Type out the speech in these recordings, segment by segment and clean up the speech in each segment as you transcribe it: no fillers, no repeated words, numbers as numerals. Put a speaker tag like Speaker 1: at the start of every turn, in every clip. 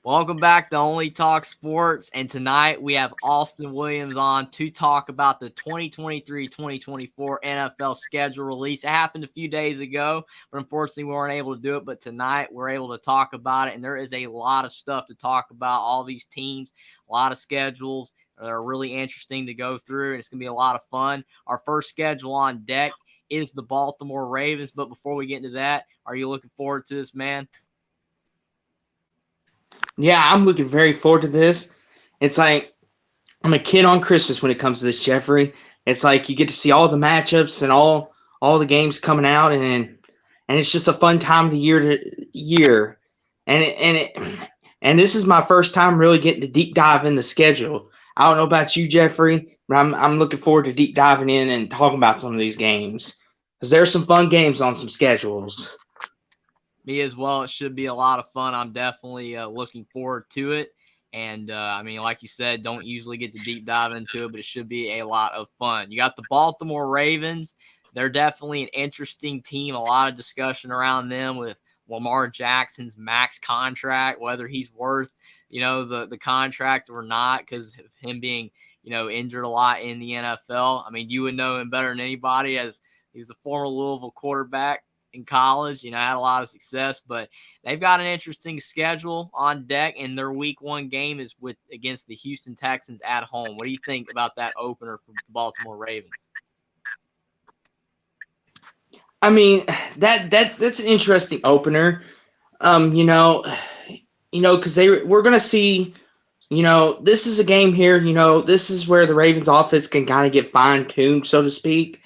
Speaker 1: Welcome back to Only Talk Sports. And tonight we have Austin Williams on to talk about the 2023-2024 NFL schedule release. It happened a few days ago, but unfortunately we weren't able to do it. But tonight we're able to talk about it. And there is a lot of stuff to talk about. All these teams, a lot of schedules that are really interesting to go through. And it's going to be a lot of fun. Our first schedule on deck is the Baltimore Ravens. But before we get into that, are you looking forward to this, man?
Speaker 2: Yeah, I'm looking very forward to this. It's like I'm a kid on Christmas when it comes to this, Jeffrey. It's like you get to see all the matchups and all the games coming out, and it's just a fun time of the year. And this is my first time really getting to deep dive in the schedule. I don't know about you, Jeffrey, but I'm looking forward to deep diving in and talking about some of these games because there's some fun games on some schedules.
Speaker 1: Me as well. It should be a lot of fun. I'm definitely looking forward to it. And I mean, like you said, don't usually get to deep dive into it, but it should be a lot of fun. You got the Baltimore Ravens. They're definitely an interesting team. A lot of discussion around them with Lamar Jackson's max contract, whether he's worth, the contract or not, because of him being, injured a lot in the NFL. I mean, you would know him better than anybody as he's a former Louisville quarterback in college, had a lot of success, but they've got an interesting schedule on deck, and their week one game is against the Houston Texans at home. What do you think about that opener for the Baltimore Ravens?
Speaker 2: I mean, that's an interesting opener. Um, you know, because we're gonna see. This is a game here. This is where the Ravens offense can kind of get fine tuned, so to speak,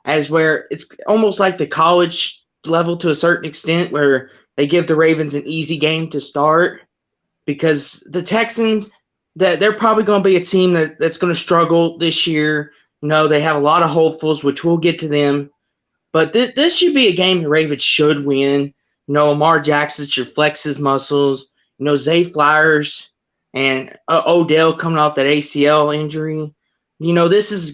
Speaker 2: as where it's almost like the college level to a certain extent, where they give the Ravens an easy game to start because the Texans that they're probably going to be a team that's going to struggle this year. They have a lot of hopefuls, which we'll get to them. But this should be a game the Ravens should win. Lamar Jackson should flex his muscles. Zay Flowers and Odell coming off that ACL injury. This is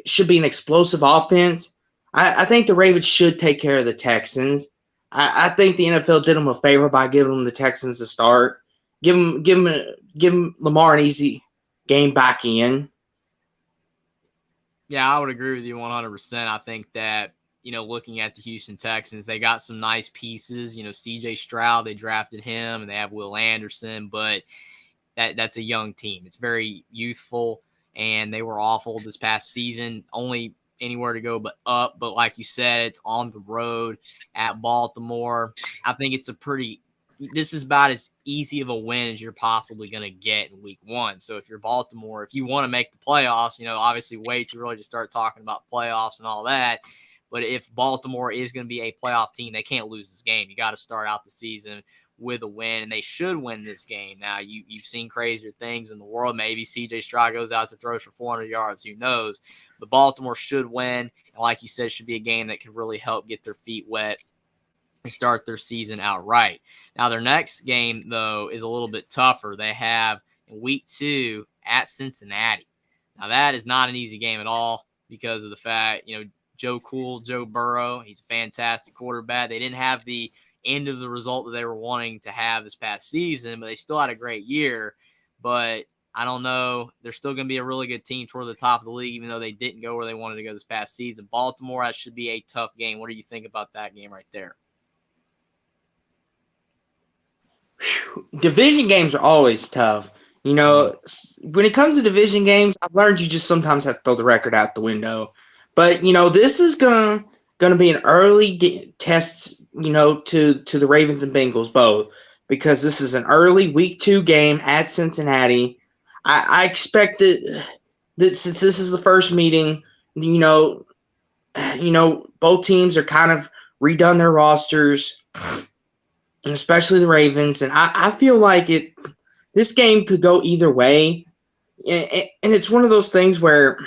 Speaker 2: should be an explosive offense. I think the Ravens should take care of the Texans. I think the NFL did them a favor by giving them the Texans to start. Give them Lamar an easy game back in.
Speaker 1: Yeah, I would agree with you 100%. I think that, looking at the Houston Texans, they got some nice pieces. CJ Stroud, they drafted him, and they have Will Anderson, but that's a young team. It's very youthful, and they were awful this past season. Only anywhere to go but up. But like you said, it's on the road at Baltimore. I think this is about as easy of a win as you're possibly going to get in week one. So if you're Baltimore, if you want to make the playoffs, obviously way too early to start talking about playoffs and all that. But if Baltimore is going to be a playoff team, they can't lose this game. You got to start out the season with a win, and they should win this game. Now, you've seen crazier things in the world. Maybe C.J. Stroud goes out to throw for 400 yards. Who knows? But Baltimore should win, and like you said, it should be a game that could really help get their feet wet and start their season out right. Now, their next game, though, is a little bit tougher. They have in week 2 at Cincinnati. Now, that is not an easy game at all because of the fact, Joe Burrow, he's a fantastic quarterback. They didn't have the end of the result that they were wanting to have this past season, but they still had a great year. But I don't know. They're still going to be a really good team toward the top of the league, even though they didn't go where they wanted to go this past season. Baltimore, that should be a tough game. What do you think about that game right there?
Speaker 2: Division games are always tough. When it comes to division games, I've learned you just sometimes have to throw the record out the window. But this is gonna be an early test, to the Ravens and Bengals both, because this is an early week 2 game at Cincinnati. I expect that since this is the first meeting, both teams are kind of redone their rosters, and especially the Ravens. And I feel like this game could go either way. And it's one of those things where,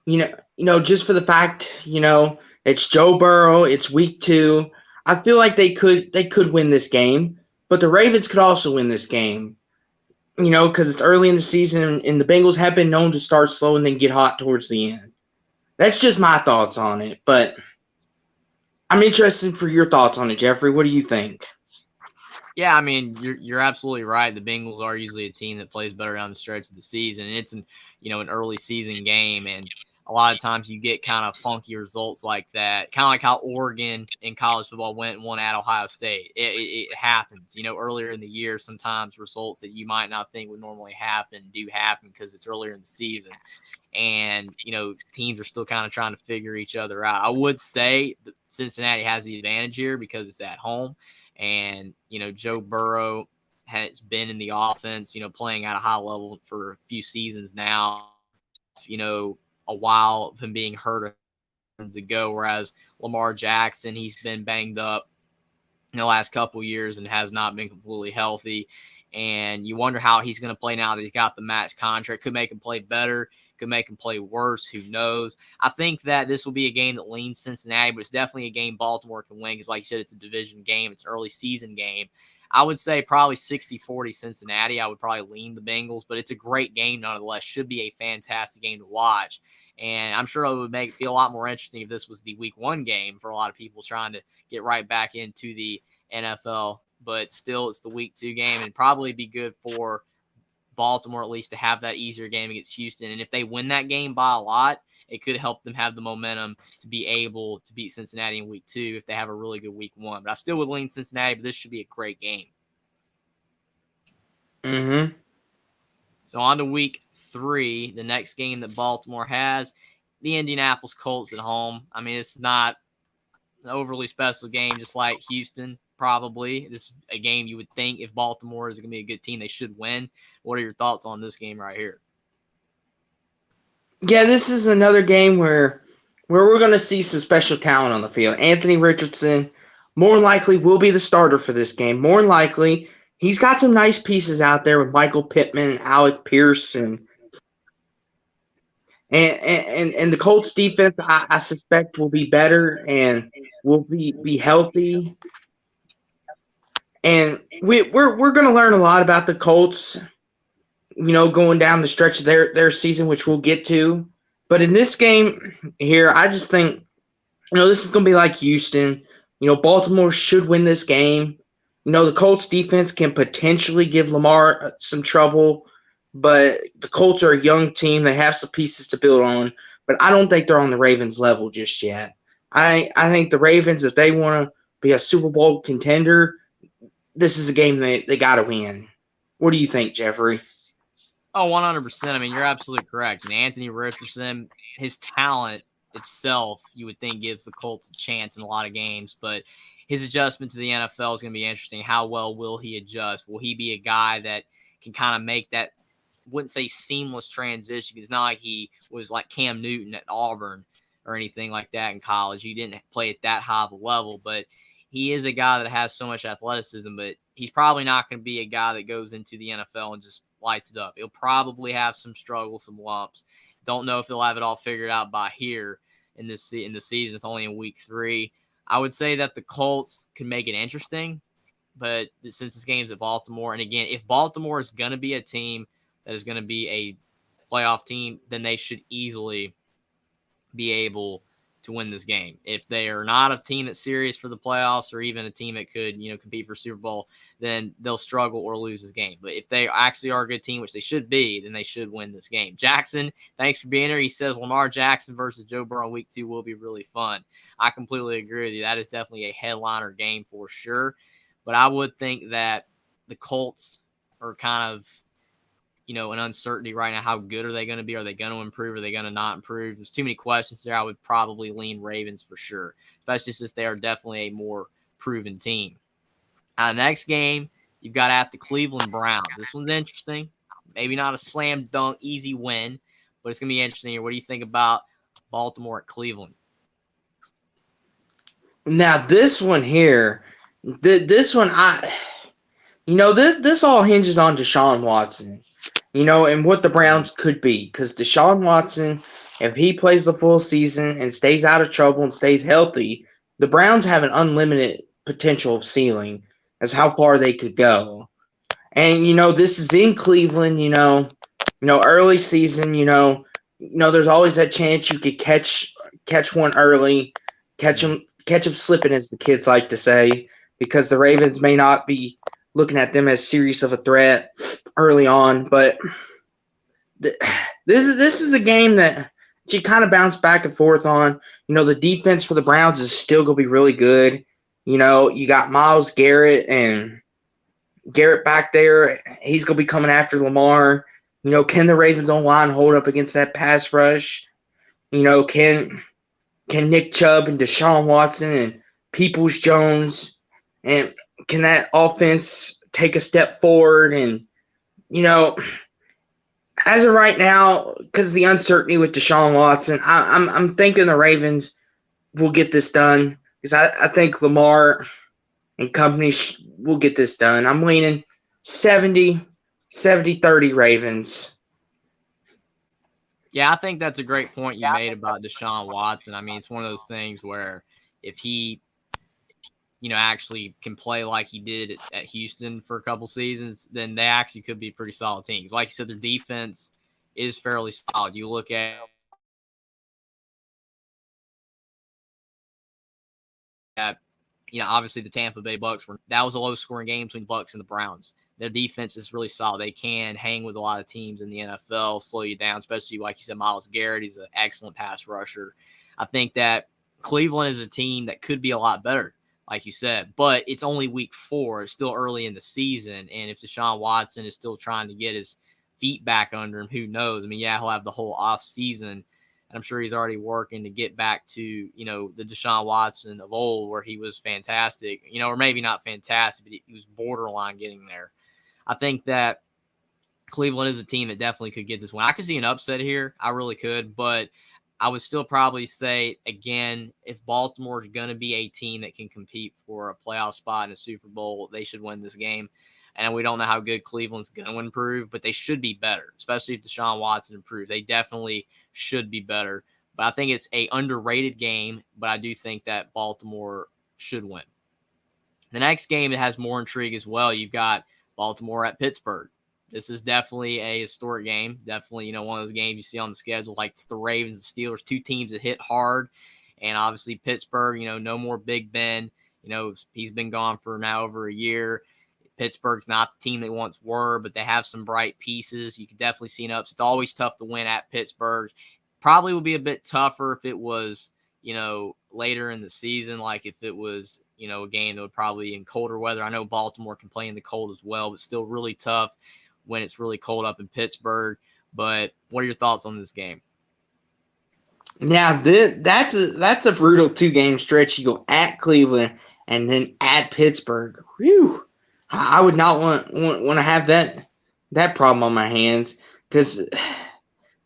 Speaker 2: just for the fact, it's Joe Burrow, it's week 2. I feel like they could win this game, but the Ravens could also win this game. Because it's early in the season, and the Bengals have been known to start slow and then get hot towards the end. That's just my thoughts on it, but I'm interested for your thoughts on it, Jeffrey. What do you think?
Speaker 1: Yeah, I mean, you're absolutely right. The Bengals are usually a team that plays better down the stretch of the season, and it's an early season game, and a lot of times you get kind of funky results like that, kind of like how Oregon in college football went and won at Ohio State. It happens, earlier in the year. Sometimes results that you might not think would normally happen do happen because it's earlier in the season, and teams are still kind of trying to figure each other out. I would say that Cincinnati has the advantage here because it's at home. And, Joe Burrow has been in the offense, playing at a high level for a few seasons now, a while of him being hurt ago, whereas Lamar Jackson, he's been banged up in the last couple of years and has not been completely healthy. And you wonder how he's going to play now that he's got the max contract. Could make him play better, could make him play worse. Who knows? I think that this will be a game that leans Cincinnati, but it's definitely a game Baltimore can win because, like you said, it's a division game. It's an early season game. I would say probably 60-40 Cincinnati. I would probably lean the Bengals, but it's a great game nonetheless. Should be a fantastic game to watch. And I'm sure it would be a lot more interesting if this was the week 1 game for a lot of people trying to get right back into the NFL. But still, it's the week 2 game, and probably be good for Baltimore at least to have that easier game against Houston. And if they win that game by a lot, it could help them have the momentum to be able to beat Cincinnati in week 2 if they have a really good week 1. But I still would lean Cincinnati, but this should be a great game.
Speaker 2: Mm-hmm.
Speaker 1: So on to week 3, the next game that Baltimore has, the Indianapolis Colts at home. I mean, it's not an overly special game, just like Houston, probably. This is a game you would think if Baltimore is going to be a good team, they should win. What are your thoughts on this game right here?
Speaker 2: Yeah, this is another game where we're going to see some special talent on the field. Anthony Richardson more likely will be the starter for this game. More likely, he's got some nice pieces out there with Michael Pittman and Alec Pierce and the Colts defense, I suspect, will be better and will be healthy. And we're going to learn a lot about the Colts, going down the stretch of their season, which we'll get to. But in this game here, I just think, this is going to be like Houston. Baltimore should win this game. The Colts defense can potentially give Lamar some trouble, but the Colts are a young team. They have some pieces to build on, but I don't think they're on the Ravens level just yet. I think the Ravens, if they want to be a Super Bowl contender, this is a game they got to win. What do you think, Jeffrey?
Speaker 1: Oh, 100%. I mean, you're absolutely correct. And Anthony Richardson, his talent itself, you would think gives the Colts a chance in a lot of games, but his adjustment to the NFL is going to be interesting. How well will he adjust? Will he be a guy that can kind of make that, wouldn't say seamless transition, because it's not like he was like Cam Newton at Auburn or anything like that in college. He didn't play at that high of a level, but he is a guy that has so much athleticism, but he's probably not going to be a guy that goes into the NFL and just lights it up. He'll probably have some struggles, some lumps. Don't know if he'll have it all figured out by here in the season. It's only in week 3. I would say that the Colts can make it interesting, but since this game's at Baltimore, and again, if Baltimore is going to be a team that is going to be a playoff team, then they should easily be able to win this game. If they are not a team that's serious for the playoffs or even a team that could, compete for Super Bowl, then they'll struggle or lose this game. But if they actually are a good team, which they should be, then they should win this game. Jackson, thanks for being here. He says Lamar Jackson versus Joe Burrow in week 2 will be really fun. I completely agree with you. That is definitely a headliner game for sure. But I would think that the Colts are kind of, an uncertainty right now. How good are they going to be? Are they going to improve? Are they going to not improve? There's too many questions there. I would probably lean Ravens for sure, especially since they are definitely a more proven team. Next game, you've got at the Cleveland Browns. This one's interesting. Maybe not a slam dunk, easy win, but it's going to be interesting here. What do you think about Baltimore at Cleveland?
Speaker 2: Now, this one here, this one, this all hinges on Deshaun Watson. And what the Browns could be. Because Deshaun Watson, if he plays the full season and stays out of trouble and stays healthy, the Browns have an unlimited potential of ceiling as how far they could go. And, this is in Cleveland, early season, there's always that chance you could catch one early, catch them slipping, as the kids like to say, because the Ravens may not be looking at them as serious of a threat early on. But this is a game that you kind of bounce back and forth on. The defense for the Browns is still going to be really good. You got Myles Garrett and Garrett back there. He's going to be coming after Lamar. Can the Ravens O-line hold up against that pass rush? Can Nick Chubb and Deshaun Watson and Peoples-Jones, and can that offense take a step forward? And, as of right now, because of the uncertainty with Deshaun Watson, I'm thinking the Ravens will get this done, because I think Lamar and company will get this done. I'm leaning 70-30 Ravens.
Speaker 1: Yeah, I think that's a great point you made about Deshaun Watson. I mean, it's one of those things where if he, actually can play like he did at Houston for a couple seasons, then they actually could be pretty solid teams. Like you said, their defense is fairly solid. You look at obviously the Tampa Bay Bucks that was a low scoring game between the Bucks and the Browns. Their defense is really solid. They can hang with a lot of teams in the NFL, slow you down, especially like you said, Myles Garrett. He's an excellent pass rusher. I think that Cleveland is a team that could be a lot better, like you said, but it's only week 4. It's still early in the season. And if Deshaun Watson is still trying to get his feet back under him, who knows? I mean, yeah, he'll have the whole off season. And I'm sure he's already working to get back to, the Deshaun Watson of old where he was fantastic, or maybe not fantastic, but he was borderline getting there. I think that Cleveland is a team that definitely could get this win. I could see an upset here. I really could, but I would still probably say, again, if Baltimore is going to be a team that can compete for a playoff spot in a Super Bowl, they should win this game. And we don't know how good Cleveland's going to improve, but they should be better, especially if Deshaun Watson improves. They definitely should be better. But I think it's a underrated game, but I do think that Baltimore should win. The next game that has more intrigue as well, you've got Baltimore at Pittsburgh. This is definitely a historic game. Definitely, one of those games you see on the schedule, like the Ravens and Steelers, two teams that hit hard. And obviously Pittsburgh, no more Big Ben. He's been gone for now over a year. Pittsburgh's not the team they once were, but they have some bright pieces. You could definitely see an upset. It's always tough to win at Pittsburgh. Probably would be a bit tougher if it was, later in the season, like if it was, a game that would probably be in colder weather. I know Baltimore can play in the cold as well, but still really tough when it's really cold up in Pittsburgh. But what are your thoughts on this game?
Speaker 2: Now, that's a brutal 2-game stretch. You go at Cleveland and then at Pittsburgh. Whew. I would not want to have that problem on my hands, because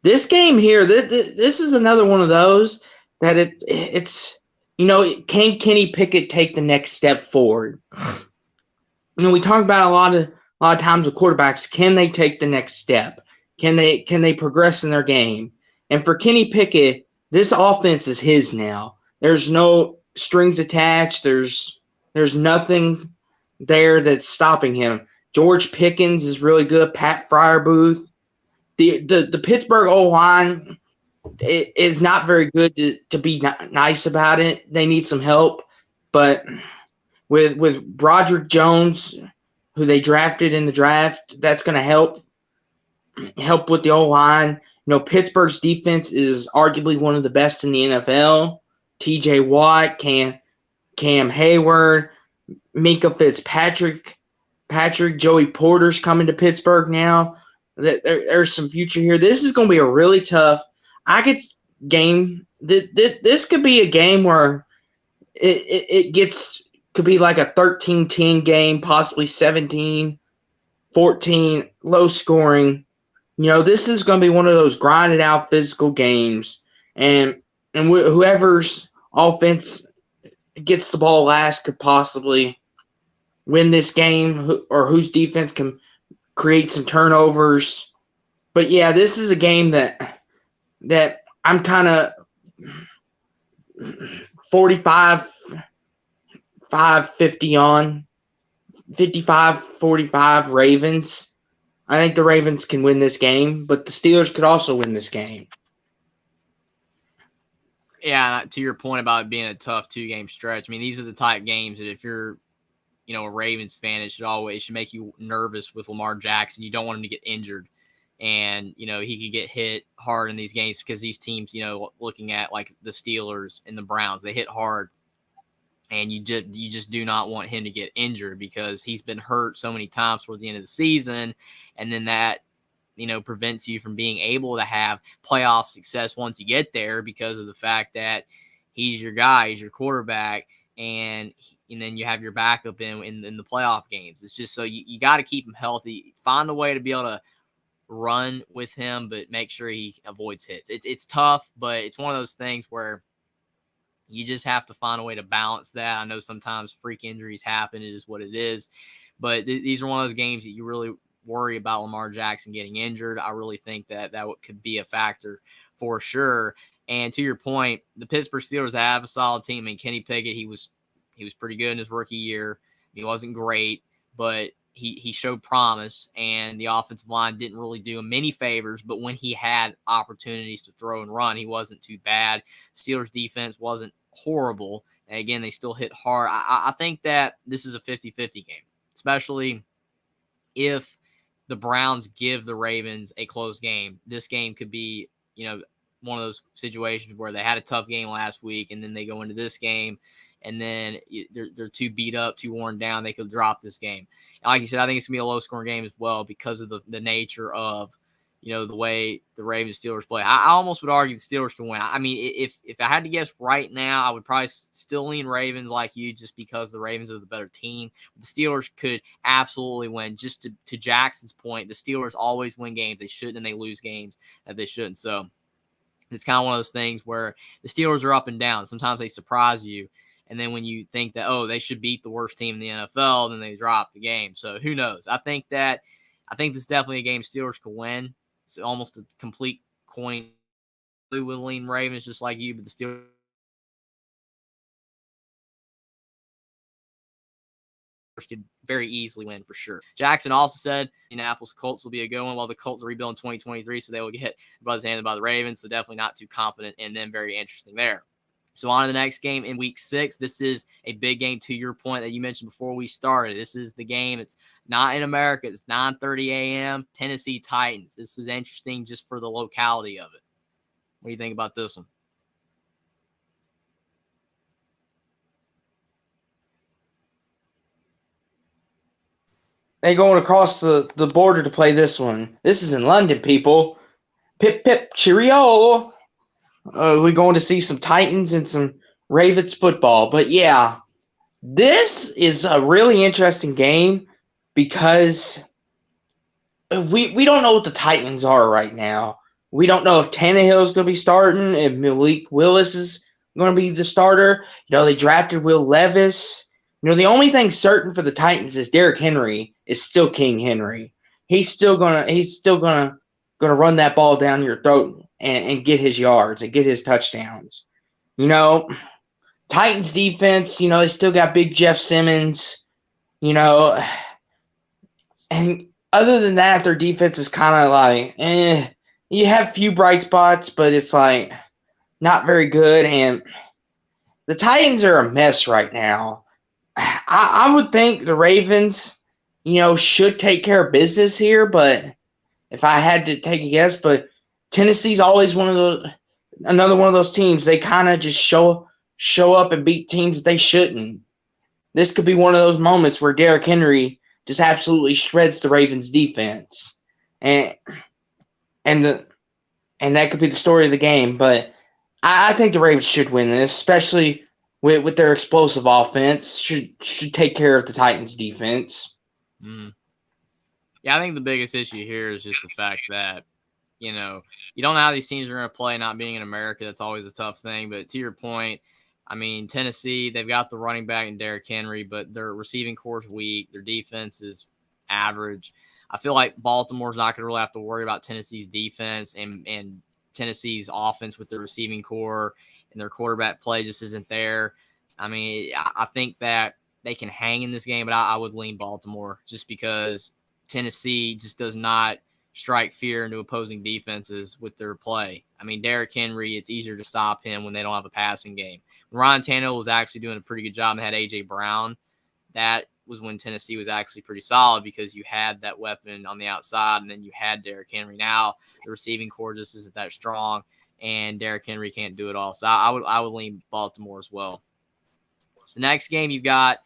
Speaker 2: this game here, this is another one of those that it's can Kenny Pickett take the next step forward? We talk about a lot of times with quarterbacks, can they take the next step? Can they progress in their game? And for Kenny Pickett, this offense is his now. There's no strings attached. There's nothing there that's stopping him. George Pickens is really good. Pat Freiermuth. The Pittsburgh O-line is not very good to be nice about it. They need some help. But with Broderick Jones, who they drafted in the draft, that's going to help with the O-line. Pittsburgh's defense is arguably one of the best in the NFL. TJ Watt, Cam Hayward, Minkah Fitzpatrick, Joey Porter's coming to Pittsburgh now. There's some future here. This is going to be a really tough game. This could be a game where it could be like a 13-10 game, possibly 17-14, low scoring. This is going to be one of those grinded out physical games, and whoever's offense gets the ball last could possibly win this game, or whose defense can create some turnovers. But yeah, this is a game that I'm kind of 45-50 on, 55-45 Ravens. I think the Ravens can win this game, but the Steelers could also win this game.
Speaker 1: Yeah, to your point about it being a tough 2-game stretch, I mean, these are the type games that if you're, a Ravens fan, it should make you nervous with Lamar Jackson. You don't want him to get injured. And, he could get hit hard in these games because these teams, looking at like the Steelers and the Browns, they hit hard. And you just do not want him to get injured because he's been hurt so many times toward the end of the season. And then that, prevents you from being able to have playoff success once you get there because of the fact that he's your guy, he's your quarterback, and then you have your backup in the playoff games. It's just so you got to keep him healthy. Find a way to be able to run with him, but make sure he avoids hits. It's tough, but it's one of those things where you just have to find a way to balance that. I know sometimes freak injuries happen. It is what it is. But these are one of those games that you really worry about Lamar Jackson getting injured. I really think that could be a factor for sure. And to your point, the Pittsburgh Steelers have a solid team. And Kenny Pickett, he was pretty good in his rookie year. He wasn't great, but he showed promise. And the offensive line didn't really do him many favors. But when he had opportunities to throw and run, he wasn't too bad. Steelers defense wasn't horrible. And again, they still hit hard. I think that this is a 50-50 game, especially if the Browns give the Ravens a close game. This game could be, one of those situations where they had a tough game last week and then they go into this game and then they're too beat up, too worn down. They could drop this game. And like you said, I think it's going to be a low-scoring game as well because of the nature of, the way the Ravens Steelers play. I almost would argue the Steelers can win. I mean, if I had to guess right now, I would probably still lean Ravens like you just because the Ravens are the better team. The Steelers could absolutely win. Just to Jackson's point, the Steelers always win games they shouldn't, and they lose games that they shouldn't. So it's kind of one of those things where the Steelers are up and down. Sometimes they surprise you. And then when you think that, they should beat the worst team in the NFL, then they drop the game. So who knows? I think this is definitely a game Steelers could win. It's almost a complete coin. We would lean Ravens just like you, but the Steelers could very easily win for sure. Jackson also said Indianapolis Colts will be a good one. While the Colts are rebuilding 2023, so they will get buzz handed by the Ravens. So definitely not too confident in them. Very interesting there. So on to the next game in week 6. This is a big game to your point that you mentioned before we started. This is the game. It's not in America. It's 9:30 a.m. Tennessee Titans. This is interesting just for the locality of it. What do you think about this one?
Speaker 2: They going across the border to play this one. This is in London, people. Pip, pip, cheerio. We're going to see some Titans and some Ravens football. But, yeah, this is a really interesting game because we don't know what the Titans are right now. We don't know if Tannehill is going to be starting, if Malik Willis is going to be the starter. They drafted Will Levis. The only thing certain for the Titans is Derrick Henry is still King Henry. He's still gonna run that ball down your throat and get his yards and get his touchdowns. Titans defense, they still got big Jeff Simmons, and other than that, their defense is kind of like, you have a few bright spots, but it's like not very good. And the Titans are a mess right now. I would think the Ravens, should take care of business here, but if I had to take a guess, but Tennessee's always another one of those teams. They kind of just show up and beat teams that they shouldn't. This could be one of those moments where Derrick Henry just absolutely shreds the Ravens defense. And that could be the story of the game, but I think the Ravens should win this, especially with their explosive offense. Should take care of the Titans defense.
Speaker 1: Yeah, I think the biggest issue here is just the fact that, you don't know how these teams are going to play, not being in America. That's always a tough thing. But to your point, I mean, Tennessee, they've got the running back in Derrick Henry, but their receiving core is weak. Their defense is average. I feel like Baltimore's not going to really have to worry about Tennessee's defense and Tennessee's offense with their receiving core, and their quarterback play just isn't there. I mean, I think that they can hang in this game, but I would lean Baltimore just because Tennessee just does not strike fear into opposing defenses with their play. I mean, Derrick Henry, it's easier to stop him when they don't have a passing game. Ryan Tannehill was actually doing a pretty good job and had A.J. Brown. That was when Tennessee was actually pretty solid because you had that weapon on the outside, and then you had Derrick Henry. Now the receiving core just isn't that strong, and Derrick Henry can't do it all. So I would lean Baltimore as well. The next game you've got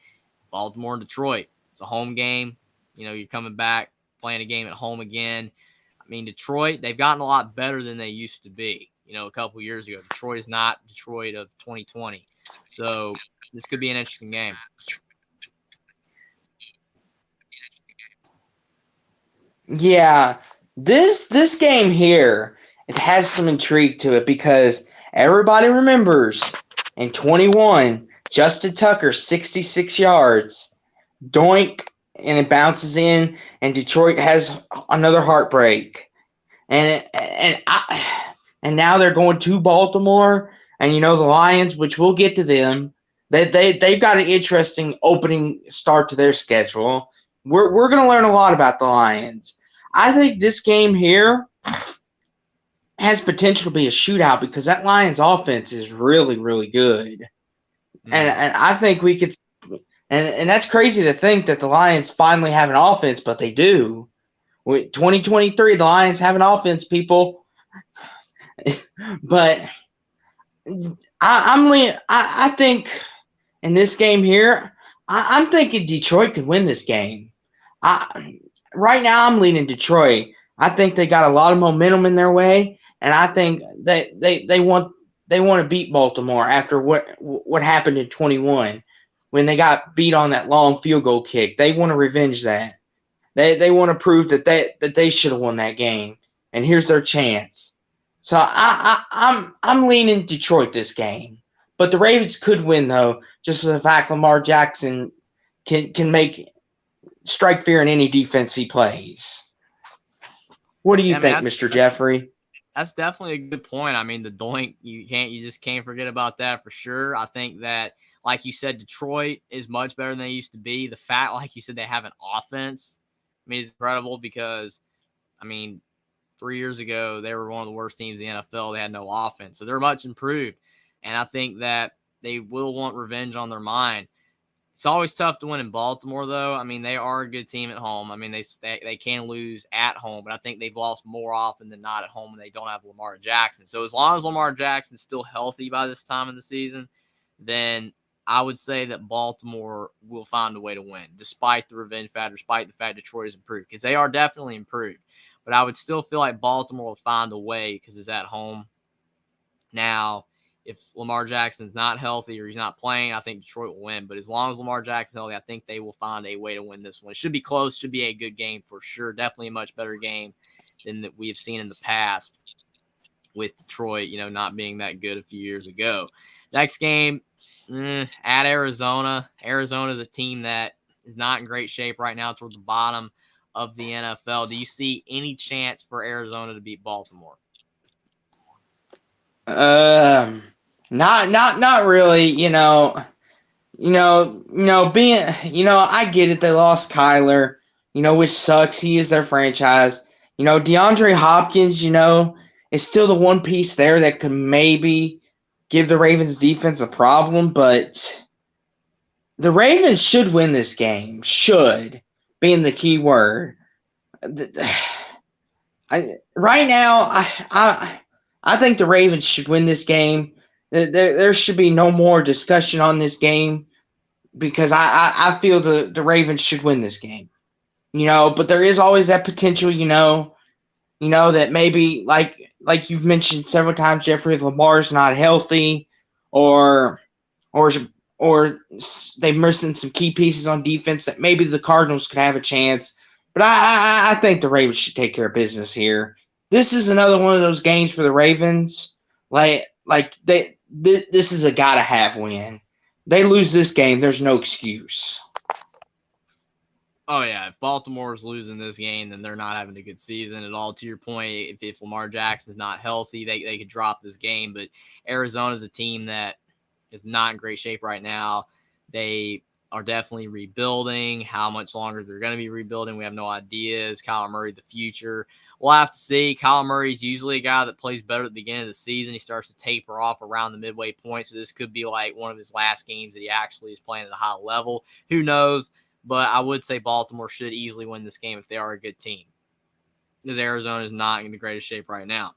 Speaker 1: Baltimore and Detroit. It's a home game. You're coming back, playing a game at home again. I mean, Detroit, they've gotten a lot better than they used to be. A couple years ago, Detroit is not Detroit of 2020. So this could be an interesting game.
Speaker 2: Yeah, this game here, it has some intrigue to it because everybody remembers in 21, Justin Tucker, 66 yards, doink, and it bounces in, and Detroit has another heartbreak. And now they're going to Baltimore, and the Lions, which we'll get to them. They've got an interesting opening start to their schedule. We're going to learn a lot about the Lions. I think this game here has potential to be a shootout because that Lions offense is really, really good. Mm-hmm. And I think we could – and that's crazy to think that the Lions finally have an offense, but they do. With 2023, the Lions have an offense, people. But I think in this game here, I'm thinking Detroit could win this game. Right now, I'm leaning Detroit. I think they got a lot of momentum in their way, and I think that they want to beat Baltimore after what happened in 21 when they got beat on that long field goal kick. They want to revenge that. They want to prove that they should have won that game, and here's their chance. So I'm leaning Detroit this game, but the Ravens could win though, just for the fact Lamar Jackson can make strike fear in any defense he plays. What do you think, Mr. Jeffrey?
Speaker 1: That's definitely a good point. I mean, the doink, you just can't forget about that for sure. I think that, like you said, Detroit is much better than they used to be. The fact, like you said, they have an offense, is incredible because, 3 years ago, they were one of the worst teams in the NFL. They had no offense. So they're much improved. And I think that they will want revenge on their mind. It's always tough to win in Baltimore, though. They are a good team at home. They can lose at home, but I think they've lost more often than not at home when they don't have Lamar Jackson. So as long as Lamar Jackson's still healthy by this time in the season, then I would say that Baltimore will find a way to win, despite the revenge factor, despite the fact Detroit is improved, because they are definitely improved. But I would still feel like Baltimore will find a way because it's at home. Now, if Lamar Jackson's not healthy or he's not playing, I think Detroit will win. But as long as Lamar Jackson's healthy, I think they will find a way to win this one. It should be close, should be a good game for sure. Definitely a much better game than that we have seen in the past with Detroit, not being that good a few years ago. Next game, at Arizona. Arizona is a team that is not in great shape right now toward the bottom of the NFL. Do you see any chance for Arizona to beat Baltimore?
Speaker 2: Not really, I get it. They lost Kyler, which sucks. He is their franchise. DeAndre Hopkins, is still the one piece there that could maybe give the Ravens defense a problem, but the Ravens should win this game. Should being the key word. Right now, I think the Ravens should win this game. There should be no more discussion on this game because I feel the Ravens should win this game. But there is always that potential, that maybe like you've mentioned several times, Jeffrey, Lamar's not healthy or they're missing some key pieces on defense that maybe the Cardinals could have a chance. But I think the Ravens should take care of business here. This is another one of those games for the Ravens. This is a gotta-have win. They lose this game, there's no excuse.
Speaker 1: Oh, yeah. If Baltimore's losing this game, then they're not having a good season at all. To your point, if Lamar Jackson's not healthy, they could drop this game. But Arizona's a team that is not in great shape right now. They are definitely rebuilding. How much longer they're going to be rebuilding, we have no idea. Is Kyler Murray the future? We'll have to see. Kyler Murray's usually a guy that plays better at the beginning of the season. He starts to taper off around the midway point, so this could be like one of his last games that he actually is playing at a high level. Who knows? But I would say Baltimore should easily win this game if they are a good team, because Arizona is not in the greatest shape right now.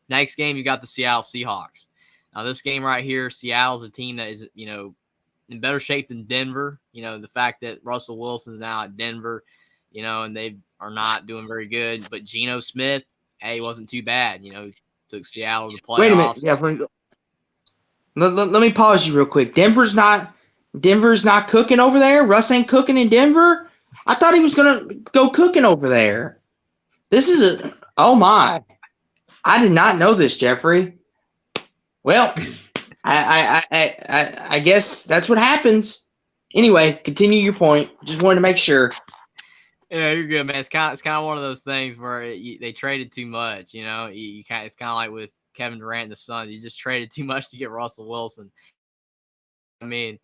Speaker 1: Next game, you got the Seattle Seahawks. Now, this game right here, Seattle's a team that is, in better shape than Denver. The fact that Russell Wilson's now at Denver, and they are not doing very good. But Geno Smith, hey, wasn't too bad. Took Seattle to the playoffs.
Speaker 2: Wait a minute. Yeah, let me pause you real quick. Denver's not cooking over there? Russ ain't cooking in Denver? I thought he was going to go cooking over there. This is oh my. I did not know this, Jeffrey. Well, I guess that's what happens. Anyway, continue your point. Just wanted to make sure.
Speaker 1: Yeah, you're good, man. It's kind of one of those things where they traded too much. It's kind of like with Kevin Durant and the Suns. You just traded too much to get Russell Wilson. I mean,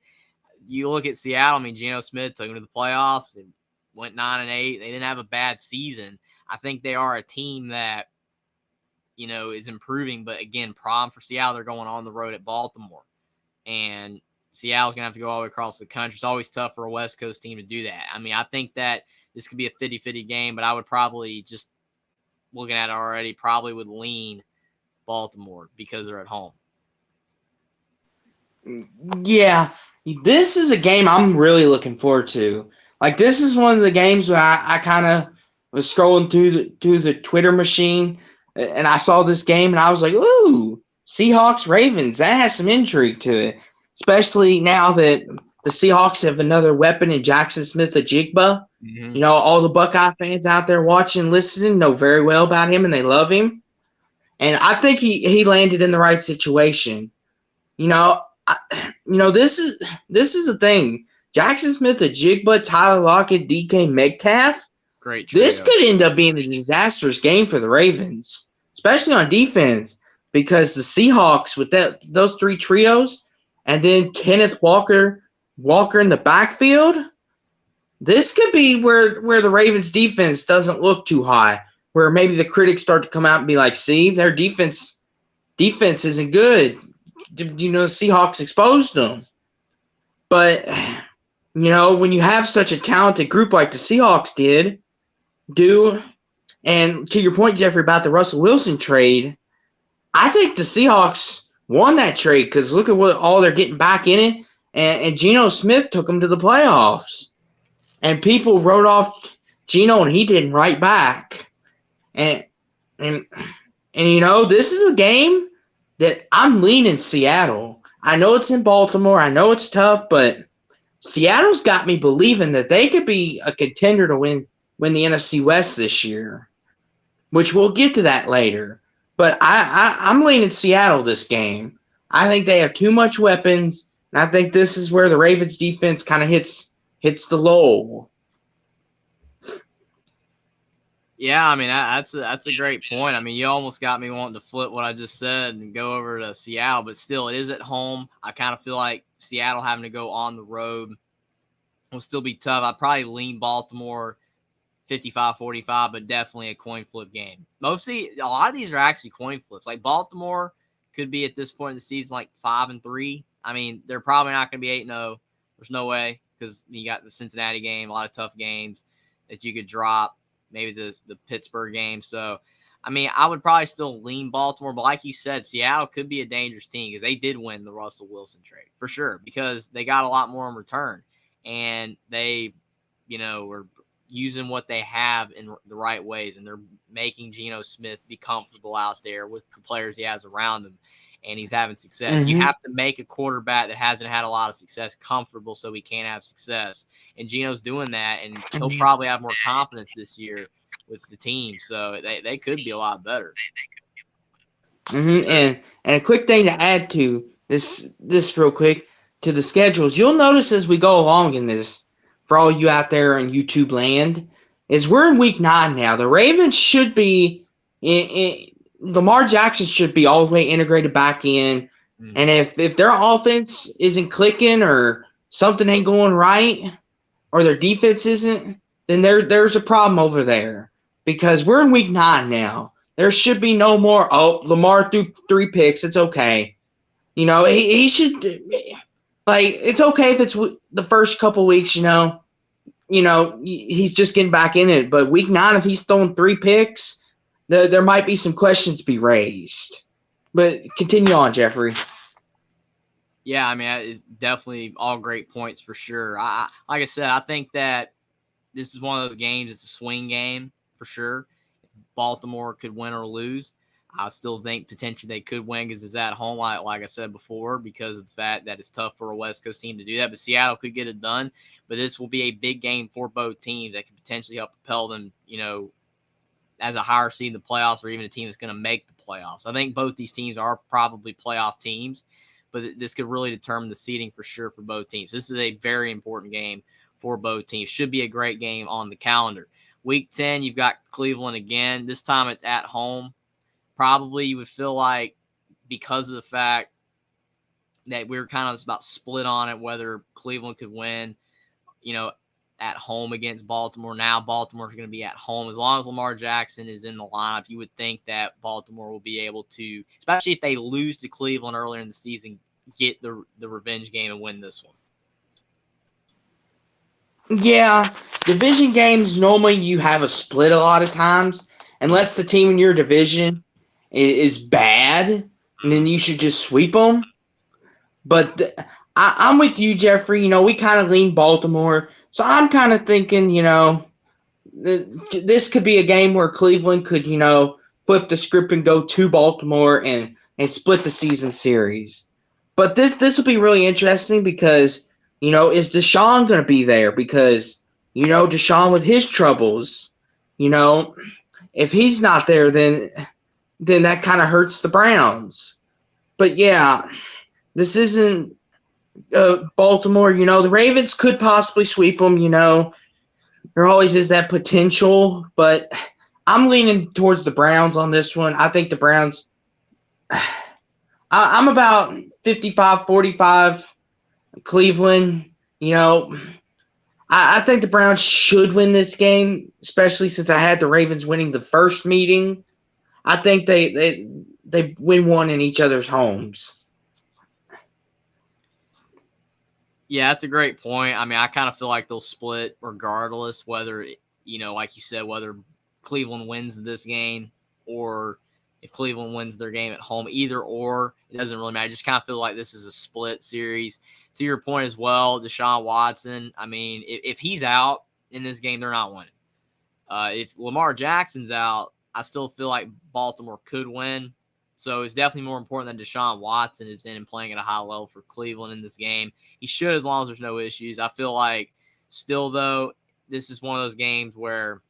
Speaker 1: you look at Seattle. I mean, Geno Smith took them to the playoffs. They went 9-8. They didn't have a bad season. I think they are a team that, is improving. But again, problem for Seattle, they're going on the road at Baltimore. And Seattle's going to have to go all the way across the country. It's always tough for a West Coast team to do that. I mean, I think that this could be a 50-50 game, but I would probably, just looking at it already, probably would lean Baltimore because they're at home.
Speaker 2: Yeah, this is a game I'm really looking forward to. Like, this is one of the games where I kind of was scrolling through the Twitter machine, and I saw this game, and I was like, ooh, Seahawks, Ravens, that has some intrigue to it, especially now that the Seahawks have another weapon in Jackson Smith-Njigba. Mm-hmm. All the Buckeye fans out there watching, listening, know very well about him, and they love him. And I think he landed in the right situation. This is the thing. Jackson Smith-Njigba, Tyler Lockett, DK Metcalf.
Speaker 1: Great trio.
Speaker 2: This could end up being a disastrous game for the Ravens, especially on defense, because the Seahawks with those three trios, and then Kenneth Walker in the backfield, this could be where the Ravens defense doesn't look too high, where maybe the critics start to come out and be like, see, their defense isn't good. Seahawks exposed them. But, when you have such a talented group like the Seahawks do, and to your point, Jeffrey, about the Russell Wilson trade, I think the Seahawks won that trade because look at what all they're getting back in it. And Geno Smith took them to the playoffs. And people wrote off Geno, and he didn't write back. And this is a game that I'm leaning Seattle. I know it's in Baltimore. I know it's tough, but Seattle's got me believing that they could be a contender to win the NFC West this year, which we'll get to that later. But I'm leaning Seattle this game. I think they have too much weapons, and I think this is where the Ravens defense kind of hits the lull.
Speaker 1: Yeah, I mean, that's a great point. I mean, you almost got me wanting to flip what I just said and go over to Seattle, but still, it is at home. I kind of feel like Seattle having to go on the road will still be tough. I'd probably lean Baltimore 55-45, but definitely a coin flip game. Mostly, a lot of these are actually coin flips. Like Baltimore could be at this point in the season like 5-3. I mean, they're probably not going to be 8-0. There's no way because you got the Cincinnati game, a lot of tough games that you could drop. Maybe the Pittsburgh game. So, I mean, I would probably still lean Baltimore. But like you said, Seattle could be a dangerous team because they did win the Russell Wilson trade for sure because they got a lot more in return. And they, are using what they have in the right ways. And they're making Geno Smith be comfortable out there with the players he has around him. And he's having success. Mm-hmm. You have to make a quarterback that hasn't had a lot of success comfortable so he can have success. And Geno's doing that, and he'll probably have more confidence this year with the team. So they could be a lot better.
Speaker 2: Mm-hmm. And a quick thing to add to this real quick, to the schedules, you'll notice as we go along in this, for all you out there in YouTube land, is we're in week 9 now. The Ravens should be Lamar Jackson should be all the way integrated back in. Mm-hmm. And if their offense isn't clicking or something ain't going right or their defense isn't, then there's a problem over there because we're in week 9 now. There should be no more, Lamar threw 3 picks. It's okay. He should – like, it's okay if it's the first couple weeks, he's just getting back in it. But week 9, if he's throwing 3 picks, there might be some questions to be raised. But continue on, Jeffrey.
Speaker 1: Yeah, I mean, it's definitely all great points for sure. Like I said, I think that this is one of those games. It's a swing game for sure. If Baltimore could win or lose, I still think potentially they could win because it's at home, like I said before, because of the fact that it's tough for a West Coast team to do that. But Seattle could get it done. But this will be a big game for both teams that could potentially help propel them, as a higher seed in the playoffs or even a team that's going to make the playoffs. I think both these teams are probably playoff teams, but this could really determine the seeding for sure for both teams. This is a very important game for both teams. Should be a great game on the calendar. Week 10, you've got Cleveland again. This time it's at home. Probably you would feel like because of the fact that we were kind of about split on it, whether Cleveland could win, at home against Baltimore. Now Baltimore's going to be at home. As long as Lamar Jackson is in the lineup, you would think that Baltimore will be able to, especially if they lose to Cleveland earlier in the season, get the revenge game and win this one.
Speaker 2: Yeah, division games, normally you have a split a lot of times, unless the team in your division is bad, and then you should just sweep them. But I'm with you, Jeffrey. We kind of lean Baltimore. So I'm kind of thinking, this could be a game where Cleveland could, flip the script and go to Baltimore and split the season series. But this will be really interesting because, is Deshaun going to be there? Because, Deshaun with his troubles, if he's not there, then that kind of hurts the Browns. But yeah, this isn't Baltimore. The Ravens could possibly sweep them. There always is that potential, but I'm leaning towards the Browns on this one. I think the Browns. I'm about 55-45 Cleveland. I think the Browns should win this game, especially since I had the Ravens winning the first meeting. I think they win one in each other's homes.
Speaker 1: Yeah, that's a great point. I mean, I kind of feel like they'll split regardless whether, like you said, whether Cleveland wins this game or if Cleveland wins their game at home. Either or, it doesn't really matter. I just kind of feel like this is a split series. To your point as well, Deshaun Watson, I mean, if he's out in this game, they're not winning. If Lamar Jackson's out, I still feel like Baltimore could win. So it's definitely more important that Deshaun Watson is in and playing at a high level for Cleveland in this game. He should, as long as there's no issues. I feel like still, though, this is one of those games where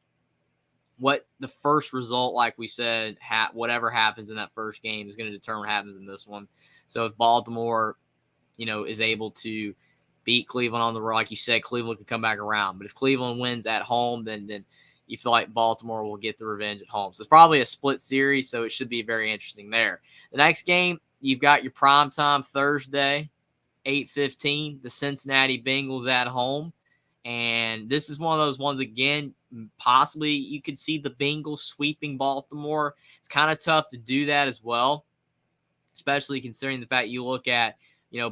Speaker 1: what the first result, like we said, whatever happens in that first game is going to determine what happens in this one. So if Baltimore, is able to beat Cleveland on the road, like you said, Cleveland could come back around. But if Cleveland wins at home, then you feel like Baltimore will get the revenge at home. So it's probably a split series, so it should be very interesting there. The next game, you've got your primetime Thursday, 8:15, the Cincinnati Bengals at home. And this is one of those ones, again, possibly you could see the Bengals sweeping Baltimore. It's kind of tough to do that as well, especially considering the fact you look at,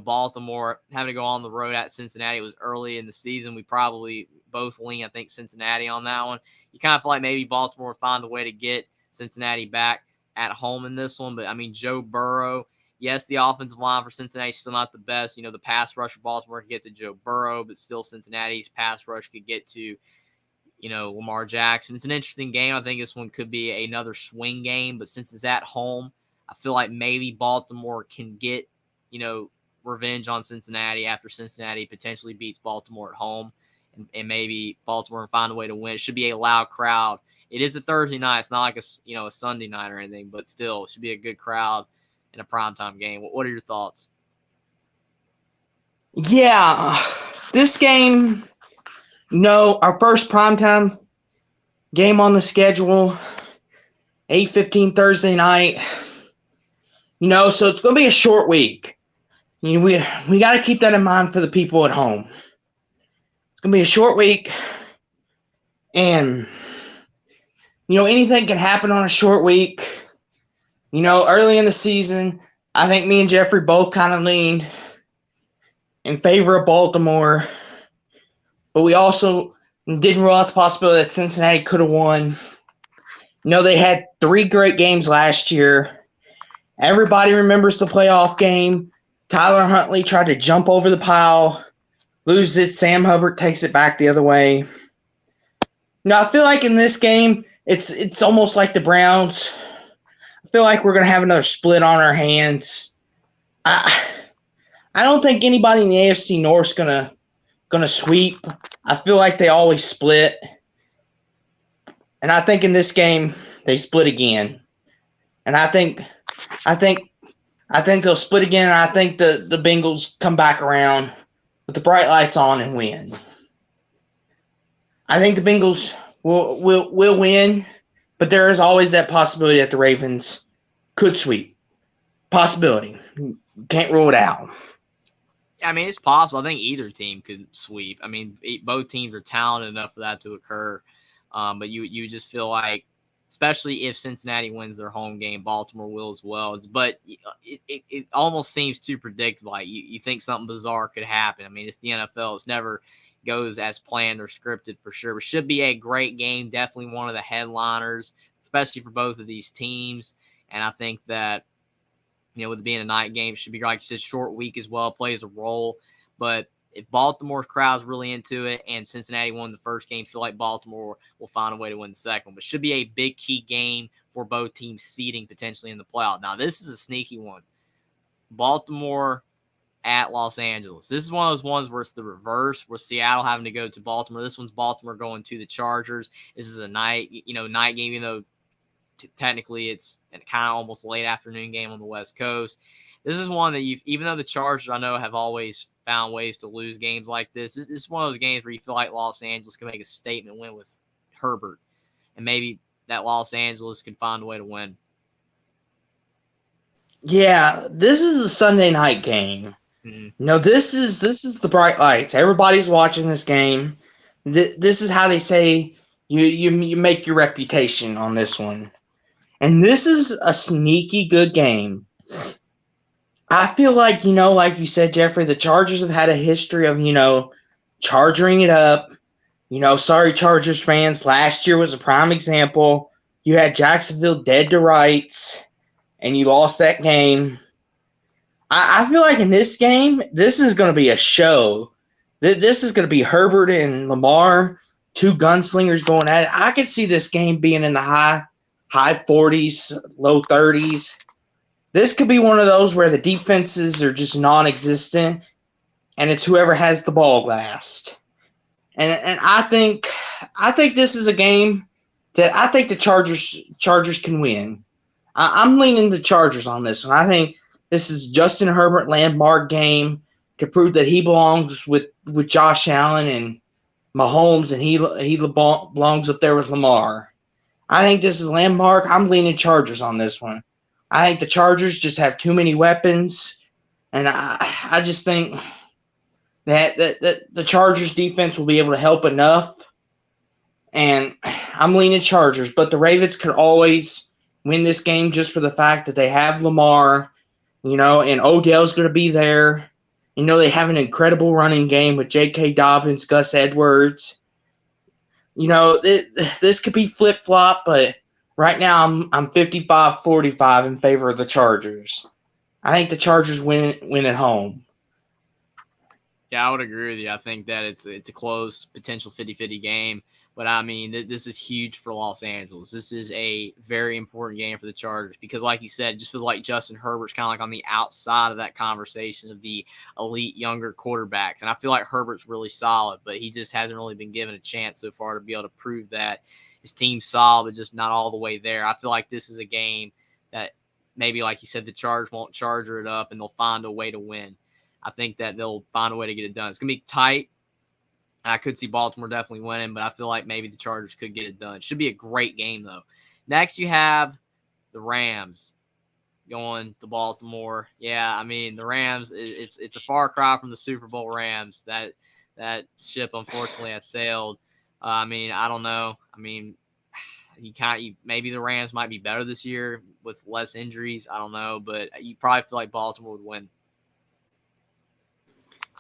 Speaker 1: Baltimore having to go on the road at Cincinnati. It was early in the season. We probably both lean, I think, Cincinnati on that one. You kind of feel like maybe Baltimore would find a way to get Cincinnati back at home in this one. But, I mean, Joe Burrow, yes, the offensive line for Cincinnati is still not the best. The pass rush for Baltimore could get to Joe Burrow, but still Cincinnati's pass rush could get to, Lamar Jackson. It's an interesting game. I think this one could be another swing game, but since it's at home, I feel like maybe Baltimore can get, revenge on Cincinnati after Cincinnati potentially beats Baltimore at home, and maybe Baltimore find a way to win. It should be a loud crowd. It is a Thursday night. It's not like a Sunday night or anything, but still, it should be a good crowd in a primetime game. What are your thoughts?
Speaker 2: Yeah, this game, our first primetime game on the schedule, 8:15 Thursday night. So it's going to be a short week. We got to keep that in mind for the people at home. It's going to be a short week, and anything can happen on a short week. Early in the season, I think me and Jeffrey both kind of leaned in favor of Baltimore, but we also, Didn't rule out the possibility that Cincinnati could have won. They had 3 great games last year. Everybody remembers the playoff game. Tyler Huntley tried to jump over the pile, loses it. Sam Hubbard takes it back the other way. I feel like in this game, it's almost like the Browns. I feel like we're going to have another split on our hands. I don't think anybody in the AFC North is gonna sweep. I feel like they always split, and I think in this game they split again. And I think they'll split again. And I think the Bengals come back around with the bright lights on and win. I think the Bengals will win, but there is always that possibility that the Ravens could sweep. Possibility. Can't rule it out.
Speaker 1: I mean, it's possible. I think either team could sweep. I mean, both teams are talented enough for that to occur. But you just feel like, especially if Cincinnati wins their home game, Baltimore will as well. But it almost seems too predictable. Like you think something bizarre could happen. I mean, it's the NFL. It's never goes as planned or scripted for sure. It should be a great game. Definitely one of the headliners, especially for both of these teams. And I think that, with it being a night game, it should be, like you said, short week as well, plays a role. But if Baltimore's crowd's really into it and Cincinnati won the first game, feel like Baltimore will find a way to win the second one. But should be a big key game for both teams seeding potentially in the playoff. Now, this is a sneaky one. Baltimore at Los Angeles. This is one of those ones where it's the reverse, where Seattle having to go to Baltimore. This one's Baltimore going to the Chargers. This is a night game, even though technically it's kind of almost late afternoon game on the West Coast. This is one that even though the Chargers, I know, have always found ways to lose games like this is one of those games where you feel like Los Angeles can make a statement win with Herbert, and maybe that Los Angeles can find a way to win.
Speaker 2: Yeah, this is a Sunday night game. Mm-hmm. This is the bright lights. Everybody's watching this game. This is how they say you make your reputation on this one. And this is a sneaky good game. I feel like, like you said, Jeffrey, the Chargers have had a history of, charging it up. Sorry, Chargers fans. Last year was a prime example. You had Jacksonville dead to rights, and you lost that game. I feel like in this game, this is going to be a show. This is going to be Herbert and Lamar, 2 gunslingers going at it. I could see this game being in the high 40s, low 30s. This could be one of those where the defenses are just non-existent, and it's whoever has the ball last. And I think this is a game that I think the Chargers can win. I'm leaning the Chargers on this one. I think this is Justin Herbert landmark game to prove that he belongs with Josh Allen and Mahomes, and he belongs up there with Lamar. I think this is landmark. I'm leaning Chargers on this one. I think the Chargers just have too many weapons, and I just think that the Chargers defense will be able to help enough, and I'm leaning Chargers. But the Ravens could always win this game just for the fact that they have Lamar, and Odell's going to be there. They have an incredible running game with J.K. Dobbins, Gus Edwards. This could be flip-flop, but right now I'm 55-45 in favor of the Chargers. I think the Chargers win at home.
Speaker 1: Yeah, I would agree with you. I think that it's a close potential 50-50 game. But, I mean, this is huge for Los Angeles. This is a very important game for the Chargers because, like you said, just feels like Justin Herbert's kind of like on the outside of that conversation of the elite younger quarterbacks. And I feel like Herbert's really solid, but he just hasn't really been given a chance so far to be able to prove that his team's solid, but just not all the way there. I feel like this is a game that maybe, like you said, the Chargers won't charger it up and they'll find a way to win. I think that they'll find a way to get it done. It's going to be tight. I could see Baltimore definitely winning, but I feel like maybe the Chargers could get it done. It should be a great game, though. Next, you have the Rams going to Baltimore. Yeah, I mean, the Rams, it's a far cry from the Super Bowl Rams. That ship, unfortunately, has sailed. I mean, I don't know. I mean, maybe the Rams might be better this year with less injuries. I don't know, but you probably feel like Baltimore would win.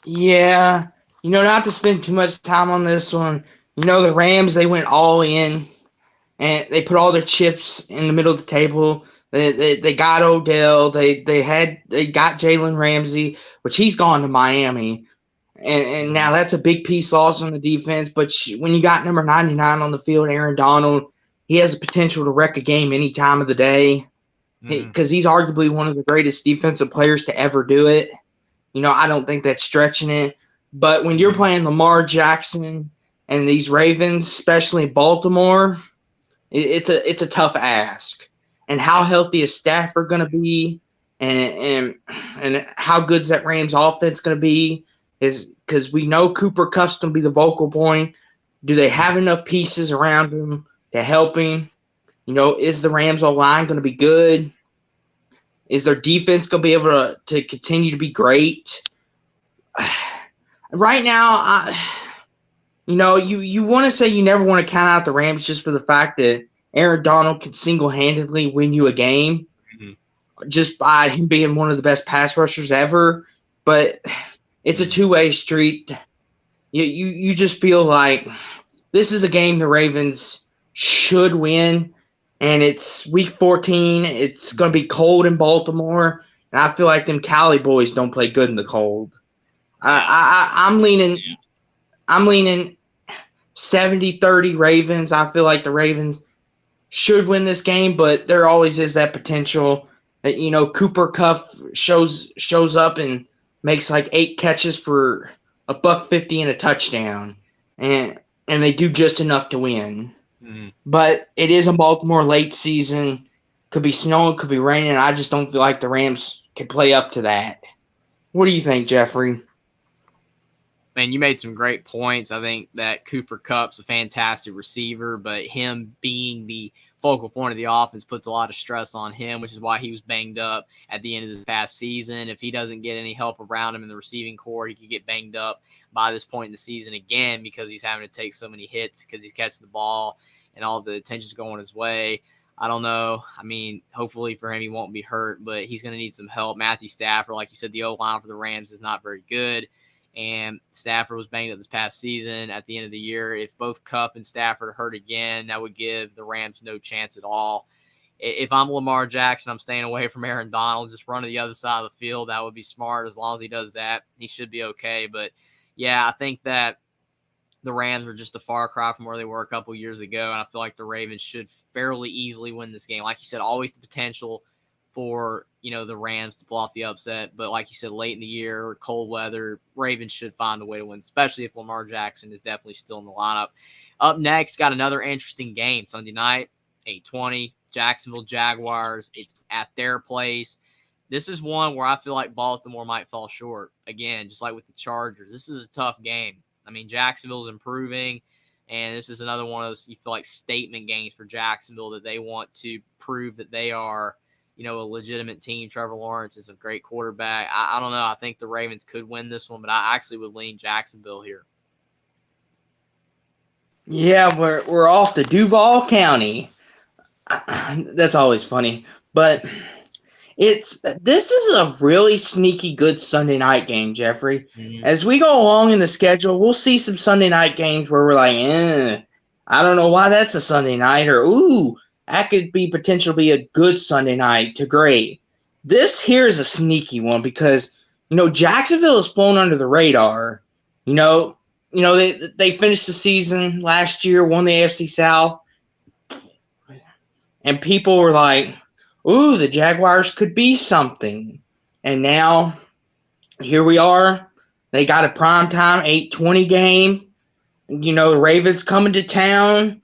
Speaker 2: Yeah. Not to spend too much time on this one. the Rams, they went all in and they put all their chips in the middle of the table. They got Odell. They got Jalen Ramsey, which he's gone to Miami. And now that's a big piece lost on the defense. But when you got number 99 on the field, Aaron Donald, he has the potential to wreck a game any time of the day because he's arguably one of the greatest defensive players to ever do it. I don't think that's stretching it. But when you're playing Lamar Jackson and these Ravens, especially in Baltimore, it's a tough ask. And how healthy is Stafford going to be, and how good's that Rams offense going to be? Is because we know Cooper Kupp's going to be the vocal point. Do they have enough pieces around him to help him? Is the Rams O-line going to be good? Is their defense going to be able to continue to be great? Right now, you want to say you never want to count out the Rams just for the fact that Aaron Donald could single-handedly win you a game just by him being one of the best pass rushers ever. But it's a two-way street. You just feel like this is a game the Ravens should win, and it's Week 14. It's going to be cold in Baltimore, and I feel like them Cali boys don't play good in the cold. I'm leaning 70-30 Ravens. I feel like the Ravens should win this game, but there always is that potential that Cooper Kupp shows up and makes like 8 catches for $150 and a touchdown, and they do just enough to win. But it is in Baltimore late season. Could be snowing, could be raining. I just don't feel like the Rams can play up to that. What do you think, Jeffrey?
Speaker 1: Man, you made some great points. I think that Cooper Kupp's a fantastic receiver, but him being the focal point of the offense puts a lot of stress on him, which is why he was banged up at the end of this past season. If he doesn't get any help around him in the receiving core, he could get banged up by this point in the season again because he's having to take so many hits because he's catching the ball and all the attention's going his way. I don't know. I mean, hopefully for him, he won't be hurt, but he's going to need some help. Matthew Stafford, like you said, the O-line for the Rams is not very good. And Stafford was banged up this past season at the end of the year. If both Kupp and Stafford are hurt again, that would give the Rams no chance at all. If I'm Lamar Jackson, I'm staying away from Aaron Donald. Just run to the other side of the field. That would be smart. As long as he does that, he should be okay. But, yeah, I think that the Rams are just a far cry from where they were a couple years ago, and I feel like the Ravens should fairly easily win this game. Like you said, always the potential for the Rams to pull off the upset, but like you said, late in the year, cold weather, Ravens should find a way to win, especially if Lamar Jackson is definitely still in the lineup. Up next, got another interesting game Sunday night, 8:20, Jacksonville Jaguars. It's at their place. This is one where I feel like Baltimore might fall short again, just like with the Chargers. This is a tough game. I mean, Jacksonville's improving, and this is another one of those you feel like statement games for Jacksonville that they want to prove that they are a legitimate team. Trevor Lawrence is a great quarterback. I don't know. I think the Ravens could win this one, but I actually would lean Jacksonville here.
Speaker 2: Yeah, we're off to Duval County. That's always funny. But this is a really sneaky good Sunday night game, Jeffrey. Mm-hmm. As we go along in the schedule, we'll see some Sunday night games where we're like, I don't know why that's a Sunday night, or ooh, that could be potentially a good Sunday night to great. This here is a sneaky one because, Jacksonville has flown under the radar. They finished the season last year, won the AFC South, and people were like, ooh, the Jaguars could be something. And now, here we are. They got a primetime 8:20 game. The Ravens coming to town.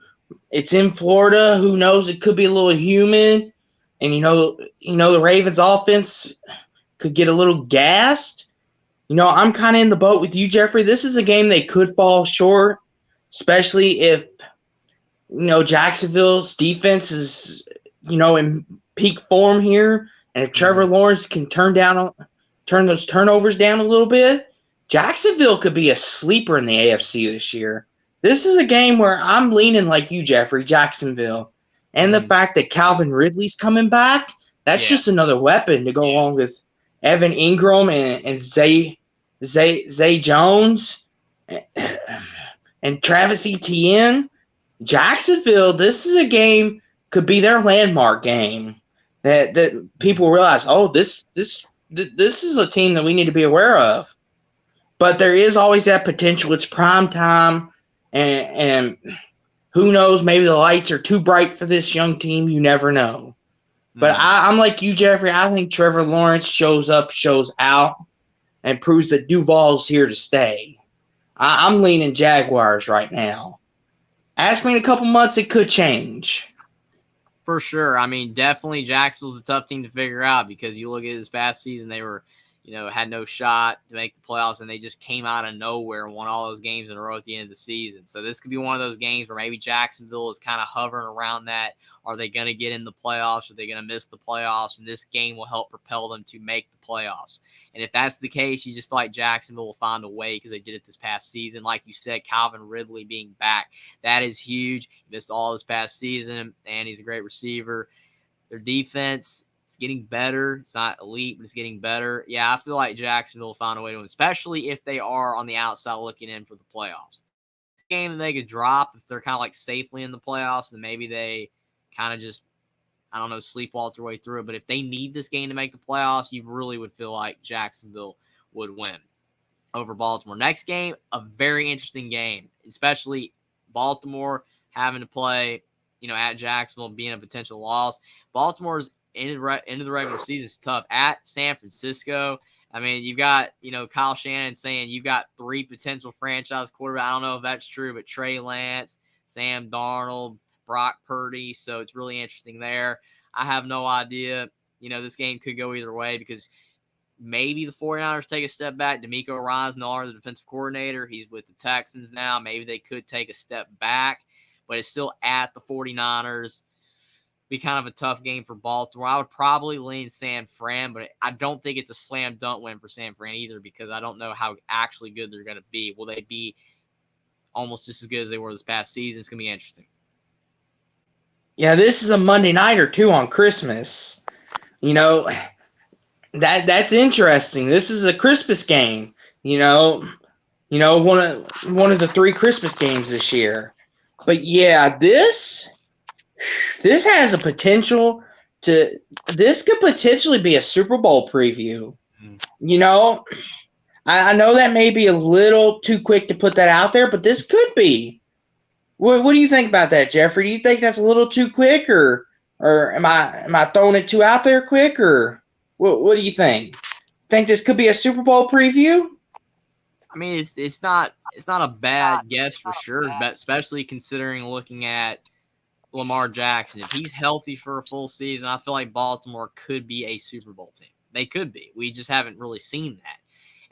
Speaker 2: It's in Florida. Who knows? It could be a little humid. And, the Ravens offense could get a little gassed. I'm kind of in the boat with you, Jeffrey. This is a game they could fall short, especially if, Jacksonville's defense is, in peak form here. And if Trevor Lawrence can turn those turnovers down a little bit, Jacksonville could be a sleeper in the AFC this year. This is a game where I'm leaning like you, Jeffrey, Jacksonville. And the fact that Calvin Ridley's coming back, that's just another weapon to go along with Evan Ingram and Zay Jones. and Travis Etienne, Jacksonville, this is a game, could be their landmark game that people realize, oh, this is a team that we need to be aware of. But there is always that potential. It's prime time, and who knows, maybe the lights are too bright for this young team. You never know. But I'm like you, Jeffrey. I think Trevor Lawrence shows up, shows out, and proves that Duval's here to stay. I'm leaning Jaguars right now. Ask me in a couple months, it could change.
Speaker 1: For sure. I mean, definitely Jacksonville's a tough team to figure out because you look at this past season, they were, had no shot to make the playoffs, and they just came out of nowhere and won all those games in a row at the end of the season. So this could be one of those games where maybe Jacksonville is kind of hovering around that. Are they going to get in the playoffs? Are they going to miss the playoffs? And this game will help propel them to make the playoffs. And if that's the case, you just feel like Jacksonville will find a way because they did it this past season. Like you said, Calvin Ridley being back, that is huge. He missed all this past season, and he's a great receiver. Their defense, getting better. It's not elite, but it's getting better. Yeah, I feel like Jacksonville will find a way to win, especially if they are on the outside looking in for the playoffs. Game that they could drop if they're kind of like safely in the playoffs, and maybe they kind of just, sleepwalk their way through it. But if they need this game to make the playoffs, you really would feel like Jacksonville would win over Baltimore. Next game, a very interesting game, especially Baltimore having to play, at Jacksonville being a potential loss. Baltimore's end of the regular season is tough at San Francisco. I mean, you've got, Kyle Shanahan saying you've got 3 potential franchise quarterbacks. I don't know if that's true, but Trey Lance, Sam Darnold, Brock Purdy. So it's really interesting there. I have no idea. This game could go either way because maybe the 49ers take a step back. DeMeco Ryans no longer the defensive coordinator. He's with the Texans now. Maybe they could take a step back, but it's still at the 49ers. Be kind of a tough game for Baltimore. I would probably lean San Fran, but I don't think it's a slam dunk win for San Fran either because I don't know how actually good they're going to be. Will they be almost just as good as they were this past season? It's going to be interesting.
Speaker 2: Yeah, this is a Monday nighter too on Christmas. That's interesting. This is a Christmas game. One of the 3 Christmas games this year. But yeah, this has a potential to. This could potentially be a Super Bowl preview. I know that may be a little too quick to put that out there, but this could be. What do you think about that, Jeffrey? Do you think that's a little too quick, or am I throwing it too out there quick, or what do you think? Think this could be a Super Bowl preview?
Speaker 1: I mean, it's not a bad guess for sure, but especially considering looking at Lamar Jackson. If he's healthy for a full season, I feel like Baltimore could be a Super Bowl team. They could be. We just haven't really seen that.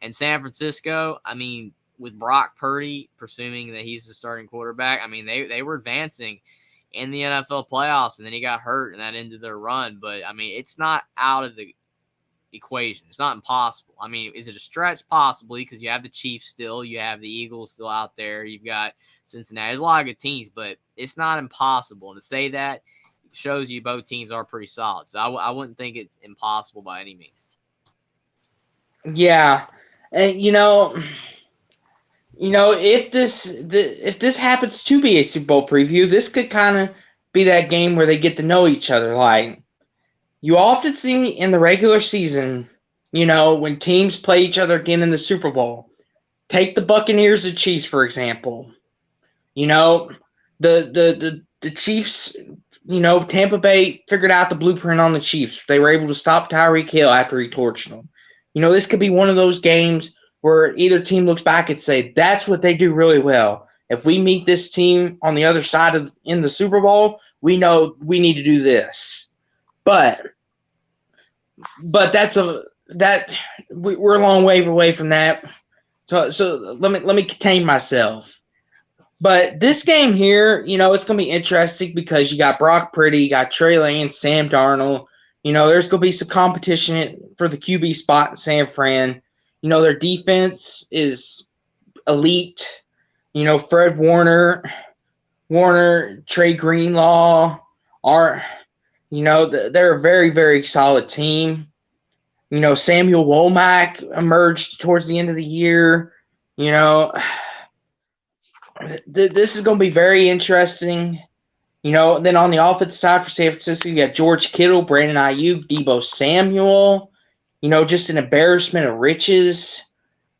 Speaker 1: And San Francisco, I mean, with Brock Purdy, presuming that he's the starting quarterback, I mean, they were advancing in the NFL playoffs, and then he got hurt, and that ended their run. But, I mean, it's not out of the equation. It's not impossible. I mean, is it a stretch? Possibly, because you have the Chiefs still. You have the Eagles still out there. You've got Cincinnati. There's a lot of good teams, but it's not impossible. And to say that shows you both teams are pretty solid. So I wouldn't think it's impossible by any means.
Speaker 2: Yeah. And, if this happens to be a Super Bowl preview, this could kind of be that game where they get to know each other. Like, you often see in the regular season, when teams play each other again in the Super Bowl. Take the Buccaneers and Chiefs, for example. The Chiefs, Tampa Bay figured out the blueprint on the Chiefs. They were able to stop Tyreek Hill after he torched them. This could be one of those games where either team looks back and say, that's what they do really well. If we meet this team on the other side in the Super Bowl, we know we need to do this. But we're a long way away from that. So let me contain myself. But this game here, it's going to be interesting because you got Brock Purdy, you got Trey Lance, Sam Darnold. There's going to be some competition for the QB spot in San Fran. Their defense is elite. Fred Warner, Trey Greenlaw they're a very, very solid team. Samuel Womack emerged towards the end of the year. this is going to be very interesting. Then on the offensive side for San Francisco, you got George Kittle, Brandon Ayuk, Deebo Samuel. Just an embarrassment of riches.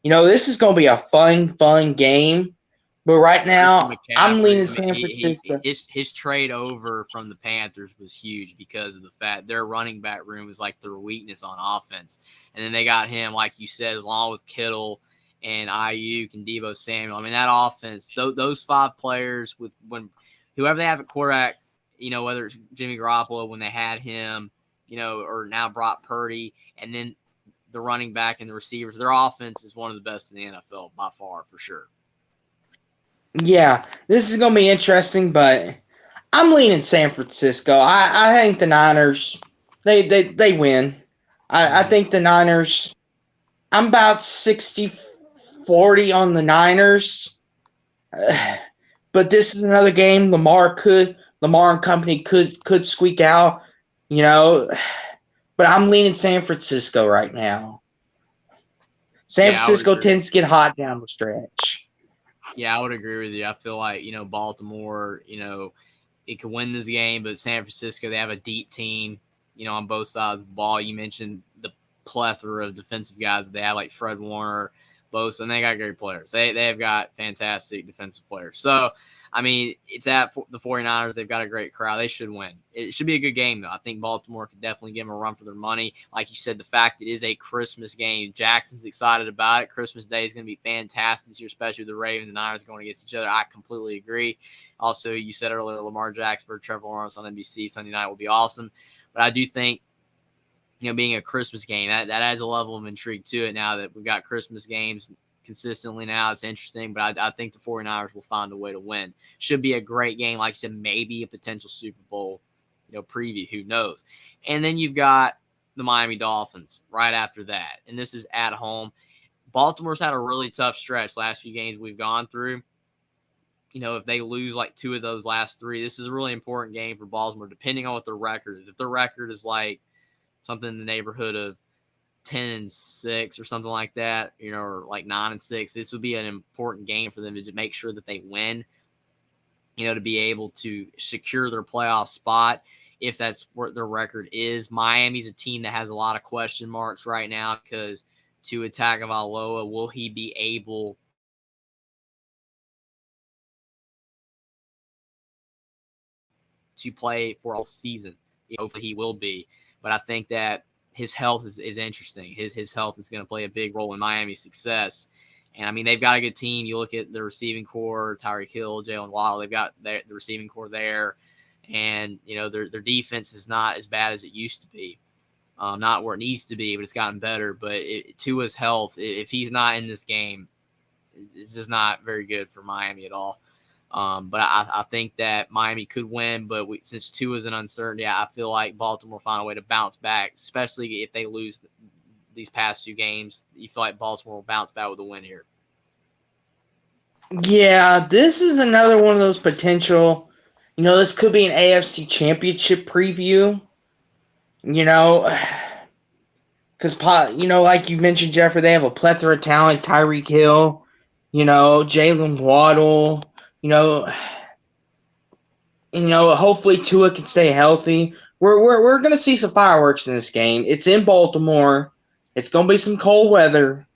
Speaker 2: This is going to be a fun game. But right now, I'm
Speaker 1: McCaffrey,
Speaker 2: leaning
Speaker 1: I mean,
Speaker 2: San Francisco.
Speaker 1: his trade over from the Panthers was huge because of the fact their running back room was like their weakness on offense. And then they got him, like you said, along with Kittle and Ayuk and Deebo Samuel. I mean, that offense, those 5 players when whoever they have at quarterback, whether it's Jimmy Garoppolo when they had him, or now Brock Purdy, and then the running back and the receivers, their offense is one of the best in the NFL by far, for sure.
Speaker 2: Yeah, this is going to be interesting, but I'm leaning San Francisco. I think the Niners, they win. I think the Niners, I'm about 60-40 on the Niners. But this is another game Lamar and company could squeak out, But I'm leaning San Francisco right now. San Francisco tends to get hot down the stretch.
Speaker 1: Yeah, I would agree with you. I feel like, Baltimore, it could win this game, but San Francisco, they have a deep team, on both sides of the ball. You mentioned the plethora of defensive guys that they have, like Fred Warner, Bosa, and they got great players. They have got fantastic defensive players. So, I mean, it's at the 49ers. They've got a great crowd. They should win. It should be a good game, though. I think Baltimore could definitely give them a run for their money. Like you said, the fact it is a Christmas game, Jackson's excited about it. Christmas Day is going to be fantastic this year, especially with the Ravens and Niners going against each other. I completely agree. Also, you said earlier, Lamar Jackson for Trevor Lawrence on NBC Sunday night will be awesome. But I do think, being a Christmas game, that adds a level of intrigue to it now that we've got Christmas games consistently now. It's interesting, but I think the 49ers will find a way to win. Should be a great game. Like you said, maybe a potential Super Bowl, preview. Who knows? And then you've got the Miami Dolphins right after that. And this is at home. Baltimore's had a really tough stretch last few games we've gone through. If they lose like 2 of those last 3, this is a really important game for Baltimore, depending on what their record is. If their record is like something in the neighborhood of 10-6 or something like that, or like 9-6, this would be an important game for them to make sure that they win, to be able to secure their playoff spot if that's what their record is. Miami's a team that has a lot of question marks right now because Tua Tagovailoa, will he be able to play for all season? Hopefully he will be, but I think that his health is interesting. His health is going to play a big role in Miami's success. And, I mean, they've got a good team. You look at the receiving core, Tyreek Hill, Jalen Waddle. They've got the receiving core there. And, their defense is not as bad as it used to be. Not where it needs to be, but it's gotten better. But Tua's health, if he's not in this game, it's just not very good for Miami at all. But I think that Miami could win, but since Tua is an uncertainty, I feel like Baltimore find a way to bounce back, especially if they lose these past 2 games. You feel like Baltimore will bounce back with a win here.
Speaker 2: Yeah, this is another one of those potential, this could be an AFC Championship preview, because, like you mentioned, Jeffrey, they have a plethora of talent, Tyreek Hill, Jalen Waddle. Hopefully Tua can stay healthy. We're gonna see some fireworks in this game. It's in Baltimore. It's gonna be some cold weather.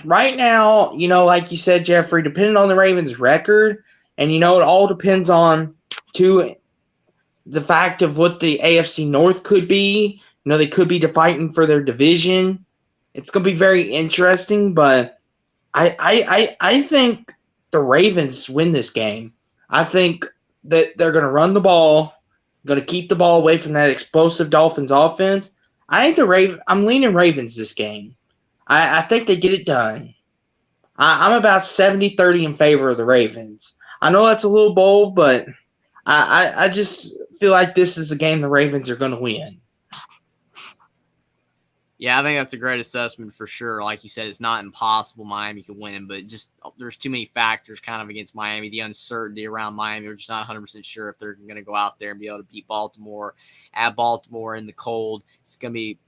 Speaker 2: Right now, like you said, Jeffrey, depending on the Ravens' record, and it all depends on the fact of what the AFC North could be. They could be fighting for their division. It's gonna be very interesting, but I think the Ravens win this game. I think that they're going to run the ball, going to keep the ball away from that explosive Dolphins offense. I think I'm leaning Ravens this game. I think they get it done. I'm about 70-30 in favor of the Ravens. I know that's a little bold, but I just feel like this is a game the Ravens are going to win.
Speaker 1: Yeah, I think that's a great assessment for sure. Like you said, it's not impossible Miami can win, but just there's too many factors kind of against Miami. The uncertainty around Miami, we're just not 100% sure if they're going to go out there and be able to beat Baltimore at Baltimore in the cold. It's going to be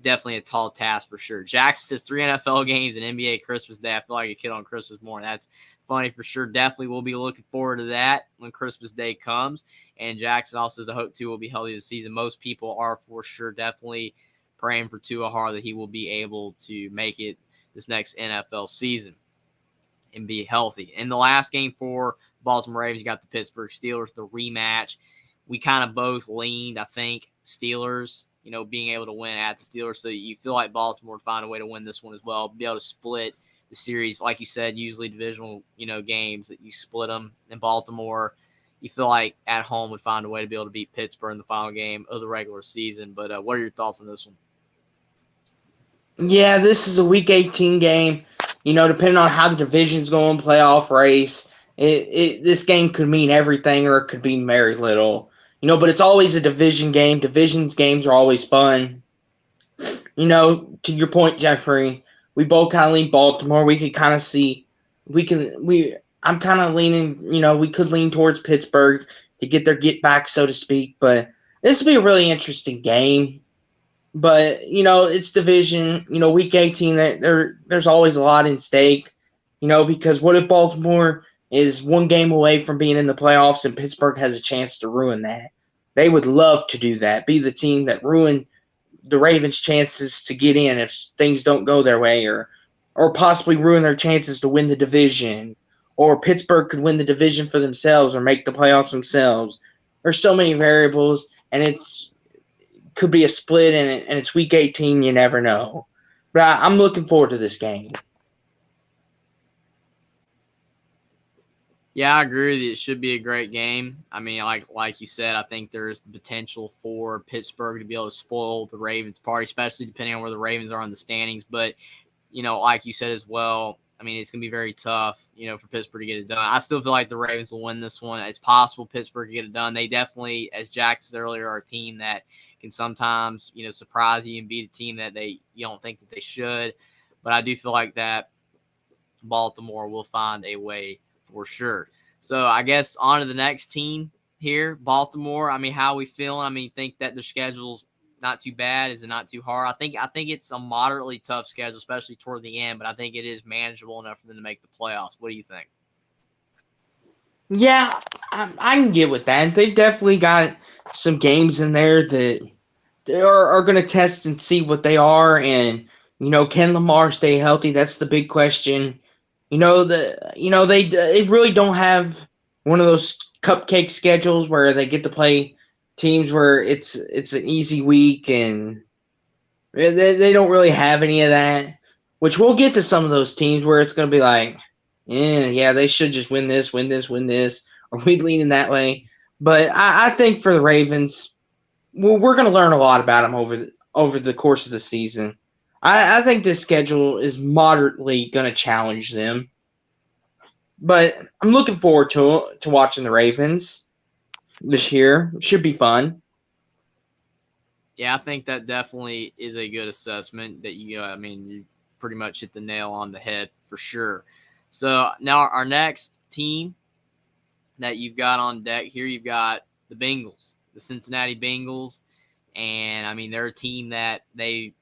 Speaker 1: definitely a tall task for sure. Jackson says 3 NFL games and NBA Christmas Day. I feel like a kid on Christmas morning. That's funny for sure. Definitely will be looking forward to that when Christmas Day comes. And Jackson also says, I hope Tua will be healthy this season. Most people are for sure definitely praying for Tua hard that he will be able to make it this next NFL season and be healthy. In the last game for Baltimore Ravens, you got the Pittsburgh Steelers, the rematch. We kind of both leaned, I think, Steelers, being able to win at the Steelers. So you feel like Baltimore would find a way to win this one as well, be able to split the series. Like you said, usually divisional, games that you split them. In Baltimore, you feel like at home would find a way to be able to beat Pittsburgh in the final game of the regular season. But what are your thoughts on this one?
Speaker 2: Yeah, this is a Week 18 game. Depending on how the division's going, playoff race, this game could mean everything or it could mean very little. But it's always a division game. Divisions games are always fun. To your point, Jeffrey, we both kind of lean Baltimore. We could kind of see, I'm kind of leaning, we could lean towards Pittsburgh to get their get back, so to speak. But this will be a really interesting game. But, it's division, Week 18, there's always a lot in stake, because what if Baltimore is one game away from being in the playoffs and Pittsburgh has a chance to ruin that? They would love to do that, be the team that ruined the Ravens' chances to get in if things don't go their way, or possibly ruin their chances to win the division, or Pittsburgh could win the division for themselves or make the playoffs themselves. There's so many variables, and could be a split, and it's Week 18. You never know. But I'm looking forward to this game.
Speaker 1: Yeah, I agree with you. It should be a great game. I mean, like you said, I think there's the potential for Pittsburgh to be able to spoil the Ravens' party, especially depending on where the Ravens are in the standings. But, like you said as well, I mean, it's going to be very tough, for Pittsburgh to get it done. I still feel like the Ravens will win this one. It's possible Pittsburgh can get it done. They definitely, as Jack said earlier, are a team that can sometimes, surprise you and beat a team that you don't think that they should. But I do feel like that Baltimore will find a way for sure. So I guess on to the next team here, Baltimore. I mean, how are we feeling? I mean, think that their schedule's not too bad? Is it not too hard? I think it's a moderately tough schedule, especially toward the end, but I think it is manageable enough for them to make the playoffs. What do you think?
Speaker 2: Yeah, I can get with that. They've definitely got some games in there that they are going to test and see what they are. And, can Lamar stay healthy? That's the big question. They really don't have one of those cupcake schedules where they get to play teams where it's an easy week, and they don't really have any of that, which we'll get to some of those teams where it's going to be like, yeah, they should just win this, or we'd lean in that way. But I think for the Ravens, we're going to learn a lot about them over the course of the season. I think this schedule is moderately going to challenge them. But I'm looking forward to watching the Ravens this year. It should be fun.
Speaker 1: Yeah, I think that definitely is a good assessment that you pretty much hit the nail on the head for sure. So now our next team that you've got on deck here, you've got the Bengals, the Cincinnati Bengals. And, I mean, they're a team that they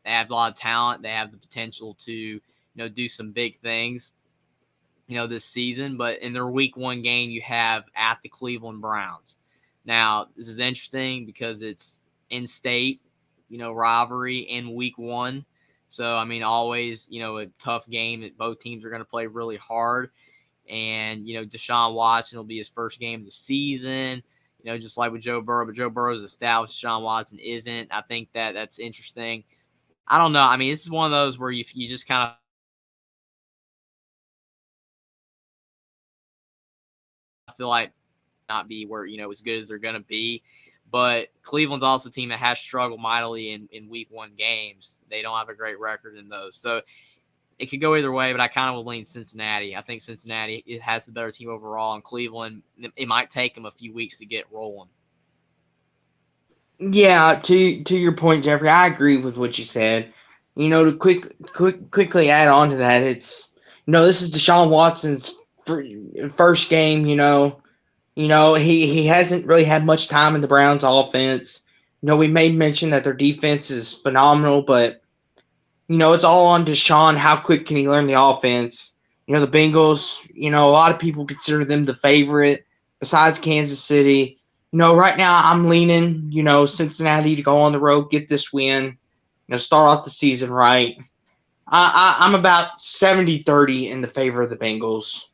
Speaker 1: have a lot of talent. They have the potential to, do some big things, this season. But in their week 1 game, you have at the Cleveland Browns. Now, this is interesting because it's in-state, rivalry in week 1. So, I mean, always, a tough game that both teams are going to play really hard. And, Deshaun Watson will be his first game of the season, just like with Joe Burrow. But Joe Burrow is established. Deshaun Watson isn't. I think that's interesting. I don't know. I mean, this is one of those where you just kind of feel like not be where, as good as they're going to be. But Cleveland's also a team that has struggled mightily in week 1 games. They don't have a great record in those. So it could go either way, but I kind of would lean Cincinnati. I think Cincinnati has the better team overall, and Cleveland, it might take them a few weeks to get rolling.
Speaker 2: Yeah, to your point, Jeffrey, I agree with what you said. To quickly add on to that, it's this is Deshaun Watson's first game. He hasn't really had much time in the Browns offense. We made mention that their defense is phenomenal, but it's all on Deshaun. How quick can he learn the offense? The Bengals, a lot of people consider them the favorite besides Kansas City. Right now I'm leaning, Cincinnati to go on the road, get this win, start off the season right. I'm about 70-30 in the favor of the Bengals.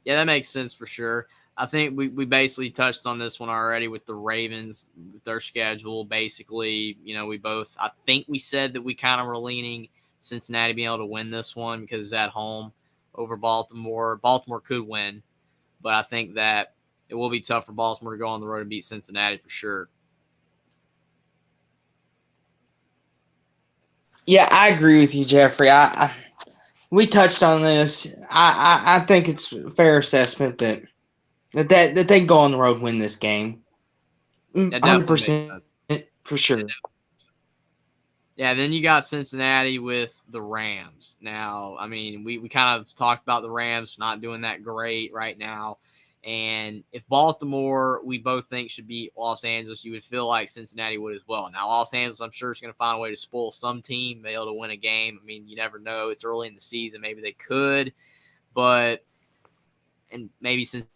Speaker 1: Yeah, that makes sense for sure. I think we basically touched on this one already with the Ravens, with their schedule. Basically, I think we said that we kind of were leaning Cincinnati being able to win this one because it's at home over Baltimore. Baltimore could win, but I think that it will be tough for Baltimore to go on the road and beat Cincinnati for sure.
Speaker 2: Yeah, I agree with you, Jeffrey. We touched on this. I think it's a fair assessment that they can go on the road and win this game.
Speaker 1: That definitely makes
Speaker 2: 100%
Speaker 1: sense.
Speaker 2: for sure.
Speaker 1: Yeah, then you got Cincinnati with the Rams. Now, I mean, we kind of talked about the Rams not doing that great right now. And if Baltimore, we both think, should beat Los Angeles, you would feel like Cincinnati would as well. Now, Los Angeles, I'm sure, is going to find a way to spoil some team, be able to win a game. I mean, you never know. It's early in the season. Maybe they could. But, and maybe since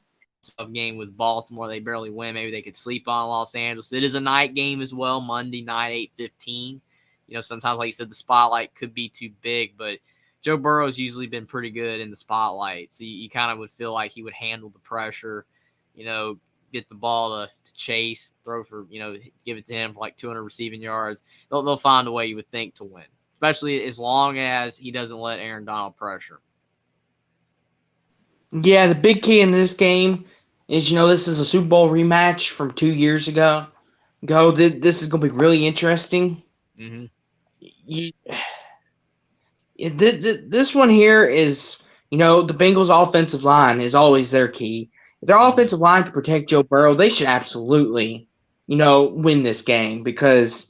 Speaker 1: a game with Baltimore, they barely win. Maybe they could sleep on Los Angeles. It is a night game as well, Monday night, 8:15. Sometimes, like you said, the spotlight could be too big, but Joe Burrow's usually been pretty good in the spotlight. So you kind of would feel like he would handle the pressure, get the ball to Chase, throw for, give it to him for like 200 receiving yards. They'll find a way, you would think, to win, especially as long as he doesn't let Aaron Donald pressure.
Speaker 2: Yeah, the big key in this game is, this is a Super Bowl rematch from 2 years ago. This is going to be really interesting.
Speaker 1: Mm-hmm.
Speaker 2: This one here is, the Bengals' offensive line is always their key. If their offensive line can protect Joe Burrow, they should absolutely, win this game because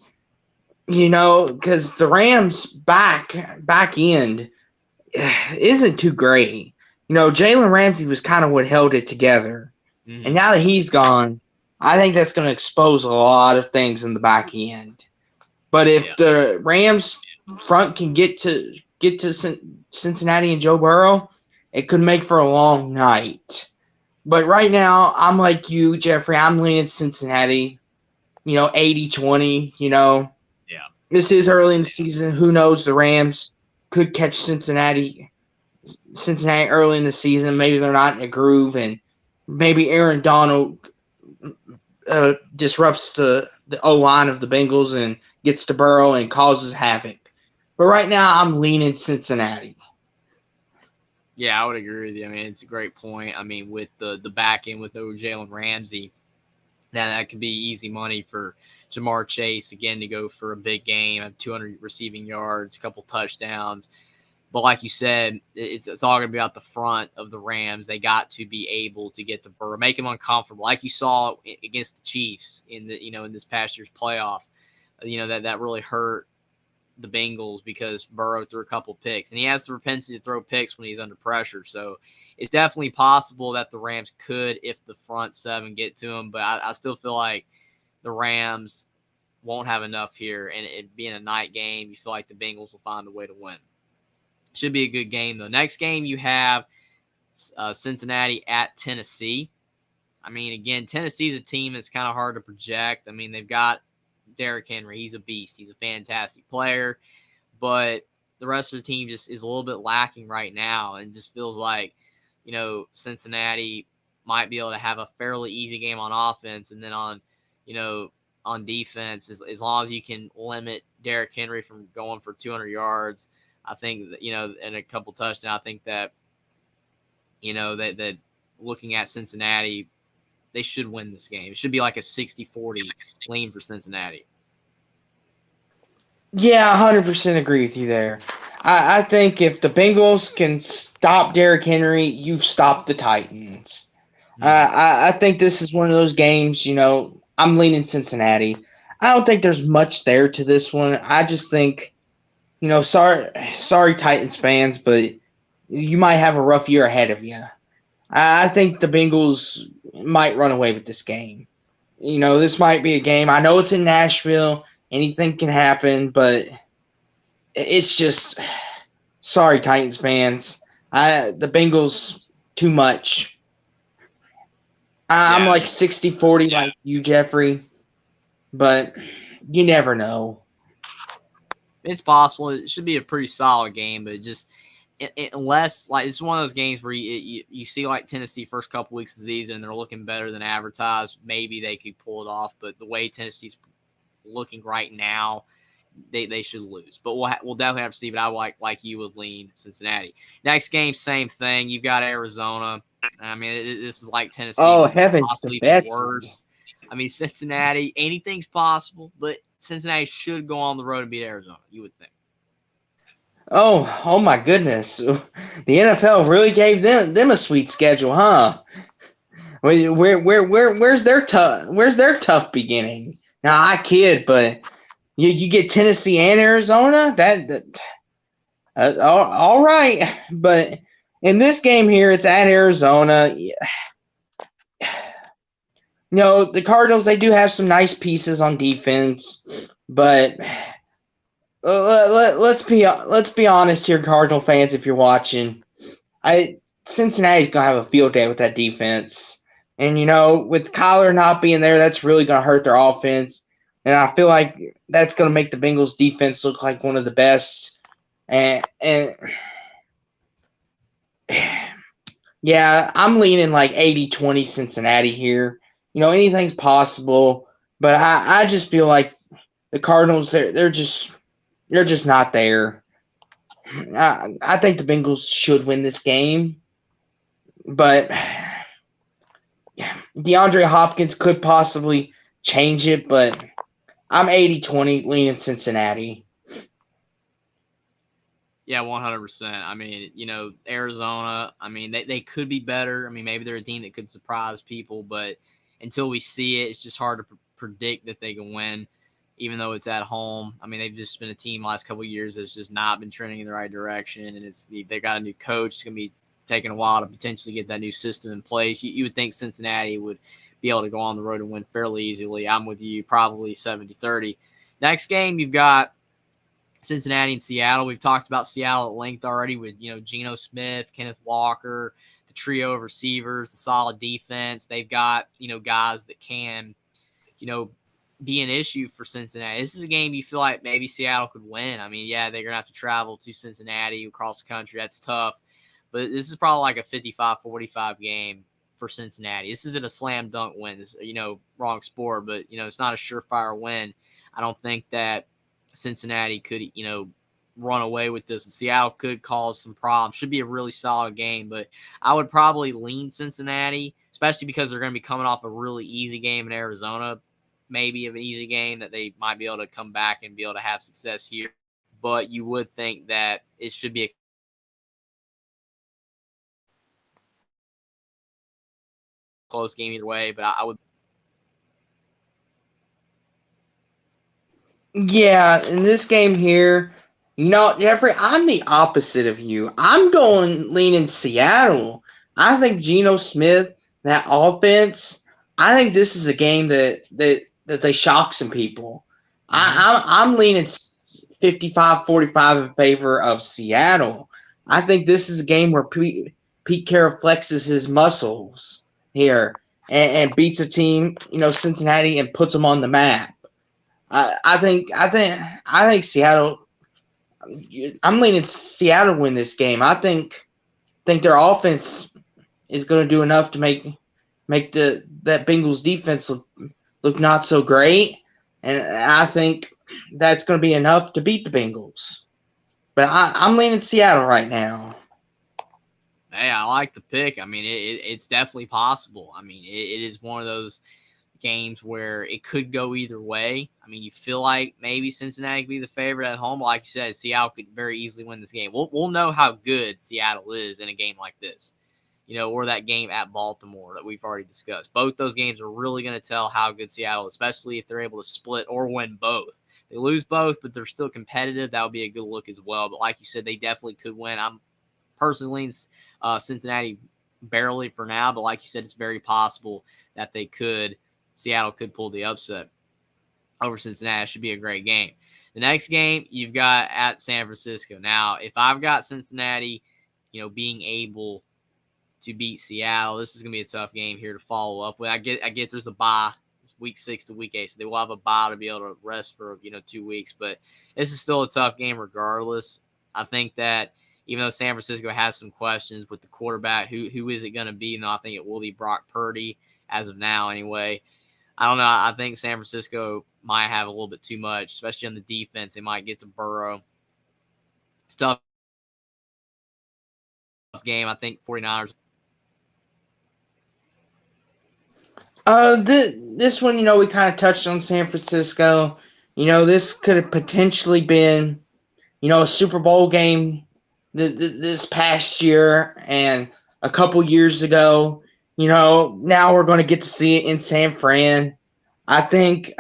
Speaker 2: the Rams' back end isn't too great. Jalen Ramsey was kind of what held it together. Mm-hmm. And now that he's gone, I think that's going to expose a lot of things in the back end. But if the Rams front can get to Cincinnati and Joe Burrow, it could make for a long night. But right now, I'm like you, Jeffrey. I'm leaning Cincinnati, 80-20, Yeah. This is early in the season. Who knows? The Rams could catch Cincinnati early in the season. Maybe they're not in a groove, and maybe Aaron Donald disrupts the O-line of the Bengals and gets to Burrow and causes havoc. But right now, I'm leaning Cincinnati.
Speaker 1: Yeah, I would agree with you. I mean, it's a great point. I mean, with the back end with Jalen Ramsey, that could be easy money for Jamar Chase, again, to go for a big game, have 200 receiving yards, a couple touchdowns. But like you said, it's all going to be about the front of the Rams. They got to be able to get to Burrow, make him uncomfortable, like you saw against the Chiefs in this past year's playoff. That really hurt the Bengals because Burrow threw a couple picks, and he has the propensity to throw picks when he's under pressure. So it's definitely possible that the Rams could, if the front seven get to him. But I still feel like the Rams won't have enough here, and it being a night game, you feel like the Bengals will find a way to win. Should be a good game, though. Next game, you have Cincinnati at Tennessee. I mean, again, Tennessee's a team that's kind of hard to project. I mean, they've got Derrick Henry. He's a beast. He's a fantastic player. But the rest of the team just is a little bit lacking right now, and just feels like, Cincinnati might be able to have a fairly easy game on offense, and then on defense, as long as you can limit Derrick Henry from going for 200 yards, I think that, and a couple touchdowns, I think that, that looking at Cincinnati, they should win this game. It should be like a 60-40 lean for Cincinnati.
Speaker 2: Yeah, 100% agree with you there. I think if the Bengals can stop Derrick Henry, you've stopped the Titans. Mm-hmm. I think this is one of those games, I'm leaning Cincinnati. I don't think there's much there to this one. I just think, sorry Titans fans, but you might have a rough year ahead of you. I think the Bengals might run away with this game. This might be a game. I know it's in Nashville. Anything can happen, but it's just Sorry, Titans fans. The Bengals too much. I'm
Speaker 1: Yeah, I
Speaker 2: like
Speaker 1: mean,
Speaker 2: 60-40 like you, Jeffrey, but you never know.
Speaker 1: it's possible. It should be a pretty solid game, but just unless like it's one of those games where you see like Tennessee first couple weeks of the season and they're looking better than advertised, maybe they could pull it off. But the way Tennessee's looking right now, they should lose. But we'll definitely have to see. But I like you would lean Cincinnati. Next game, same thing. You've got Arizona. I mean, this is like Tennessee,
Speaker 2: Oh,
Speaker 1: but
Speaker 2: heavens to
Speaker 1: possibly even
Speaker 2: Betsy.
Speaker 1: worse. I mean, Cincinnati, anything's possible, but Cincinnati should go on the road and beat Arizona. You would think.
Speaker 2: Oh my goodness. The NFL really gave them a sweet schedule, huh? Where's their tough beginning? Now I kid, but you get Tennessee and Arizona. All right, but in this game here, it's at Arizona. The Cardinals, they do have some nice pieces on defense, but let's be honest here, Cardinal fans, if you're watching. Cincinnati's gonna have a field day with that defense. And with Kyler not being there, that's really gonna hurt their offense. And I feel like that's gonna make the Bengals defense look like one of the best. And yeah, I'm leaning like 80-20 Cincinnati here. Anything's possible, but I just feel like the Cardinals, they're just not there. I think the Bengals should win this game, but DeAndre Hopkins could possibly change it, but I'm 80-20 leaning Cincinnati.
Speaker 1: Yeah, 100%. I mean, Arizona, I mean, they could be better. I mean, maybe they're a team that could surprise people, but until we see it, it's just hard to predict that they can win, even though it's at home. I mean, they've just been a team last couple of years that's just not been trending in the right direction, and they got a new coach. It's going to be taking a while to potentially get that new system in place. You would think Cincinnati would be able to go on the road and win fairly easily. I'm with you, probably 70-30. Next game, you've got Cincinnati and Seattle. We've talked about Seattle at length already with, Geno Smith, Kenneth Walker, the trio of receivers, the solid defense. They've got, guys that can, be an issue for Cincinnati. This is a game you feel like maybe Seattle could win. I mean, yeah, they're going to have to travel to Cincinnati across the country. That's tough. But this is probably like a 55-45 game for Cincinnati. This isn't a slam dunk win. This, wrong sport, but, it's not a surefire win. I don't think that Cincinnati could, run away with this. Seattle could cause some problems. Should be a really solid game, but I would probably lean Cincinnati, especially because they're going to be coming off a really easy game in Arizona, maybe an easy game that they might be able to come back and be able to have success here. But you would think that it should be a close game either way, but I would.
Speaker 2: Yeah, in this game here, Jeffrey, I'm the opposite of you. I'm going leaning Seattle. I think Geno Smith, that offense, I think this is a game that they shock some people. I'm leaning 55-45 in favor of Seattle. I think this is a game where Pete Carroll flexes his muscles here and beats a team, Cincinnati, and puts them on the map. I think Seattle. I'm leaning Seattle to win this game. I think their offense is going to do enough to make that Bengals defense look not so great, and I think that's going to be enough to beat the Bengals. But I'm leaning Seattle right now.
Speaker 1: Hey, I like the pick. I mean, it's definitely possible. I mean, it is one of those games where it could go either way. I mean, you feel like maybe Cincinnati could be the favorite at home, but like you said, Seattle could very easily win this game. We'll know how good Seattle is in a game like this, or that game at Baltimore that we've already discussed. Both those games are really going to tell how good Seattle is, especially if they're able to split or win both. They lose both, but they're still competitive. That would be a good look as well. But like you said, they definitely could win. I'm personally leaning Cincinnati barely for now, but like you said, it's very possible that Seattle could pull the upset over Cincinnati. It should be a great game. The next game you've got at San Francisco. Now, if I've got Cincinnati, being able to beat Seattle, this is going to be a tough game here to follow up with. I get there's a bye week 6 to week 8, so they will have a bye to be able to rest for 2 weeks. But this is still a tough game regardless. I think that even though San Francisco has some questions with the quarterback, who is it going to be? I think it will be Brock Purdy as of now anyway. I don't know. I think San Francisco might have a little bit too much, especially on the defense. They might get to Burrow. It's tough game. I think 49ers.
Speaker 2: This one, we kind of touched on San Francisco. This could have potentially been, a Super Bowl game this past year and a couple years ago. Now we're going to get to see it in San Fran. I think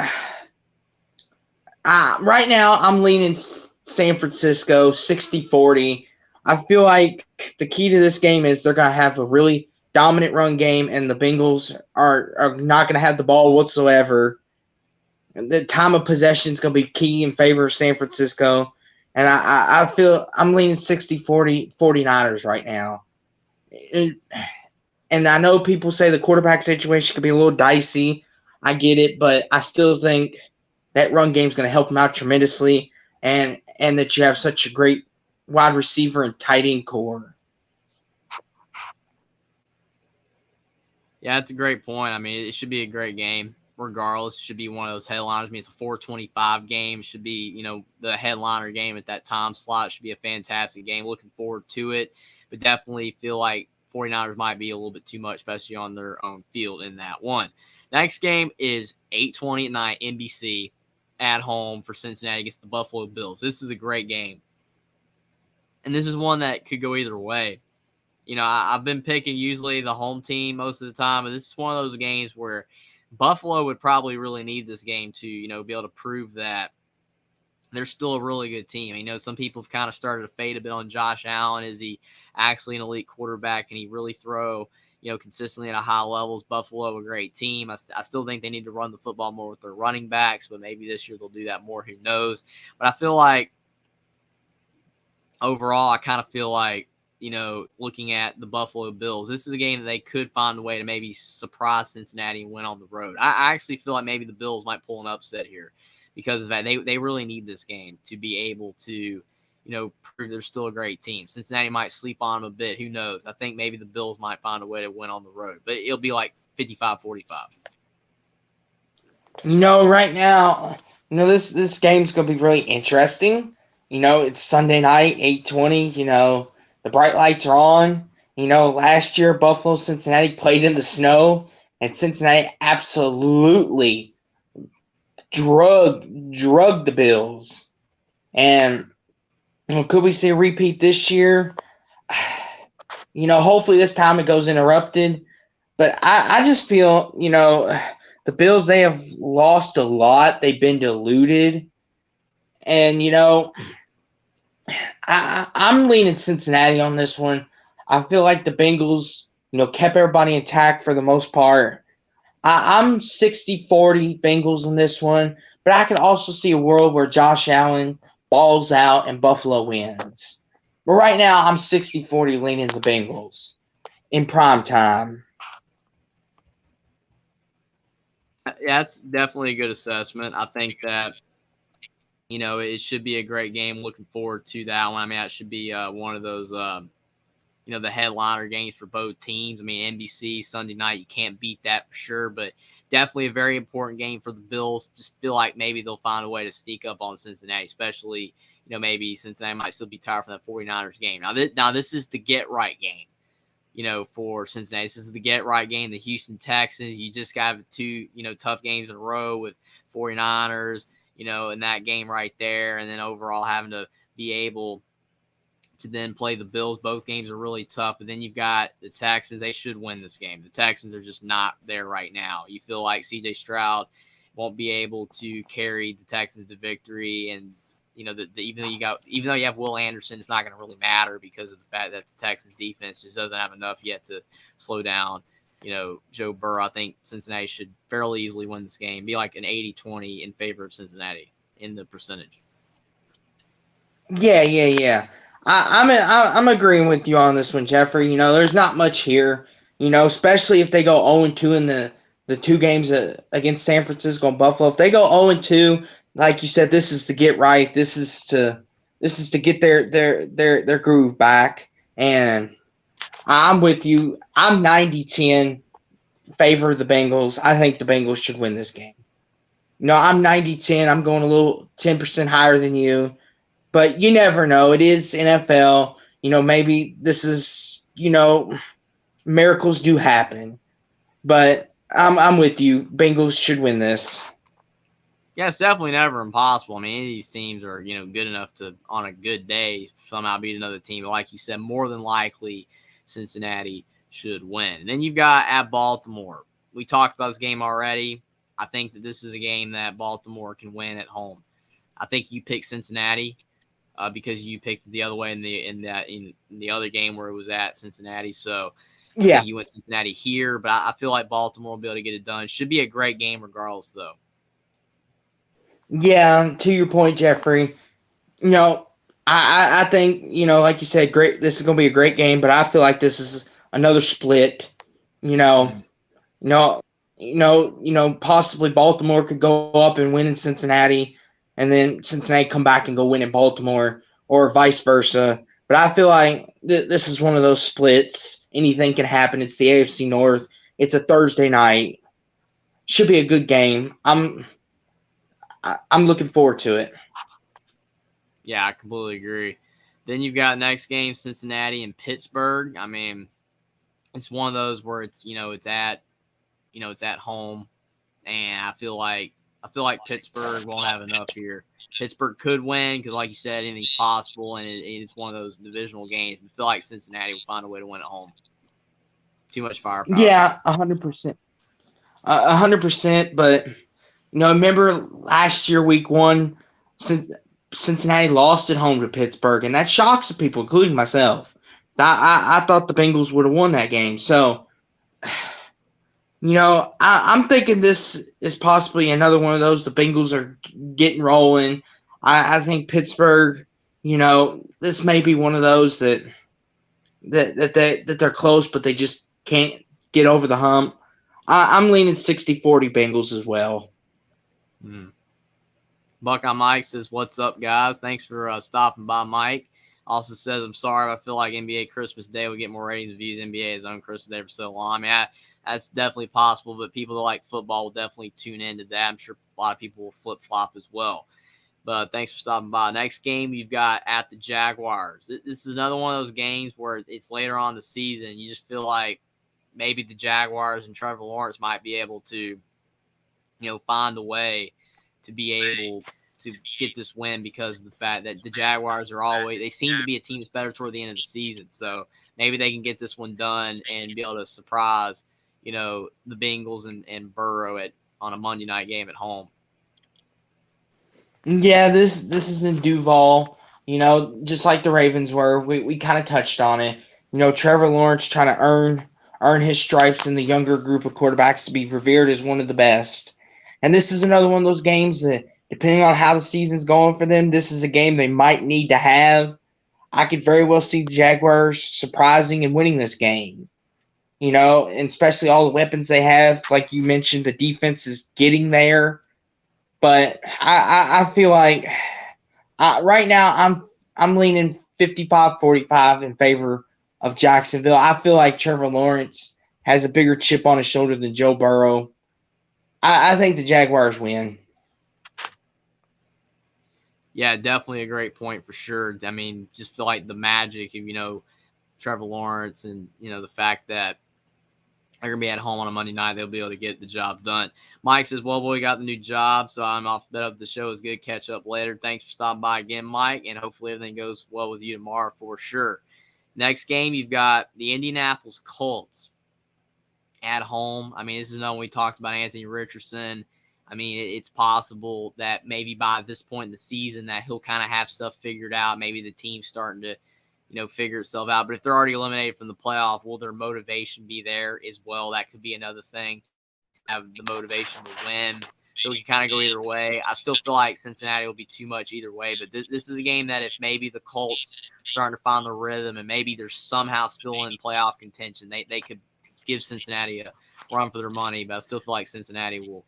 Speaker 2: right now I'm leaning San Francisco 60-40. I feel like the key to this game is they're going to have a really dominant run game, and the Bengals are not going to have the ball whatsoever. The time of possession is going to be key in favor of San Francisco. And I feel I'm leaning 60-40 49ers right now. And I know people say the quarterback situation could be a little dicey. I get it, but I still think that run game is going to help them out tremendously, and that you have such a great wide receiver and tight end core.
Speaker 1: Yeah, that's a great point. I mean, it should be a great game. Regardless, it should be one of those headliners. I mean, it's a 4:25 game. It should be, the headliner game at that time slot. It should be a fantastic game. Looking forward to it, but definitely feel like 49ers might be a little bit too much, especially on their own field in that one. Next game is 8:20 at night, NBC, at home for Cincinnati against the Buffalo Bills. This is a great game, and this is one that could go either way. I've been picking usually the home team most of the time, but this is one of those games where Buffalo would probably really need this game to, be able to prove that they're still a really good team. Some people have kind of started to fade a bit on Josh Allen. Is he actually an elite quarterback? Can he really throw, consistently at a high levels? Buffalo, a great team. I still think they need to run the football more with their running backs, but maybe this year they'll do that more. Who knows? But I feel like overall, I kind of feel like, looking at the Buffalo Bills, this is a game that they could find a way to maybe surprise Cincinnati and win on the road. I actually feel like maybe the Bills might pull an upset here because of that. They really need this game to be able to, prove they're still a great team. Cincinnati might sleep on them a bit. Who knows? I think maybe the Bills might find a way to win on the road, but it'll be like 55-45.
Speaker 2: Right now, this game's going to be really interesting. It's Sunday night, 8:20, the bright lights are on. Last year, Buffalo, Cincinnati played in the snow, and Cincinnati absolutely drugged the Bills. And could we see a repeat this year? Hopefully this time it goes uninterrupted. But I just feel, the Bills, they have lost a lot. They've been diluted. And, I'm leaning Cincinnati on this one. I feel like the Bengals, kept everybody intact for the most part. I'm 60-40 Bengals in this one, but I can also see a world where Josh Allen balls out and Buffalo wins. But right now, I'm 60-40 leaning the Bengals in prime time.
Speaker 1: That's definitely a good assessment. I think that it should be a great game. Looking forward to that one. I mean, that should be one of those, the headliner games for both teams. I mean, NBC Sunday night, you can't beat that for sure, but definitely a very important game for the Bills. Just feel like maybe they'll find a way to sneak up on Cincinnati, especially, maybe Cincinnati might still be tired from that 49ers game. Now this is the get-right game, for Cincinnati. This is the get-right game, the Houston Texans. You just got 2, tough games in a row with 49ers, in that game right there, and then overall having to be able to then play the Bills. Both games are really tough, but then you've got the Texans. They should win this game. The Texans are just not there right now. You feel like C.J. Stroud won't be able to carry the Texans to victory, and even though you have Will Anderson, it's not going to really matter because of the fact that the Texans defense just doesn't have enough yet to slow down Joe Burrow. I think Cincinnati should fairly easily win this game. Be like an 80-20 in favor of Cincinnati in the percentage.
Speaker 2: Yeah. I'm agreeing with you on this one, Jeffrey. There's not much here. Especially if they go 0-2 in the two games against San Francisco and Buffalo. If they go 0-2, like you said, this is to get right. This is to get their groove back. And I'm with you. I'm 90-10 favor of the Bengals. I think the Bengals should win this game. I'm 90-10. I'm going a little 10% higher than you. But you never know. It is NFL. Maybe this is, miracles do happen. But I'm with you. Bengals should win this.
Speaker 1: Yeah, it's definitely never impossible. I mean, any of these teams are, good enough to, on a good day, somehow beat another team. But like you said, more than likely, Cincinnati should win. And then you've got at Baltimore. We talked about this game already. I think that this is a game that Baltimore can win at home. I think you pick Cincinnati because you picked the other way in the other game where it was at Cincinnati. So I think you went Cincinnati here, but I feel like Baltimore will be able to get it done. Should be a great game regardless, though.
Speaker 2: Yeah, to your point, Jeffrey. I think like you said, great. This is going to be a great game, but I feel like this is another split. Possibly Baltimore could go up and win in Cincinnati, and then Cincinnati come back and go win in Baltimore, or vice versa. But I feel like this is one of those splits. Anything can happen. It's the AFC North. It's a Thursday night. Should be a good game. I'm looking forward to it.
Speaker 1: Yeah, I completely agree. Then you've got next game, Cincinnati and Pittsburgh. I mean, it's one of those where it's at home, and I feel like Pittsburgh won't have enough here. Pittsburgh could win because, like you said, anything's possible, and it's one of those divisional games. I feel like Cincinnati will find a way to win at home. Too much firepower.
Speaker 2: Yeah, 100%. 100%. But remember last year, Week 1, Cincinnati lost at home to Pittsburgh, and that shocks some people, including myself. I thought the Bengals would have won that game. So, I'm thinking this is possibly another one of those. The Bengals are getting rolling. I think Pittsburgh, this may be one of those that they're close, but they just can't get over the hump. I'm leaning 60-40 Bengals as well.
Speaker 1: Buckeye Mike says, "What's up, guys? Thanks for stopping by, Mike." Also says, "I'm sorry, I feel like NBA Christmas Day will get more ratings and views. NBA is on Christmas Day for so long." I mean, that's definitely possible, but people that like football will definitely tune into that. I'm sure a lot of people will flip-flop as well. But thanks for stopping by. Next game you've got at the Jaguars. This is another one of those games where it's later on in the season. You just feel like maybe the Jaguars and Trevor Lawrence might be able to, find a way to be able to get this win because of the fact that the Jaguars they seem to be a team that's better toward the end of the season. So maybe they can get this one done and be able to surprise, the Bengals and Burrow on a Monday night game at home.
Speaker 2: Yeah, this is in Duval, just like the Ravens were. We kind of touched on it. Trevor Lawrence trying to earn his stripes in the younger group of quarterbacks to be revered as one of the best. And this is another one of those games that, depending on how the season's going for them, this is a game they might need to have. I could very well see the Jaguars surprising and winning this game. And especially all the weapons they have. Like you mentioned, the defense is getting there. But I feel like right now I'm leaning 55-45 in favor of Jacksonville. I feel like Trevor Lawrence has a bigger chip on his shoulder than Joe Burrow. I think the Jaguars win.
Speaker 1: Yeah, definitely a great point for sure. I mean, just feel like the magic of, Trevor Lawrence and, the fact that they're going to be at home on a Monday night. They'll be able to get the job done. Mike says, "Well, boy, got the new job, so I'm off bet up. The show is good. Catch up later." Thanks for stopping by again, Mike, and hopefully everything goes well with you tomorrow for sure. Next game, you've got the Indianapolis Colts at home. I mean, this is another one we talked about, Anthony Richardson. I mean, it's possible that maybe by this point in the season that he'll kind of have stuff figured out. Maybe the team's starting to, figure itself out. But if they're already eliminated from the playoff, will their motivation be there as well? That could be another thing. Have the motivation to win. so we can kind of go either way. I still feel like Cincinnati will be too much either way, but this is a game that if maybe the Colts are starting to find the rhythm and maybe they're somehow still in playoff contention, they could give Cincinnati a run for their money, but I still feel like Cincinnati will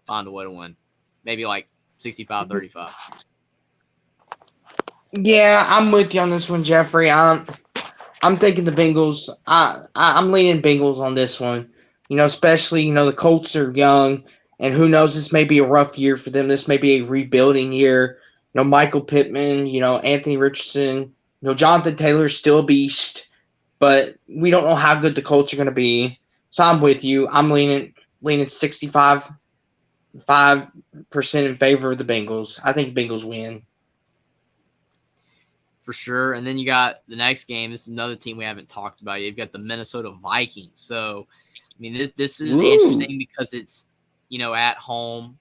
Speaker 1: find a way to win. Maybe like 65-35.
Speaker 2: Yeah, I'm with you on this one, Jeffrey. I'm thinking the Bengals. I'm leaning Bengals on this one. Especially the Colts are young, and who knows? This may be a rough year for them. This may be a rebuilding year. Michael Pittman. Anthony Richardson. Jonathan Taylor's still a beast, but we don't know how good the Colts are going to be. So I'm with you. I'm leaning 65.5% in favor of the Bengals. I think Bengals win.
Speaker 1: For sure. And then you got the next game. This is another team we haven't talked about yet. You've got the Minnesota Vikings. So, I mean, this is interesting because it's, at home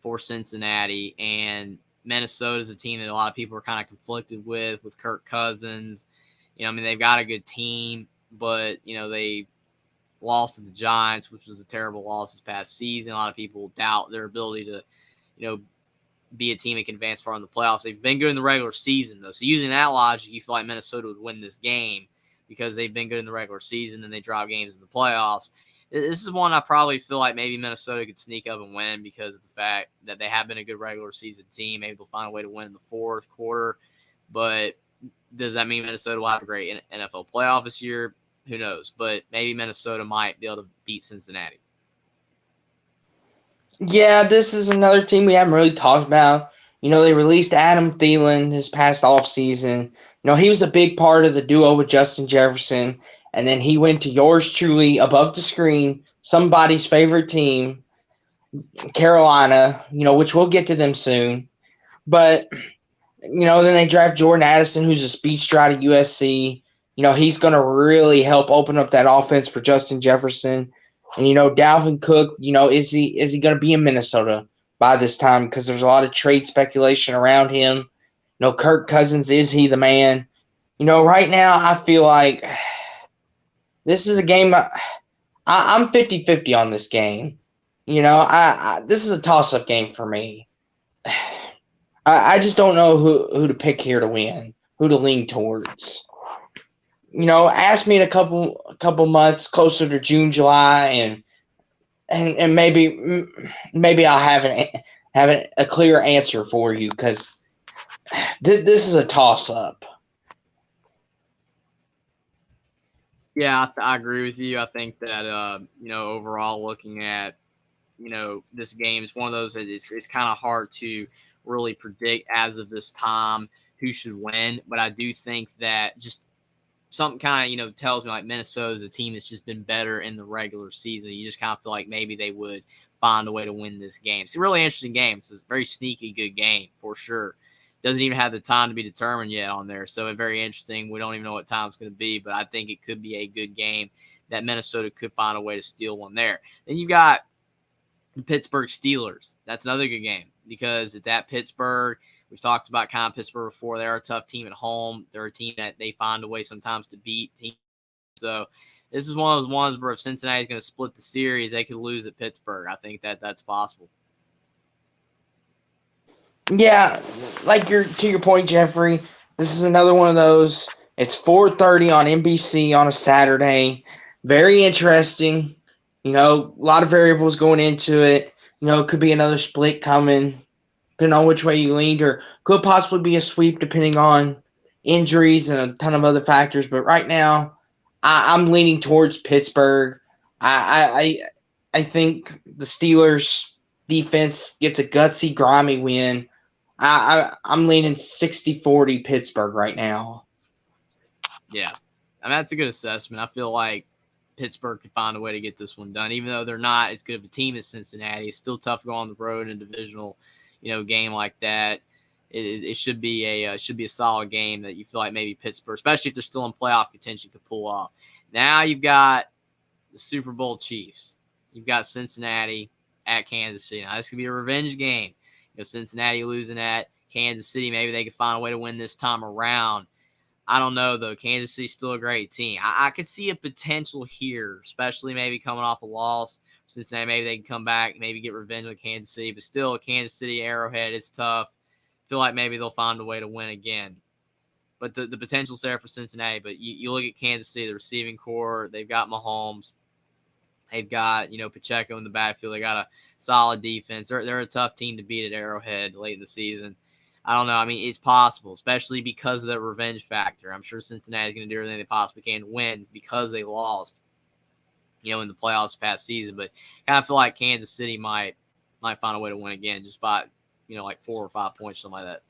Speaker 1: for Cincinnati. And Minnesota is a team that a lot of people are kind of conflicted with Kirk Cousins. They've got a good team, but, they lost to the Giants, which was a terrible loss this past season. A lot of people doubt their ability to, be a team that can advance far in the playoffs. They've been good in the regular season, though. So using that logic, you feel like Minnesota would win this game because they've been good in the regular season and they drop games in the playoffs. This is one I probably feel like maybe Minnesota could sneak up and win because of the fact that they have been a good regular season team. Maybe they'll find a way to win in the fourth quarter. But does that mean Minnesota will have a great NFL playoff this year? Who knows? But maybe Minnesota might be able to beat Cincinnati.
Speaker 2: Yeah, this is another team we haven't really talked about. They released Adam Thielen this past offseason. He was a big part of the duo with Justin Jefferson. And then he went to yours truly, above the screen, somebody's favorite team, Carolina, which we'll get to them soon. But, then they draft Jordan Addison, who's a speedster out of USC. He's going to really help open up that offense for Justin Jefferson. And, Dalvin Cook, is he going to be in Minnesota by this time? Because there's a lot of trade speculation around him. Kirk Cousins, is he the man? Right now I feel like this is a game I'm 50-50 on this game. This is a toss-up game for me. I just don't know who to pick here to win, who to lean towards. Ask me in a couple months closer to June, July, and maybe I'll have a clear answer for you because this is a toss-up.
Speaker 1: Yeah, I agree with you. I think that overall looking at this game is one of those that it's kind of hard to really predict as of this time who should win, but I do think that just something kind of, tells me like Minnesota is a team that's just been better in the regular season. You just kind of feel like maybe they would find a way to win this game. It's a really interesting game. It's a very sneaky good game for sure. Doesn't even have the time to be determined yet on there. So it's very interesting. We don't even know what time it's going to be, but I think it could be a good game that Minnesota could find a way to steal one there. Then you got the Pittsburgh Steelers. That's another good game because it's at Pittsburgh. We've talked about kind of Pittsburgh before. They're a tough team at home. They're a team that they find a way sometimes to beat teams. So this is one of those ones where if Cincinnati is going to split the series, they could lose at Pittsburgh. I think that's possible.
Speaker 2: Yeah, to your point, Jeffrey, this is another one of those. It's 4:30 on NBC on a Saturday. Very interesting. A lot of variables going into it. It could be another split coming, depending on which way you leaned, or could possibly be a sweep depending on injuries and a ton of other factors. But right now, I'm leaning towards Pittsburgh. I think the Steelers defense gets a gutsy, grimy win. I'm leaning 60-40 Pittsburgh right now.
Speaker 1: Yeah, that's a good assessment. I feel like Pittsburgh could find a way to get this one done, even though they're not as good of a team as Cincinnati. It's still tough to go on the road in a divisional, game like that. It should be a solid game that you feel like maybe Pittsburgh, especially if they're still in playoff contention, could pull off. Now you've got the Super Bowl Chiefs. You've got Cincinnati at Kansas City. Now this could be a revenge game. Cincinnati losing at Kansas City, maybe they could find a way to win this time around. I don't know, though. Kansas City's still a great team. I could see a potential here, especially maybe coming off a loss Cincinnati, maybe they can come back, maybe get revenge on Kansas City. But still, Kansas City, Arrowhead, it's tough. Feel like maybe they'll find a way to win again. But the potential's there for Cincinnati. But you look at Kansas City, the receiving core, they've got Mahomes. They've got, Pacheco in the backfield. They got a solid defense. They're a tough team to beat at Arrowhead late in the season. I don't know. I mean, it's possible, especially because of the revenge factor. I'm sure Cincinnati's going to do everything they possibly can to win because they lost, in the playoffs past season. But I kind of feel like Kansas City might find a way to win again just by, like 4 or 5 points, something like that.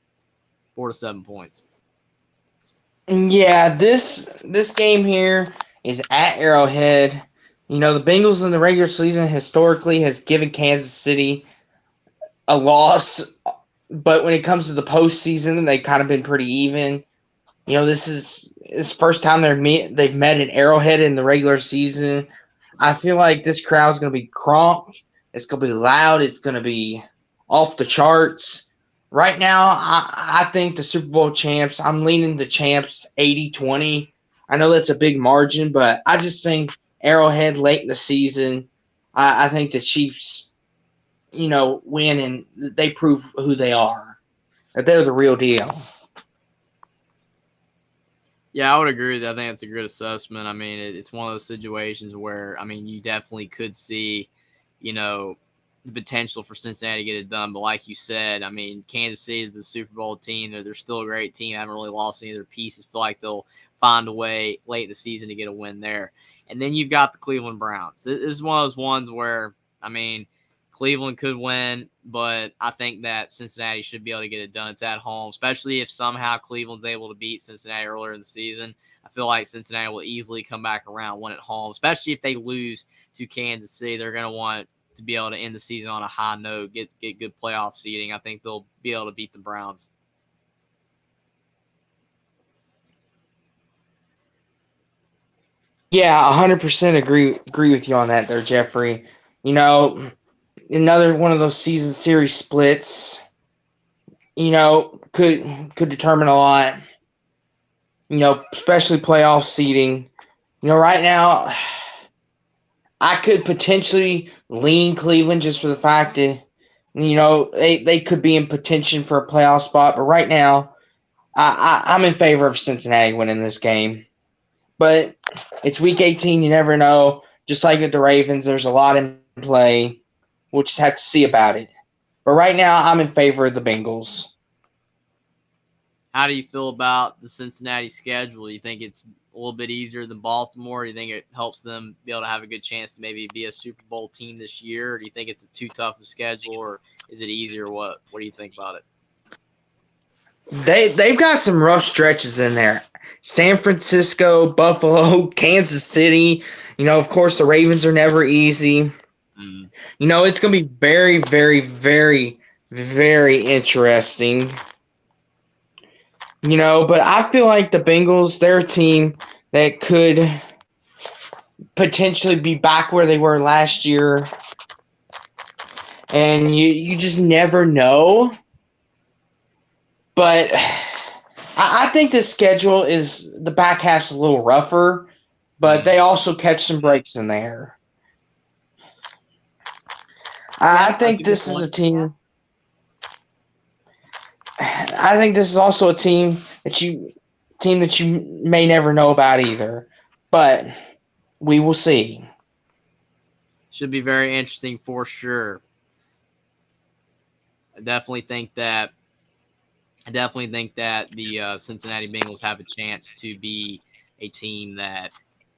Speaker 1: 4 to 7 points.
Speaker 2: Yeah, this game here is at Arrowhead. The Bengals in the regular season historically has given Kansas City a loss, but when it comes to the postseason, they've kind of been pretty even. This is first time they've met at Arrowhead in the regular season. I feel like this crowd's going to be crunk. It's going to be loud. It's going to be off the charts. Right now, I think the Super Bowl champs, I'm leaning the champs 80-20. I know that's a big margin, but I just think Arrowhead late in the season, I think the Chiefs, win and they prove who they are. That they're the real deal.
Speaker 1: Yeah, I would agree with that. I think that's a good assessment. I mean, it's one of those situations where, you definitely could see, the potential for Cincinnati to get it done. But like you said, Kansas City is the Super Bowl team. They're still a great team. They haven't really lost any of their pieces. Feel like they'll find a way late in the season to get a win there. And then you've got the Cleveland Browns. This is one of those ones where, Cleveland could win, but I think that Cincinnati should be able to get it done. It's at home, especially if somehow Cleveland's able to beat Cincinnati earlier in the season. I feel like Cincinnati will easily come back around, win at home, especially if they lose to Kansas City. They're going to want to be able to end the season on a high note, get good playoff seeding. I think they'll be able to beat the Browns.
Speaker 2: Yeah, 100% agree with you on that there, Jeffrey. Another one of those season series splits, could determine a lot, especially playoff seeding. Right now, I could potentially lean Cleveland just for the fact that, they could be in contention for a playoff spot. But right now, I'm in favor of Cincinnati winning this game. But it's week 18. You never know. Just like with the Ravens, there's a lot in play. We'll just have to see about it. But right now, I'm in favor of the Bengals.
Speaker 1: How do you feel about the Cincinnati schedule? Do you think it's a little bit easier than Baltimore? Do you think it helps them be able to have a good chance to maybe be a Super Bowl team this year? Or do you think it's too tough a schedule, or is it easier? What do you think about
Speaker 2: it? They've got some rough stretches in there. San Francisco, Buffalo, Kansas City. Of course, the Ravens are never easy. It's going to be very, very, very, very interesting. But I feel like the Bengals, they're a team that could potentially be back where they were last year. And you just never know. But I think the schedule is the back half's a little rougher, but they also catch some breaks in there. I think this is a team. I think this is also a team that you may never know about either, but we will see.
Speaker 1: Should be very interesting for sure. I definitely think that the Cincinnati Bengals have a chance to be a team that,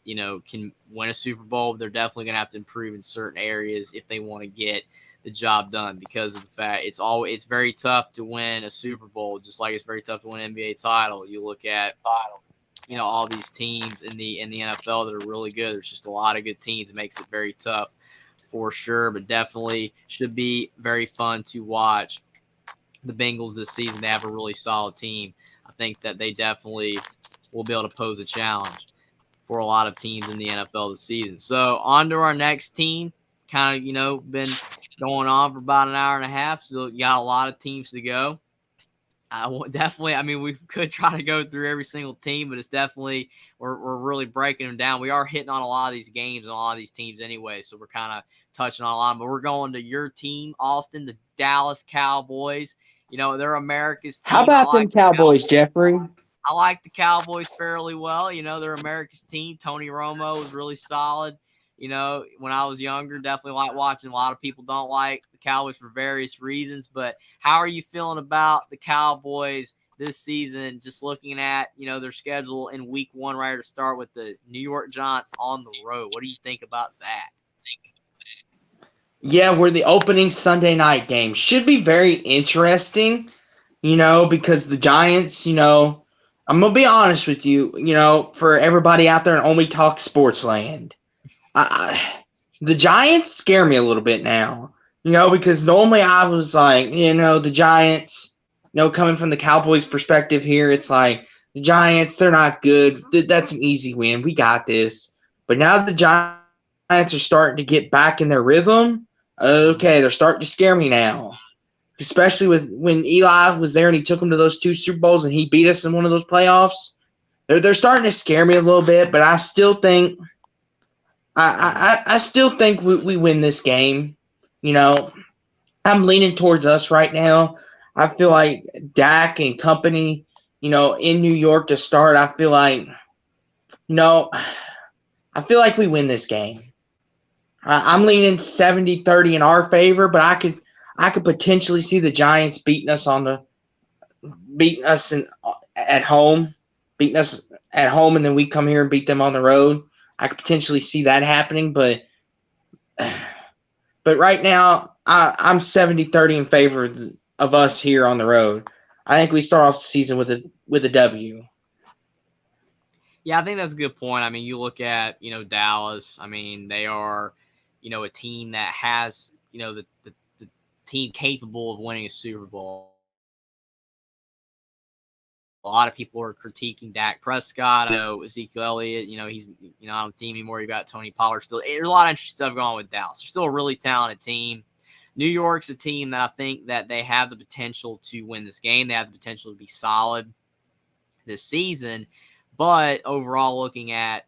Speaker 1: can win a Super Bowl. They're definitely going to have to improve in certain areas if they want to get the job done, because of the fact it's very tough to win a Super Bowl, just like it's very tough to win an NBA title. You look at all these teams in the NFL that are really good. There's just a lot of good teams. It makes it very tough for sure, but definitely should be very fun to watch the Bengals this season. They have a really solid team. I think that they definitely will be able to pose a challenge for a lot of teams in the NFL this season. So on to our next team. Kind of, been going on for about an hour and a half, so you got a lot of teams to go. Definitely. I mean, we could try to go through every single team, but it's definitely we're really breaking them down. We are hitting on a lot of these games and a lot of these teams anyway, so we're kind of touching on a lot. But we're going to your team, Austin, the Dallas Cowboys. They're America's team.
Speaker 2: How about them Cowboys, Jeffrey?
Speaker 1: I like the Cowboys fairly well. They're America's team. Tony Romo was really solid. When I was younger, definitely like watching. A lot of people don't like the Cowboys for various reasons, but how are you feeling about the Cowboys this season? Just looking at, their schedule in week 1 right to start with the New York Giants on the road. What do you think about that?
Speaker 2: Yeah, we're the opening Sunday night game. Should be very interesting, because the Giants, I'm going to be honest with you, for everybody out there in Only Talk Sports Land. The Giants scare me a little bit now, because normally I was like, the Giants, coming from the Cowboys perspective here, it's like the Giants, they're not good. That's an easy win. We got this. But now the Giants are starting to get back in their rhythm. Okay, they're starting to scare me now, especially with when Eli was there and he took them to those 2 Super Bowls and he beat us in one of those playoffs. They're starting to scare me a little bit, but I still think – I still think we win this game. I'm leaning towards us right now. I feel like Dak and company, in New York to start, I feel like we win this game. I'm leaning 70-30 in our favor, but I could potentially see the Giants beating us at home, and then we come here and beat them on the road. I could potentially see that happening, but right now I'm 70-30 in favor of us here on the road. I think we start off the season with a W.
Speaker 1: Yeah, I think that's a good point. I mean, you look at, Dallas. I mean, they are, a team that has, the team capable of winning a Super Bowl. A lot of people are critiquing Dak Prescott. I know Ezekiel Elliott, he's not on the team anymore. You got Tony Pollard still. There's a lot of interesting stuff going on with Dallas. They're still a really talented team. New York's a team that I think that they have the potential to win this game. They have the potential to be solid this season. But overall, looking at,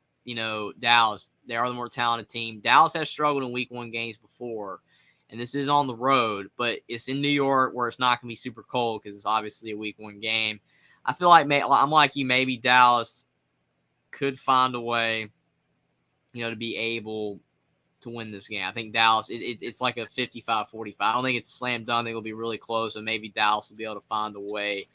Speaker 1: Dallas, they are the more talented team. Dallas has struggled in week 1 games before. And this is on the road, but it's in New York where it's not going to be super cold because it's obviously a week 1 game. I feel like I'm like you. Maybe Dallas could find a way, to be able to win this game. I think Dallas, it's like a 55-45. I don't think it's slam dunk. I think it'll be really close, and maybe Dallas will be able to find a way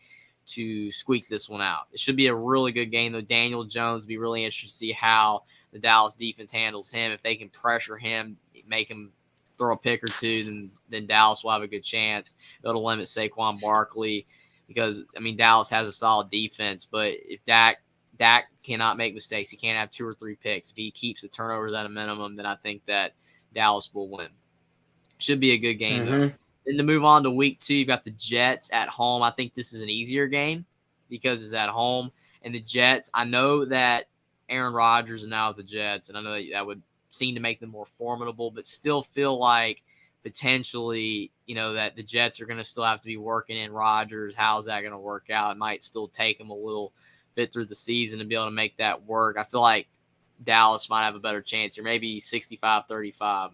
Speaker 1: to squeak this one out. It should be a really good game, though. Daniel Jones will be really interested to see how the Dallas defense handles him. If they can pressure him, make him throw a pick or two, then Dallas will have a good chance. It'll limit Saquon Barkley. Because, I mean, Dallas has a solid defense, but if Dak cannot make mistakes, he can't have 2 or 3 picks. If he keeps the turnovers at a minimum, then I think that Dallas will win. Should be a good game, though. Then to move on to week 2, you've got the Jets at home. I think this is an easier game because it's at home. And the Jets, I know that Aaron Rodgers is now with the Jets, and I know that would seem to make them more formidable, but still feel like potentially, that the Jets are going to still have to be working in Rodgers. How's that going to work out? It might still take them a little bit through the season to be able to make that work. I feel like Dallas might have a better chance here, maybe 65-35,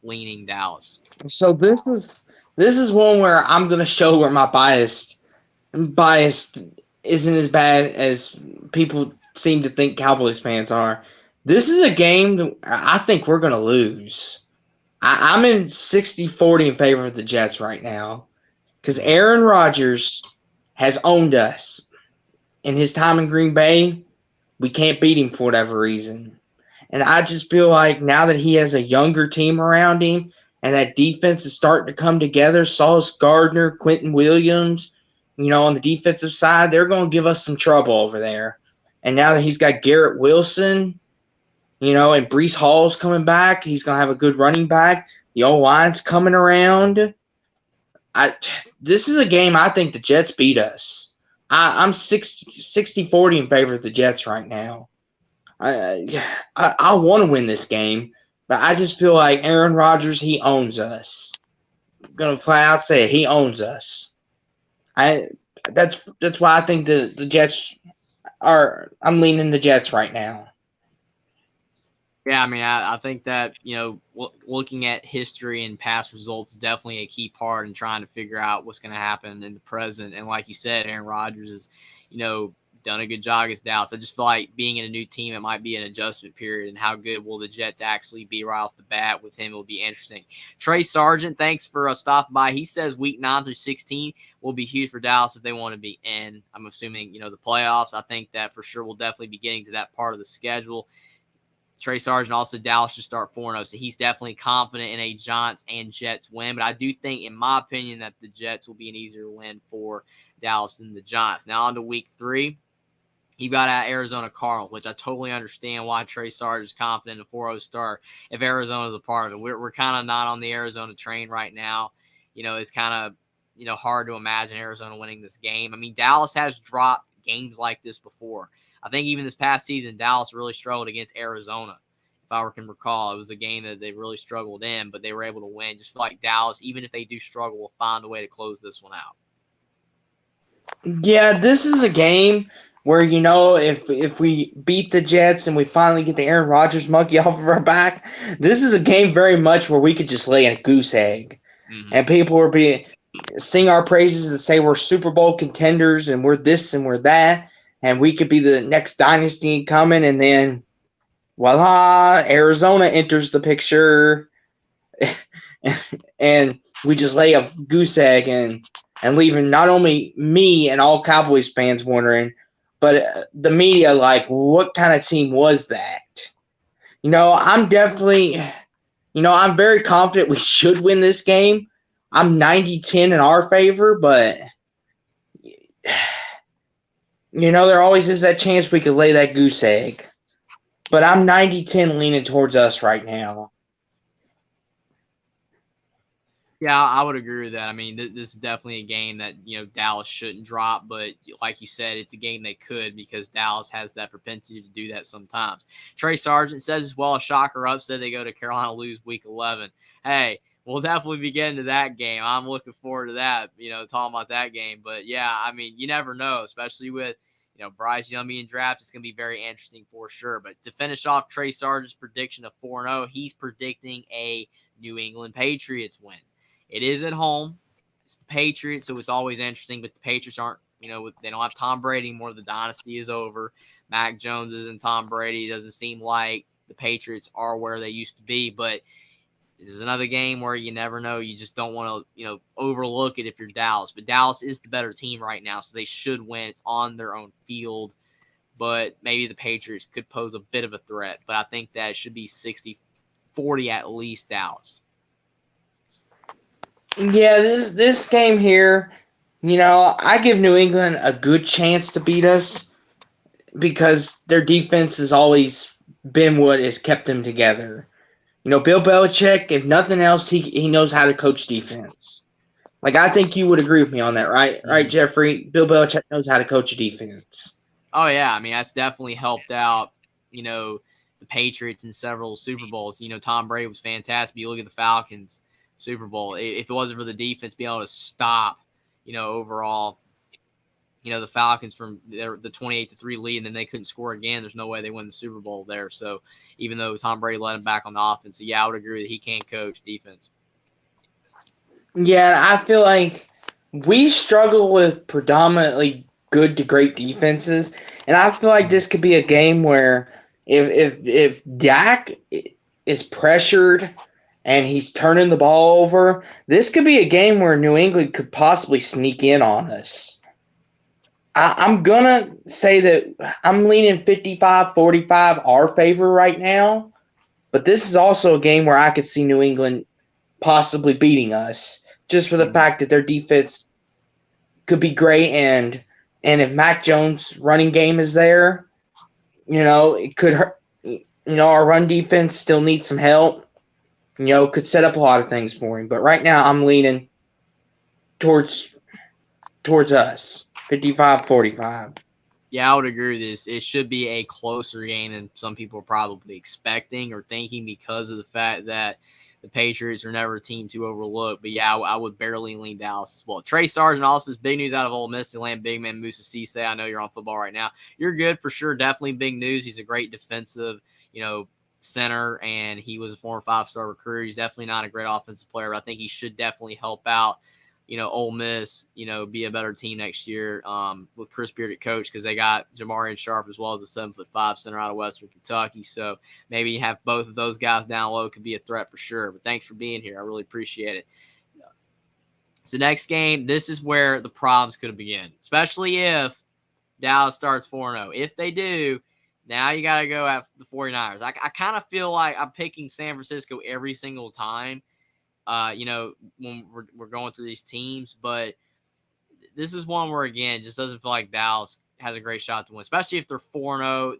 Speaker 1: leaning Dallas.
Speaker 2: So this is one where I'm going to show where my bias isn't as bad as people seem to think Cowboys fans are. This is a game that I think we're going to lose. I'm in 60-40 in favor of the Jets right now because Aaron Rodgers has owned us. In his time in Green Bay, we can't beat him for whatever reason. And I just feel like now that he has a younger team around him and that defense is starting to come together, Sauce Gardner, Quentin Williams, on the defensive side, they're going to give us some trouble over there. And now that he's got Garrett Wilson, and Breece Hall's coming back. He's going to have a good running back. The O-line's coming around. This is a game I think the Jets beat us. I'm 60-40 in favor of the Jets right now. I want to win this game, but I just feel like Aaron Rodgers, he owns us. I'm going to flat out say it. He owns us. I that's why I think the Jets are. I'm leaning the Jets right now.
Speaker 1: Yeah, I mean, I think that, looking at history and past results is definitely a key part in trying to figure out what's going to happen in the present. And like you said, Aaron Rodgers has, done a good job against Dallas. I just feel like being in a new team, it might be an adjustment period. And how good will the Jets actually be right off the bat with him? It will be interesting. Trey Sargent, thanks for stopping by. He says week 9 through 16 will be huge for Dallas if they want to be in. I'm assuming, the playoffs. I think that for sure we'll definitely be getting to that part of the schedule. Trey Sargent also Dallas should start 4-0, so he's definitely confident in a Giants and Jets win. But I do think, in my opinion, that the Jets will be an easier win for Dallas than the Giants. Now on to week 3. You got at Arizona Cardinals, which I totally understand why Trey Sargent's confident in a 4-0 start if Arizona's a part of it. We're kind of not on the Arizona train right now. It's kind of, hard to imagine Arizona winning this game. I mean, Dallas has dropped games like this before. I think even this past season, Dallas really struggled against Arizona. If I can recall, it was a game that they really struggled in, but they were able to win. Just feel like Dallas, even if they do struggle, will find a way to close this one out.
Speaker 2: Yeah, this is a game where, if we beat the Jets and we finally get the Aaron Rodgers monkey off of our back, this is a game very much where we could just lay a goose egg. Mm-hmm. And people will sing our praises and say we're Super Bowl contenders and we're this and we're that, and we could be the next dynasty coming, and then voila, Arizona enters the picture, and we just lay a goose egg and leaving not only me and all Cowboys fans wondering, but the media like, what kind of team was that? I'm definitely, I'm very confident we should win this game. I'm 90-10 in our favor, but, there always is that chance we could lay that goose egg. But I'm 90-10 leaning towards us right now.
Speaker 1: Yeah, I would agree with that. I mean, this is definitely a game that, Dallas shouldn't drop. But like you said, it's a game they could because Dallas has that propensity to do that sometimes. Trey Sargent says as well, a shocker upset. They go to Carolina, lose week 11. Hey, we'll definitely be getting to that game. I'm looking forward to that, talking about that game. But, yeah, I mean, you never know, especially with, Bryce Young being drafted. It's going to be very interesting for sure. But to finish off Trey Sargent's prediction of 4-0, he's predicting a New England Patriots win. It is at home. It's the Patriots, so it's always interesting. But the Patriots aren't, they don't have Tom Brady anymore. The dynasty is over. Mac Jones isn't Tom Brady. It doesn't seem like the Patriots are where they used to be. But this is another game where you never know. You just don't want to, overlook it if you're Dallas. But Dallas is the better team right now, so they should win. It's on their own field. But maybe the Patriots could pose a bit of a threat. But I think that it should be 60-40 at least Dallas.
Speaker 2: Yeah, this game here, I give New England a good chance to beat us because their defense has always been what has kept them together. Bill Belichick, if nothing else, he knows how to coach defense. Like, I think you would agree with me on that, right? Mm-hmm. Right, Jeffrey? Bill Belichick knows how to coach a defense.
Speaker 1: Oh, yeah. I mean, that's definitely helped out, the Patriots in several Super Bowls. Tom Brady was fantastic. You look at the Falcons Super Bowl. If it wasn't for the defense being able to stop, overall, the Falcons from the 28-3 lead, and then they couldn't score again, there's no way they win the Super Bowl there. So even though Tom Brady let him back on the offense, so yeah, I would agree that he can't coach defense.
Speaker 2: Yeah, I feel like we struggle with predominantly good to great defenses, and I feel like this could be a game where if Dak is pressured and he's turning the ball over, this could be a game where New England could possibly sneak in on us. I'm going to say that I'm leaning 55-45 our favor right now, but this is also a game where I could see New England possibly beating us just for the fact that their defense could be great, and if Mac Jones' running game is there, it could hurt. Our run defense still needs some help. Could set up a lot of things for him. But right now, I'm leaning towards us, 55-45.
Speaker 1: Yeah, I would agree with this. It should be a closer game than some people are probably expecting or thinking because of the fact that the Patriots are never a team to overlook. But yeah, I would barely lean Dallas as well. Trey Sargent also is big news out of Ole Miss. They land big man Musa Cisse. I know you're on football right now. You're good for sure. Definitely big news. He's a great defensive, center, and he was a former 5-star recruiter. He's definitely not a great offensive player, but I think he should definitely help out Ole Miss, be a better team next year with Chris Beard at coach, because they got Jamarian Sharp as well as a 7'5" center out of Western Kentucky. So maybe you have both of those guys down low could be a threat for sure. But thanks for being here. I really appreciate it. So next game, this is where the problems could begin, especially if Dallas starts 4-0. If they do, now you got to go at the 49ers. I kind of feel like I'm picking San Francisco every single time. When we're going through these teams, but this is one where, again, just doesn't feel like Dallas has a great shot to win, especially if they're 4-0.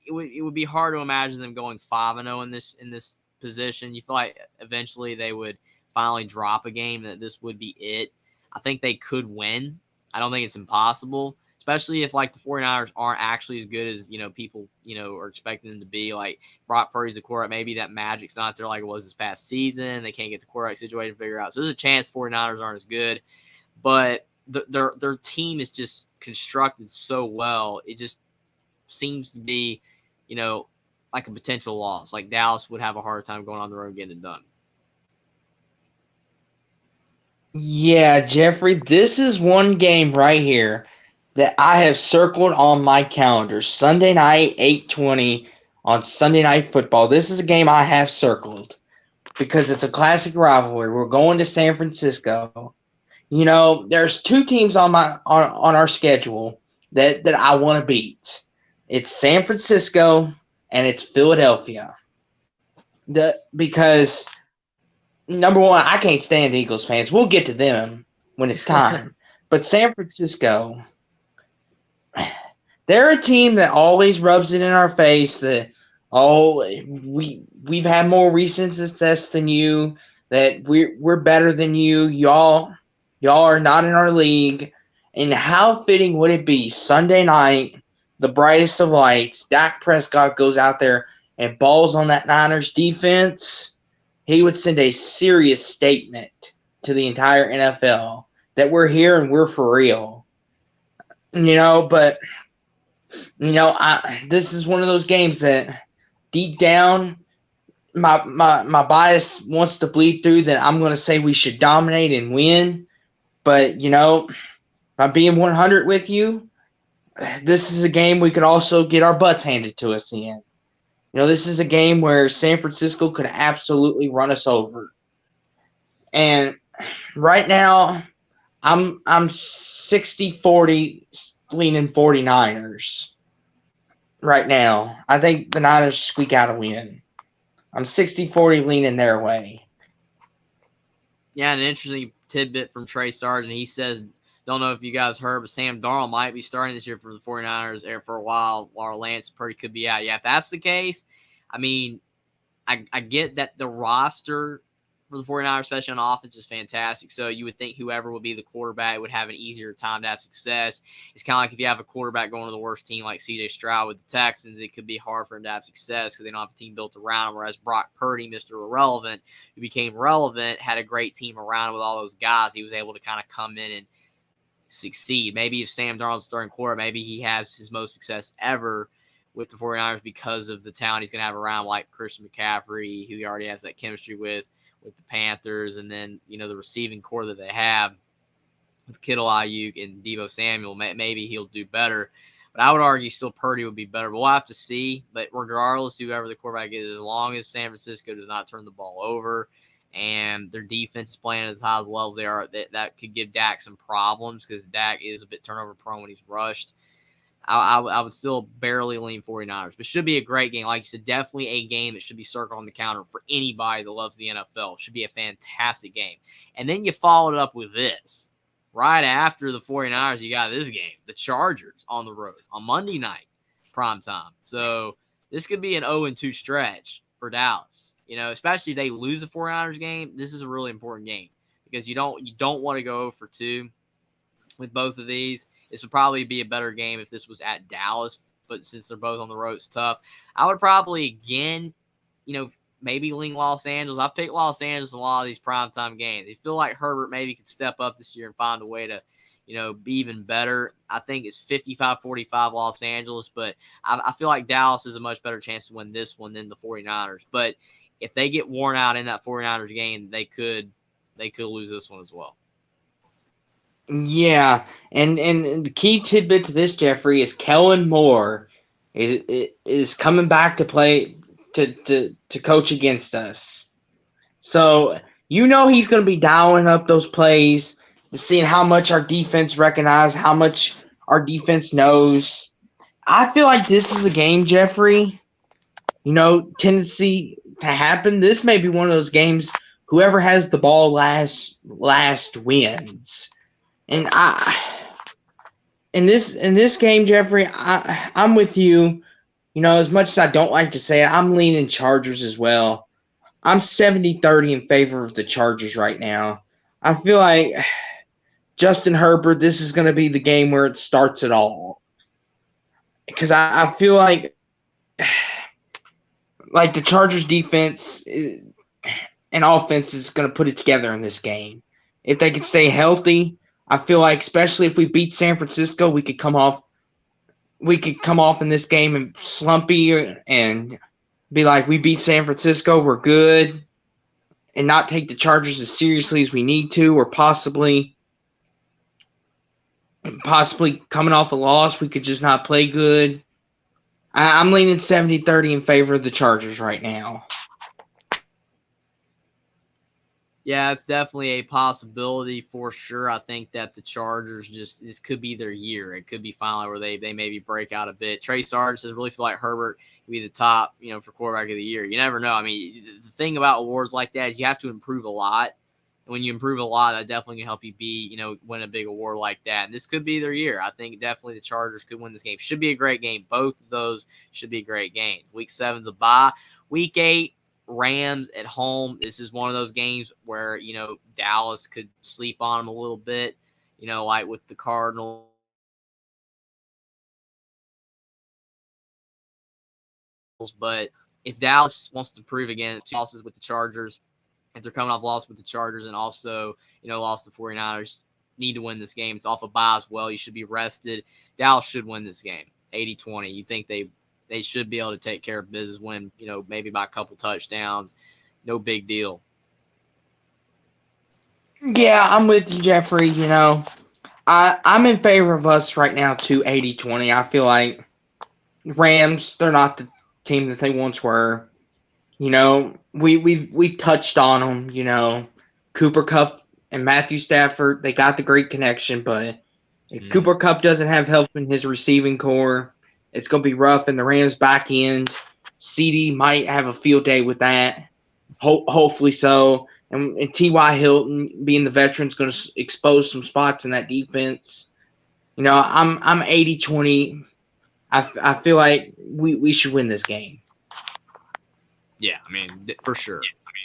Speaker 1: It would be hard to imagine them going 5-0 in this position. You feel like eventually they would finally drop a game, that this would be it. I think they could win. I don't think it's impossible, especially if like the 49ers aren't actually as good as, people, are expecting them to be. Like Brock Purdy's the quarterback. Maybe that magic's not there like it was this past season. They can't get the quarterback situation figured out. So there's a chance 49ers aren't as good, but their team is just constructed so well. It just seems to be, like a potential loss. Like Dallas would have a hard time going on the road and getting it done.
Speaker 2: Yeah, Jeffrey, this is one game right here that I have circled on my calendar. Sunday night, 8:20 on Sunday Night Football. This is a game I have circled because it's a classic rivalry. We're going to San Francisco. There's two teams on our schedule that I want to beat. It's San Francisco and it's Philadelphia. Because number one, I can't stand Eagles fans. We'll get to them when it's time. But San Francisco, they're a team that always rubs it in our face that, we've had more recent success than you, that we're better than you. Y'all are not in our league. And how fitting would it be Sunday night, the brightest of lights, Dak Prescott goes out there and balls on that Niners defense. He would send a serious statement to the entire NFL that we're here and we're for real. But this is one of those games that deep down, my bias wants to bleed through that I'm going to say we should dominate and win. But, if I'm being 100 with you, this is a game we could also get our butts handed to us in. This is a game where San Francisco could absolutely run us over. And right now, I'm 60-40 leaning 49ers. Right now, I think the Niners squeak out a win. I'm 60-40 leaning their way.
Speaker 1: Yeah, an interesting tidbit from Trey Sargent. He says, don't know if you guys heard, but Sam Darnold might be starting this year for the 49ers for a while Lance Purdy could be out. Yeah, if that's the case, I mean, I get that the roster for the 49ers, especially on offense, is fantastic. So you would think whoever would be the quarterback would have an easier time to have success. It's kind of like if you have a quarterback going to the worst team like C.J. Stroud with the Texans, it could be hard for him to have success because they don't have a team built around him. Whereas Brock Purdy, Mr. Irrelevant, who became relevant, had a great team around him with all those guys. He was able to kind of come in and succeed. Maybe if Sam Darnold's starting quarter, maybe he has his most success ever with the 49ers because of the talent he's going to have around, like Christian McCaffrey, who he already has that chemistry with the Panthers, and then, the receiving core that they have with Kittle, Ayuk, and Deebo Samuel. Maybe he'll do better. But I would argue still Purdy would be better. But we'll have to see. But regardless, whoever the quarterback is, as long as San Francisco does not turn the ball over and their defense is playing as high as levels they are, that could give Dak some problems because Dak is a bit turnover prone when he's rushed. I would still barely lean 49ers, but should be a great game. Like you said, definitely a game that should be circled on the calendar for anybody that loves the NFL. Should be a fantastic game. And then you followed it up with this. Right after the 49ers, you got this game, the Chargers on the road on Monday night, prime time. So this could be an 0-2 stretch for Dallas. Especially if they lose the 49ers game, this is a really important game because you don't want to go 0-2 with both of these. This would probably be a better game if this was at Dallas, but since they're both on the road, it's tough. I would probably, again, maybe lean Los Angeles. I've picked Los Angeles in a lot of these primetime games. I feel like Herbert maybe could step up this year and find a way to, be even better. I think it's 55-45 Los Angeles, but I feel like Dallas is a much better chance to win this one than the 49ers. But if they get worn out in that 49ers game, they could lose this one as well.
Speaker 2: Yeah, and the key tidbit to this, Jeffrey, is Kellen Moore is coming back to play to coach against us. So he's going to be dialing up those plays, seeing how much our defense recognizes, how much our defense knows. I feel like this is a game, Jeffrey, tendency to happen. This may be one of those games, whoever has the ball last wins. And in this game, Jeffrey, I'm with you. As much as I don't like to say it, I'm leaning Chargers as well. I'm 70-30 in favor of the Chargers right now. I feel like Justin Herbert, this is going to be the game where it starts it all. Because I feel like the Chargers defense and offense is going to put it together in this game. If they can stay healthy, I feel like, especially if we beat San Francisco, we could come off in this game and slumpy and be like, we beat San Francisco, we're good, and not take the Chargers as seriously as we need to, or possibly coming off a loss, we could just not play good. I'm leaning 70-30 in favor of the Chargers right now.
Speaker 1: Yeah, it's definitely a possibility for sure. I think that the Chargers this could be their year. It could be finally where they maybe break out a bit. Trey Sargent says, really feel like Herbert could be the top, for quarterback of the year. You never know. I mean, the thing about awards like that is you have to improve a lot. And when you improve a lot, that definitely can help you win a big award like that. And this could be their year. I think definitely the Chargers could win this game. Should be a great game. Both of those should be great games. Week 7's a bye. Week 8, Rams at home. This is one of those games where, Dallas could sleep on them a little bit, like with the Cardinals. But if Dallas wants to prove again, 2 losses with the Chargers, if they're coming off loss with the Chargers and also, lost the 49ers, need to win this game. It's off a bye as well. You should be rested. Dallas should win this game, 80-20. You think they should be able to take care of business, win, maybe by a couple touchdowns. No big deal.
Speaker 2: Yeah, I'm with you, Jeffrey. I'm in favor of us right now too, 80-20. I feel like Rams, they're not the team that they once were. We've touched on them. Cooper Kupp and Matthew Stafford, they got the great connection, but if Cooper Kupp doesn't have help in his receiving core, it's going to be rough in the Rams' back end. CD might have a field day with that. Hopefully so. And T.Y. Hilton, being the veteran, is going to expose some spots in that defense. I'm 80-20. I feel like we should win this game.
Speaker 1: Yeah, I mean, for sure.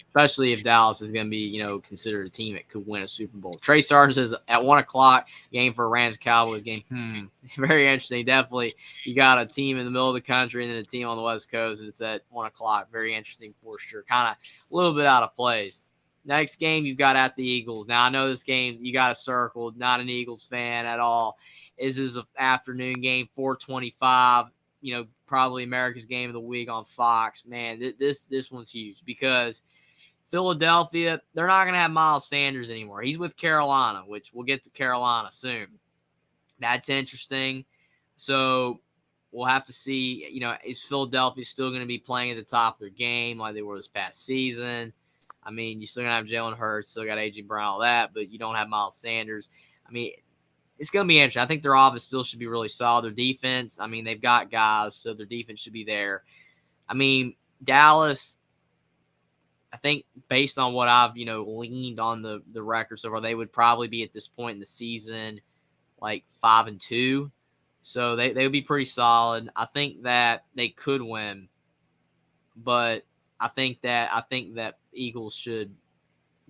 Speaker 1: Especially if Dallas is going to be, considered a team that could win a Super Bowl. Trey Sargent says at 1 o'clock, game for Rams-Cowboys game. Very interesting. Definitely, you got a team in the middle of the country and then a team on the West Coast, and it's at 1 o'clock. Very interesting for sure. Kind of a little bit out of place. Next game you've got at the Eagles. Now, I know this game you got to circle. Not an Eagles fan at all. This is an afternoon game, 4:25. Probably America's game of the week on Fox. Man, this one's huge because Philadelphia, they're not going to have Miles Sanders anymore. He's with Carolina, which we'll get to Carolina soon. That's interesting. So we'll have to see, is Philadelphia still going to be playing at the top of their game like they were this past season? I mean, you still going to have Jalen Hurts, still got A.J. Brown, all that, but you don't have Miles Sanders. I mean, it's going to be interesting. I think their offense still should be really solid. Their defense, I mean, they've got guys, so their defense should be there. I mean, Dallas, I think based on what I've, leaned on the record so far, they would probably be at this point in the season like 5-2. So they would be pretty solid. I think that they could win, but I think that Eagles should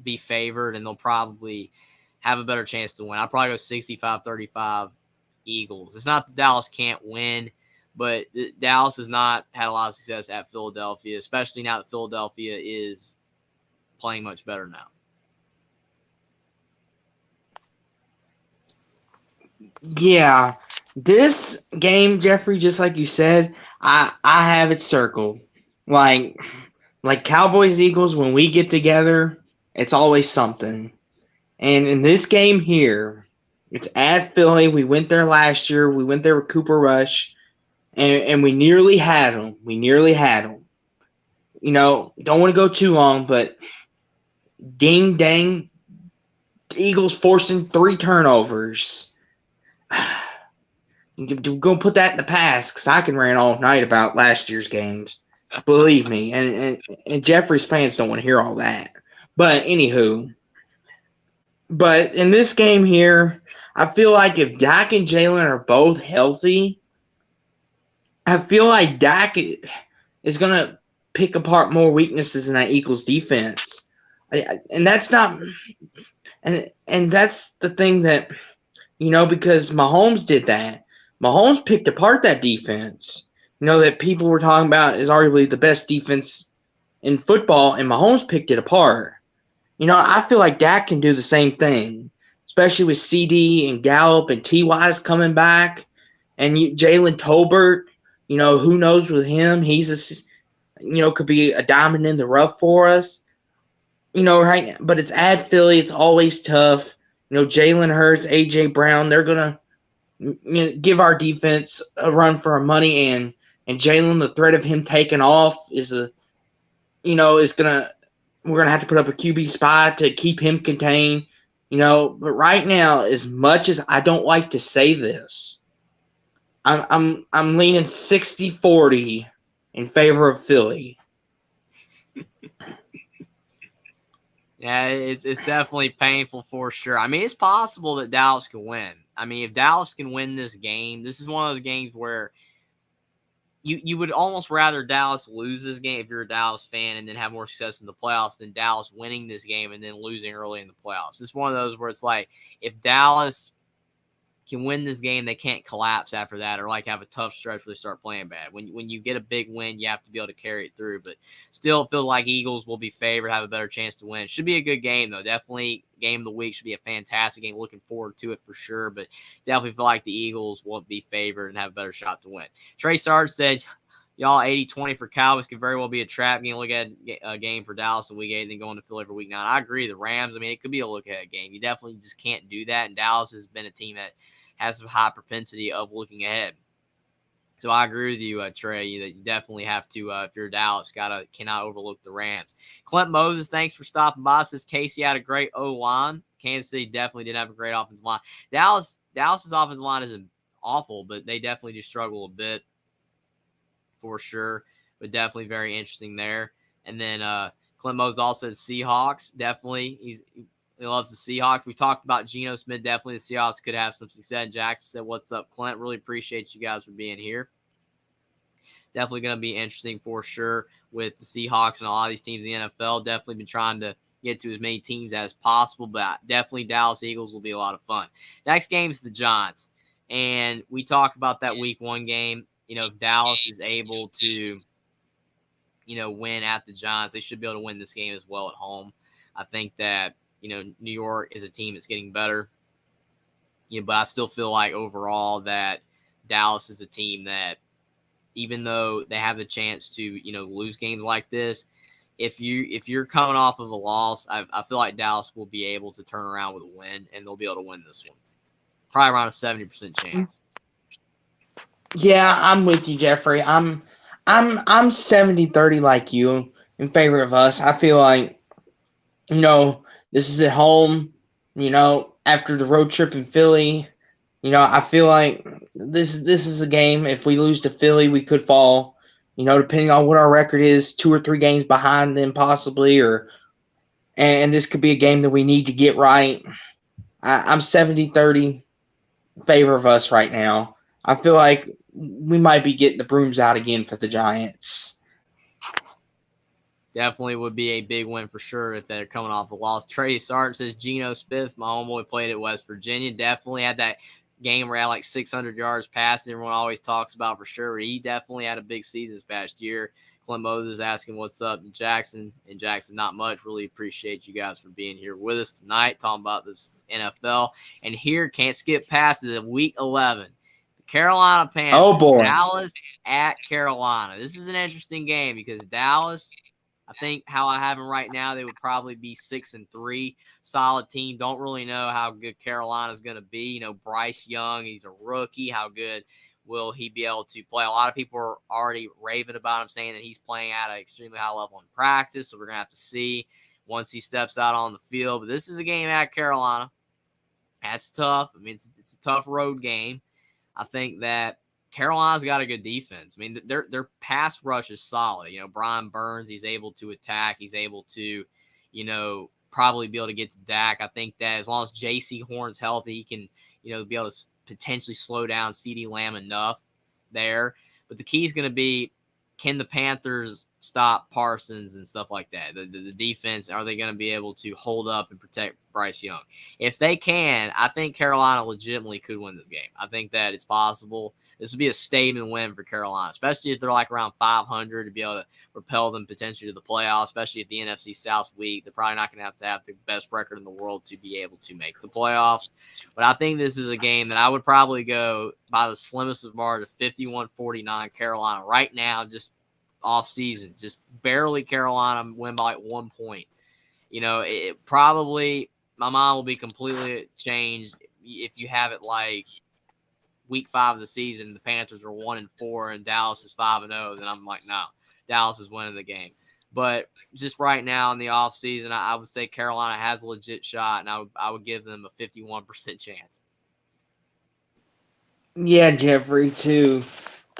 Speaker 1: be favored and they'll probably have a better chance to win. I'll probably go 65-35 Eagles. It's not that Dallas can't win, But Dallas has not had a lot of success at Philadelphia, especially now that Philadelphia is playing much better now.
Speaker 2: Yeah, this game, Jeffrey, just like you said, I have it circled. Like Cowboys Eagles, when we get together, it's always something. And in this game here, it's at Philly. We went there last year. We went there with Cooper Rush, and we nearly had them. We nearly had them. You know, don't want to go too long, but ding dang, Eagles forcing 3 turnovers. We're going to put that in the past because I can rant all night about last year's games. Believe me. And Jeffrey's fans don't want to hear all that. But anywho. But in this game here, I feel like if Dak and Jalen are both healthy, I feel like Dak is going to pick apart more weaknesses in that Eagles defense. And that's not – and that's the thing that – you know, because Mahomes did that. Mahomes picked apart that defense. You know, that people were talking about is arguably the best defense in football, and Mahomes picked it apart. You know, I feel like Dak can do the same thing, especially with CD and Gallup and T.Y.'s coming back. And Jalen Tolbert, you know, who knows with him? He's could be a diamond in the rough for us. You know, right? But it's at Philly. It's always tough. You know, Jalen Hurts, A.J. Brown, they're going to give our defense a run for our money. And Jalen, the threat of him taking off is we're going to have to put up a QB spy to keep him contained. You know, but right now, as much as I don't like to say this, I'm leaning 60-40 in favor of Philly.
Speaker 1: Yeah, it's definitely painful for sure. I mean, it's possible that Dallas can win. I mean, if Dallas can win this game, this is one of those games where you would almost rather Dallas lose this game if you're a Dallas fan and then have more success in the playoffs than Dallas winning this game and then losing early in the playoffs. It's one of those where it's like if Dallas can win this game, they can't collapse after that or like have a tough stretch where they start playing bad. When you get a big win, you have to be able to carry it through. But still, it feels like Eagles will be favored, have a better chance to win. Should be a good game, though. Definitely game of the week. Should be a fantastic game. Looking forward to it for sure. But definitely feel like the Eagles will be favored and have a better shot to win. Trey Sarge said, y'all 80-20 for Cowboys could very well be a trap game. Look at a game for Dallas in week 8 and then going to Philly for week 9. I agree. The Rams, I mean, it could be a look-ahead game. You definitely just can't do that. And Dallas has been a team that has a high propensity of looking ahead. So I agree with you, Trey, that you definitely have to, if you're Dallas, cannot overlook the Rams. Clint Moses, thanks for stopping by. Says Casey had a great O-line. Kansas City definitely didn't have a great offensive line. Dallas's offensive line isn't awful, but they definitely do struggle a bit for sure. But definitely very interesting there. And then Clint Moses also said Seahawks. Definitely, he loves the Seahawks. We talked about Geno Smith. Definitely the Seahawks could have some success. Jackson said, what's up, Clint? Really appreciate you guys for being here. Definitely going to be interesting for sure with the Seahawks and a lot of these teams in the NFL. Definitely been trying to get to as many teams as possible, but definitely Dallas Eagles will be a lot of fun. Next game is the Giants. And we talked about that week 1 game. You know, if Dallas is able to, win at the Giants, they should be able to win this game as well at home. I think that, New York is a team that's getting better. But I still feel like overall that Dallas is a team that, even though they have the chance to, lose games like this, if you're coming off of a loss, I feel like Dallas will be able to turn around with a win, and they'll be able to win this one. Probably around a 70% chance.
Speaker 2: Yeah, I'm with you, Jeffrey. I'm 70-30 like you in favor of us. I feel like, this is at home, after the road trip in Philly. I feel like this is a game. If we lose to Philly, we could fall, depending on what our record is, 2 or 3 games behind them possibly, and this could be a game that we need to get right. I'm 70-30 in favor of us right now. I feel like we might be getting the brooms out again for the Giants.
Speaker 1: Definitely would be a big win for sure if they're coming off a loss. Trey Sargent says Geno Smith, my homeboy, played at West Virginia. Definitely had that game where he had like 600 yards passing. Everyone always talks about for sure. He definitely had a big season this past year. Clint Moses asking what's up in Jackson. And Jackson, not much. Really appreciate you guys for being here with us tonight, talking about this NFL. And here, can't skip past the week 11. The Carolina Panthers.
Speaker 2: Oh, boy.
Speaker 1: Dallas at Carolina. This is an interesting game because Dallas, I think how I have them right now, they would probably be 6-3. Solid team. Don't really know how good Carolina's going to be. Bryce Young, he's a rookie. How good will he be able to play? A lot of people are already raving about him, saying that he's playing at an extremely high level in practice. So we're going to have to see once he steps out on the field. But this is a game at Carolina. That's tough. I mean, it's a tough road game. I think that Carolina's got a good defense. I mean, their pass rush is solid. Brian Burns, he's able to attack. He's able to, probably be able to get to Dak. I think that as long as J.C. Horn's healthy, he can, be able to potentially slow down CeeDee Lamb enough there. But the key is going to be, can the Panthers stop Parsons and stuff like that? The defense, are they going to be able to hold up and protect Bryce Young? If they can, I think Carolina legitimately could win this game. I think that it's possible. This would be a statement win for Carolina, especially if they're like around 500 to be able to propel them potentially to the playoffs, especially if the NFC South's weak. They're probably not going to have the best record in the world to be able to make the playoffs. But I think this is a game that I would probably go by the slimmest of margin, 51-49 Carolina right now, just off season, just barely Carolina win by like 1 point. It probably, my mind will be completely changed if you have it like week 5 of the season, the Panthers are 1-4 and Dallas is 5-0. Then I'm like, no, Dallas is winning the game. But just right now in the off season, I would say Carolina has a legit shot, and I would give them a 51% chance.
Speaker 2: Yeah, Jeffrey, to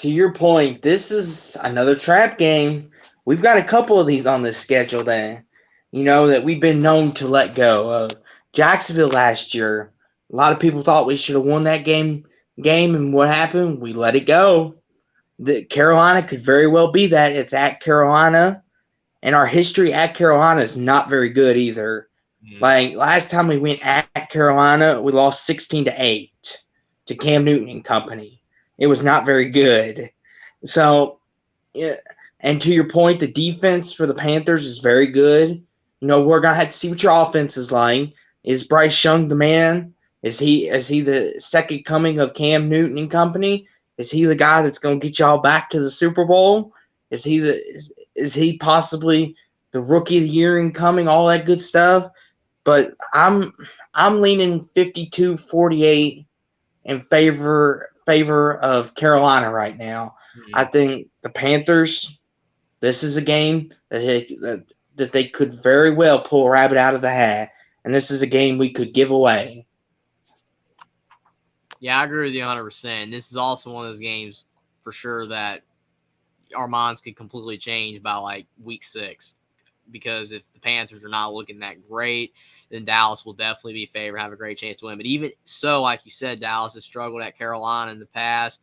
Speaker 2: your point, this is another trap game. We've got a couple of these on this schedule that, that we've been known to let go. Jacksonville last year, a lot of people thought we should have won that game, and what happened? We let it go. The Carolina could very well be that. It's at Carolina, and our history at Carolina is not very good either. Like last time we went at Carolina, we lost 16-8 to Cam Newton and company. It was not very good. So, yeah, and to your point, the defense for the Panthers is very good. We're gonna have to see what your offense is like. Is Bryce Young the man? Is he the second coming of Cam Newton and company? Is he the guy that's gonna get y'all back to the Super Bowl? Is he possibly the rookie of the year incoming? All that good stuff. But I'm leaning 52-48 in favor of Carolina right now. Mm-hmm. I think the Panthers, this is a game that they could very well pull a rabbit out of the hat, and this is a game we could give away.
Speaker 1: Yeah, I agree with you 100%. This is also one of those games for sure that our minds could completely change by like week 6, because if the Panthers are not looking that great, then Dallas will definitely be favored, have a great chance to win. But even so, like you said, Dallas has struggled at Carolina in the past,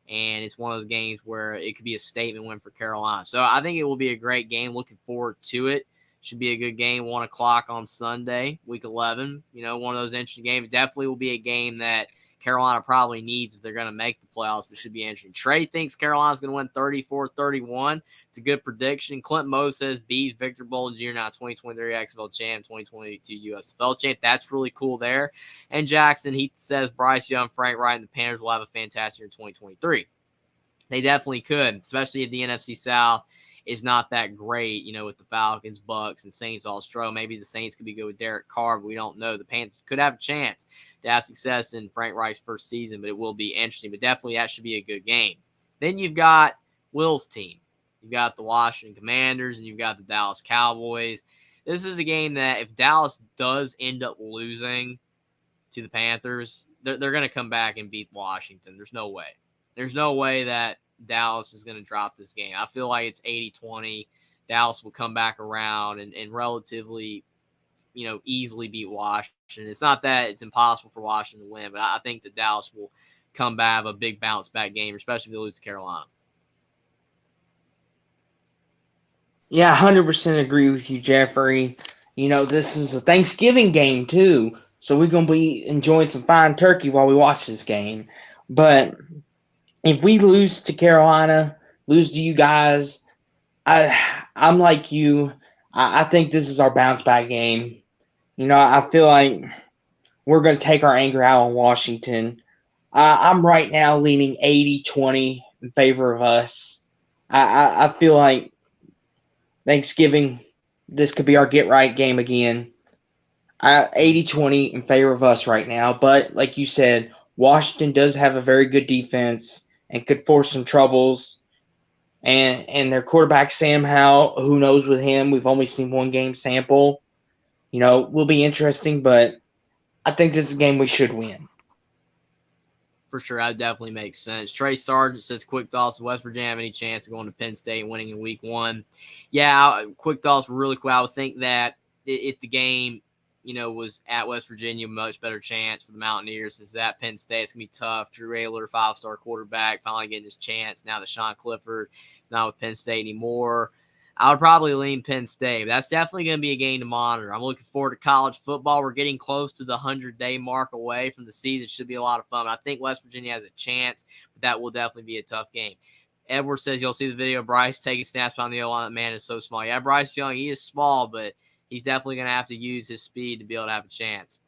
Speaker 1: and it's one of those games where it could be a statement win for Carolina. So I think it will be a great game. Looking forward to it. Should be a good game, 1 o'clock on Sunday, week 11. One of those interesting games. It definitely will be a game that Carolina probably needs if they're going to make the playoffs, but should be interesting. Trey thinks Carolina's going to win 34-31. It's a good prediction. Clint Mose says B's Victor Bolden Jr. now 2023 XFL champ, 2022 USFL champ. That's really cool there. And Jackson, he says Bryce Young, Frank Wright, and the Panthers will have a fantastic year in 2023. They definitely could, especially if the NFC South is not that great, with the Falcons, Bucks, and Saints all struggle. Maybe the Saints could be good with Derek Carr, but we don't know. The Panthers could have a chance to have success in Frank Reich's first season, but it will be interesting. But definitely that should be a good game. Then you've got Will's team. You've got the Washington Commanders, and you've got the Dallas Cowboys. This is a game that if Dallas does end up losing to the Panthers, they're going to come back and beat Washington. There's no way. There's no way that Dallas is going to drop this game. I feel like it's 80-20. Dallas will come back around and relatively, easily beat Washington. It's not that it's impossible for Washington to win, but I think that Dallas will come back, have a big bounce back game, especially if they lose to Carolina.
Speaker 2: Yeah, 100% agree with you, Jeffrey. This is a Thanksgiving game too. So we're gonna be enjoying some fine turkey while we watch this game. But if we lose to Carolina, lose to you guys, I'm like you. I think this is our bounce back game. I feel like we're going to take our anger out on Washington. I'm right now leaning 80-20 in favor of us. I feel like Thanksgiving, this could be our get right game again. 80-20 in favor of us right now. But like you said, Washington does have a very good defense and could force some troubles. And their quarterback, Sam Howell, who knows with him? We've only seen one game sample. Will be interesting, but I think this is a game we should win.
Speaker 1: For sure, that definitely makes sense. Trey Sargent says, quick thoughts, West Virginia have any chance of going to Penn State and winning in week 1? Yeah, quick thoughts really quick. I would think that if the game, was at West Virginia, much better chance for the Mountaineers. Is that Penn State? It's going to be tough. Drew Ayler, 5-star quarterback, finally getting his chance. Now that Sean Clifford is not with Penn State anymore. I would probably lean Penn State. But that's definitely going to be a game to monitor. I'm looking forward to college football. We're getting close to the 100-day mark away from the season. It should be a lot of fun. I think West Virginia has a chance, but that will definitely be a tough game. Edward says you'll see the video of Bryce taking snaps behind the O-line. That man is so small. Yeah, Bryce Young, he is small, but he's definitely going to have to use his speed to be able to have a chance.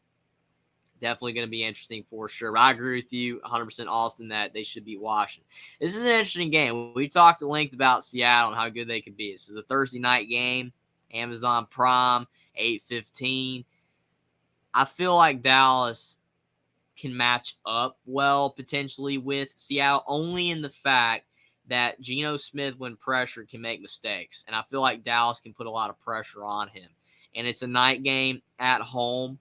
Speaker 1: Definitely going to be interesting for sure. But I agree with you 100%, Austin, that they should beat Washington. This is an interesting game. We talked at length about Seattle and how good they could be. This is a Thursday night game, Amazon Prime, 8:15. I feel like Dallas can match up well potentially with Seattle, only in the fact that Geno Smith, when pressured, can make mistakes. And I feel like Dallas can put a lot of pressure on him. And it's a night game at home.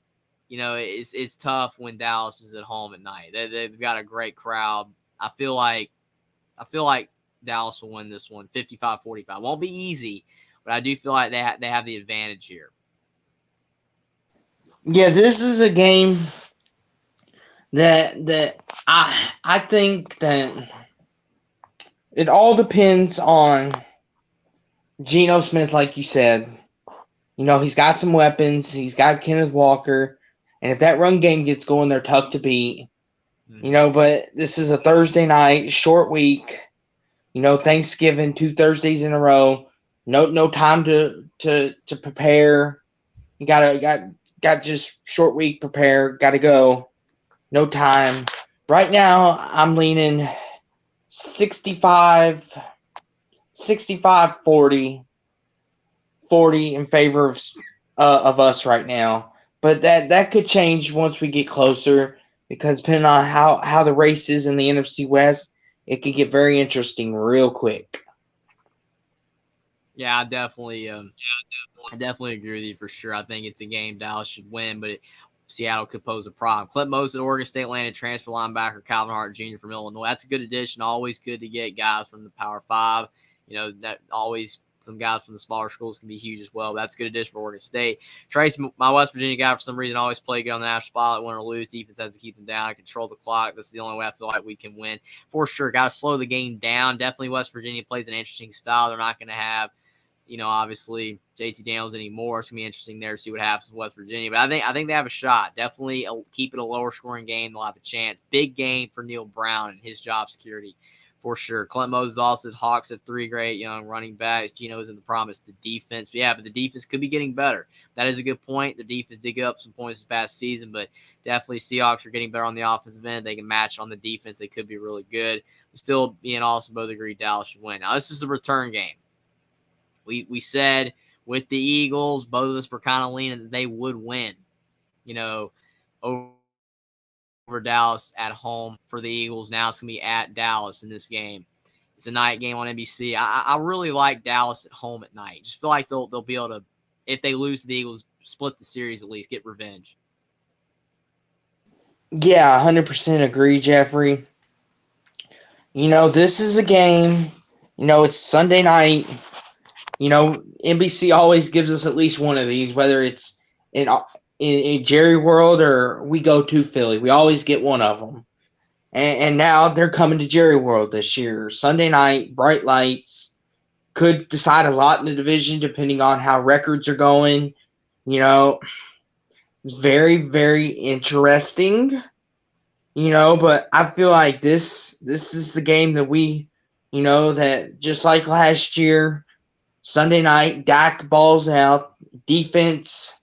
Speaker 1: It's tough when Dallas is at home at night. They've got a great crowd. I feel like Dallas will win this one, 55-45. Won't be easy, but I do feel like they have the advantage here.
Speaker 2: Yeah, this is a game that I think that it all depends on Geno Smith, like you said. He's got some weapons. He's got Kenneth Walker. And if that run game gets going, they're tough to beat. But this is a Thursday night, short week. Thanksgiving, 2 Thursdays in a row. No time to prepare. You got just short week prepare. Got to go. No time. Right now, I'm leaning 65-40 in favor of us right now. But that could change once we get closer, because depending on how the race is in the NFC West, it could get very interesting real quick.
Speaker 1: Yeah, I definitely agree with you for sure. I think it's a game Dallas should win, but Seattle could pose a problem. Clint Moses at Oregon State landed transfer linebacker Calvin Hart Jr. from Illinois. That's a good addition. Always good to get guys from the Power 5. That always – some guys from the smaller schools can be huge as well. That's a good addition for Oregon State. Trace, my West Virginia guy, for some reason, always play good on the national spotlight. Win or lose, defense has to keep them down, control the clock. That's the only way I feel like we can win. For sure, got to slow the game down. Definitely West Virginia plays an interesting style. They're not going to have, obviously JT Daniels anymore. It's going to be interesting there to see what happens with West Virginia. But I think they have a shot. Definitely keep it a lower scoring game. They'll have a chance. Big game for Neil Brown and his job security. For sure. Clint Moses also said Hawks have 3 great young running backs. Geno's in the promise. The defense. But the defense could be getting better. That is a good point. The defense did get up some points this past season, but definitely Seahawks are getting better on the offensive end. They can match on the defense. They could be really good. Still, being awesome, both agree Dallas should win. Now, this is a return game. We said with the Eagles, both of us were kind of leaning that they would win, over Dallas at home for the Eagles. Now it's going to be at Dallas in this game. It's a night game on NBC. I really like Dallas at home at night. Just feel like they'll be able to, if they lose to the Eagles, split the series at least, get revenge.
Speaker 2: Yeah, 100% agree, Jeffrey. This is a game. It's Sunday night. NBC always gives us at least one of these, whether it's in Jerry World or we go to Philly. We always get one of them. And now they're coming to Jerry World this year. Sunday night, bright lights. Could decide a lot in the division depending on how records are going. It's very, very interesting, but I feel like this is the game that that just like last year, Sunday night, Dak balls out, defense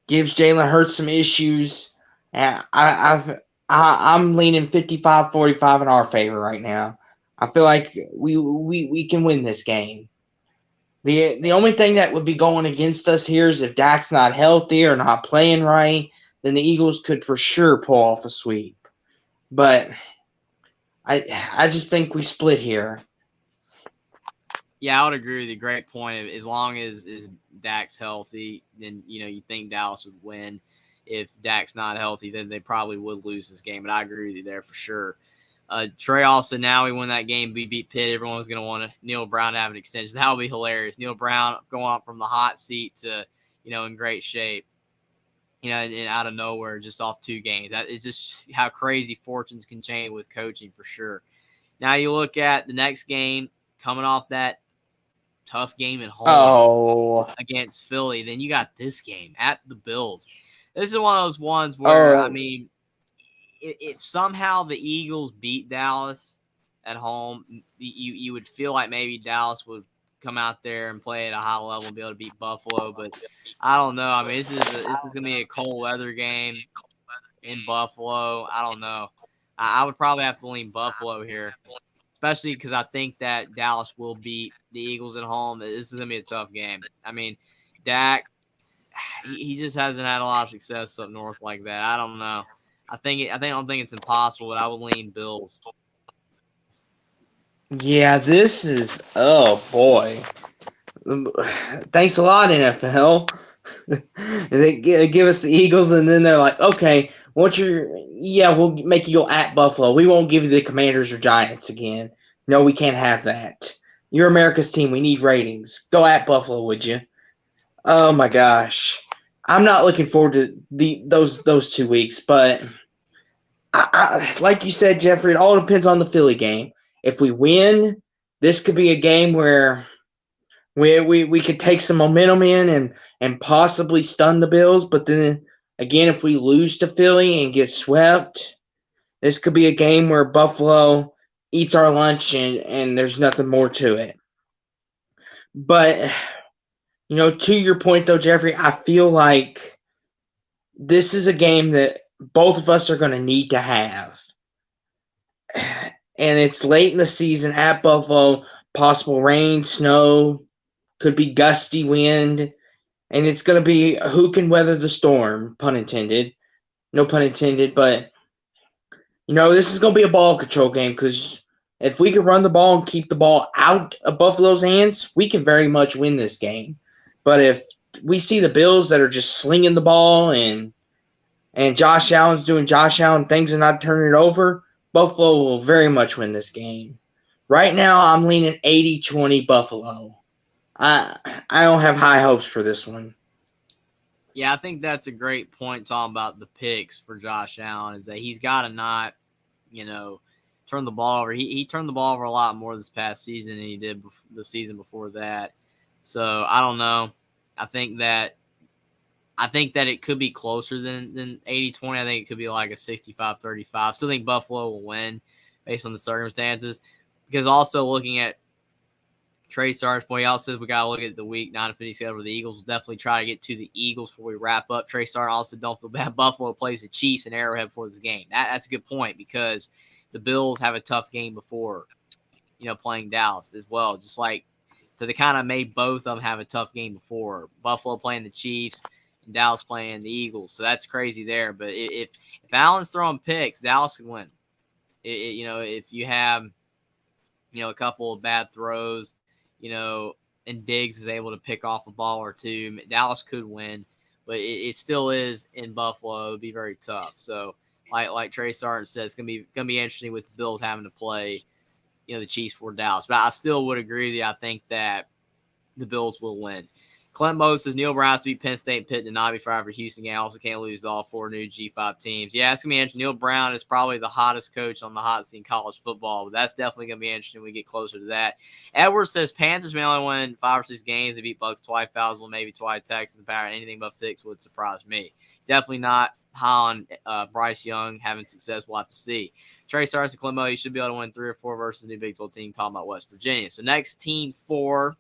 Speaker 2: gives Jalen Hurts some issues. And I'm leaning 55-45 in our favor right now. I feel like we can win this game. The only thing that would be going against us here is if Dak's not healthy or not playing right, then the Eagles could for sure pull off a sweep. But I just think we split here.
Speaker 1: Yeah, I would agree with you. Great point. As long as Dak's healthy, then you think Dallas would win. If Dak's not healthy, then they probably would lose this game. But I agree with you there for sure. Trey also, now we won that game. We beat Pitt. Everyone's going to want Neil Brown to have an extension. That would be hilarious. Neil Brown going up from the hot seat to, in great shape, and out of nowhere, just off 2 games. That is just how crazy fortunes can change with coaching for sure. Now you look at the next game coming off that tough game at home against Philly. Then you got this game at the Bills. This is one of those ones where, I mean, if somehow the Eagles beat Dallas at home, you would feel like maybe Dallas would come out there and play at a high level and be able to beat Buffalo. But I don't know. I mean, this is going to be a cold weather game in Buffalo. I don't know. I would probably have to lean Buffalo here, especially because I think that Dallas will beat the Eagles at home. This is going to be a tough game. I mean, Dak, he just hasn't had a lot of success up north like that. I don't know. I don't think it's impossible, but I would lean Bills.
Speaker 2: Yeah, this is oh boy. Thanks a lot, NFL. They give us the Eagles, and then they're like, okay, we'll make you go at Buffalo. We won't give you the Commanders or Giants again. No, we can't have that. You're America's team. We need ratings. Go at Buffalo, would you? Oh my gosh. I'm not looking forward to those 2 weeks, but like you said, Jeffrey, it all depends on the Philly game. If we win, this could be a game where we could take some momentum in and possibly stun the Bills. But then again, if we lose to Philly and get swept, this could be a game where Buffalo eats our lunch and there's nothing more to it. But, to your point, though, Jeffrey, I feel like this is a game that both of us are going to need to have. And it's late in the season at Buffalo, possible rain, snow, could be gusty wind, and it's going to be who can weather the storm, pun intended. No pun intended, but, this is going to be a ball control game because if we can run the ball and keep the ball out of Buffalo's hands, we can very much win this game. But if we see the Bills that are just slinging the ball and Josh Allen's doing Josh Allen things and not turning it over, Buffalo will very much win this game. Right now, I'm leaning 80-20 Buffalo. I don't have high hopes for this one.
Speaker 1: Yeah, I think that's a great point talking about the picks for Josh Allen is that he's got to not, turn the ball over. He turned the ball over a lot more this past season than he did the season before that. So I don't know. I think that it could be closer than 80-20. I think it could be like a 65-35. I still think Buffalo will win based on the circumstances. Because also looking at Trey Sargent's point, he also says we got to look at the week 9-50 schedule. The Eagles will definitely try to get to the Eagles before we wrap up. Trey Sargent also don't feel bad. Buffalo plays the Chiefs in Arrowhead before this game. That's a good point because the Bills have a tough game before, playing Dallas as well. Just like, so they kind of made both of them have a tough game before. Buffalo playing the Chiefs and Dallas playing the Eagles. So that's crazy there. But if Allen's throwing picks, Dallas can win. If you have, a couple of bad throws, and Diggs is able to pick off a ball or two, Dallas could win. But it still is in Buffalo. It would be very tough. So like Trey Sargent says, it's gonna be interesting with the Bills having to play, the Chiefs for Dallas. But I still would agree with you. I think that the Bills will win. Clint Mose says Neil Brown has to beat Penn State and Pitt to not be fired for Houston game. Also can't lose to all 4 new G5 teams. Yeah, it's going to be interesting. Neil Brown is probably the hottest coach on the hot seat in college football, but that's definitely going to be interesting when we get closer to that. Edwards says Panthers may only win 5 or 6 games. They beat Bucks twice, Fowlsville, maybe twice, Texas, and Power. Anything but 6 would surprise me. Definitely not high on Bryce Young having success. We'll have to see. Trey starts at Clemmo. You should be able to win 3 or 4 versus the new Big 12 team. Talking about West Virginia. So next team for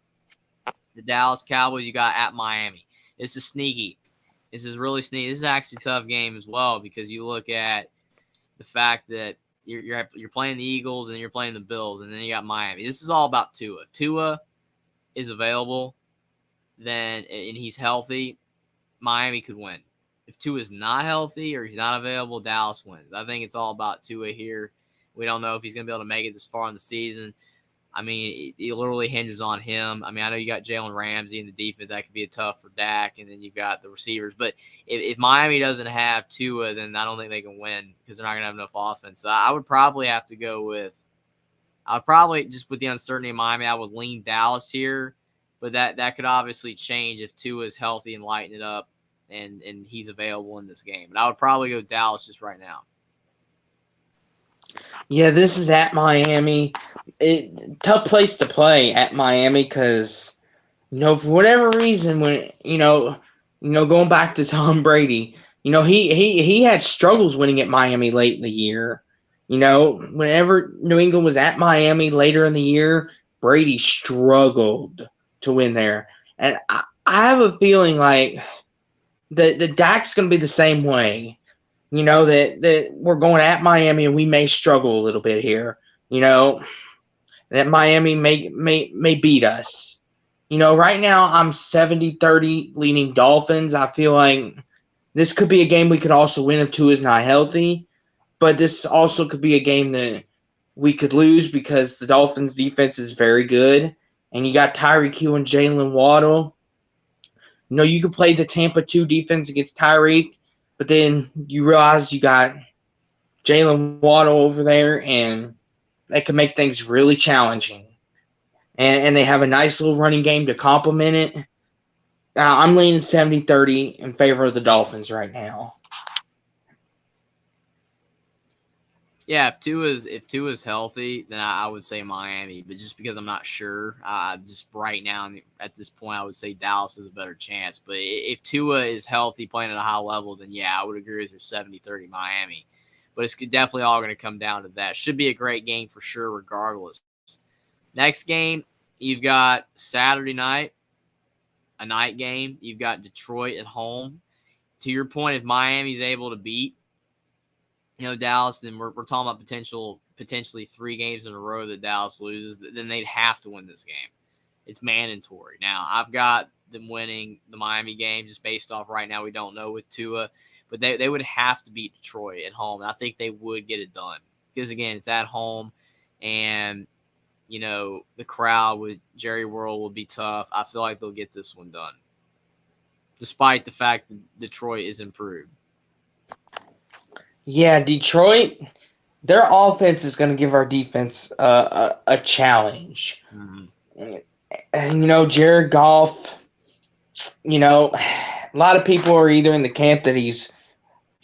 Speaker 1: the Dallas Cowboys, you got at Miami. This is sneaky. This is really sneaky. This is actually a tough game as well because you look at the fact that you're playing the Eagles and you're playing the Bills, and then you got Miami. This is all about Tua. If Tua is available, then and he's healthy, Miami could win. If Tua is not healthy or he's not available, Dallas wins. I think it's all about Tua here. We don't know if he's going to be able to make it this far in the season. I mean, it literally hinges on him. I mean, I know you got Jalen Ramsey in the defense. That could be tough for Dak, and then you've got the receivers. But if Miami doesn't have Tua, then I don't think they can win because they're not going to have enough offense. So I would probably have to go with – I would probably, just with the uncertainty of Miami, I would lean Dallas here. But that could obviously change if Tua is healthy and lighten it up and he's available in this game. But I would probably go Dallas just right now.
Speaker 2: Yeah, this is at Miami. Tough place to play at Miami because, for whatever reason, when going back to Tom Brady, he had struggles winning at Miami late in the year. Whenever New England was at Miami later in the year, Brady struggled to win there, and I have a feeling like the Dak's going to be the same way. That we're going at Miami and we may struggle a little bit here. That Miami may beat us. Right now I'm 70-30 leaning Dolphins. I feel like this could be a game we could also win if Tua is not healthy, but this also could be a game that we could lose because the Dolphins defense is very good, and you got Tyreek Hill and Jalen Waddle. You could play the Tampa 2 defense against Tyreek, but then you realize you got Jalen Waddle over there, and that can make things really challenging. And they have a nice little running game to complement it. I'm leaning 70-30 in favor of the Dolphins right now.
Speaker 1: Yeah, if Tua's healthy, then I would say Miami. But just because I'm not sure, just right now at this point, I would say Dallas is a better chance. But if Tua is healthy, playing at a high level, then yeah, I would agree with your 70-30 Miami. But it's definitely all going to come down to that. Should be a great game for sure, regardless. Next game, you've got Saturday night, a night game. You've got Detroit at home. To your point, if Miami's able to beat Dallas, then we're talking about potentially 3 games in a row that Dallas loses, then they'd have to win this game. It's mandatory. Now, I've got them winning the Miami game just based off right now. We don't know with Tua, but they would have to beat Detroit at home. And I think they would get it done because, again, it's at home, and, the crowd with Jerry World will be tough. I feel like they'll get this one done, despite the fact that Detroit is improved.
Speaker 2: Yeah, Detroit, their offense is going to give our defense a challenge. Mm-hmm. And, Jared Goff, a lot of people are either in the camp that he's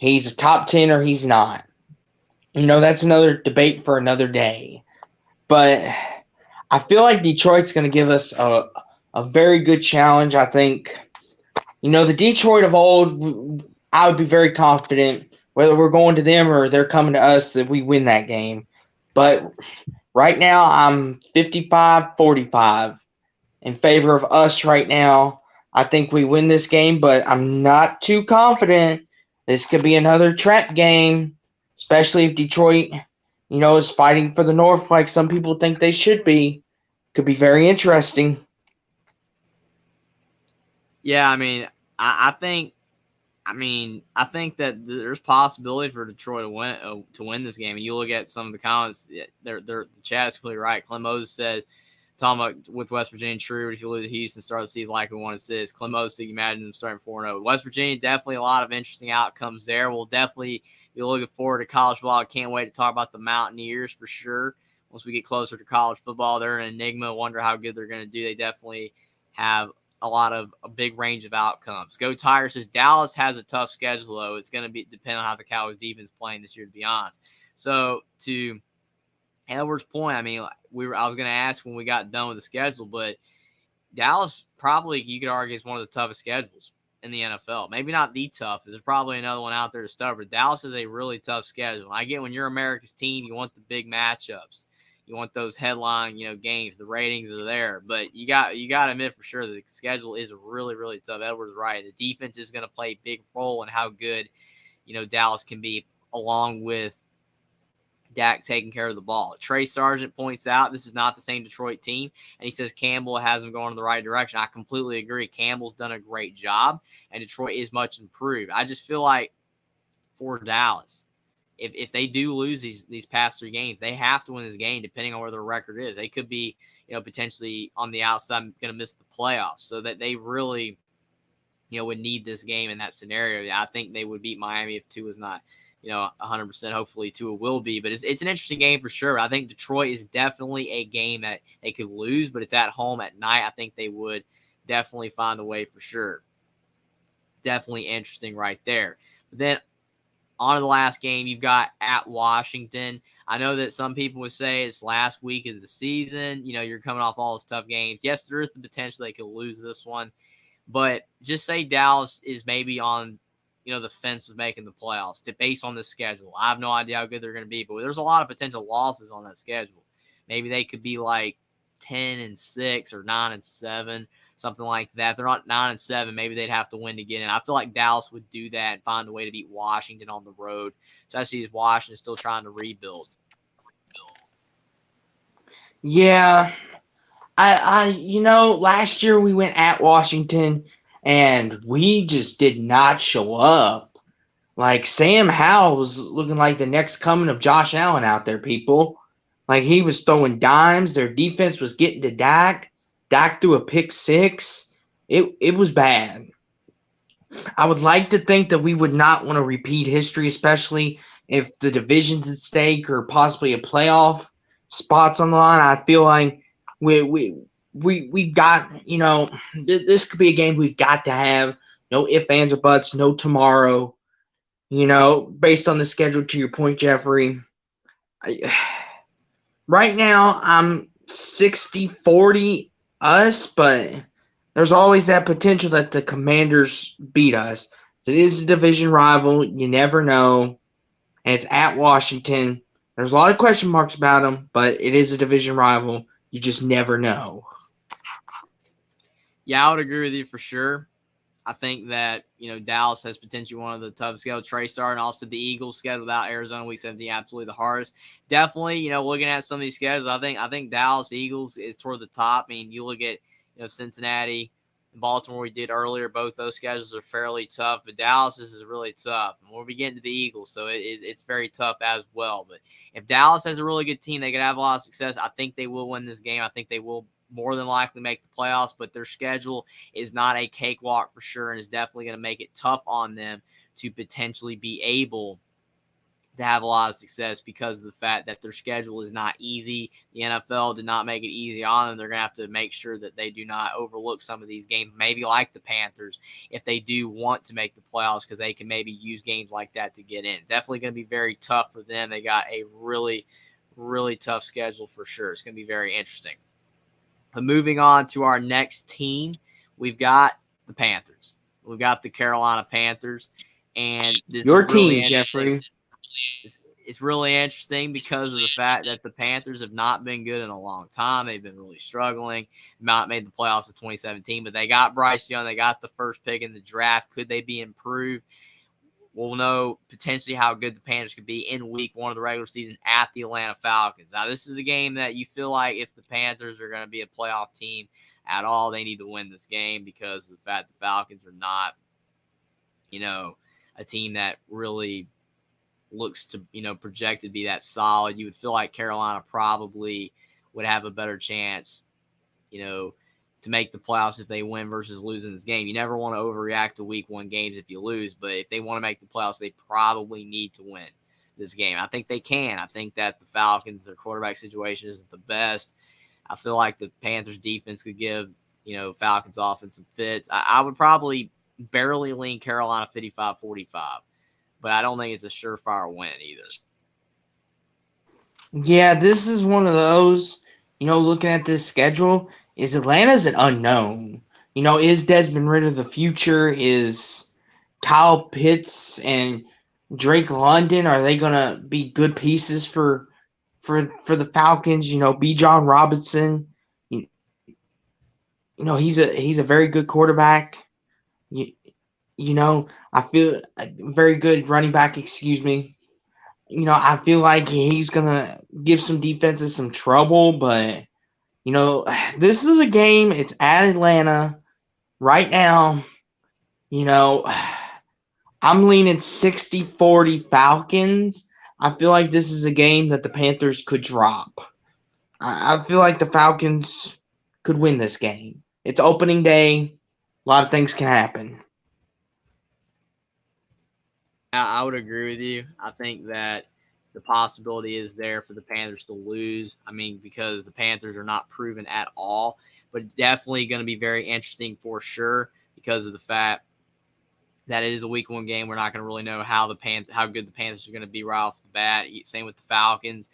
Speaker 2: a top 10 or he's not. That's another debate for another day. But I feel like Detroit's going to give us a very good challenge. I think, the Detroit of old, I would be very confident whether we're going to them or they're coming to us, that we win that game. But right now, I'm 55-45 in favor of us right now. I think we win this game, but I'm not too confident. This could be another trap game, especially if Detroit, is fighting for the North like some people think they should be. Could be very interesting.
Speaker 1: Yeah, I think that there's possibility for Detroit to win this game. And you look at some of the comments, the chat is completely right. Clem Moses says, talking about with West Virginia, true, if you lose to Houston, start the season like we want to see. Clem Moses, you can imagine them starting 4-0. West Virginia, definitely a lot of interesting outcomes there. We'll definitely be looking forward to college football. I can't wait to talk about the Mountaineers for sure. Once we get closer to college football, they're an enigma. Wonder how good they're going to do. They definitely have a big range of outcomes. Go Tigers says Dallas has a tough schedule, though. It's going to be depend on how the Cowboys defense is playing this year, to be honest. So to Edwards' point, I mean, I was going to ask when we got done with the schedule, but Dallas probably, you could argue, is one of the toughest schedules in the NFL. Maybe not the toughest. There's probably another one out there to start, but Dallas is a really tough schedule. I get when you're America's team, you want the big matchups. You want those headline, games. The ratings are there, but you got to admit for sure that the schedule is really, really tough. Edwards is right. The defense is going to play a big role in how good, Dallas can be, along with Dak taking care of the ball. Trey Sargent points out this is not the same Detroit team, and he says Campbell has them going in the right direction. I completely agree. Campbell's done a great job, and Detroit is much improved. I just feel like for Dallas, if they do lose these past 3 games, they have to win this game depending on where their record is. They could be, potentially on the outside going to miss the playoffs, so that they really, would need this game in that scenario. I think they would beat Miami if Tua is not, 100%. Hopefully Tua will be, but it's an interesting game for sure. I think Detroit is definitely a game that they could lose, but it's at home at night. I think they would definitely find a way for sure. Definitely interesting right there. But then on to the last game, you've got at Washington. I know that some people would say it's last week of the season. You're coming off all those tough games. Yes, there is the potential they could lose this one, but just say Dallas is maybe on, the fence of making the playoffs based on this schedule. I have no idea how good they're going to be, but there's a lot of potential losses on that schedule. Maybe they could be like 10-6 or 9-7. Something like that. If they're not 9-7, maybe they'd have to win to get in. I feel like Dallas would do that and find a way to beat Washington on the road, especially as Washington's still trying to rebuild.
Speaker 2: Yeah. Last year we went at Washington and we just did not show up. Like Sam Howell was looking like the next coming of Josh Allen out there, people. Like he was throwing dimes. Their defense was getting to Dak. Dak threw a pick 6. It was bad. I would like to think that we would not want to repeat history, especially if the division's at stake or possibly a playoff spots on the line. I feel like we got, this could be a game we got to have. No ifs, ands, or buts. No tomorrow. Based on the schedule, to your point, Jeffrey. Right now, I'm 60-40 us, but there's always that potential that the Commanders beat us. So it is a division rival. You never know. And it's at Washington. There's a lot of question marks about them, but it is a division rival. You just never know.
Speaker 1: Yeah, I would agree with you for sure. I think that, Dallas has potentially one of the toughest schedules. Trey Sargent, also the Eagles schedule without Arizona week 17, absolutely the hardest. Definitely, looking at some of these schedules, I think Dallas Eagles is toward the top. I mean, you look at, Cincinnati and Baltimore we did earlier. Both those schedules are fairly tough, but Dallas is really tough. And we'll be getting to the Eagles, so it's very tough as well. But if Dallas has a really good team, they could have a lot of success. I think they will win this game. I think they will more than likely make the playoffs, but their schedule is not a cakewalk for sure, and is definitely going to make it tough on them to potentially be able to have a lot of success because of the fact that their schedule is not easy. The NFL did not make it easy on them. They're going to have to make sure that they do not overlook some of these games, maybe like the Panthers, if they do want to make the playoffs, because they can maybe use games like that to get in. Definitely going to be very tough for them. They got a really, really tough schedule for sure. It's going to be very interesting. But moving on to our next team, we've got the Panthers. We've got the Carolina Panthers, and this
Speaker 2: Your
Speaker 1: is really
Speaker 2: team, Jeffrey.
Speaker 1: It's really interesting because of the fact that the Panthers have not been good in a long time. They've been really struggling. Not made the playoffs of 2017, but they got Bryce Young. They got the first pick in the draft. Could they be improved? We'll know potentially how good the Panthers could be in week 1 of the regular season at the Atlanta Falcons. Now, this is a game that you feel like if the Panthers are going to be a playoff team at all, they need to win this game because of the fact the Falcons are not, a team that really looks to, projected to be that solid. You would feel like Carolina probably would have a better chance, to make the playoffs if they win versus losing this game. You never want to overreact to week 1 games if you lose, but if they want to make the playoffs, they probably need to win this game. I think they can. I think that the Falcons, their quarterback situation isn't the best. I feel like the Panthers defense could give, Falcons offensive fits. I would probably barely lean Carolina 55-45, but I don't think it's a surefire win either.
Speaker 2: Yeah, this is one of those, looking at this schedule, is Atlanta's an unknown. Is Desmond Ridder the future? Is Kyle Pitts and Drake London, are they going to be good pieces for the Falcons? Bijan Robinson, he's a very good quarterback. I feel a very good running back, excuse me. I feel like he's going to give some defenses some trouble, but, this is a game. It's at Atlanta right now. I'm leaning 60-40 Falcons. I feel like this is a game that the Panthers could drop. I feel like the Falcons could win this game. It's opening day. A lot of things can happen.
Speaker 1: I would agree with you. I think that the possibility is there for the Panthers to lose. I mean, because the Panthers are not proven at all, but definitely going to be very interesting for sure because of the fact that it is a week 1 game. We're not going to really know how good the Panthers are going to be right off the bat. Same with the Falcons.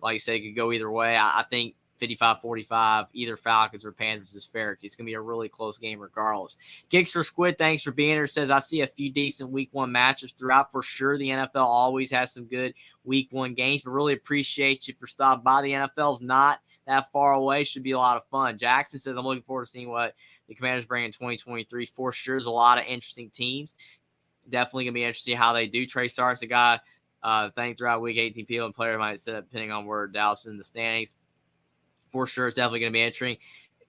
Speaker 1: Like you said, it could go either way. I think 55-45, either Falcons or Panthers is fair. It's going to be a really close game regardless. Kicks for Squid, thanks for being here. Says, I see a few decent week 1 matchups throughout. For sure, the NFL always has some good week 1 games, but really appreciate you for stopping by. The NFL's not that far away. Should be a lot of fun. Jackson says, I'm looking forward to seeing what the Commanders bring in 2023. For sure, there's a lot of interesting teams. Definitely going to be interesting how they do. Trey Sark's a guy thing throughout week 18. People and player might set up depending on where Dallas is in the standings. For sure, it's definitely going to be interesting.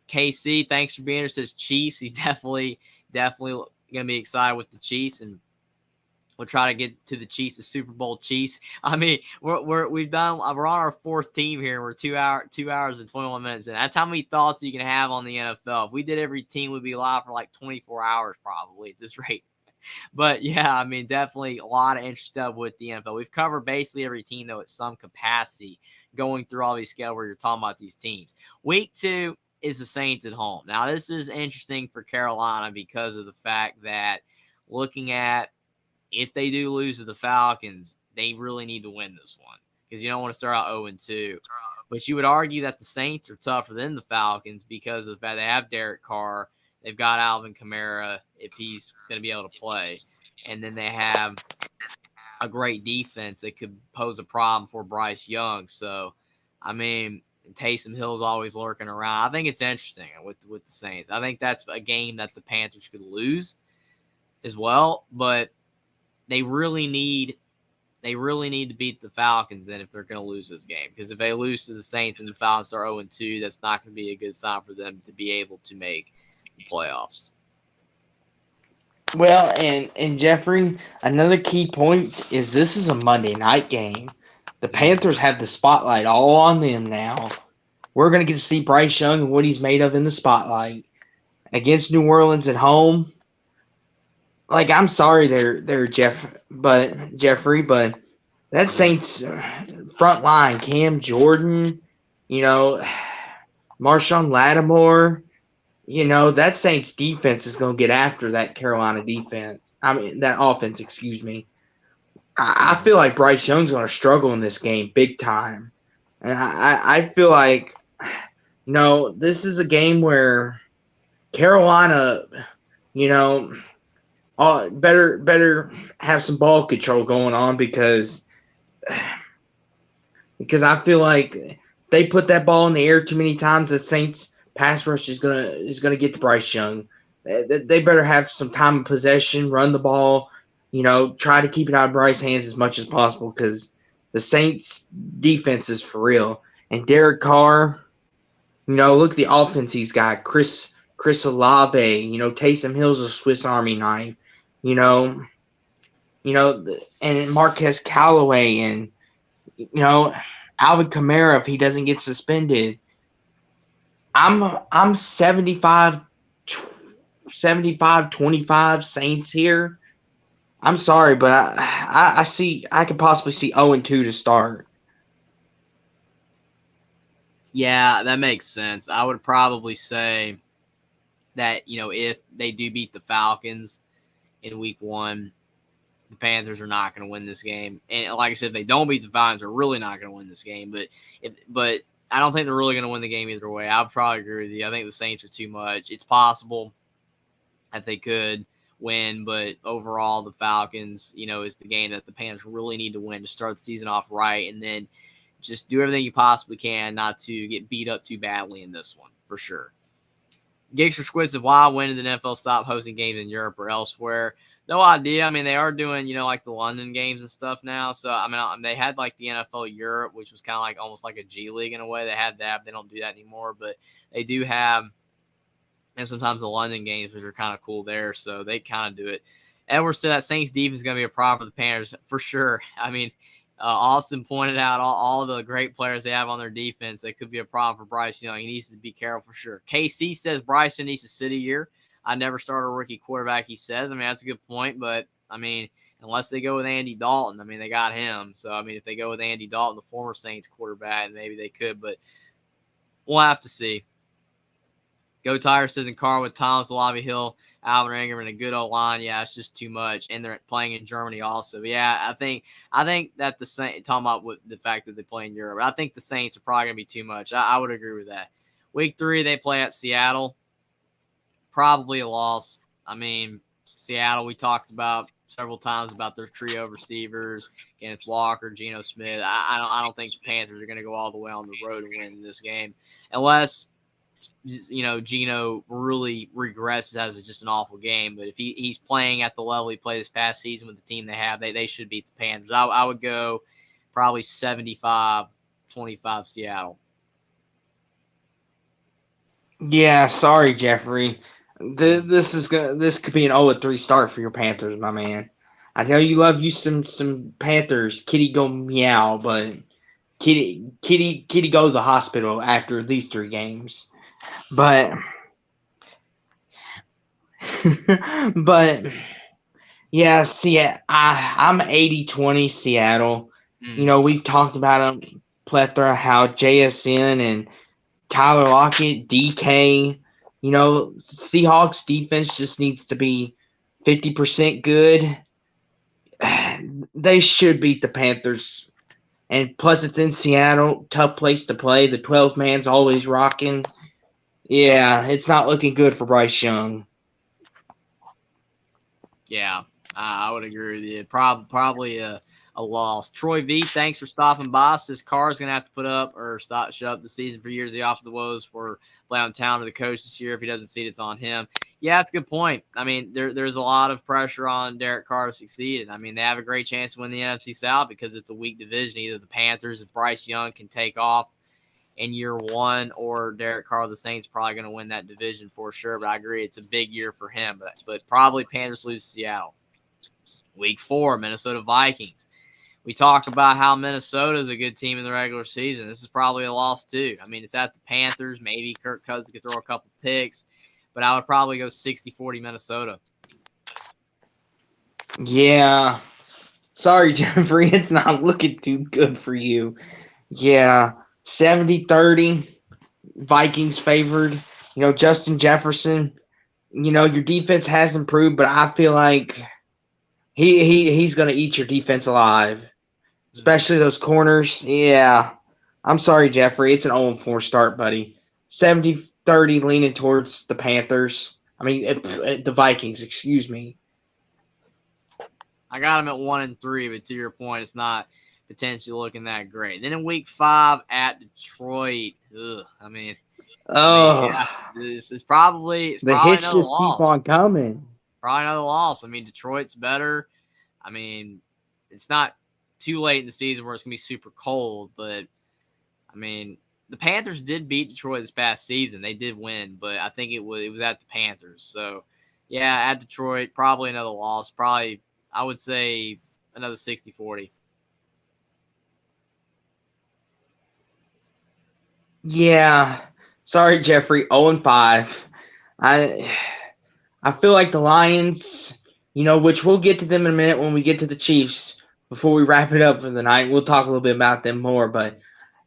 Speaker 1: KC, thanks for being here. Says Chiefs. He's definitely going to be excited with the Chiefs, and we'll try to get to the Chiefs, the Super Bowl Chiefs. I mean, we're on our 4th team here. We're 2 hours and 21 minutes in. That's how many thoughts you can have on the NFL. If we did every team, we'd be live for like 24 hours probably at this rate. But yeah, I mean, definitely a lot of interest stuff with the NFL. We've covered basically every team, though, at some capacity, going through all these scales where you're talking about these teams. Week 2 is the Saints at home. Now, this is interesting for Carolina because of the fact that looking at if they do lose to the Falcons, they really need to win this one because you don't want to start out 0-2. But you would argue that the Saints are tougher than the Falcons because of the fact they have Derek Carr. They've got Alvin Kamara if he's going to be able to play. And then they have a great defense that could pose a problem for Bryce Young. So, I mean, Taysom Hill's always lurking around. I think it's interesting with the Saints. I think that's a game that the Panthers could lose as well. But they really need to beat the Falcons then if they're going to lose this game. Because if they lose to the Saints and the Falcons start 0-2, that's not going to be a good sign for them to be able to make playoffs.
Speaker 2: Well, and Jeffrey, another key point is this is a Monday night game. The Panthers have the spotlight all on them now. We're going to get to see Bryce Young and what he's made of in the spotlight against New Orleans at home. Like, I'm sorry there, Jeffrey, but that Saints front line, Cam Jordan, Marshawn Lattimore, that Saints defense is going to get after that Carolina defense. I mean, that offense, excuse me. I feel like Bryce Young's going to struggle in this game big time. And I feel like, this is a game where Carolina, better have some ball control going on because I feel like they put that ball in the air too many times. That Saints pass rush is gonna get to Bryce Young. They better have some time of possession, run the ball, try to keep it out of Bryce's hands as much as possible because the Saints defense is for real. And Derek Carr, look at the offense he's got. Chris Olave, Taysom Hill's a Swiss Army knife, and Marquez Callaway and Alvin Kamara if he doesn't get suspended. I'm 75-25 Saints here. I'm sorry, but I could possibly see 0-2 to start.
Speaker 1: Yeah, that makes sense. I would probably say that, if they do beat the Falcons in week 1, the Panthers are not going to win this game. And like I said, if they don't beat the Falcons, they're really not going to win this game. But I don't think they're really going to win the game either way. I would probably agree with you. I think the Saints are too much. It's possible that they could win, but overall, the Falcons, is the game that the Panthers really need to win to start the season off right, and then just do everything you possibly can not to get beat up too badly in this one, for sure. Geeks or Squids, why when did the NFL stop hosting games in Europe or elsewhere? No idea. I mean, they are doing, like the London games and stuff now. So, I mean, they had like the NFL Europe, which was kind of like almost like a G League in a way. They had that, but they don't do that anymore. But they do have, and sometimes the London games, which are kind of cool there. So they kind of do it. Edwards said that Saints defense is going to be a problem for the Panthers for sure. I mean, Austin pointed out all the great players they have on their defense. That could be a problem for Bryce Young. He needs to be careful for sure. KC says Bryson needs to sit a year. I never start a rookie quarterback, he says. I mean, that's a good point, but, I mean, unless they go with Andy Dalton, I mean, they got him. So, I mean, if they go with Andy Dalton, the former Saints quarterback, maybe they could, but we'll have to see. Go Tigers says in car with Thomas, Lavi Hill, Alvin Ingram, and a good O-line. Yeah, it's just too much. And they're playing in Germany also. Yeah, I think that the Saints, talking about the fact that they play in Europe, I think the Saints are probably going to be too much. I would agree with that. Week 3, they play at Seattle. Probably a loss. I mean, Seattle, we talked about several times about their trio of receivers, Kenneth Walker, Geno Smith. I don't think the Panthers are going to go all the way on the road and win this game unless – Geno really regresses as just an awful game. But if he's playing at the level he played this past season with the team they have, they should beat the Panthers. I would go probably 75-25 Seattle.
Speaker 2: Yeah, sorry, Jeffrey. This could be an 0-3 start for your Panthers, my man. I know you love you some Panthers. Kitty go meow, but Kitty go to the hospital after these 3 games. But yeah, I'm 80-20 Seattle. We've talked about them plethora, how JSN and Tyler Lockett, DK, Seahawks defense just needs to be 50% good. They should beat the Panthers. And plus it's in Seattle, tough place to play. The 12 man's always rocking. Yeah, it's not looking good for Bryce Young.
Speaker 1: Yeah, I would agree with you. Probably a loss. Troy V, thanks for stopping by. This car is going to have to shut up the season for years. The offensive woes for Brown Town to the coach this year. If he doesn't see it, it's on him. Yeah, that's a good point. I mean, there's a lot of pressure on Derek Carr to succeed. And I mean, they have a great chance to win the NFC South because it's a weak division. Either the Panthers, if Bryce Young can take off in year 1, or Derek Carr, the Saints, probably going to win that division for sure. But I agree, it's a big year for him. But probably Panthers lose to Seattle. Week 4, Minnesota Vikings. We talk about how Minnesota is a good team in the regular season. This is probably a loss too. I mean, it's at the Panthers. Maybe Kirk Cousins could throw a couple picks, but I would probably go 60-40 Minnesota.
Speaker 2: Yeah. Sorry, Jeffrey. It's not looking too good for you. Yeah. 70-30. Vikings favored. Justin Jefferson. Your defense has improved, but I feel like he's going to eat your defense alive. Especially those corners. Yeah. I'm sorry, Jeffrey. It's an 0-4 start, buddy. 70-30 leaning towards the Panthers. I mean, the Vikings, excuse me.
Speaker 1: I got him at 1-3, but to your point, it's not potentially looking that great. Then in week 5 at Detroit, this is probably
Speaker 2: the hits
Speaker 1: another
Speaker 2: just
Speaker 1: loss.
Speaker 2: Keep on coming.
Speaker 1: Probably another loss. I mean, Detroit's better. I mean, it's not too late in the season where it's going to be super cold, but I mean, the Panthers did beat Detroit this past season. They did win, but I think it was at the Panthers. So, yeah, at Detroit, probably another loss. Probably, I would say, another 60-40.
Speaker 2: Yeah. Sorry, Jeffrey. 0-5. I feel like the Lions, which we'll get to them in a minute when we get to the Chiefs. Before we wrap it up for the night, we'll talk a little bit about them more. But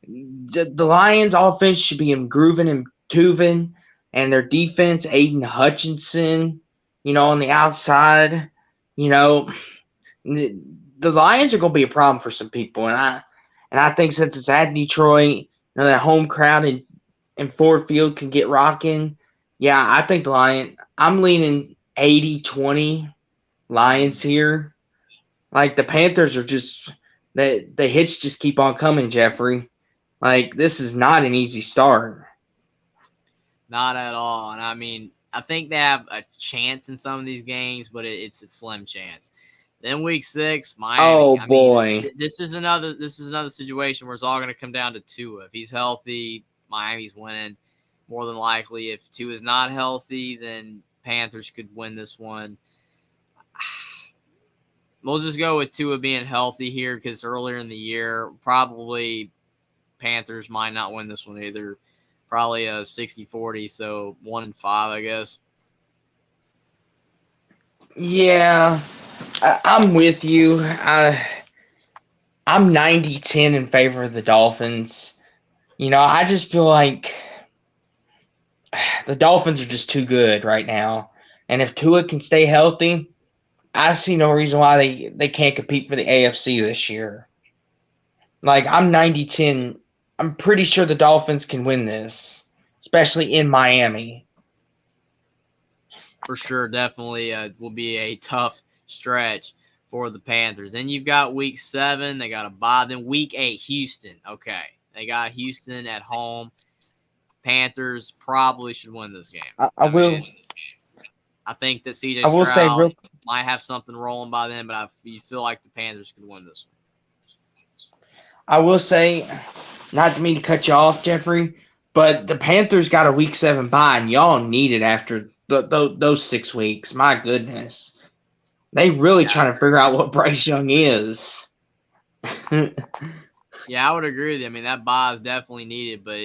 Speaker 2: the Lions' offense should be grooving and tuving. and their defense, Aiden Hutchinson, on the outside, you know, the Lions are going to be a problem for some people, and I think since it's at Detroit, that home crowd and Ford Field can get rocking. Yeah, I think I'm leaning 80-20 Lions here. Like the Panthers are just the hits just keep on coming, Jeffrey. Like this is not an easy start.
Speaker 1: Not at all. And I mean, I think they have a chance in some of these games, but it's a slim chance. Then week 6, Miami.
Speaker 2: Oh
Speaker 1: I mean,
Speaker 2: boy.
Speaker 1: this is another situation where it's all going to come down to Tua. If he's healthy, Miami's winning. More than likely, if Tua is not healthy, then Panthers could win this one. We'll just go with Tua being healthy here because earlier in the year, probably Panthers might not win this one either. Probably a 60-40, so 1-5, I guess.
Speaker 2: Yeah, I'm with you. I'm 90-10 in favor of the Dolphins. I just feel like the Dolphins are just too good right now. And if Tua can stay healthy, I see no reason why they can't compete for the AFC this year. Like, I'm 90-10. I'm pretty sure the Dolphins can win this, especially in Miami.
Speaker 1: For sure, definitely will be a tough stretch for the Panthers. Then you've got week 7. They got a bye. Then week 8, Houston. Okay. They got Houston at home. Panthers probably should win this game. I think that CJ Stroud might have something rolling by then, but you feel like the Panthers could win this one.
Speaker 2: I will say, not to mean to cut you off, Jeffrey, but the Panthers got a week 7 bye, and y'all need it after those 6 weeks. My goodness. They really trying to figure out what Bryce Young is.
Speaker 1: Yeah, I would agree with you. I mean, that bye is definitely needed, but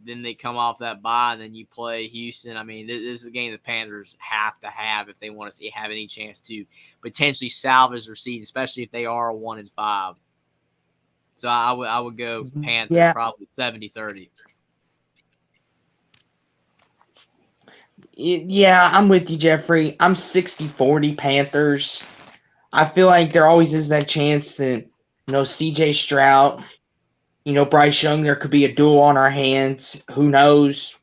Speaker 1: then they come off that bye, and then you play Houston. I mean, this is a game the Panthers have to have if they want to have any chance to potentially salvage their season, especially if they are 1-5. So I would go Panthers probably 70-30.
Speaker 2: Yeah, I'm with you, Jeffrey. I'm 60-40 Panthers. I feel like there always is that chance that, CJ Stroud, Bryce Young, there could be a duel on our hands. Who knows?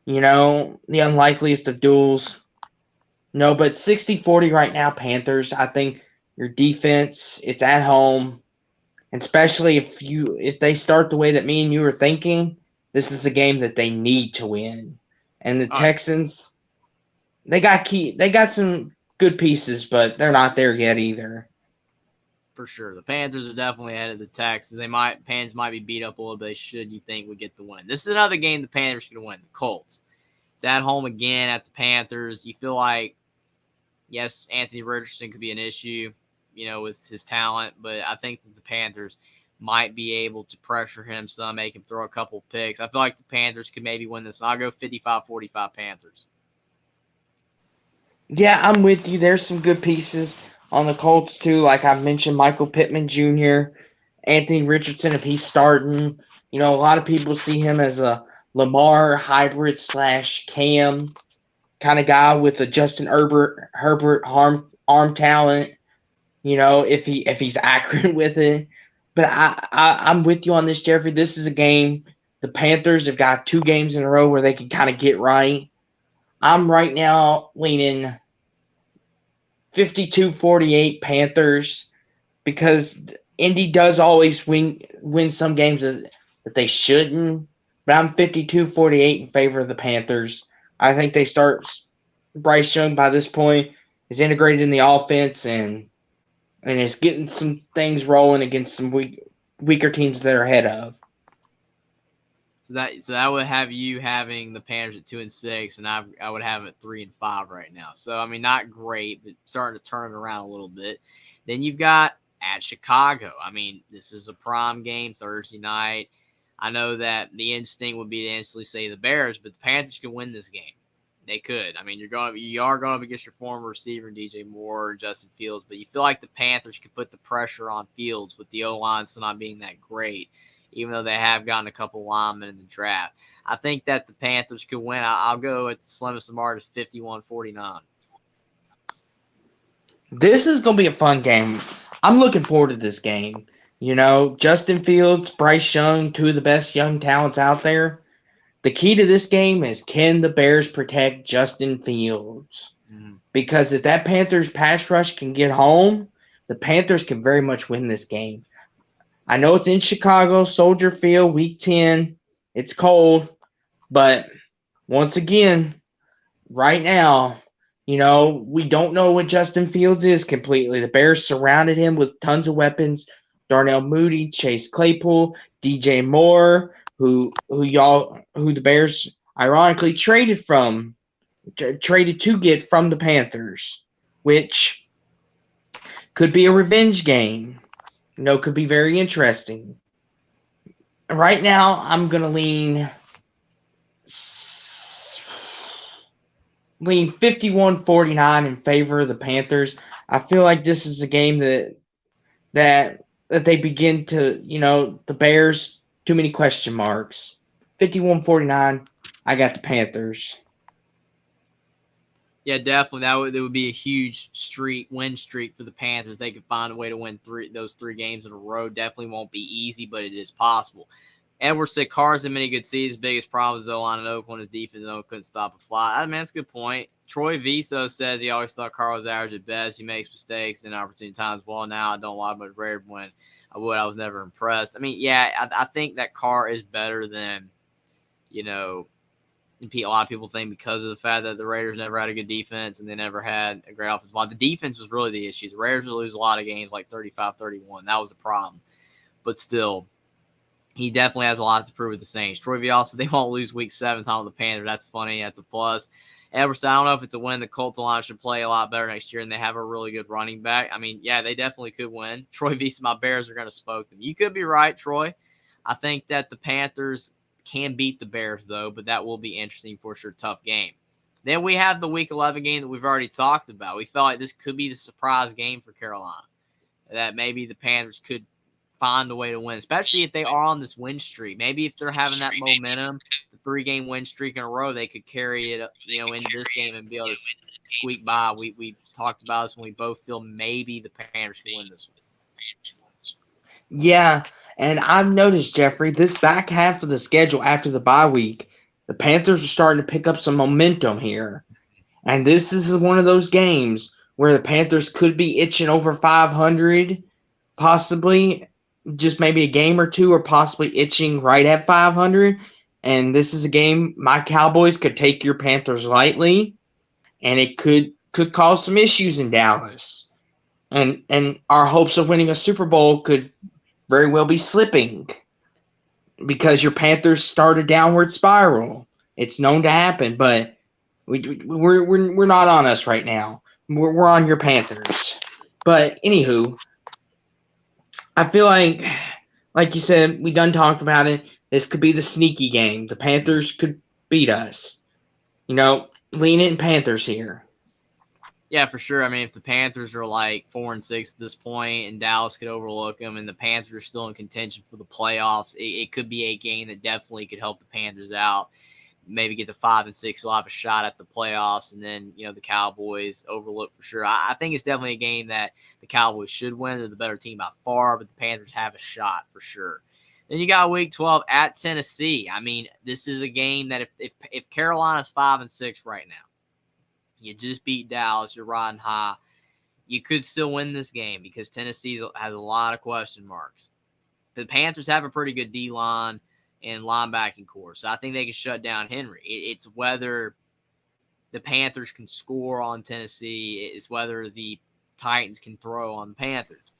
Speaker 2: The unlikeliest of duels. No, but 60-40 right now, Panthers. I think your defense, it's at home. And especially if they start the way that me and you were thinking, this is a game that they need to win. And the Texans, they got some good pieces, but they're not there yet either.
Speaker 1: For sure. The Panthers are definitely ahead of the Texans. Panthers might be beat up a little bit. You think we get the win. This is another game the Panthers can win. The Colts. It's at home again at the Panthers. You feel like, yes, Anthony Richardson could be an issue, with his talent, but I think that the Panthers might be able to pressure him some, make him throw a couple picks. I feel like the Panthers could maybe win this. I'll go 55-45 Panthers.
Speaker 2: Yeah, I'm with you. There's some good pieces on the Colts, too. Like I've mentioned, Michael Pittman Jr., Anthony Richardson, if he's starting. A lot of people see him as a Lamar hybrid / Cam kind of guy with a Justin Herbert arm talent. If he's accurate with it. But I'm with you on this, Jeffrey. This is a game. The Panthers have got 2 games in a row where they can kind of get right. I'm right now leaning 52-48 Panthers because Indy does always win some games that they shouldn't. But I'm 52-48 in favor of the Panthers. I think they start Bryce Young by this point is integrated in the offense and is getting some things rolling against some weaker teams they're ahead of.
Speaker 1: So that would have you having the Panthers at 2-6, and I would have it 3-5 right now. So I mean, not great, but starting to turn it around a little bit. Then you've got at Chicago. I mean, this is a prime game Thursday night. I know that the instinct would be to instantly say the Bears, but the Panthers can win this game. They could. I mean, you are going up against your former receiver, DJ Moore, Justin Fields, but you feel like the Panthers could put the pressure on Fields with the O-line still not being that great. even though they have gotten a couple linemen in the draft. I think that the Panthers could win. I'll go at the slimmest of margins, 51-49.
Speaker 2: This is going to be a fun game. I'm looking forward to this game. Justin Fields, Bryce Young, two of the best young talents out there. The key to this game is, can the Bears protect Justin Fields? Because if that Panthers pass rush can get home, the Panthers can very much win this game. I know it's in Chicago, Soldier Field, Week 10. It's cold. But once again, right now, we don't know what Justin Fields is completely. The Bears surrounded him with tons of weapons. Darnell Mooney, Chase Claypool, DJ Moore, who the Bears ironically traded to get from the Panthers, which could be a revenge game. Could be very interesting. Right now, I'm going to lean 51-49 in favor of the Panthers. I feel like this is a game that they begin to, the Bears, too many question marks. 51-49, I got the Panthers.
Speaker 1: Yeah, definitely. There would be a huge win streak for the Panthers. They could find a way to win those three games in a row. Definitely won't be easy, but it is possible. Edward said Carr's in many good seasons. Biggest problem is the line in Oakland. His defense couldn't stop a fly. I mean, that's a good point. Troy Viso says he always thought Carr was average at best. He makes mistakes in opportunity times. Well, now I don't like much rare when I would. I was never impressed. I mean, yeah, I think that Carr is better than, a lot of people think, because of the fact that the Raiders never had a good defense and they never had a great offensive line. The defense was really the issue. The Raiders would lose a lot of games like 35-31. That was a problem. But still, he definitely has a lot to prove with the Saints. Troy V also, they won't lose week 7 time with the Panthers. That's funny. That's a plus. Everson, I don't know if it's a win. The Colts line should play a lot better next year, and they have a really good running back. I mean, yeah, they definitely could win. Troy V said my Bears are going to smoke them. You could be right, Troy. I think that the Panthers can beat the Bears, though, but that will be interesting for sure. Tough game. Then we have the Week 11 game that we've already talked about. We felt like this could be the surprise game for Carolina, that maybe the Panthers could find a way to win, especially if they are on this win streak. Maybe if they're having that momentum, the 3-game win streak in a row, they could carry it, into this game and be able to squeak by. We talked about this when we both feel maybe the Panthers can win this one.
Speaker 2: Yeah, and I've noticed, Jeffrey, this back half of the schedule after the bye week, the Panthers are starting to pick up some momentum here. And this is one of those games where the Panthers could be itching over 500, possibly just maybe a game or two, or possibly itching right at 500. And this is a game my Cowboys could take your Panthers lightly, and it could cause some issues in Dallas. And our hopes of winning a Super Bowl could very well be slipping because your Panthers start a downward spiral. It's known to happen, but we're not on us right now. We're on your Panthers. But anywho, I feel like you said, we done talked about it. This could be the sneaky game. The Panthers could beat us. Lean in Panthers here.
Speaker 1: Yeah, for sure. I mean, if the Panthers are like 4-6 at this point and Dallas could overlook them and the Panthers are still in contention for the playoffs, it could be a game that definitely could help the Panthers out. Maybe get to 5-6, they'll have a shot at the playoffs, and then, the Cowboys overlook for sure. I think it's definitely a game that the Cowboys should win. They're the better team by far, but the Panthers have a shot for sure. Then you got Week 12 at Tennessee. I mean, this is a game that if Carolina's 5-6 right now, you just beat Dallas, you're riding high, you could still win this game because Tennessee has a lot of question marks. The Panthers have a pretty good D-line and linebacking core, so I think they can shut down Henry. It's whether the Panthers can score on Tennessee. It's whether the Titans can throw on the Panthers.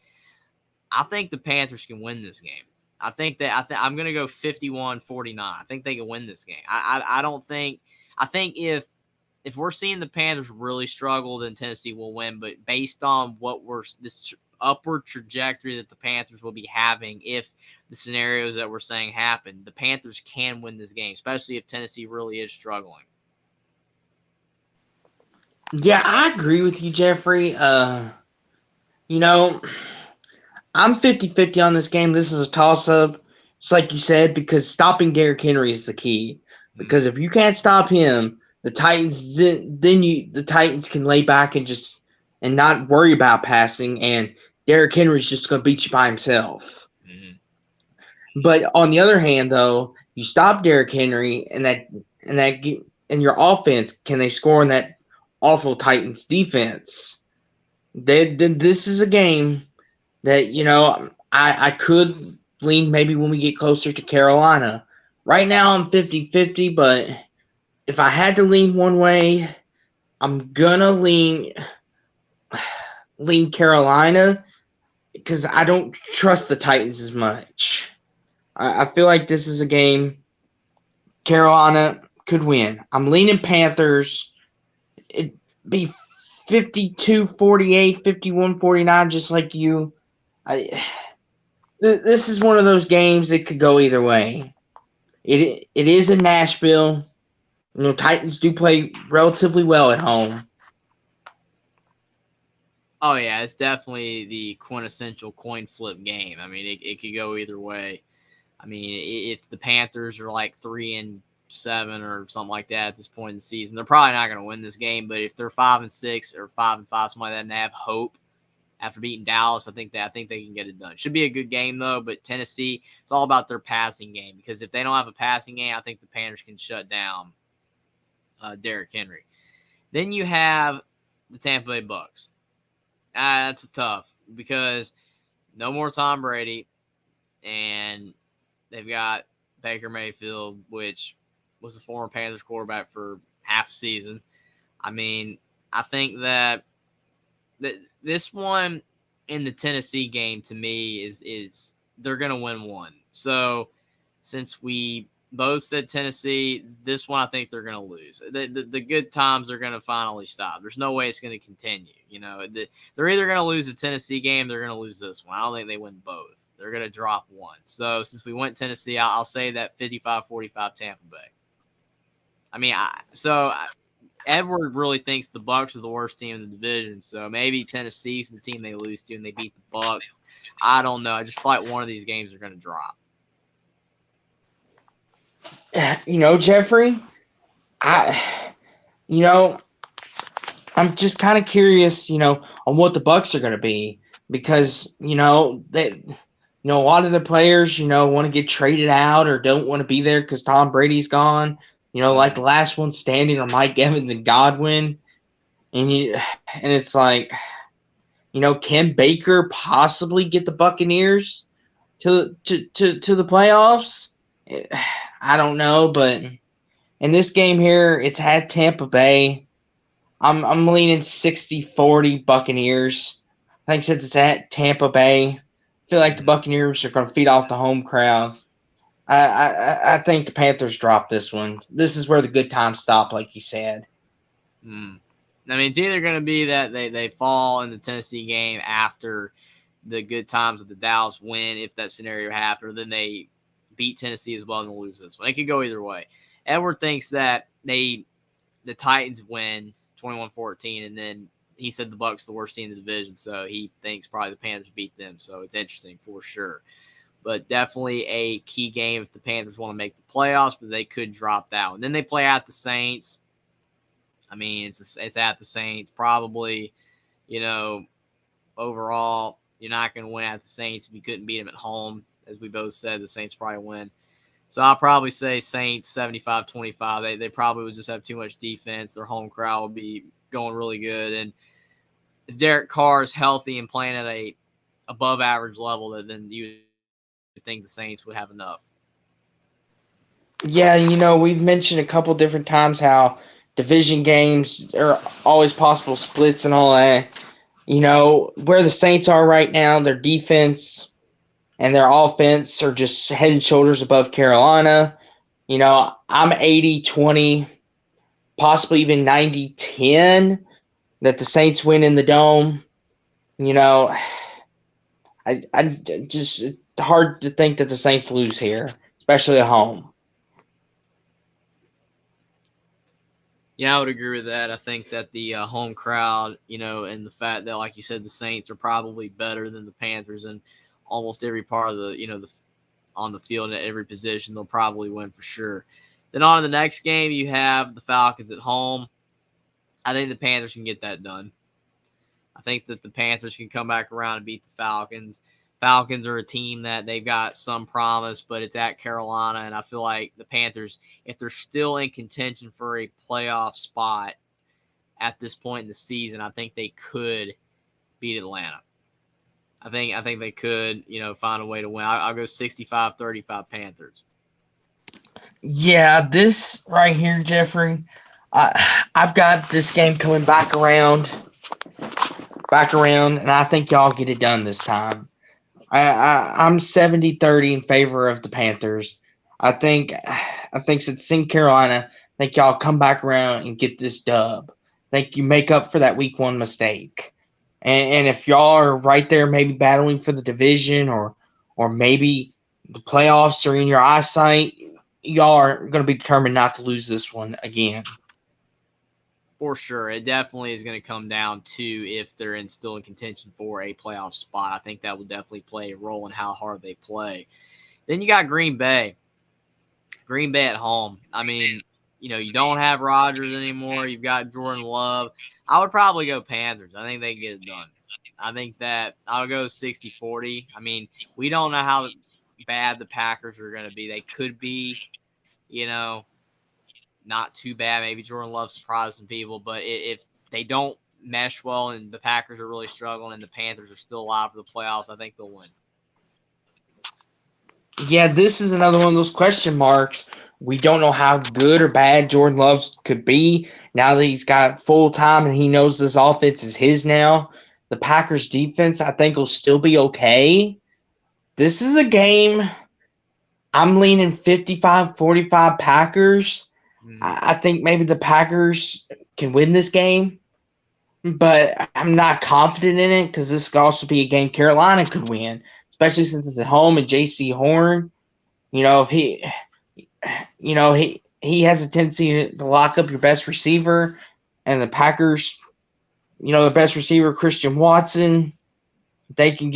Speaker 1: I think the Panthers can win this game. I'm going to go 51-49. I think they can win this game. I think if we're seeing the Panthers really struggle, then Tennessee will win. But based on this upward trajectory that the Panthers will be having, if the scenarios that we're saying happen, the Panthers can win this game, especially if Tennessee really is struggling.
Speaker 2: Yeah, I agree with you, Jeffrey. I'm 50-50 on this game. This is a toss-up. It's like you said, because stopping Derrick Henry is the key. Because if you can't stop him, the Titans the Titans can lay back and not worry about passing, and Derrick Henry's just going to beat you by himself.
Speaker 1: Mm-hmm.
Speaker 2: But on the other hand, though, you stop Derrick Henry, and your offense, can they score in that awful Titans defense? This is a game that I could lean maybe when we get closer to Carolina. Right now I'm 50-50, but if I had to lean one way, I'm gonna lean Carolina because I don't trust the Titans as much. I feel like this is a game Carolina could win. I'm leaning Panthers. It'd be 52-48, 51-49, just like you. This is one of those games that could go either way. It is in Nashville. Titans do play relatively well at home.
Speaker 1: Oh yeah, it's definitely the quintessential coin flip game. I mean, it could go either way. I mean, if the Panthers are like 3-7 or something like that at this point in the season, they're probably not going to win this game. But if they're 5-6 or 5-5, something like that, and they have hope after beating Dallas, I think they can get it done. Should be a good game though. But Tennessee, it's all about their passing game, because if they don't have a passing game, I think the Panthers can shut down Derrick Henry. Then you have the Tampa Bay Bucks. That's a tough, because no more Tom Brady, and they've got Baker Mayfield, which was the former Panthers quarterback for half a season. I mean, I think that this one in the Tennessee game, to me, is they're going to win one. So since we both said Tennessee, this one I think they're going to lose. The good times are going to finally stop. There's no way it's going to continue. They're either going to lose the Tennessee game, they're going to lose this one. I don't think they win both. They're going to drop one. So since we went Tennessee, I'll say that 55-45 Tampa Bay. I mean, Edward really thinks the Bucs are the worst team in the division, so maybe Tennessee's the team they lose to and they beat the Bucs. I don't know. I just feel like one of these games are going to drop.
Speaker 2: Jeffrey, I'm just kind of curious, on what the Bucs are going to be, because a lot of the players, want to get traded out or don't want to be there because Tom Brady's gone. Like the last one standing are Mike Evans and Godwin, and it's like, can Baker possibly get the Buccaneers to the playoffs? I don't know, but in this game here, it's had Tampa Bay. I'm leaning 60-40 Buccaneers. I think since it's at Tampa Bay, I feel like the Buccaneers are going to feed off the home crowd. I think the Panthers drop this one. This is where the good times stop, like you said.
Speaker 1: I mean, it's either going to be that they fall in the Tennessee game after the good times of the Dallas win, if that scenario happened, or then they beat Tennessee as well and lose this one. It could go either way. Edward thinks that the Titans win 21-14, and then he said the Bucs the worst team in the division, so he thinks probably the Panthers beat them. So it's interesting for sure. But definitely a key game if the Panthers want to make the playoffs, but they could drop that one. Then they play at the Saints. I mean, it's at the Saints. Probably, overall, you're not going to win at the Saints if you couldn't beat them at home. As we both said, the Saints probably win. So I'll probably say Saints 75-25. They probably would just have too much defense. Their home crowd will be going really good. And if Derek Carr is healthy and playing at a above average level, then you think the Saints would have enough.
Speaker 2: Yeah, we've mentioned a couple different times how division games are always possible splits and all that. Where the Saints are right now, their defense and their offense are just head and shoulders above Carolina. I'm 80-20, possibly even 90-10 that the Saints win in the Dome. I just, it's hard to think that the Saints lose here, especially at home.
Speaker 1: Yeah, I would agree with that. I think that the home crowd, and the fact that, like you said, the Saints are probably better than the Panthers in almost every part of the on the field at every position, they'll probably win for sure. Then on to the next game, you have the Falcons at home. I think the Panthers can get that done. I think that the Panthers can come back around and beat the Falcons. Falcons are a team that they've got some promise, but it's at Carolina, and I feel like the Panthers, if they're still in contention for a playoff spot at this point in the season, I think they could beat Atlanta. I think they could, find a way to win. I'll go 65-35 Panthers.
Speaker 2: Yeah, this right here, Jeffrey, I've got this game coming back around, and I think y'all get it done this time. I'm 70-30 in favor of the Panthers. I think since it's in Carolina, I think y'all come back around and get this dub. I think you make up for that week 1 mistake. And if y'all are right there maybe battling for the division or maybe the playoffs are in your eyesight, y'all are going to be determined not to lose this one again.
Speaker 1: For sure. It definitely is going to come down to if they're still in contention for a playoff spot. I think that will definitely play a role in how hard they play. Then you got Green Bay. Green Bay at home. I mean, you don't have Rodgers anymore. You've got Jordan Love. I would probably go Panthers. I think they can get it done. I think that I'll go 60-40. I mean, we don't know how bad the Packers are going to be. They could be, not too bad. Maybe Jordan Love surprised some people, but if they don't mesh well and the Packers are really struggling and the Panthers are still alive for the playoffs, I think they'll win.
Speaker 2: Yeah, this is another one of those question marks. We don't know how good or bad Jordan Love could be now that he's got full time and he knows this offense is his now. The Packers defense, I think, will still be okay. This is a game I'm leaning 55-45 Packers. I think maybe the Packers can win this game, but I'm not confident in it because this could also be a game Carolina could win, especially since it's at home and J.C. Horn. If he has a tendency to lock up your best receiver, and the Packers, the best receiver Christian Watson, if they can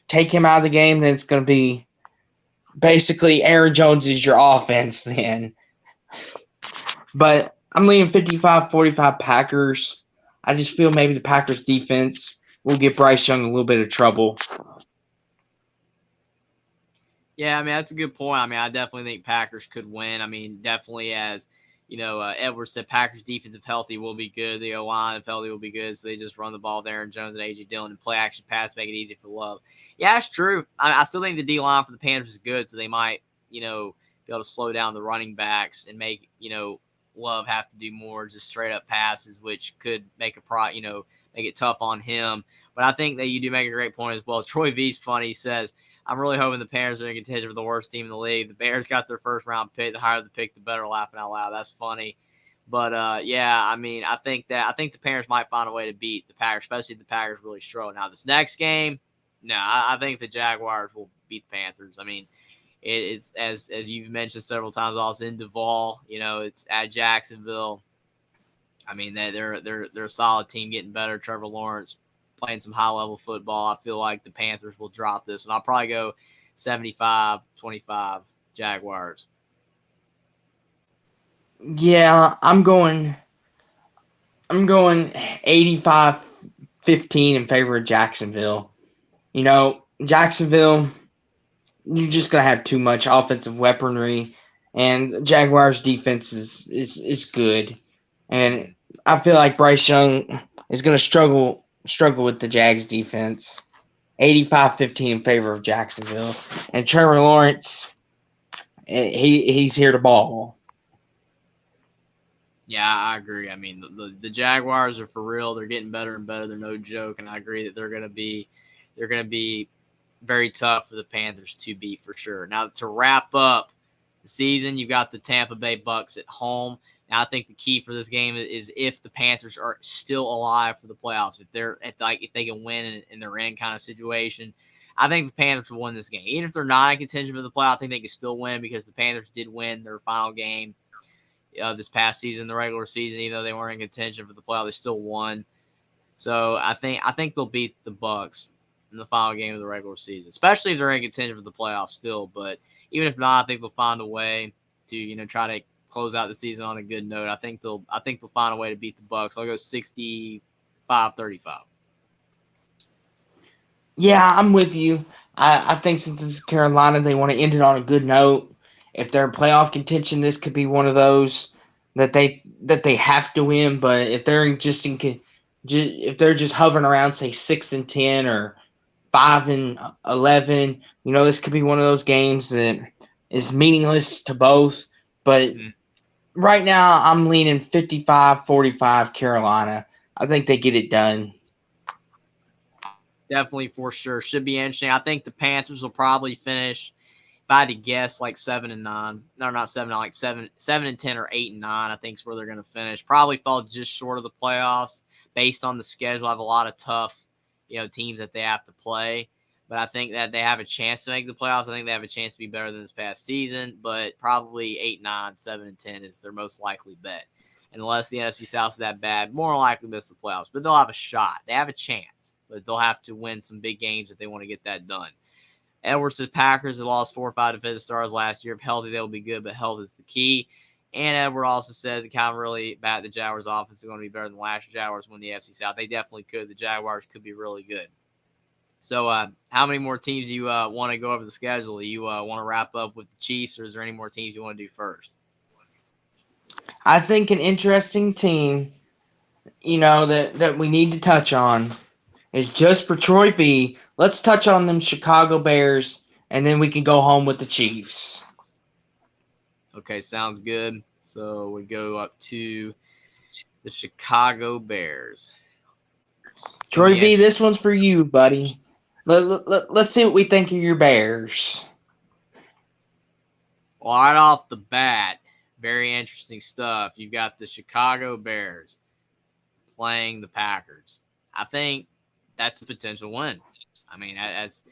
Speaker 2: take him out of the game, then it's going to be basically Aaron Jones is your offense then. But I'm leaning 55-45 Packers. I just feel maybe the Packers defense will get Bryce Young a little bit of trouble.
Speaker 1: Yeah, I mean, that's a good point. I mean, I definitely think Packers could win. I mean, definitely as, Edwards said, Packers defense, if healthy, will be good. The O-line, if healthy, will be good. So they just run the ball there, and Jones and A.J. Dillon and play action pass, make it easy for Love. Yeah, it's true. I still think the D-line for the Panthers is good, so they might, be able to slow down the running backs and make, Love have to do more just straight up passes, which could make make it tough on him. But I think that you do make a great point as well. Troy V's funny. He says, I'm really hoping the Panthers are in contention for the worst team in the league. The Bears got their first round pick. The higher the pick, the better. Laughing out loud. That's funny. But yeah, I mean, I think the Panthers might find a way to beat the Packers, especially if the Packers really struggle. Now, this next game, no, I think the Jaguars will beat the Panthers. I mean, it's as you've mentioned several times, also in Duval. It's at Jacksonville. I mean, they're a solid team, getting better. Trevor Lawrence playing some high-level football. I feel like the Panthers will drop this, and I'll probably go 75-25 Jaguars.
Speaker 2: Yeah, I'm going 85-15 in favor of Jacksonville. Jacksonville, you're just going to have too much offensive weaponry, and Jaguars' defense is good. And I feel like Bryce Young is going to struggle with the Jags defense. 85-15 in favor of Jacksonville. And Trevor Lawrence, he's here to ball.
Speaker 1: Yeah, I agree. I mean, the Jaguars are for real. They're getting better and better. They're no joke, and I agree that they're going to be very tough for the Panthers to beat for sure. Now, to wrap up the season, you've got the Tampa Bay Bucks at home. Now, I think the key for this game is if the Panthers are still alive for the playoffs, if they can win and they're in kind of situation, I think the Panthers will win this game. Even if they're not in contention for the playoff, I think they can still win because the Panthers did win their final game this past season, the regular season. Even though they weren't in contention for the playoff, they still won. So I think they'll beat the Bucks. in the final game of the regular season, especially if they're in contention for the playoffs still. But even if not, I think they'll find a way to try to close out the season on a good note. I think they'll find a way to beat the Bucks. I'll go 65-35.
Speaker 2: Yeah, I'm with you. I think since this is Carolina, they want to end it on a good note. If they're in playoff contention, this could be one of those that they have to win. But if they're if they're just hovering around, say 6-10 or 5-11, this could be one of those games that is meaningless to both. But right now, I'm leaning 55-45 Carolina. I think they get it done.
Speaker 1: Definitely, for sure. Should be interesting. I think the Panthers will probably finish, if I had to guess, like 7-9. No, not 7-9, like 7-10 or 8-9. I think is where they're going to finish. Probably fall just short of the playoffs based on the schedule. I have a lot of tough, teams that they have to play. But I think that they have a chance to make the playoffs. I think they have a chance to be better than this past season. But probably 8-9, 7-10 is their most likely bet. And unless the NFC South is that bad, more likely miss the playoffs. But they'll have a shot. They have a chance. But they'll have to win some big games if they want to get that done. Edwards says Packers have lost 4 or 5 defensive stars last year. If healthy, they'll be good, but health is the key. And Edward also says it kind of really bad the Jaguars' offense is going to be better than last year. Jaguars win the NFC South. They definitely could. The Jaguars could be really good. So how many more teams do you want to go over the schedule? Do you want to wrap up with the Chiefs, or is there any more teams you want to do first?
Speaker 2: I think an interesting team, that we need to touch on is just for Troy V. Let's touch on them Chicago Bears, and then we can go home with the Chiefs.
Speaker 1: Okay, sounds good. So we go up to the Chicago Bears.
Speaker 2: Troy V, this one's for you, buddy. Let's see what we think of your Bears.
Speaker 1: Well, right off the bat, very interesting stuff. You've got the Chicago Bears playing the Packers. I think that's a potential win. I mean, it's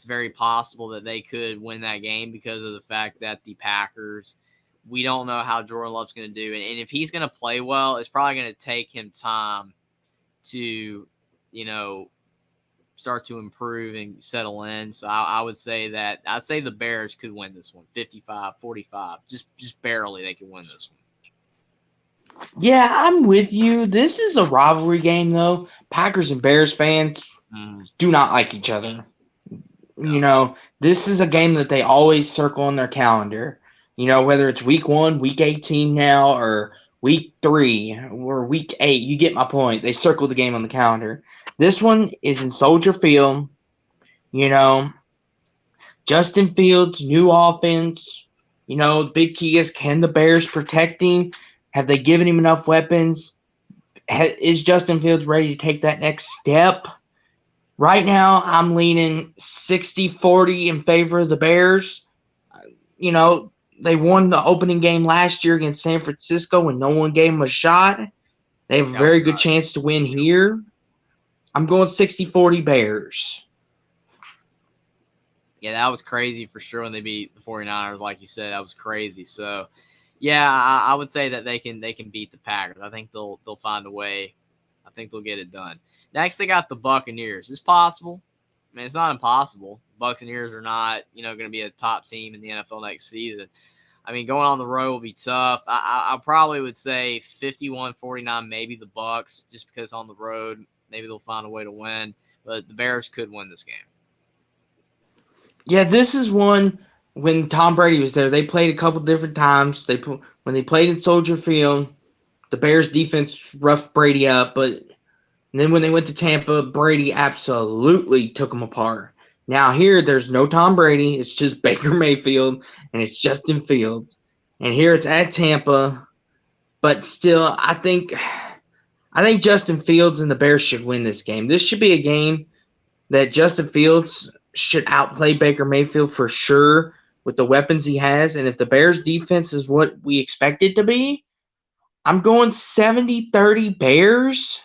Speaker 1: very possible that they could win that game because of the fact that the Packers, we don't know how Jordan Love's going to do. And if he's going to play well, it's probably going to take him time to, start to improve and settle in. So I would say the Bears could win this one, 55-45. Just barely they could win this one.
Speaker 2: Yeah, I'm with you. This is a rivalry game, though. Packers and Bears fans do not like each other. No. This is a game that they always circle on their calendar. Whether it's week 1, week 18 now, or week 3 or week 8, you get my point. They circle the game on the calendar. This one is in Soldier Field. Justin Fields, new offense. Big key is, can the Bears protect him? Have they given him enough weapons? Is Justin Fields ready to take that next step? Right now, I'm leaning 60-40 in favor of the Bears. They won the opening game last year against San Francisco when no one gave them a shot. They have a very good chance to win here. I'm going 60-40 Bears.
Speaker 1: Yeah, that was crazy for sure when they beat the 49ers, like you said. That was crazy. So, yeah, I would say that they can beat the Packers. I think they'll find a way. I think they'll get it done. Next, they got the Buccaneers. It's possible. I mean, it's not impossible. Buccaneers are not, going to be a top team in the NFL next season. I mean, going on the road will be tough. I probably would say 51-49, maybe the Bucs, just because on the road, maybe they'll find a way to win. But the Bears could win this game.
Speaker 2: Yeah, this is one when Tom Brady was there. They played a couple different times. When they played in Soldier Field, the Bears defense roughed Brady up, but then when they went to Tampa, Brady absolutely took them apart. Now here, there's no Tom Brady. It's just Baker Mayfield, and it's Justin Fields. And here it's at Tampa. But still, I think Justin Fields and the Bears should win this game. This should be a game that Justin Fields should outplay Baker Mayfield for sure with the weapons he has. And if the Bears defense is what we expect it to be, I'm going 70-30 Bears.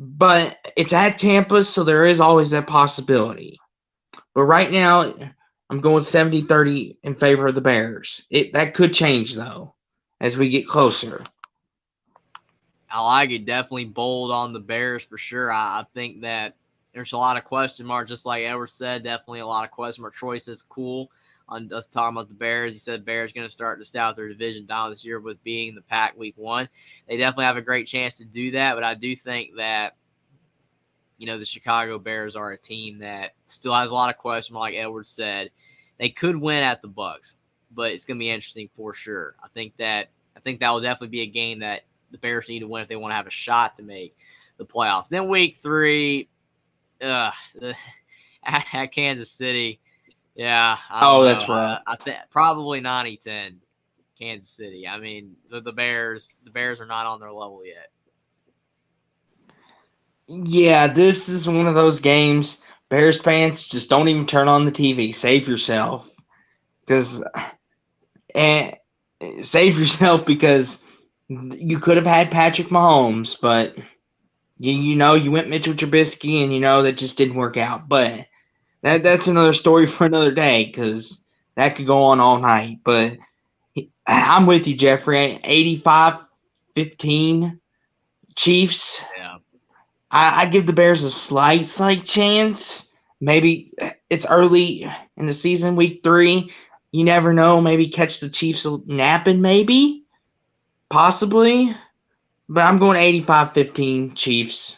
Speaker 2: But it's at Tampa, so there is always that possibility. But right now, I'm going 70-30 in favor of the Bears. That could change, though, as we get closer.
Speaker 1: I like it. Definitely bold on the Bears for sure. I think that there's a lot of question marks, just like Edward said. Definitely a lot of question mark. Troy says cool on us talking about the Bears. He said Bears going to start to stout their division down this year with being the pack week 1. They definitely have a great chance to do that, but I do think that the Chicago Bears are a team that still has a lot of question marks, like Edward said. They could win at the Bucks, but it's going to be interesting for sure. I think that will definitely be a game that the Bears need to win if they want to have a shot to make the playoffs. Then week 3, at Kansas City, yeah, I don't know.
Speaker 2: That's right.
Speaker 1: I think probably 90-10 Kansas City. I mean, the Bears are not on their level yet.
Speaker 2: Yeah, this is one of those games. Bears fans, just don't even turn on the TV. Save yourself, because you could have had Patrick Mahomes, but you went Mitchell Trubisky, and that just didn't work out. But that's another story for another day, because that could go on all night. But I'm with you, Jeffrey. 85-15 Chiefs.
Speaker 1: Yeah.
Speaker 2: I give the Bears a slight chance. Maybe it's early in the season, week 3. You never know. Maybe catch the Chiefs napping, maybe. Possibly. But I'm going 85-15 Chiefs.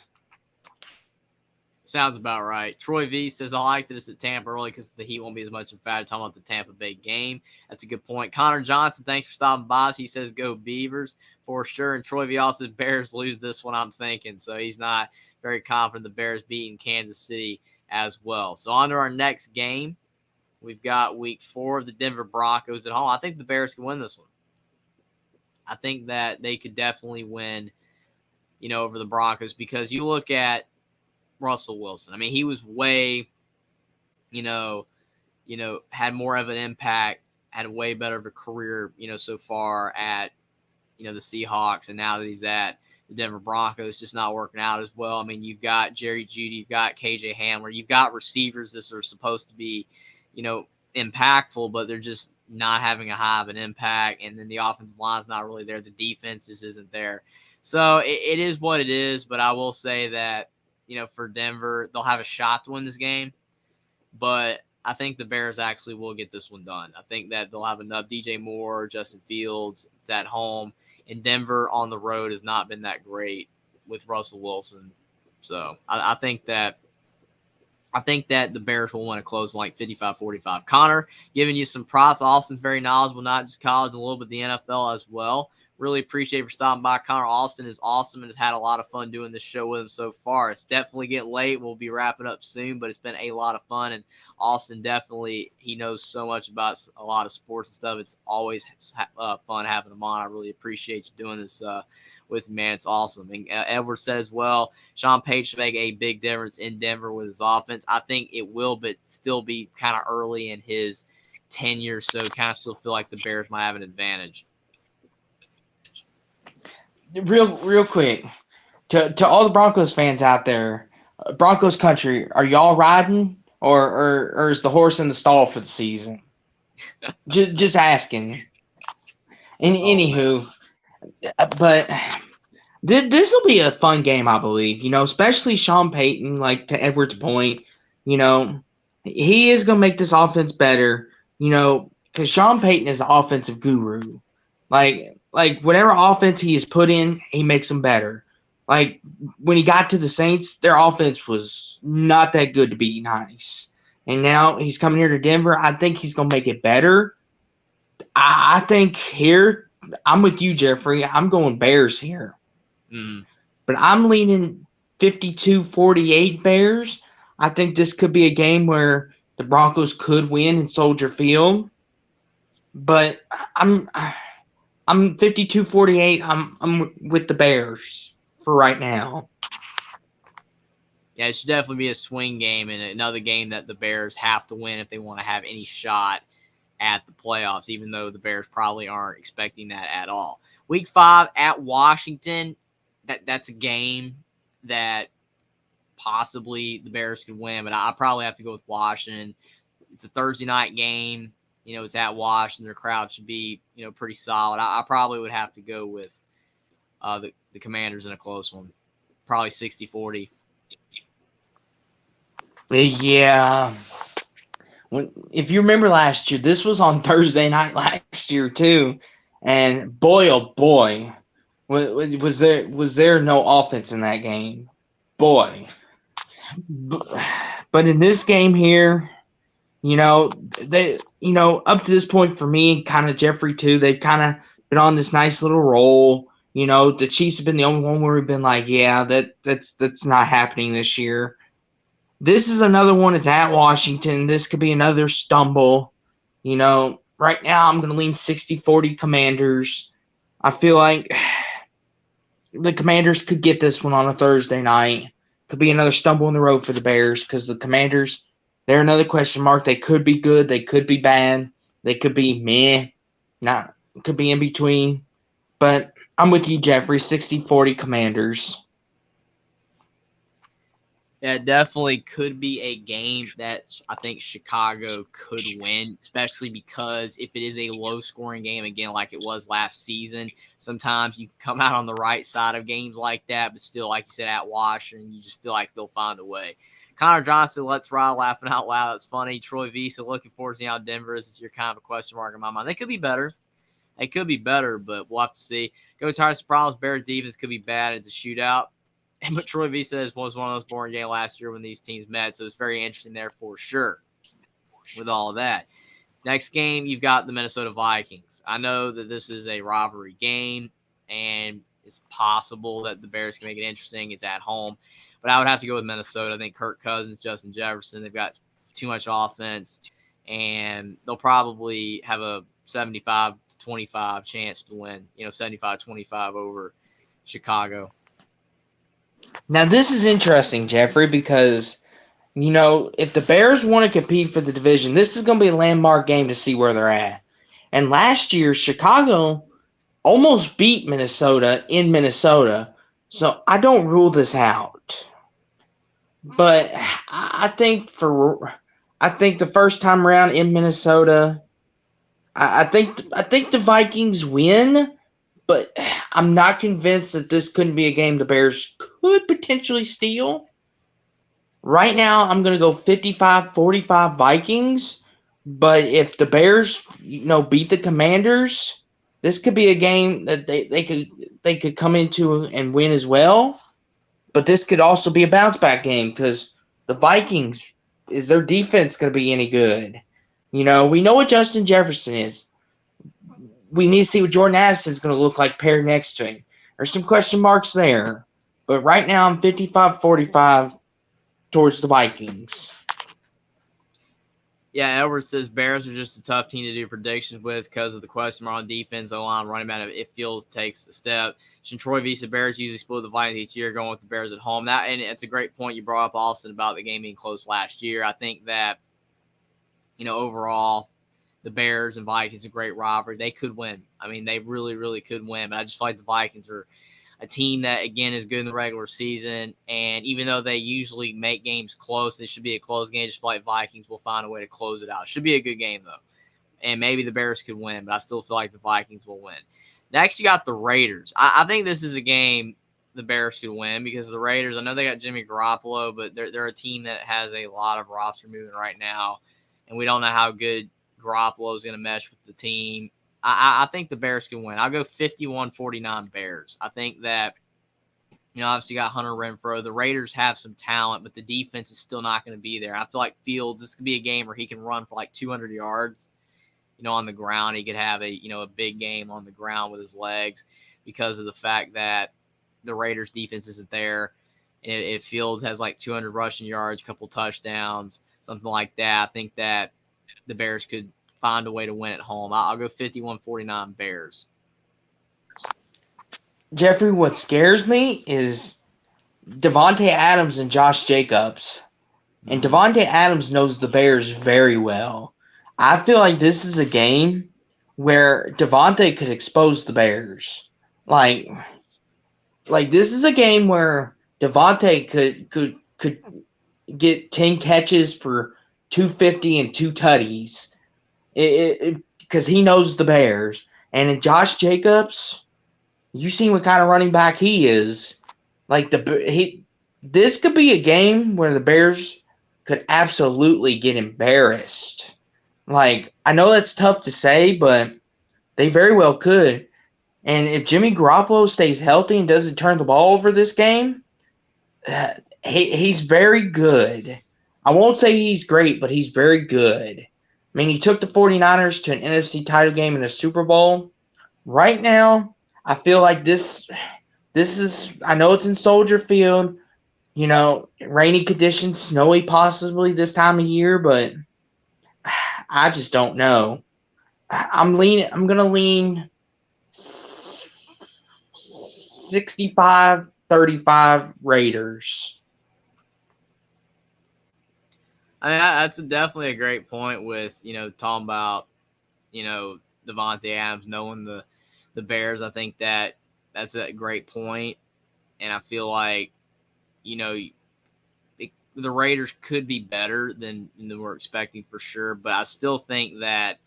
Speaker 1: Sounds about right. Troy V says, I like that it's at Tampa early because the Heat won't be as much emphatic talking about the Tampa Bay game. That's a good point. Connor Johnson, thanks for stopping by. He says, go Beavers for sure. And Troy V also said, Bears lose this one, I'm thinking. So he's not very confident the Bears beating Kansas City as well. So on to our next game. We've got week 4 of the Denver Broncos at home. I think the Bears can win this one. I think that they could definitely win, over the Broncos, because you look at Russell Wilson. I mean, he was way, had more of an impact, had a way better of a career, so far at, the Seahawks. And now that he's at the Denver Broncos, just not working out as well. I mean, you've got Jerry Jeudy, you've got KJ Hamler, you've got receivers that are supposed to be, impactful, but they're just not having a high of an impact. And then the offensive line's not really there. The defense just isn't there. So it is what it is. But I will say that, for Denver, they'll have a shot to win this game. But I think the Bears actually will get this one done. I think that they'll have enough. DJ Moore, Justin Fields, it's at home. And Denver on the road has not been that great with Russell Wilson. So I think that the Bears will win a close like 55-45. Connor, giving you some props. Austin's very knowledgeable, not just college, a little bit the NFL as well. Really appreciate you for stopping by. Connor Austin is awesome and has had a lot of fun doing this show with him so far. It's definitely getting late. We'll be wrapping up soon, but it's been a lot of fun. And Austin definitely, he knows so much about a lot of sports and stuff. It's always fun having him on. I really appreciate you doing this with me, man. It's awesome. And Edward said as well, Sean Payton should make a big difference in Denver with his offense. I think it will, but still be kind of early in his tenure, so kind of still feel like the Bears might have an advantage.
Speaker 2: Real quick, to all the Broncos fans out there, Broncos country, are y'all riding or is the horse in the stall for the season? just asking. Anywho, but this will be a fun game, I believe. Especially Sean Payton. Like, to Edward's point, he is gonna make this offense better. Because Sean Payton is an offensive guru. Like whatever offense he has put in, he makes them better. Like when he got to the Saints, their offense was not that good to be nice. And now he's coming here to Denver. I think he's going to make it better. I think here, I'm with you, Jeffrey. I'm going Bears here. But I'm leaning 52-48 Bears. I think this could be a game where the Broncos could win in Soldier Field. But I'm 52-48. I'm with the Bears for right now.
Speaker 1: Yeah, it should definitely be a swing game and another game that the Bears have to win if they want to have any shot at the playoffs, even though the Bears probably aren't expecting that at all. Week 5 at Washington, that's a game that possibly the Bears could win, but I probably have to go with Washington. It's a Thursday night game. It's at Washington. Their crowd should be, pretty solid. I probably would have to go with the Commanders in a close one, probably 60-40.
Speaker 2: Yeah. If you remember last year, this was on Thursday night last year too, and boy, oh boy, was there no offense in that game? Boy, but in this game here, you know up to this point for me, kind of Jeffrey too. They've kind of been on this nice little roll. The Chiefs have been the only one where we've been like, yeah, that's not happening this year. This is another one. It's at Washington. This could be another stumble. Right now I'm going to lean 60-40 Commanders. I feel like the Commanders could get this one on a Thursday night. Could be another stumble in the road for the Bears because the Commanders, they're another question mark. They could be good. They could be bad. They could be meh. Not could be in between. But I'm with you, Jeffrey. 60-40 Commanders.
Speaker 1: Yeah, it definitely could be a game that I think Chicago could win, especially because if it is a low-scoring game, again, like it was last season, sometimes you can come out on the right side of games like that, but still, like you said, at Washington, you just feel like they'll find a way. Connor Johnson, let's ride, laughing out loud. That's funny. Troy Visa, looking forward to seeing how Denver is. You're kind of a question mark in my mind. They could be better. But we'll have to see. Go Tyrus Problems. Bears defense could be bad. It's a shootout. But Troy V says was one of those boring games last year when these teams met, so it's very interesting there for sure with all of that. Next game, you've got the Minnesota Vikings. I know that this is a rivalry game, and it's possible that the Bears can make it interesting. It's at home. But I would have to go with Minnesota. I think Kirk Cousins, Justin Jefferson, they've got too much offense, and they'll probably have a 75-25 chance to win, 75-25 over Chicago.
Speaker 2: Now, this is interesting, Jeffrey, because, if the Bears want to compete for the division, this is going to be a landmark game to see where they're at. And last year, Chicago almost beat Minnesota in Minnesota, so I don't rule this out. But I think the first time around in Minnesota, I think the Vikings win. But I'm not convinced that this couldn't be a game the Bears could potentially steal. Right now, I'm going to go 55-45 Vikings. But if the Bears, beat the Commanders, this could be a game that they could come into and win as well. But this could also be a bounce back game because the Vikings, is their defense going to be any good? We know what Justin Jefferson is. We need to see what Jordan Addison is going to look like paired next to him. There's some question marks there. But right now, I'm 55-45 towards the Vikings.
Speaker 1: Yeah, Edwards says Bears are just a tough team to do predictions with because of the question mark on defense, O-line, running back. If Fields takes a step. Troy V said Bears usually split the Vikings each year, going with the Bears at home. And it's a great point you brought up, Austin, about the game being close last year. I think that, overall, the Bears and Vikings are a great rivalry. They could win. I mean, they really, really could win. But I just feel like the Vikings are a team that, again, is good in the regular season. And even though they usually make games close, it should be a close game. I just feel like Vikings will find a way to close it out. Should be a good game, though. And maybe the Bears could win, but I still feel like the Vikings will win. Next, you got the Raiders. I think this is a game the Bears could win because the Raiders, I know they got Jimmy Garoppolo, but they're a team that has a lot of roster movement right now. And we don't know how good Garoppolo is going to mesh with the team. I think the Bears can win. I'll go 51-49 Bears. I think that, obviously you got Hunter Renfrow. The Raiders have some talent, but the defense is still not going to be there. I feel like Fields, this could be a game where he can run for like 200 yards, on the ground. He could have a big game on the ground with his legs because of the fact that the Raiders defense isn't there. If Fields has like 200 rushing yards, a couple touchdowns, something like that, I think that the Bears could find a way to win at home. I'll go 51-49 Bears.
Speaker 2: Jeffrey, what scares me is Davante Adams and Josh Jacobs. And Davante Adams knows the Bears very well. I feel like this is a game where Davante could expose the Bears. Like this is a game where Davante could get 10 catches for 250 and 2 tutties, because he knows the Bears. And in Josh Jacobs, you seen what kind of running back he is. This could be a game where the Bears could absolutely get embarrassed. Like, I know that's tough to say, but they very well could. And if Jimmy Garoppolo stays healthy and doesn't turn the ball over this game, he's very good. I won't say he's great, but he's very good. I mean, he took the 49ers to an NFC title game in a Super Bowl. Right now, I feel like this is, I know it's in Soldier Field, rainy conditions, snowy possibly this time of year, but I just don't know. I'm going to lean 65-35 Raiders.
Speaker 1: I mean, that's definitely a great point with, talking about, Davante Adams knowing the Bears. I think that's a great point. And I feel like, the Raiders could be better than we're expecting for sure. But I still think that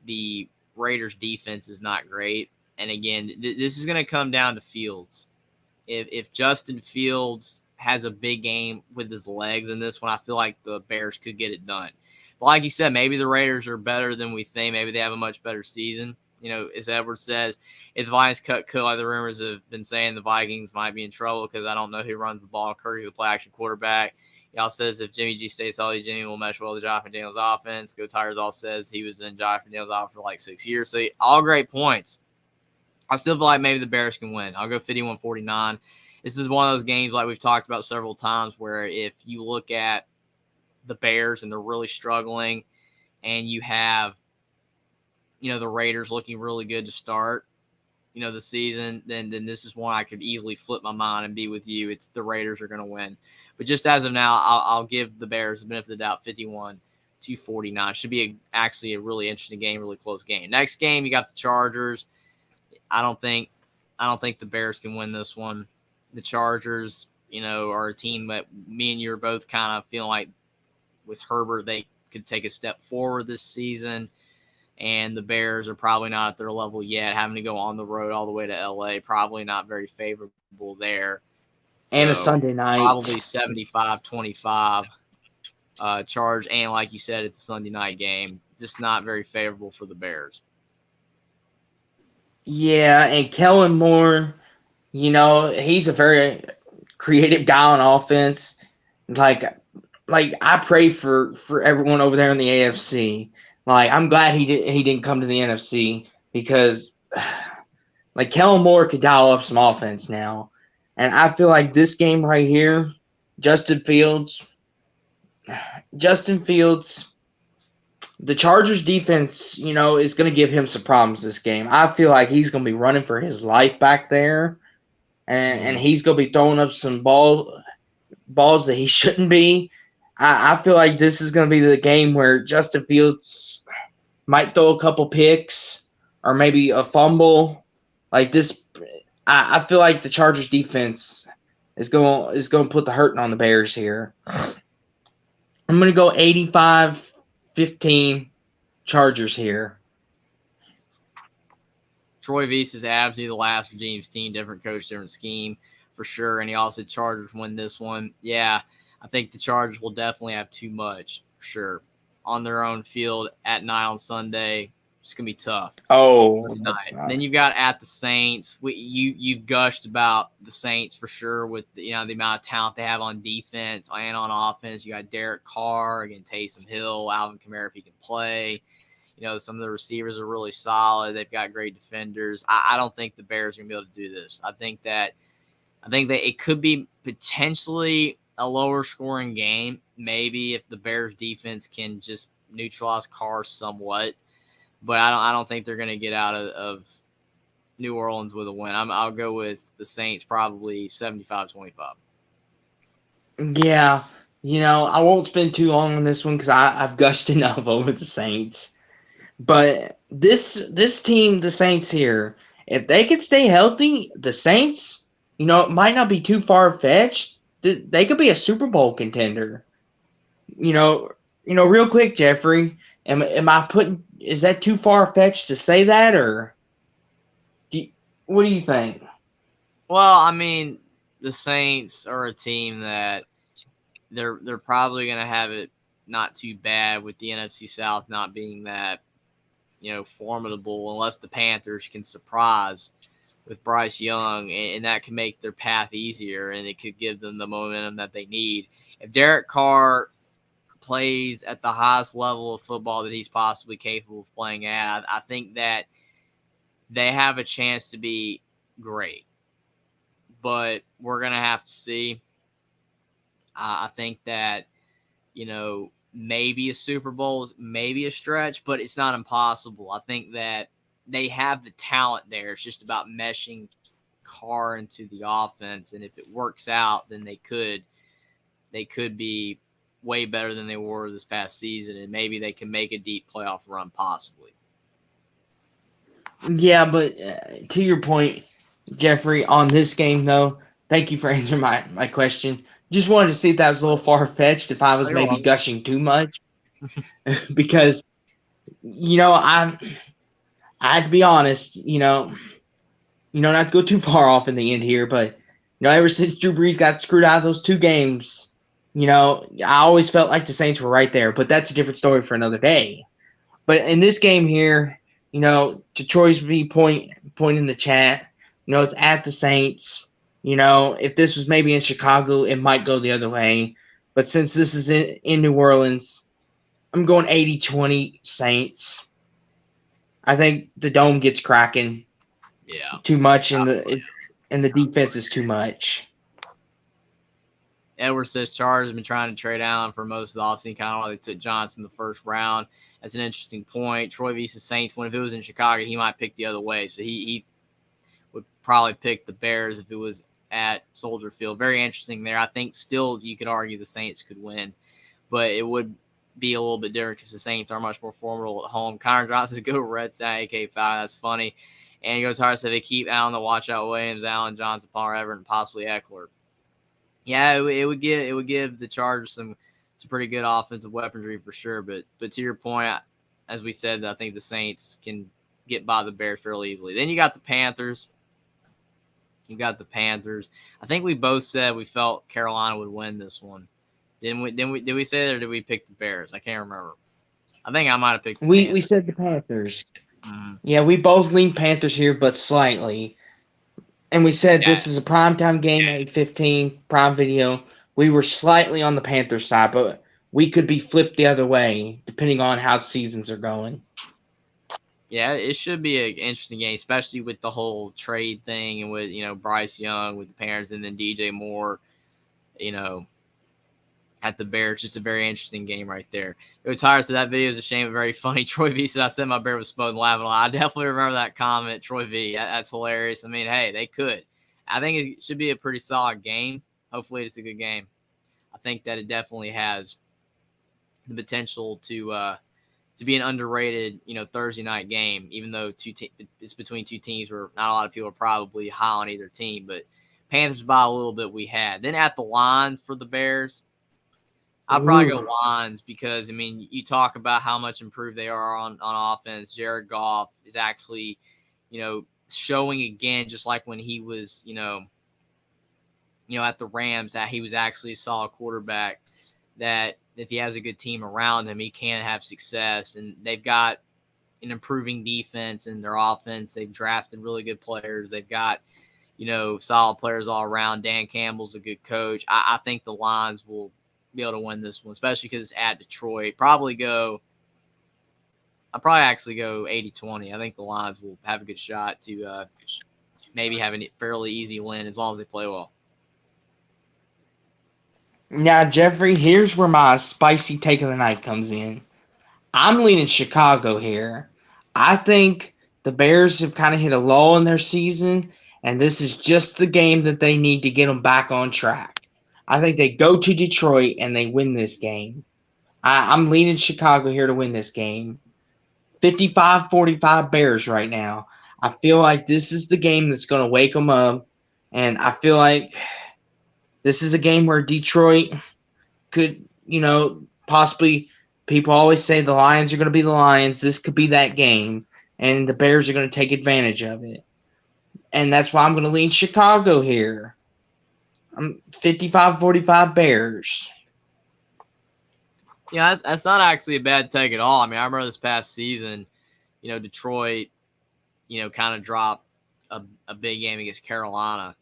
Speaker 1: the Raiders defense is not great. And again, this is going to come down to Fields. If Justin Fields has a big game with his legs in this one, I feel like the Bears could get it done. But like you said, maybe the Raiders are better than we think. Maybe they have a much better season. As Edwards says, if the Vikings cut could, like the rumors have been saying, the Vikings might be in trouble because I don't know who runs the ball. Kirky's a play-action quarterback. Y'all says if Jimmy G stays healthy, Jimmy will mesh well with Josh McDaniels' offense. Go Tigers all says he was in Josh McDaniels' offense for like 6 years. So all great points. I still feel like maybe the Bears can win. I'll go 51-49. This is one of those games like we've talked about several times where if you look at the Bears and they're really struggling and you have, the Raiders looking really good to start, the season, then this is one I could easily flip my mind and be with you. It's the Raiders are going to win. But just as of now, I'll give the Bears the benefit of the doubt, 51-49. Should be actually a really interesting game, really close game. Next game, you got the Chargers. I don't think the Bears can win this one. The Chargers, are a team that me and you are both kind of feeling like with Herbert, they could take a step forward this season. And the Bears are probably not at their level yet, having to go on the road all the way to L.A., probably not very favorable there.
Speaker 2: And a Sunday night.
Speaker 1: Probably 75-25 Charge. And like you said, it's a Sunday night game. Just not very favorable for the Bears.
Speaker 2: Yeah, and Kellen Moore, he's a very creative guy on offense. Like I pray for everyone over there in the AFC. Like, I'm glad he didn't come to the NFC because, like, Kellen Moore could dial up some offense now. And I feel like this game right here, Justin Fields, the Chargers defense, is going to give him some problems this game. I feel like he's going to be running for his life back there. And he's going to be throwing up some balls that he shouldn't be. I feel like this is going to be the game where Justin Fields might throw a couple picks or maybe a fumble. Like this, I feel like the Chargers defense is going to put the hurting on the Bears here. I'm going to go 85-15 Chargers here.
Speaker 1: Troy Viess is absolutely the last for James team, different coach, different scheme for sure. And he also said Chargers win this one. Yeah. I think the Chargers will definitely have too much, for sure. On their own field at night on Sunday, it's going to be tough.
Speaker 2: Oh,
Speaker 1: and then you've got at the Saints. You've gushed about the Saints for sure with the amount of talent they have on defense and on offense. You got Derek Carr, again, Taysom Hill, Alvin Kamara if he can play. Some of the receivers are really solid. They've got great defenders. I don't think the Bears are going to be able to do this. I think that it could be potentially a lower scoring game, maybe if the Bears defense can just neutralize Carr somewhat, but I don't think they're going to get out of New Orleans with a win. I'll go with the Saints probably 75-25.
Speaker 2: Yeah, I won't spend too long on this one because I've gushed enough over the Saints. But this team, the Saints here, if they could stay healthy, the Saints, it might not be too far-fetched. They could be a Super Bowl contender. Real quick, Jeffrey, is that too far-fetched to say that, or what do you think?
Speaker 1: Well, I mean, the Saints are a team that they're probably going to have it not too bad with the NFC South not being that, formidable, unless the Panthers can surprise with Bryce Young, and that can make their path easier, and it could give them the momentum that they need. If Derek Carr plays at the highest level of football that he's possibly capable of playing at, I think that they have a chance to be great. But we're going to have to see. I think that, maybe a Super Bowl is maybe a stretch, but it's not impossible. I think that they have the talent there. It's just about meshing Carr into the offense. And if it works out, then they could be way better than they were this past season. And maybe they can make a deep playoff run possibly.
Speaker 2: Yeah, but to your point, Jeffrey, on this game, though, thank you for answering my question. Just wanted to see if that was a little far-fetched, if I was maybe gushing too much. Because, I had to be honest, not to go too far off in the end here, but, ever since Drew Brees got screwed out of those 2 games, I always felt like the Saints were right there. But that's a different story for another day. But in this game here, to Troy's point in the chat, it's at the Saints. If this was maybe in Chicago, it might go the other way. But since this is in New Orleans, I'm going 80-20 Saints. I think the dome gets cracking.
Speaker 1: Yeah.
Speaker 2: Too much, and the defense is too much.
Speaker 1: Edward says Chargers have been trying to trade Allen for most of the offseason, kind of like they took Johnson the first round. That's an interesting point. Troy vs. Saints, if it was in Chicago, he might pick the other way. So he would probably pick the Bears if it was at Soldier Field. Very interesting there. I think still you could argue the Saints could win, but it would be a little bit different because the Saints are much more formidable at home. Connor Johnson says, go Red Stat AK5. That's funny. And he goes hard, so they keep Allen to watch out Williams, Allen, Johnson, Palmer, Everett, and possibly Eckler. Yeah, it would give the Chargers some pretty good offensive weaponry for sure. But to your point, as we said, I think the Saints can get by the Bears fairly easily. Then you got the Panthers. I think we both said we felt Carolina would win this one. Did we say that, or did we pick the Bears? I can't remember. I think I might have picked the Panthers.
Speaker 2: We said the Panthers. Mm-hmm. Yeah, we both leaned Panthers here, but slightly. And we said this is a primetime game, 8:15, Prime Video. We were slightly on the Panthers side, but we could be flipped the other way, depending on how seasons are going.
Speaker 1: Yeah, it should be an interesting game, especially with the whole trade thing and with, Bryce Young with the Panthers and then DJ Moore, at the Bears. Just a very interesting game right there. Go Tires, so that video is a shame, but very funny. Troy V said, I said my bear was smoking laughing. I definitely remember that comment, Troy V. That's hilarious. I mean, hey, they could. I think it should be a pretty solid game. Hopefully it's a good game. I think that it definitely has the potential to be an underrated, Thursday night game, even though it's between 2 teams where not a lot of people are probably high on either team, but Panthers by a little bit we had. Then at the line for the Bears, I'd probably go Lions because, you talk about how much improved they are on offense. Jared Goff is actually, showing again, just like when he was, at the Rams, that he was actually a solid quarterback, that if he has a good team around him, he can have success. And they've got an improving defense in their offense. They've drafted really good players. They've got, solid players all around. Dan Campbell's a good coach. I think the Lions will be able to win this one, especially because it's at Detroit. I'll probably actually go 80-20. I think the Lions will have a good shot to maybe have a fairly easy win as long as they play well.
Speaker 2: Now, Jeffrey, here's where my spicy take of the night comes in. I'm leaning Chicago here. I think the Bears have kind of hit a lull in their season, and this is just the game that they need to get them back on track. I think they go to Detroit and they win this game. I'm leaning Chicago here to win this game. 55-45 Bears right now. I feel like this is the game that's going to wake them up, and I feel like this is a game where Detroit could, possibly – people always say the Lions are going to be the Lions. This could be that game, and the Bears are going to take advantage of it. And that's why I'm going to lean Chicago here. I'm 55-45 Bears.
Speaker 1: Yeah, that's not actually a bad take at all. I mean, I remember this past season, Detroit, kind of dropped a big game against Carolina,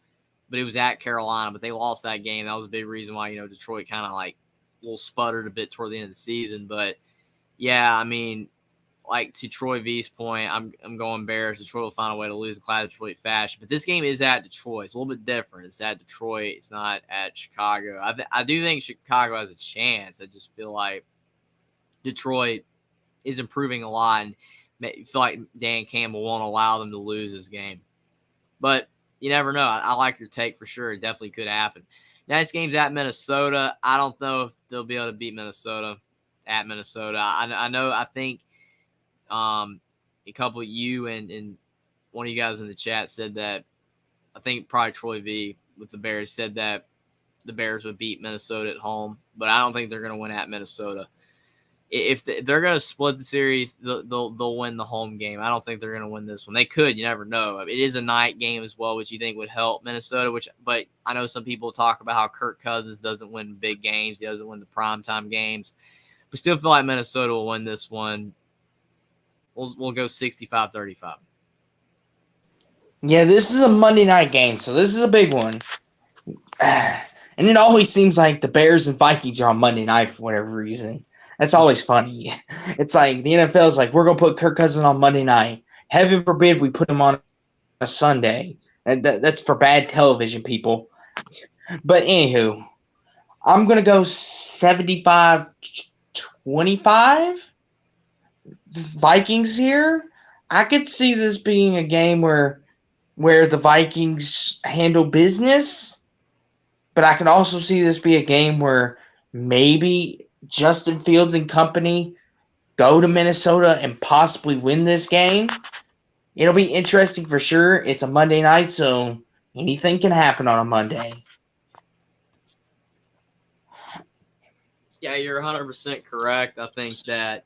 Speaker 1: but it was at Carolina, but they lost that game. That was a big reason why, Detroit kind of like a little sputtered a bit toward the end of the season. But yeah, I mean, like to Troy V's point, I'm going Bears. Detroit will find a way to lose in classic Detroit fashion. But this game is at Detroit. It's a little bit different. It's at Detroit. It's not at Chicago. I do think Chicago has a chance. I just feel like Detroit is improving a lot, and I feel like Dan Campbell won't allow them to lose this game. But you never know. I like your take for sure. It definitely could happen. Next game's at Minnesota. I don't know if they'll be able to beat Minnesota at Minnesota. I think a couple of you and one of you guys in the chat said that, I think probably Troy V with the Bears said that the Bears would beat Minnesota at home, but I don't think they're going to win at Minnesota. If they're going to split the series, they'll win the home game. I don't think they're going to win this one. They could. You never know. It is a night game as well, which you think would help Minnesota. But I know some people talk about how Kirk Cousins doesn't win big games. He doesn't win the primetime games. But still feel like Minnesota will win this one. We'll go 65-35.
Speaker 2: Yeah, this is a Monday night game, so this is a big one. And it always seems like the Bears and Vikings are on Monday night for whatever reason. That's always funny. It's like the NFL is like, we're going to put Kirk Cousins on Monday night. Heaven forbid we put him on a Sunday. And that's for bad television, people. But anywho, I'm going to go 75-25 Vikings here. I could see this being a game where the Vikings handle business, but I could also see this be a game where maybe Justin Fields and company go to Minnesota and possibly win this game. It'll be interesting for sure. It's a Monday night, so anything can happen on a Monday.
Speaker 1: Yeah, you're 100% correct. I think that,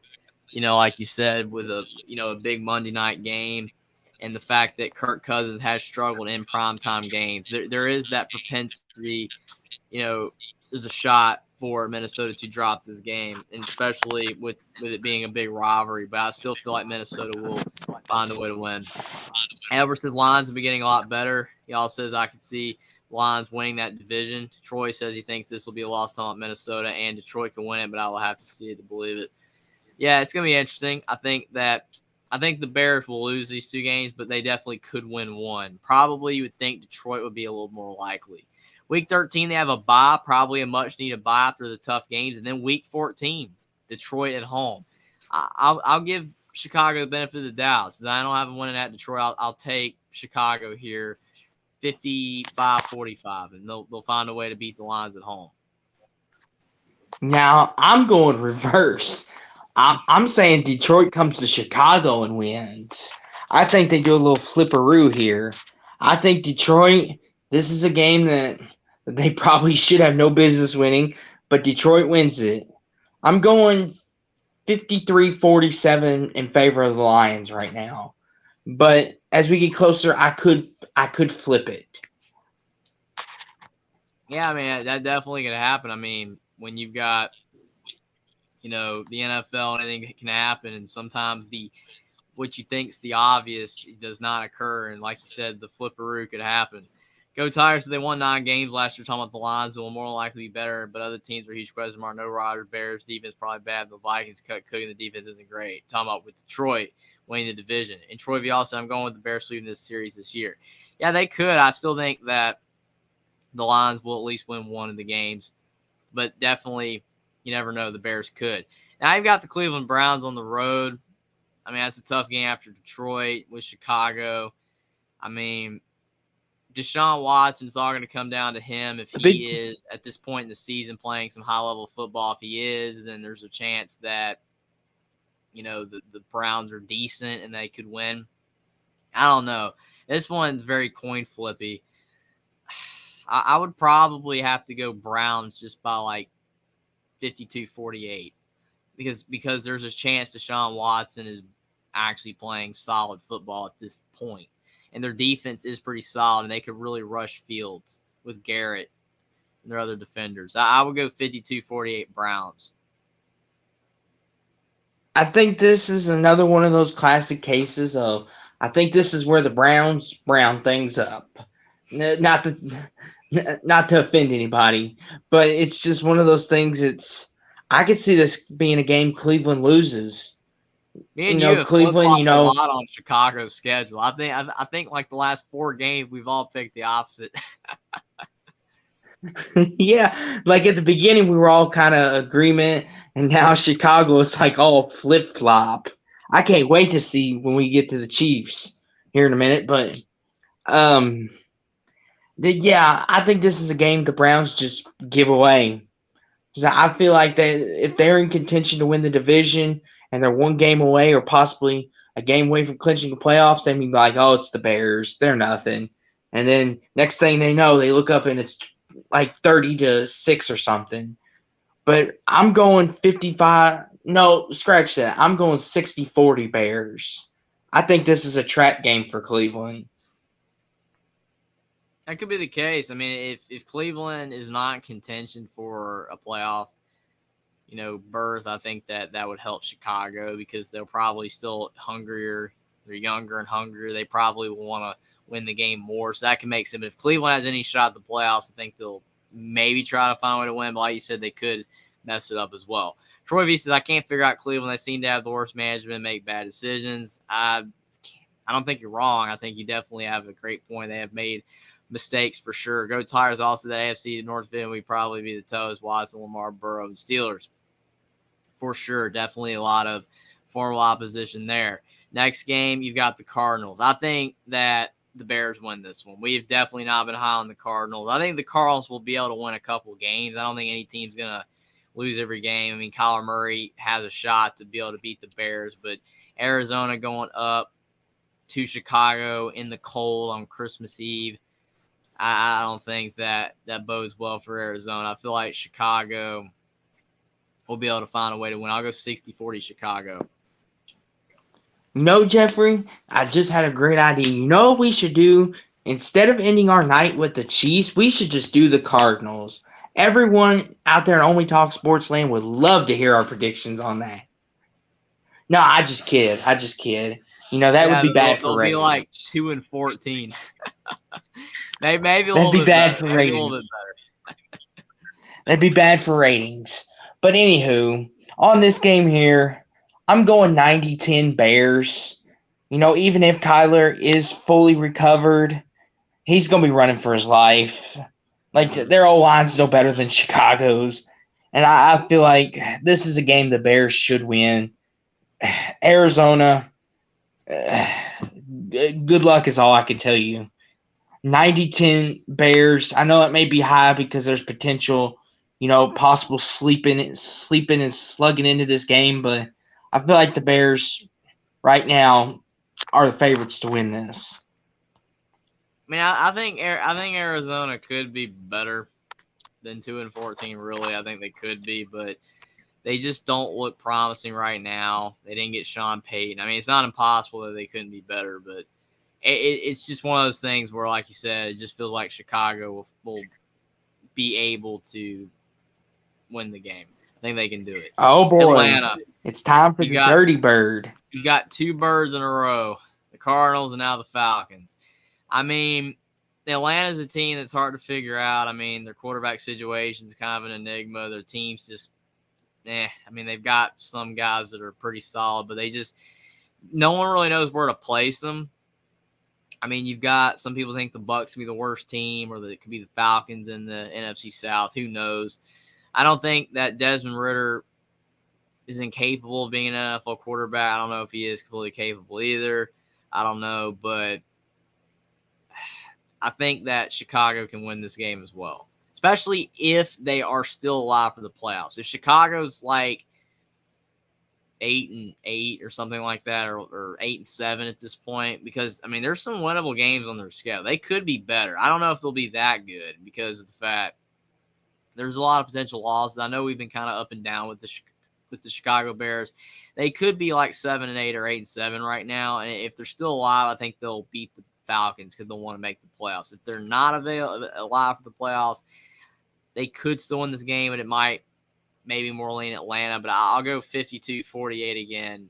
Speaker 1: like you said, with a big Monday night game and the fact that Kirk Cousins has struggled in primetime games, there is that propensity, there's a shot for Minnesota to drop this game, and especially with it being a big rivalry. But I still feel like Minnesota will find a way to win. Albertson's Lions have been getting a lot better. He also says I could see Lions winning that division. Troy says he thinks this will be a lost time at Minnesota, and Detroit can win it, but I will have to see it to believe it. Yeah, it's going to be interesting. I think the Bears will lose these two games, but they definitely could win one. Probably you would think Detroit would be a little more likely. Week 13, they have a bye, probably a much-needed bye after the tough games. And then Week 14, Detroit at home. I'll give Chicago the benefit of the doubt. Since I don't have them winning at Detroit, I'll take Chicago here 55-45, and they'll find a way to beat the Lions at home.
Speaker 2: Now, I'm going reverse. I'm saying Detroit comes to Chicago and wins. I think they do a little flipperoo here. I think Detroit, this is a game that they probably should have no business winning, but Detroit wins it. I'm going 53-47 in favor of the Lions right now. But as we get closer, I could flip it.
Speaker 1: Yeah, I mean, that definitely could happen. I mean, when you've got, the NFL, anything can happen, and sometimes what you think's the obvious does not occur, and like you said, the flipperoo could happen. Go Tigers! So they won 9 games last year. Talking about the Lions, will more likely be better, but other teams are huge question mark. No Rodgers, Bears defense probably bad. The Vikings cooking. The defense isn't great. Talking about with Detroit winning the division, and Troy V also, I'm going with the Bears sweeping this series this year. Yeah, they could. I still think that the Lions will at least win one of the games, but definitely you never know. The Bears could. Now you've got the Cleveland Browns on the road. I mean, that's a tough game after Detroit with Chicago. I mean, Deshaun Watson, it's all going to come down to him. If he is, at this point in the season, playing some high-level football, if he is, then there's a chance that, the Browns are decent and they could win. I don't know. This one's very coin flippy. I would probably have to go Browns just by like 52-48 because there's a chance Deshaun Watson is actually playing solid football at this point. And their defense is pretty solid, and they could really rush Fields with Garrett and their other defenders. I would go 52-48 Browns.
Speaker 2: I think this is another one of those classic cases of I think this is where the Browns brown things up. Not to not to offend anybody, but it's just one of those things. I could see this being a game Cleveland loses.
Speaker 1: Me and you have flip
Speaker 2: Cleveland.
Speaker 1: flopped a lot on Chicago's schedule. I think like the last 4 games we've all picked the opposite.
Speaker 2: Yeah, like at the beginning we were all kind of agreement, and now Chicago is like all flip flop. I can't wait to see when we get to the Chiefs here in a minute, but um, yeah, I think this is a game the Browns just give away. 'Cause I feel like that if they're in contention to win the division and they're one game away or possibly a game away from clinching the playoffs, they be like, oh, it's the Bears. They're nothing. And then next thing they know, they look up and it's like 30-6 or something. But I'm going 55. No, scratch that. I'm going 60-40 Bears. I think this is a trap game for Cleveland.
Speaker 1: That could be the case. I mean, if Cleveland is not in contention for a playoff, berth, I think that would help Chicago because they're probably still hungrier. They're younger and hungrier. They probably will want to win the game more. So that can make sense. But if Cleveland has any shot at the playoffs, I think they'll maybe try to find a way to win. But like you said, they could mess it up as well. Troy V says, I can't figure out Cleveland. They seem to have the worst management, make bad decisions. I don't think you're wrong. I think you definitely have a great point. They have made mistakes for sure. Go Tigers. Also, that AFC North Division would probably be the toughest. Watson, Lamar, Burrow, and Steelers. For sure. Definitely a lot of formidable opposition there. Next game, you've got the Cardinals. I think that the Bears win this one. We've definitely not been high on the Cardinals. I think the Cardinals will be able to win a couple games. I don't think any team's going to lose every game. I mean, Kyler Murray has a shot to be able to beat the Bears, but Arizona going up to Chicago in the cold on Christmas Eve, I don't think that bodes well for Arizona. I feel like Chicago will be able to find a way to win. I'll go 60-40 Chicago.
Speaker 2: No, Jeffrey, I just had a great idea. You know what we should do? Instead of ending our night with the Chiefs, we should just do the Cardinals. Everyone out there in Only Talk Sports Land would love to hear our predictions on that. No, I just kid. That would be bad for ratings.
Speaker 1: They'll be like 2-14. Maybe a
Speaker 2: little
Speaker 1: bit
Speaker 2: bad
Speaker 1: better.
Speaker 2: For ratings. A little bit better. That'd be bad for ratings. But anywho, on this game here, I'm going 90-10 Bears. Even if Kyler is fully recovered, he's going to be running for his life. Like, their O-line's no better than Chicago's. And I feel like this is a game the Bears should win. Arizona, good luck is all I can tell you. 90-10 Bears. I know it may be high because there's potential, possible sleeping and slugging into this game, but I feel like the Bears right now are the favorites to win this.
Speaker 1: I mean, I think Arizona could be better than 2-14. Really, I think they could be, but they just don't look promising right now. They didn't get Sean Payton. I mean, it's not impossible that they couldn't be better, but it's just one of those things where, like you said, it just feels like Chicago will be able to win the game. I think they can do it.
Speaker 2: Oh, boy.
Speaker 1: Atlanta.
Speaker 2: It's time for the Dirty Bird.
Speaker 1: You got 2 birds in a row, the Cardinals and now the Falcons. I mean, Atlanta's a team that's hard to figure out. I mean, their quarterback situation is kind of an enigma. Their team's just, I mean, they've got some guys that are pretty solid, but no one really knows where to place them. I mean, you've got some people think the Bucs could be the worst team or that it could be the Falcons in the NFC South. Who knows? I don't think that Desmond Ridder is incapable of being an NFL quarterback. I don't know if he is completely capable either. I don't know, but I think that Chicago can win this game as well, especially if they are still alive for the playoffs. If Chicago's like 8-8 or something like that, or 8-7 at this point, because I mean, there's some winnable games on their schedule. They could be better. I don't know if they'll be that good because of the fact there's a lot of potential losses. I know we've been kind of up and down with the Chicago Bears. They could be like 7-8 or 8-7 right now, and if they're still alive, I think they'll beat the Falcons because they'll want to make the playoffs. If they're not alive for the playoffs, they could still win this game, and it might maybe more lean Atlanta, but I'll go 52-48 again.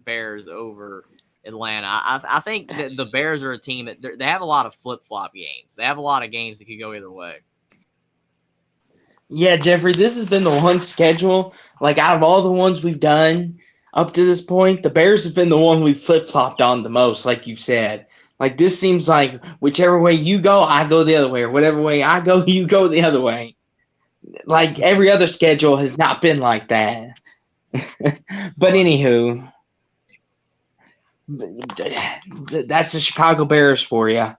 Speaker 1: Bears over Atlanta. I think that the Bears are a team that they have a lot of flip-flop games. They have a lot of games that could go either way.
Speaker 2: Yeah, Jeffrey, this has been the one schedule, like out of all the ones we've done up to this point, the Bears have been the one we've flip-flopped on the most, like you've said. Like, this seems like whichever way you go, I go the other way, or whatever way I go, you go the other way. Like, every other schedule has not been like that. But anywho, that's the Chicago Bears for you.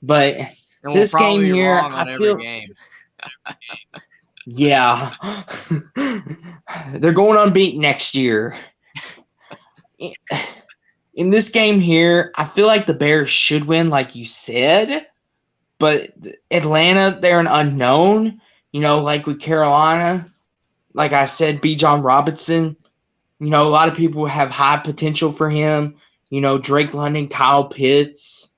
Speaker 2: But
Speaker 1: and
Speaker 2: this game here,
Speaker 1: on
Speaker 2: I
Speaker 1: every
Speaker 2: feel,
Speaker 1: game.
Speaker 2: yeah, they're going unbeaten next year. In this game here, I feel like the Bears should win, like you said, but Atlanta, they're an unknown. You know, like with Carolina, like I said, Bijan Robinson. You know, a lot of people have high potential for him. You know, Drake London, Kyle Pitts.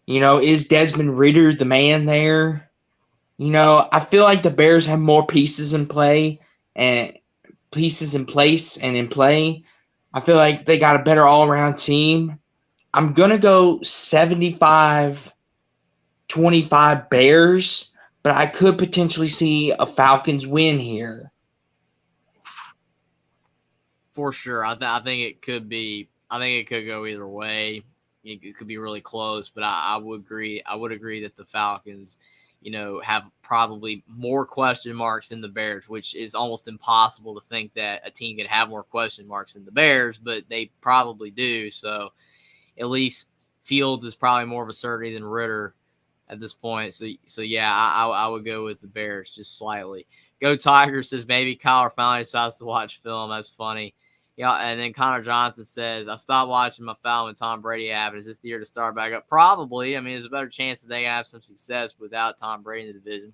Speaker 2: You know, is Desmond Ridder the man there? You know, I feel like the Bears have more pieces in play and pieces in place and in play. I feel like they got a better all-around team. I'm going to go 75-25 Bears, but I could potentially see a Falcons win here.
Speaker 1: For sure. I think it could be – I think it could go either way. It could be really close, but I would agree. I would agree that the Falcons – have probably more question marks than the Bears, which is almost impossible to think that a team could have more question marks than the Bears, but they probably do. So at least Fields is probably more of a certainty than Ridder at this point. So yeah, I would go with the Bears just slightly. Go Tigers says maybe Kyler finally decides to watch film. That's funny. Yeah, and then Connor Johnson says, I stopped watching my foul when Tom Brady happened. Is this the year to start back up? Probably. I mean, there's a better chance that they have some success without Tom Brady in the division.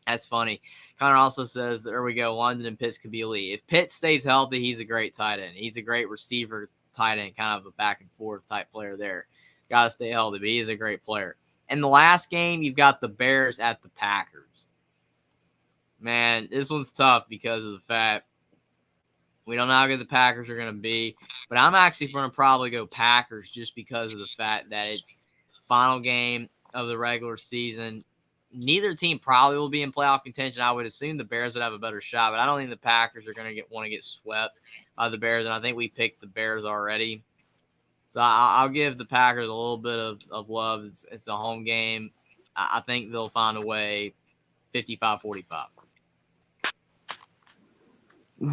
Speaker 1: That's funny. Connor also says, there we go, London and Pitts could be elite. If Pitts stays healthy, he's a great tight end. He's a great receiver tight end, kind of a back and forth type player there. Got to stay healthy, but he's a great player. And the last game, you've got the Bears at the Packers. Man, this one's tough because of the fact we don't know how good the Packers are going to be, but I'm actually going to probably go Packers just because of the fact that it's final game of the regular season. Neither team probably will be in playoff contention. I would assume the Bears would have a better shot, but I don't think the Packers are going to want to get swept by the Bears, and I think we picked the Bears already. So I'll give the Packers a little bit of love. It's a home game. I think they'll find a way 55-45.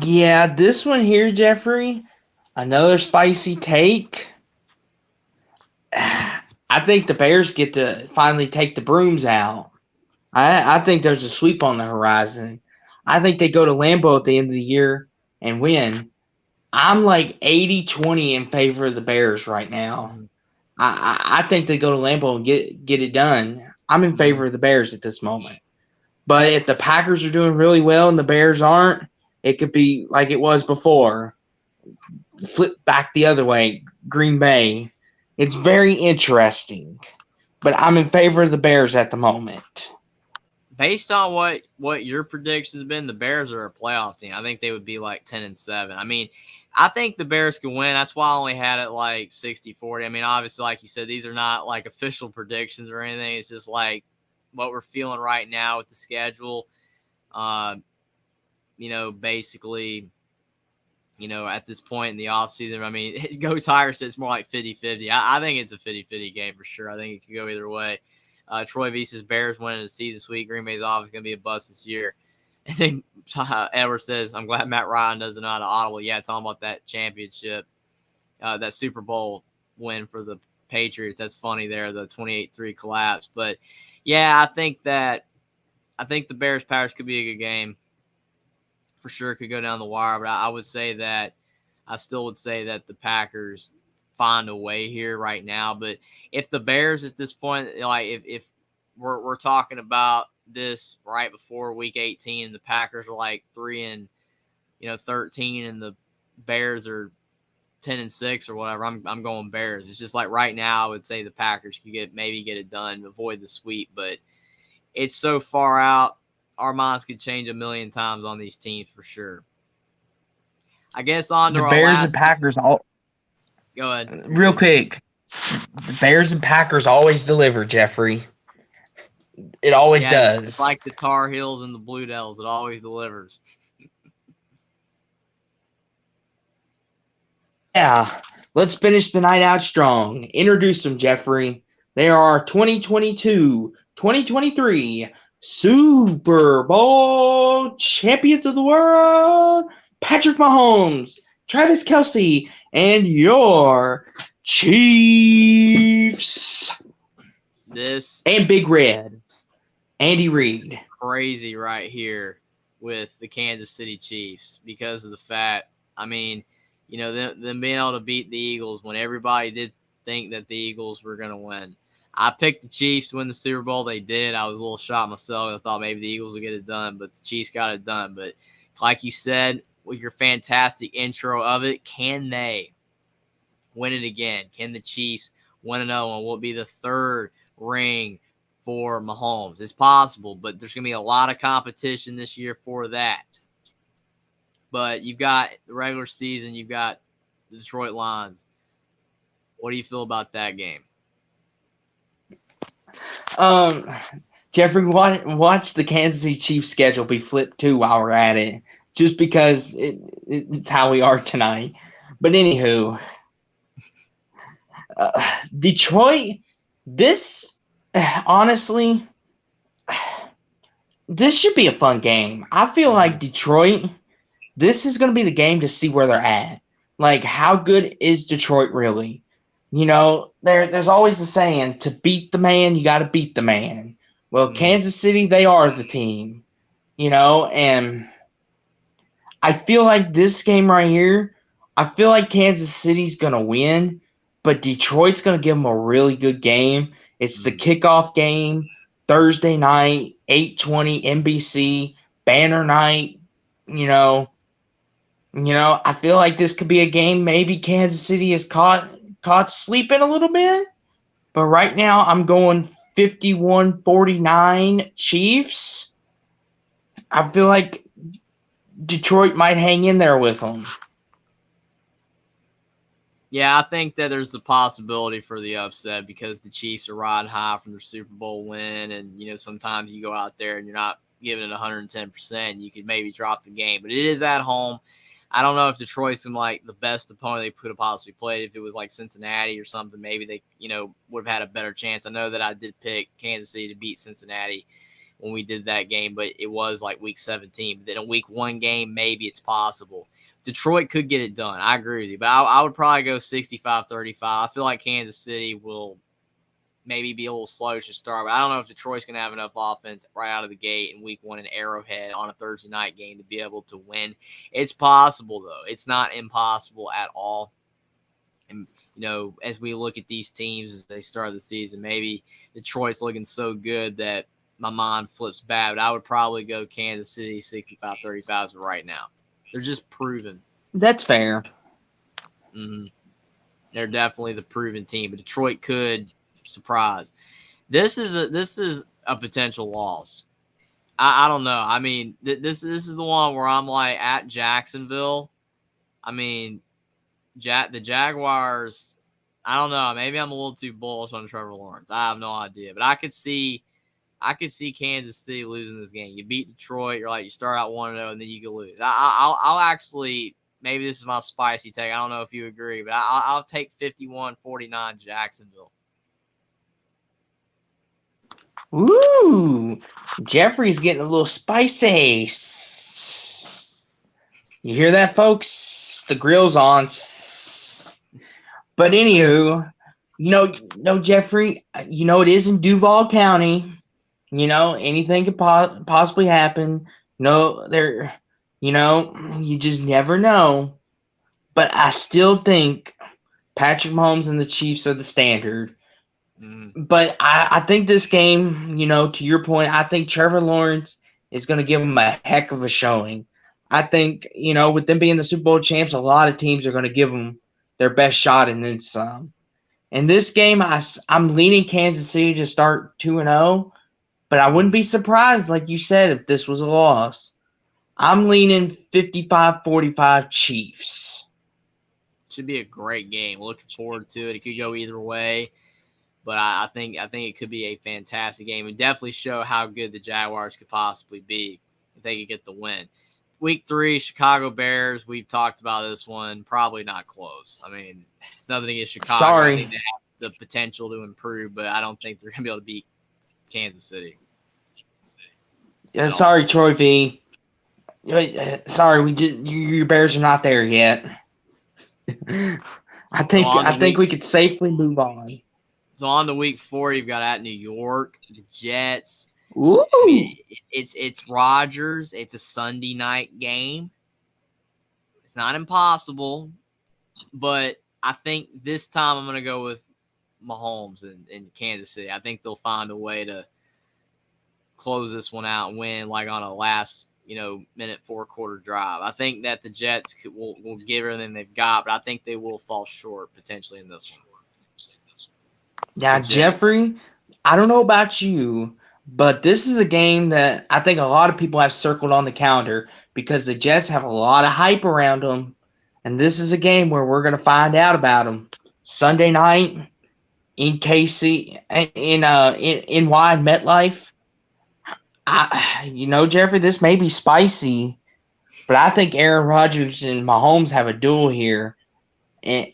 Speaker 2: Yeah, this one here, Jeffrey, another spicy take. I think the Bears get to finally take the brooms out. I think there's a sweep on the horizon. I think they go to Lambeau at the end of the year and win. I'm like 80-20 in favor of the Bears right now. I think they go to Lambeau and get it done. I'm in favor of the Bears at this moment. But if the Packers are doing really well and the Bears aren't, it could be like it was before. Flip back the other way, Green Bay. It's very interesting. But I'm in favor of the Bears at the moment.
Speaker 1: Based on what your predictions have been, the Bears are a playoff team. I think they would be like 10-7. I mean, I think the Bears can win. That's why I only had it like 60-40. I mean, obviously, like you said, these are not like official predictions or anything. It's just like what we're feeling right now with the schedule. Basically, at this point in the offseason, I mean, Go Tigers says it's more like 50-50. I think it's a 50-50 game for sure. I think it could go either way. Troy V says Bears winning the season this week. Green Bay's obviously going to be a bust this year. And then Edward says, I'm glad Matt Ryan doesn't know how to audible. Yeah, talking about that championship, that Super Bowl win for the Patriots. That's funny there, the 28-3 collapse. But, yeah, I think the Bears-Packers could be a good game. For sure could go down the wire, but I still would say that the Packers find a way here right now. But if the Bears at this point, like if we're talking about this right before week 18, the Packers are like 3-13 and the Bears are 10-6 or whatever, I'm going Bears. It's just like right now I would say the Packers could maybe get it done, avoid the sweep, but it's so far out. our minds could change a million times on these teams for sure. I guess on to
Speaker 2: The
Speaker 1: our
Speaker 2: Bears and
Speaker 1: last.
Speaker 2: Packers all
Speaker 1: Go ahead.
Speaker 2: real quick. The Bears and Packers always deliver, Jeffrey. It always
Speaker 1: Yeah, it's
Speaker 2: does.
Speaker 1: like the Tar Heels and the Blue Devils. It always delivers.
Speaker 2: Yeah. Let's finish the night out strong. Introduce them, Jeffrey. They are 2022-2023 Super Bowl champions of the world, Patrick Mahomes, Travis Kelce, and your Chiefs.
Speaker 1: This
Speaker 2: And Big Red, Andy Reid.
Speaker 1: Crazy right here with the Kansas City Chiefs because of the fact, I mean, you know, them being able to beat the Eagles when everybody did think that the Eagles were going to win. I picked the Chiefs to win the Super Bowl. They did. I was a little shocked myself. I thought maybe the Eagles would get it done, but the Chiefs got it done. But like you said, with your fantastic intro of it, can they win it again? Can the Chiefs win another one? Will it be the third ring for Mahomes? It's possible, but there's going to be a lot of competition this year for that. But you've got the regular season, you've got the Detroit Lions. What do you feel about that game?
Speaker 2: Jeffrey, watch the Kansas City Chiefs schedule be flipped too while we're at it, just because it's how we are tonight. But anywho, Detroit, this honestly, this should be a fun game. I feel like Detroit, this is going to be the game to see where they're at. Like, how good is Detroit really? You know, there's always the saying, to beat the man, you got to beat the man. Well, Kansas City, they are the team, you know, and I feel like this game right here, I feel like Kansas City's going to win, but Detroit's going to give them a really good game. It's the kickoff game, Thursday night, 8:20 NBC, banner night, you know, I feel like this could be a game maybe Kansas City is caught sleeping a little bit. But right now I'm going 51-49 Chiefs. I feel like Detroit might hang in there with them.
Speaker 1: Yeah, I think that there's the possibility for the upset because the Chiefs are riding high from their Super Bowl win. And, you know, sometimes you go out there and you're not giving it 110%. You could maybe drop the game. But it is at home. I don't know if Detroit's like the best opponent they could have possibly played. If it was like Cincinnati or something, maybe they, you know, would have had a better chance. I know that I did pick Kansas City to beat Cincinnati when we did that game, but it was like week 17. But then a week 1 game, maybe it's possible. Detroit could get it done. I agree with you, but I would probably go 65-35. I feel like Kansas City will maybe be a little slow to start, but I don't know if Detroit's going to have enough offense right out of the gate in week 1 in Arrowhead on a Thursday night game to be able to win. It's possible, though. It's not impossible at all. And, you know, as we look at these teams as they start the season, maybe Detroit's looking so good that my mind flips bad, but I would probably go Kansas City 65-35 right now. They're just proven.
Speaker 2: That's fair.
Speaker 1: Mm-hmm. They're definitely the proven team, but Detroit could surprise. This is a potential loss. I don't know. I mean, this is the one where I'm like at Jacksonville. I mean, the Jaguars. I don't know. Maybe I'm a little too bullish on Trevor Lawrence. I have no idea, but I could see Kansas City losing this game. You beat Detroit. You're like, you start out 1-0 and then you can lose. I'll actually, maybe this is my spicy take. I don't know if you agree, but I'll take 51-49 Jacksonville.
Speaker 2: Ooh, Jeffrey's getting a little spicy. You hear that, folks? The grill's on. But anywho, Jeffrey, it is in Duval County. Anything could possibly happen. You just never know. But I still think Patrick Mahomes and the Chiefs are the standard. But I think this game, to your point, I think Trevor Lawrence is going to give him a heck of a showing. I think, with them being the Super Bowl champs, a lot of teams are going to give them their best shot and then some. In this game, I'm leaning Kansas City to start 2-0. but I wouldn't be surprised, like you said, if this was a loss. I'm leaning 55-45 Chiefs.
Speaker 1: Should be a great game. Looking forward to it. It could go either way, but I think it could be a fantastic game and definitely show how good the Jaguars could possibly be if they could get the win. Week 3, Chicago Bears. We've talked about this one. Probably not close. I mean, it's nothing against Chicago.
Speaker 2: Sorry.
Speaker 1: I think they have the potential to improve, but I don't think they're going to be able to beat Kansas City.
Speaker 2: Yeah, sorry, Troy V. Sorry, your Bears are not there yet. I think we could safely move on.
Speaker 1: So on to week 4, you've got at New York, the Jets.
Speaker 2: Ooh.
Speaker 1: I mean, it's Rodgers. It's a Sunday night game. It's not impossible, but I think this time I'm going to go with Mahomes in Kansas City. I think they'll find a way to close this one out and win like on a last minute 4-quarter drive. I think that the Jets will give everything they've got, but I think they will fall short potentially in this one.
Speaker 2: Yeah, Jeffrey, I don't know about you, but this is a game that I think a lot of people have circled on the calendar because the Jets have a lot of hype around them, and this is a game where we're going to find out about them. Sunday night in KC, in wide MetLife. Jeffrey, this may be spicy, but I think Aaron Rodgers and Mahomes have a duel here, and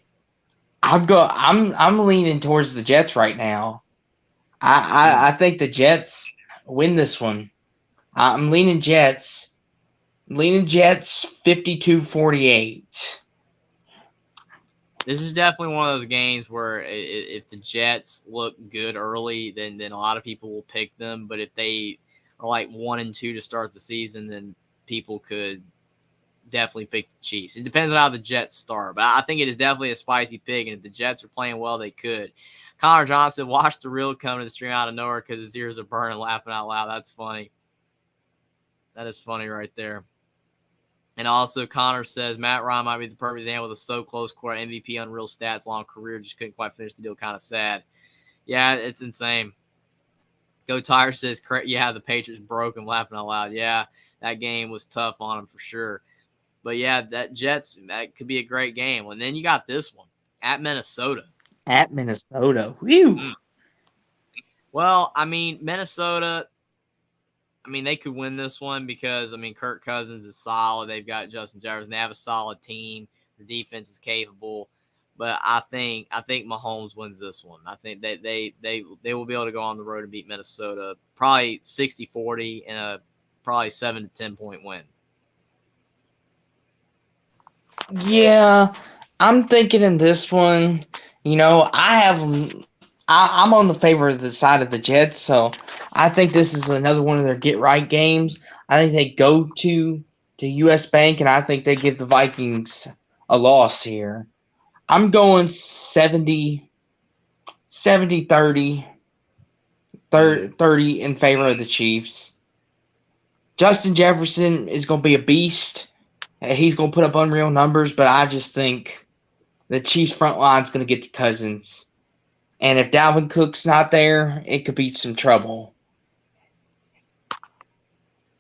Speaker 2: I'm leaning towards the Jets right now. I think the Jets win this one. I'm leaning Jets. 52-48.
Speaker 1: This is definitely one of those games where if the Jets look good early, then a lot of people will pick them. But if they are like 1-2 to start the season, then people could definitely pick the Chiefs. It depends on how the Jets start, but I think it is definitely a spicy pick, and if the Jets are playing well, they could. Connor Johnson watched the reel come to the stream out of nowhere because his ears are burning, laughing out loud. That's funny. That is funny right there. And also, Connor says Matt Ryan might be the perfect example with a so close quarter MVP, unreal stats, long career, just couldn't quite finish the deal. Kind of sad. Yeah, it's insane. Go Tire says, yeah, the Patriots broke him, laughing out loud. Yeah, that game was tough on him for sure. But yeah, that could be a great game. And then you got this one at Minnesota.
Speaker 2: At Minnesota. Whew.
Speaker 1: Well, I mean, Minnesota, they could win this one because, Kirk Cousins is solid. They've got Justin Jefferson. They have a solid team. The defense is capable. But I think Mahomes wins this one. I think they will be able to go on the road and beat Minnesota. Probably 60-40 and a probably 7 to 10 point win.
Speaker 2: Yeah, I'm thinking in this one, I'm on the favor of the side of the Jets, so I think this is another one of their get-right games. I think they go to the U.S. Bank, and I think they give the Vikings a loss here. I'm going 70-30 in favor of the Chiefs. Justin Jefferson is going to be a beast. He's going to put up unreal numbers, but I just think the Chiefs' front line is going to get to Cousins. And if Dalvin Cook's not there, it could be some trouble.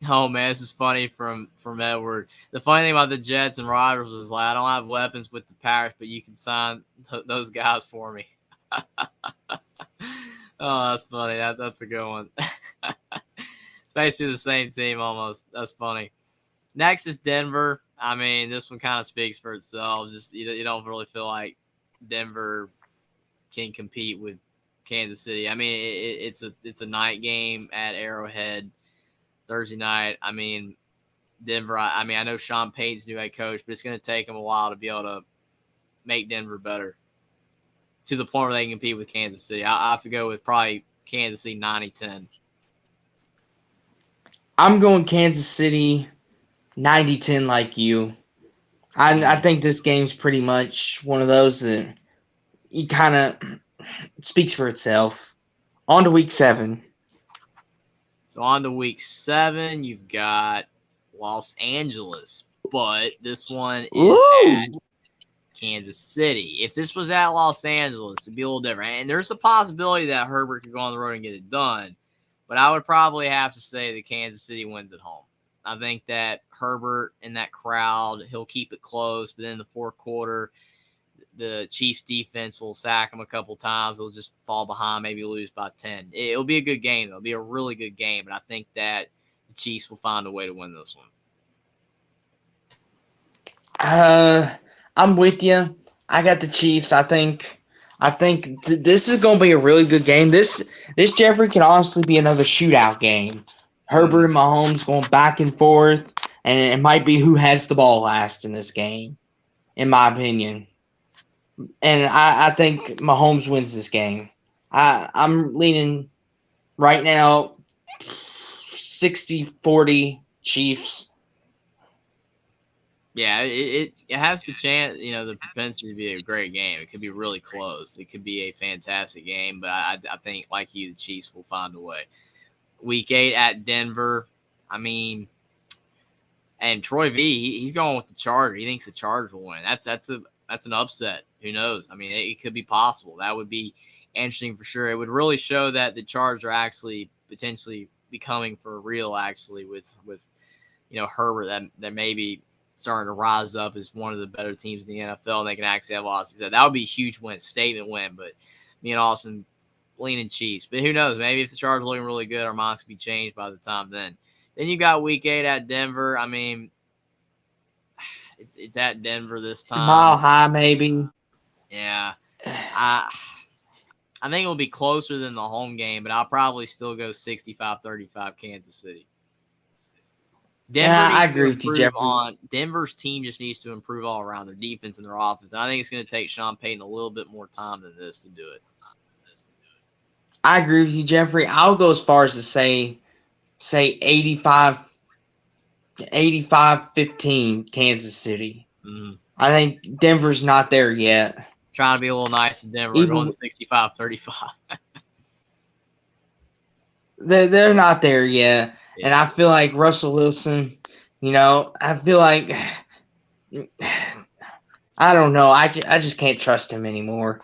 Speaker 1: Oh, man, this is funny from Edward. The funny thing about the Jets and Rodgers is I don't have weapons with the Packers, but you can sign those guys for me. Oh, that's funny. That's a good one. It's basically the same team almost. That's funny. Next is Denver. This one kind of speaks for itself. Just you don't really feel like Denver can compete with Kansas City. It's a night game at Arrowhead Thursday night. Denver. I know Sean Payton's new head coach, but it's going to take him a while to be able to make Denver better to the point where they can compete with Kansas City. I have to go with probably Kansas City 90-10.
Speaker 2: I'm going Kansas City 90-10 like you. I think this game's pretty much one of those that you kind of speaks for itself. On to week 7.
Speaker 1: So on to week 7, you've got Los Angeles, but this one is at Kansas City. If this was at Los Angeles, it'd be a little different. And there's a possibility that Herbert could go on the road and get it done. but I would probably have to say that Kansas City wins at home. I think that Herbert and that crowd, he'll keep it close, but then in the fourth quarter, the Chiefs defense will sack them a couple times. They'll just fall behind, maybe lose by 10. It'll be a good game, though. It'll be a really good game, but I think that the Chiefs will find a way to win this one.
Speaker 2: I'm with you. I got the Chiefs. I think this is going to be a really good game. This Jeffrey can honestly be another shootout game. Herbert and Mahomes going back and forth, and it might be who has the ball last in this game, in my opinion. And I think Mahomes wins this game. I'm leaning right now 60-40 Chiefs.
Speaker 1: Yeah, it has the chance, the propensity to be a great game. It could be really close. It could be a fantastic game, but I think, like you, the Chiefs will find a way. Week 8 at Denver. I mean, and Troy V, he's going with the Chargers. He thinks the Chargers will win. That's an upset. Who knows? I mean, it could be possible. That would be interesting for sure. It would really show that the Chargers are actually potentially becoming for real, actually, with Herbert, that maybe starting to rise up as one of the better teams in the NFL, and they can actually have a lot of success. That would be a huge win, statement win, but me and Austin leaning Chiefs. But who knows? Maybe if the Chargers are looking really good, our minds could be changed by the time then. Then you got Week 8 at Denver. I mean, it's at Denver this time.
Speaker 2: Mile high, maybe.
Speaker 1: Yeah. I think it'll be closer than the home game, but I'll probably still go 65-35 Kansas City.
Speaker 2: I agree with you, Jeffrey.
Speaker 1: Denver's team just needs to improve all around their defense and their offense. And I think it's going to take Sean Payton a little bit more time than this to do it.
Speaker 2: I agree with you, Jeffrey. I'll go as far as to say 85-15 Kansas City.
Speaker 1: Mm-hmm.
Speaker 2: I think Denver's not there yet.
Speaker 1: Trying to be a little nice to Denver. We're going 65-35.
Speaker 2: They're not there yet. Yeah. And I feel like Russell Wilson, I feel like I don't know. I just can't trust him anymore.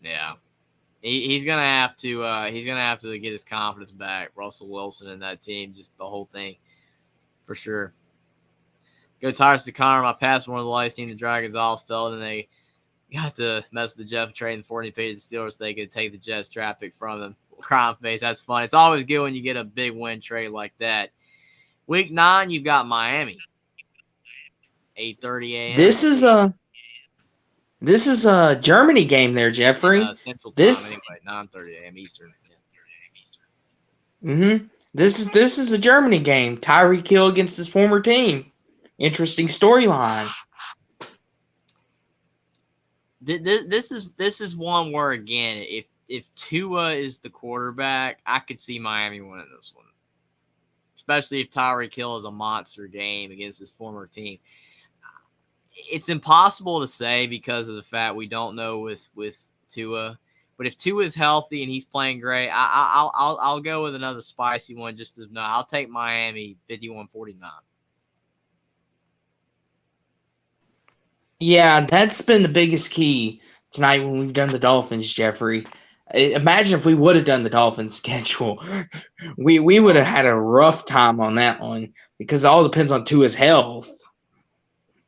Speaker 1: Yeah. He's gonna have to get his confidence back. Russell Wilson and that team, just the whole thing, for sure. Go Tigers to Connor. My past one of the lightest team, the Dragons all fell, and they got to mess with the Jeff trade and 40 paid the Steelers so they could take the Jets draft pick from them. Crime face, that's fun. It's always good when you get a big win trade like that. Week 9, you've got Miami. 8:30 a.m.
Speaker 2: This is a Germany game there, Jeffrey.
Speaker 1: Central time, anyway, 9:30 a.m. Eastern.
Speaker 2: Yeah. This is a Germany game. Tyreek Hill against his former team. Interesting storyline.
Speaker 1: This is one where, again, if Tua is the quarterback, I could see Miami winning this one, especially if Tyreek Hill is a monster game against his former team. It's impossible to say because of the fact we don't know with Tua. But if Tua is healthy and he's playing great, I'll go with another spicy one. I'll take Miami 51-49.
Speaker 2: Yeah, that's been the biggest key tonight when we've done the Dolphins, Jeffrey. Imagine if we would have done the Dolphins schedule. We would have had a rough time on that one because it all depends on Tua's health.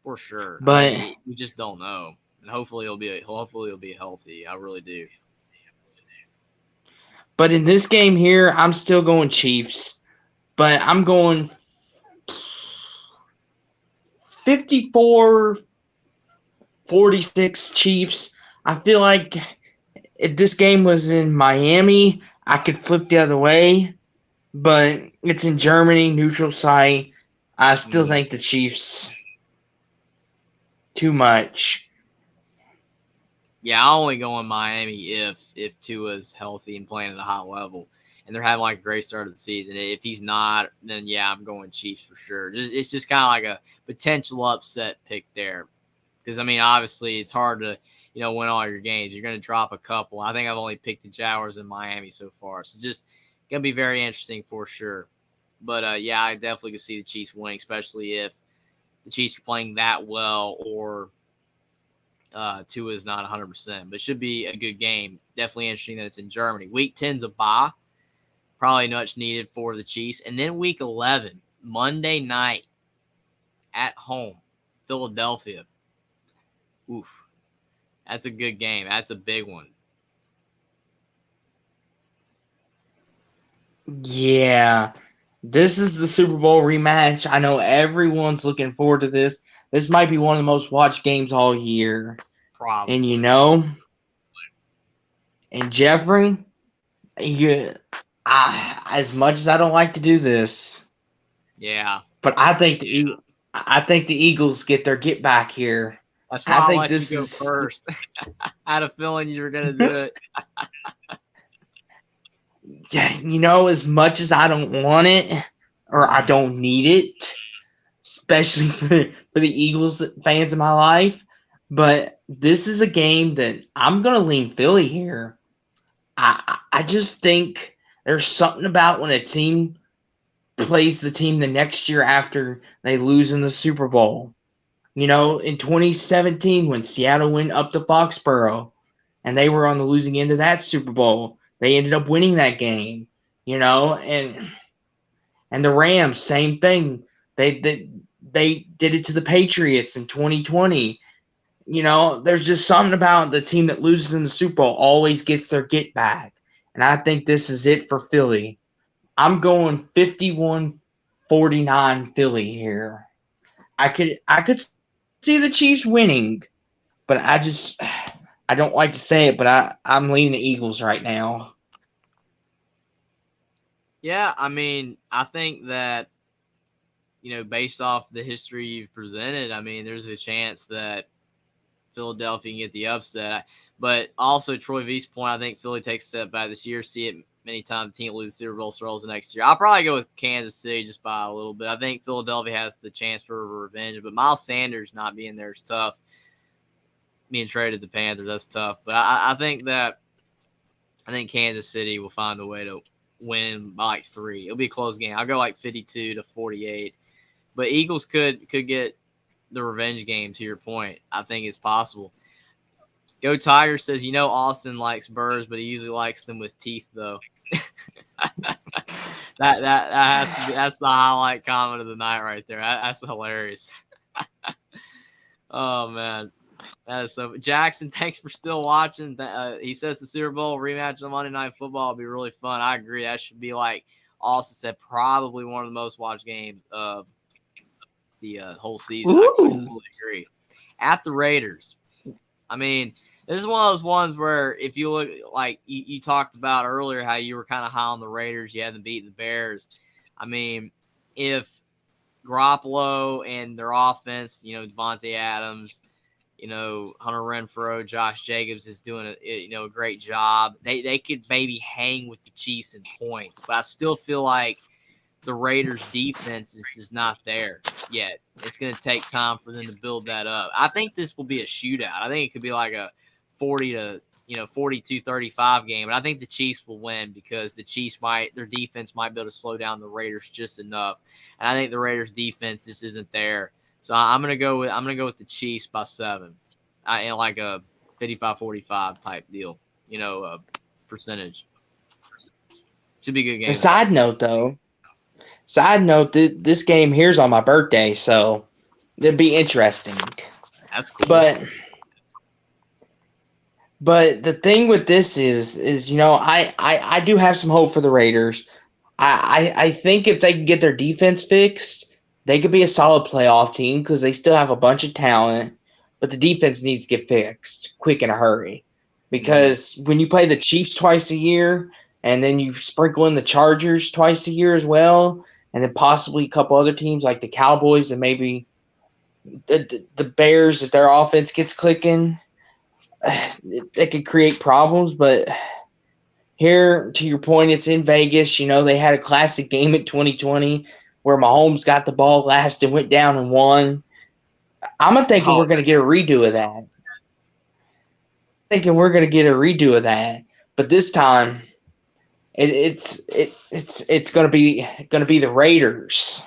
Speaker 1: For sure.
Speaker 2: But
Speaker 1: we just don't know. And hopefully he'll be healthy. I really do.
Speaker 2: But in this game here, I'm still going Chiefs. But I'm going 54-46 Chiefs. I feel like if this game was in Miami, I could flip the other way. But it's in Germany, neutral site. I still think the Chiefs too much.
Speaker 1: Yeah, I'll only go in Miami if Tua's healthy and playing at a high level, and they're having like a great start of the season. If he's not, then yeah, I'm going Chiefs for sure. It's just kind of like a potential upset pick there, because I mean, obviously it's hard to win all your games. You're going to drop a couple. I think I've only picked the Jaguars in Miami so far, so just gonna be very interesting for sure. But yeah, I definitely could see the Chiefs winning, especially if the Chiefs are playing that well or Tua is not 100%. But it should be a good game. Definitely interesting that it's in Germany. Week 10's a bye. probably much needed for the Chiefs. And then week 11, Monday night at home, Philadelphia. Oof. That's a good game. That's a big one.
Speaker 2: Yeah. This is the Super Bowl rematch. I know everyone's looking forward to this. This might be one of the most watched games all year.
Speaker 1: Probably.
Speaker 2: And and Jeffrey, as much as I don't like to do this,
Speaker 1: yeah,
Speaker 2: but I think the Eagles get back here.
Speaker 1: That's why I let you go first. I had a feeling you were gonna do it.
Speaker 2: Yeah, as much as I don't want it or I don't need it, especially for the Eagles fans in my life, but this is a game that I'm gonna lean Philly here. I just think there's something about when a team plays the team the next year after they lose in the Super Bowl. In 2017 when Seattle went up to Foxborough and they were on the losing end of that Super Bowl, they ended up winning that game, and the Rams, same thing. They did it to the Patriots in 2020. There's just something about the team that loses in the Super Bowl always gets their get back. And I think this is it for Philly. I'm going 51-49 Philly here. I could see the Chiefs winning, but I don't like to say it, but I'm leaning the Eagles right now.
Speaker 1: Yeah, I mean, I think that, based off the history you've presented, I mean, there's a chance that Philadelphia can get the upset. But also, Troy V's point, I think Philly takes a step back this year. See it many times. The team loses the Super Bowl rolls the next year. I'll probably go with Kansas City just by a little bit. I think Philadelphia has the chance for revenge, but Miles Sanders not being there is tough. Being traded to the Panthers, that's tough. But I think Kansas City will find a way to win by like 3. It'll be a close game. I'll go like 52-48. But Eagles could get the revenge game, to your point. I think it's possible. Go Tigers says, Austin likes birds, but he usually likes them with teeth, though. that has to be, that's the highlight comment of the night right there. That's hilarious. Oh, man. That is so. Jackson, thanks for still watching. He says the Super Bowl rematch on Monday Night Football will be really fun. I agree. That should be, like Austin said, probably one of the most watched games of the whole season.
Speaker 2: Ooh.
Speaker 1: I completely agree. At the Raiders, I mean, this is one of those ones where if you look, like you talked about earlier, how you were kind of high on the Raiders, you had them beating the Bears. I mean, if Garoppolo and their offense, Devontae Adams, Hunter Renfrow, Josh Jacobs is doing a great job. They could maybe hang with the Chiefs in points, but I still feel like the Raiders defense is just not there yet. It's going to take time for them to build that up. I think this will be a shootout. I think it could be like a 42-35 game, but I think the Chiefs will win because their defense might be able to slow down the Raiders just enough. And I think the Raiders defense just isn't there. So I'm gonna go with the Chiefs by 7, in like a 55-45 type deal, percentage. Should be a good game.
Speaker 2: A side note, this game here's on my birthday, so it'd be interesting.
Speaker 1: That's cool.
Speaker 2: But the thing with this is I do have some hope for the Raiders. I think if they can get their defense fixed, they could be a solid playoff team because they still have a bunch of talent, but the defense needs to get fixed quick in a hurry. Because when you play the Chiefs twice a year and then you sprinkle in the Chargers twice a year as well, and then possibly a couple other teams like the Cowboys and maybe the Bears, if their offense gets clicking, it could create problems. But here, to your point, it's in Vegas. They had a classic game in 2020 where Mahomes got the ball last and went down and won. I'm thinking we're going to get a redo of that. But this time, it's going to be the Raiders.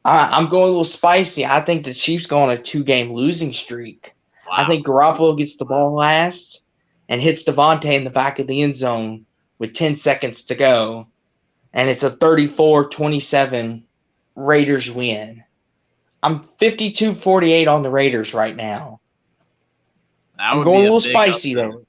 Speaker 2: I'm going a little spicy. I think the Chiefs go on a 2-game losing streak. Wow. I think Garoppolo gets the ball last and hits Devontae in the back of the end zone with 10 seconds to go. and it's a 34-27 Raiders win. I'm 52-48 on the Raiders right now.
Speaker 1: That
Speaker 2: I'm
Speaker 1: would
Speaker 2: going
Speaker 1: be
Speaker 2: a
Speaker 1: a
Speaker 2: little
Speaker 1: big
Speaker 2: spicy
Speaker 1: upset.
Speaker 2: there.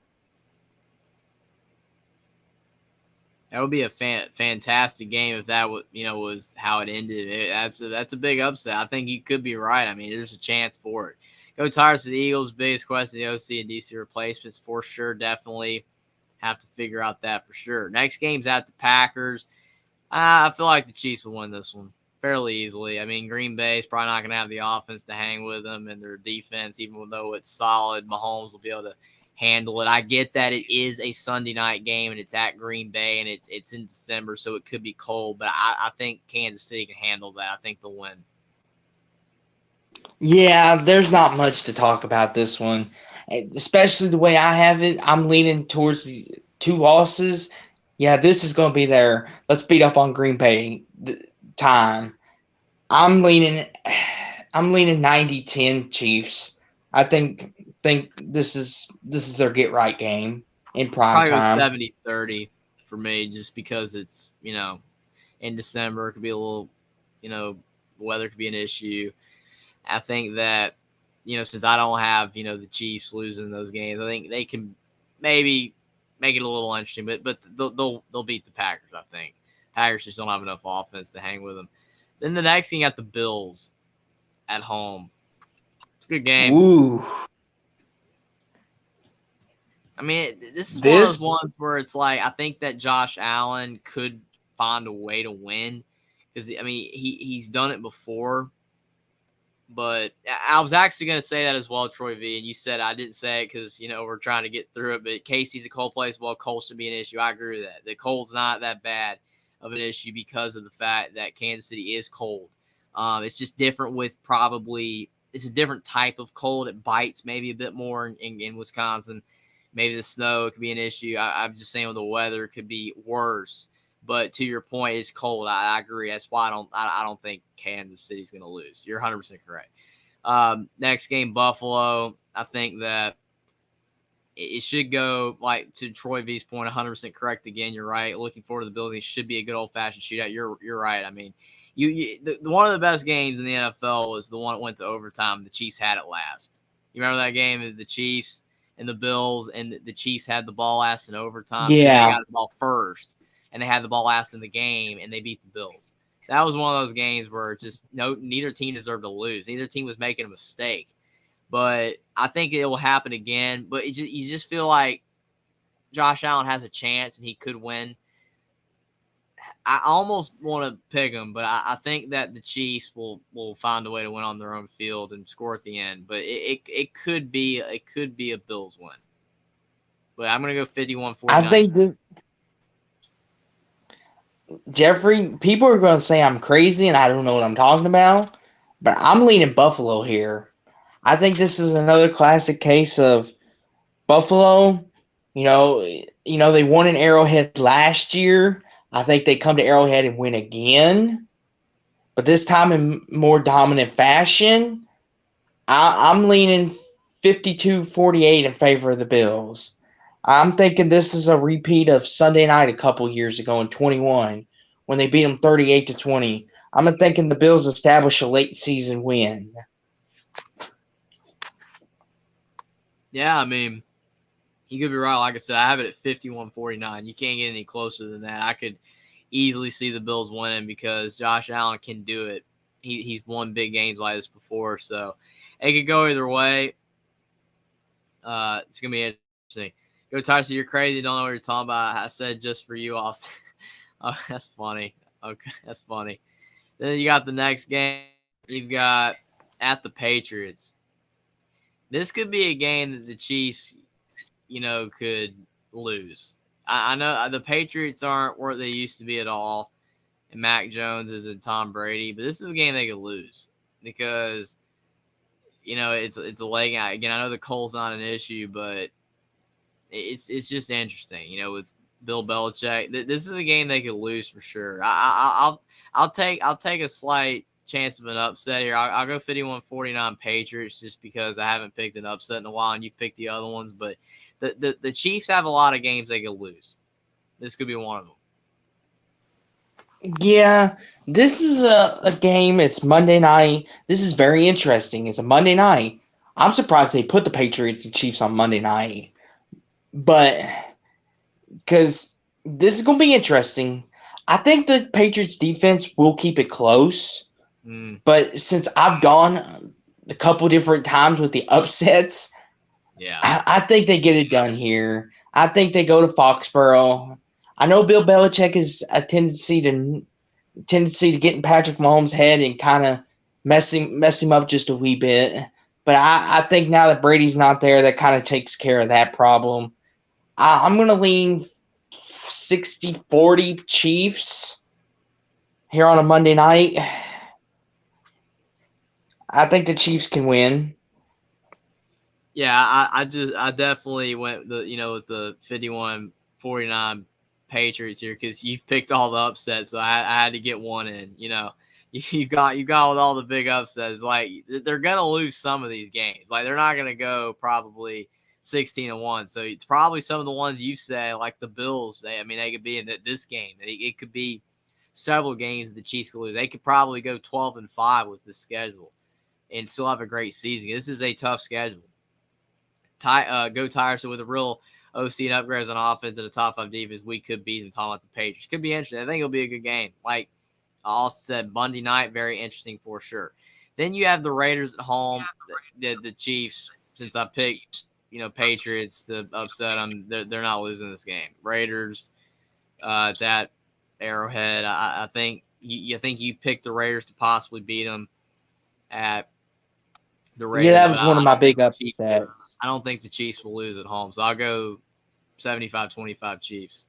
Speaker 1: That would be a fantastic game if that was how it ended. That's a big upset. I think you could be right. I mean, there's a chance for it. Go Tigers to the Eagles. Biggest question: the OC and DC replacements for sure. Definitely have to figure out that for sure. Next game's at the Packers. I feel like the Chiefs will win this one fairly easily. I mean, Green Bay's probably not going to have the offense to hang with them, and their defense, even though it's solid, Mahomes will be able to handle it. I get that it is a Sunday night game and it's at Green Bay and it's in December, so it could be cold, but I think Kansas City can handle that. I think they'll win.
Speaker 2: Yeah, there's not much to talk about this one, especially the way I have it. I'm leaning towards the 2 losses. Yeah, this is going to be their let's beat up on Green Bay time. I'm leaning 90-10 Chiefs. I think this is their get right game in prime
Speaker 1: Probably go
Speaker 2: time.
Speaker 1: 70-30 for me just because it's, in December. It could be a little, weather could be an issue. I think that, since I don't have, the Chiefs losing those games, I think they can maybe make it a little interesting, but they'll beat the Packers, I think. Packers just don't have enough offense to hang with them. Then the next thing, you got the Bills at home. It's a good game.
Speaker 2: Ooh.
Speaker 1: I mean, this is one of those ones where it's like I think that Josh Allen could find a way to win because, I mean, he's done it before. But I was actually going to say that as well, Troy V. And you said I didn't say it because, we're trying to get through it. But Casey's a cold place. Well, cold should be an issue. I agree with that. The cold's not that bad of an issue because of the fact that Kansas City is cold. It's just different with it's a different type of cold. It bites maybe a bit more in Wisconsin. Maybe the snow could be an issue. I'm just saying with the weather, it could be worse. But to your point, it's cold. I agree. That's why I don't think Kansas City's going to lose. You're 100% correct. Next game, Buffalo. I think that it should go, like, to Troy V's point, 100% correct again. You're right. Looking forward to the Bills. It should be a good old-fashioned shootout. You're right. I mean, one of the best games in the NFL was the one that went to overtime. The Chiefs had it last. You remember that game? The Chiefs and the Bills, and the Chiefs had the ball last in overtime because they got the ball first. And they had the ball last in the game, and they beat the Bills. That was one of those games where just neither team deserved to lose. Neither team was making a mistake. But I think it will happen again. But you just feel like Josh Allen has a chance, and he could win. I almost want to pick him, but I think that the Chiefs will find a way to win on their own field and score at the end. But it could be a Bills win. But I'm gonna go 51-49.
Speaker 2: I think Jeffrey, people are going to say I'm crazy and I don't know what I'm talking about, but I'm leaning Buffalo here. I think this is another classic case of Buffalo. They won in Arrowhead last year. I think they come to Arrowhead and win again, but this time in more dominant fashion. I'm leaning 52-48 in favor of the Bills. I'm thinking this is a repeat of Sunday night a couple years ago in 21 when they beat them 38-20. I'm thinking the Bills establish a late season win.
Speaker 1: Yeah, I mean, you could be right. Like I said, I have it at 51-49. You can't get any closer than that. I could easily see the Bills winning because Josh Allen can do it. He's won big games like this before, so it could go either way. It's going to be interesting. Go Tyson, you're crazy. Don't know what you're talking about. I said just for you, Austin. Oh, that's funny. Okay, that's funny. Then you got the next game. You've got at the Patriots. This could be a game that the Chiefs, could lose. I know the Patriots aren't where they used to be at all, and Mac Jones isn't Tom Brady, but this is a game they could lose because, it's a leg out. Again, I know the cold's not an issue, but it's just interesting, with Bill Belichick. This is a game they could lose for sure. I'll take a slight chance of an upset here. I'll go 51-49 Patriots just because I haven't picked an upset in a while, and you've picked the other ones. But the Chiefs have a lot of games they could lose. This could be one of them.
Speaker 2: Yeah, this is a game. It's Monday night. This is very interesting. It's a Monday night. I'm surprised they put the Patriots and Chiefs on Monday night, but because this is going to be interesting. I think the Patriots defense will keep it close,
Speaker 1: Mm,
Speaker 2: but since I've gone a couple different times with the upsets,
Speaker 1: yeah.
Speaker 2: I think they get it done here. I think they go to Foxborough. I know Bill Belichick has a tendency to get in Patrick Mahomes' head and kind of mess him up just a wee bit. But I think now that Brady's not there, that kind of takes care of that problem. I'm going to lean 60-40 Chiefs here on a Monday night. I think the Chiefs can win.
Speaker 1: Yeah, I definitely went with the 51-49 Patriots here because you've picked all the upsets, so I had to get one in. You've got with all the big upsets. Like they're gonna lose some of these games. Like they're not gonna go probably 16-1. So it's probably some of the ones you say, like the Bills. They could be in this game. It could be several games the Chiefs could lose. They could probably go 12-5 with this schedule and still have a great season. This is a tough schedule. Go Tigers. So with a real OC and upgrades on offense and a top 5 defense, we could beat them. Talking about the Patriots, could be interesting. I think it'll be a good game. Like I also said, Monday night, very interesting for sure. Then you have the Raiders at home. The Chiefs, since I picked Patriots to upset them, they're not losing this game. Raiders, it's at Arrowhead. I think you picked the Raiders to possibly beat them at the Raiders.
Speaker 2: Yeah, that was one of my big upsets.
Speaker 1: I don't think the Chiefs will lose at home, so I'll go 75-25 Chiefs.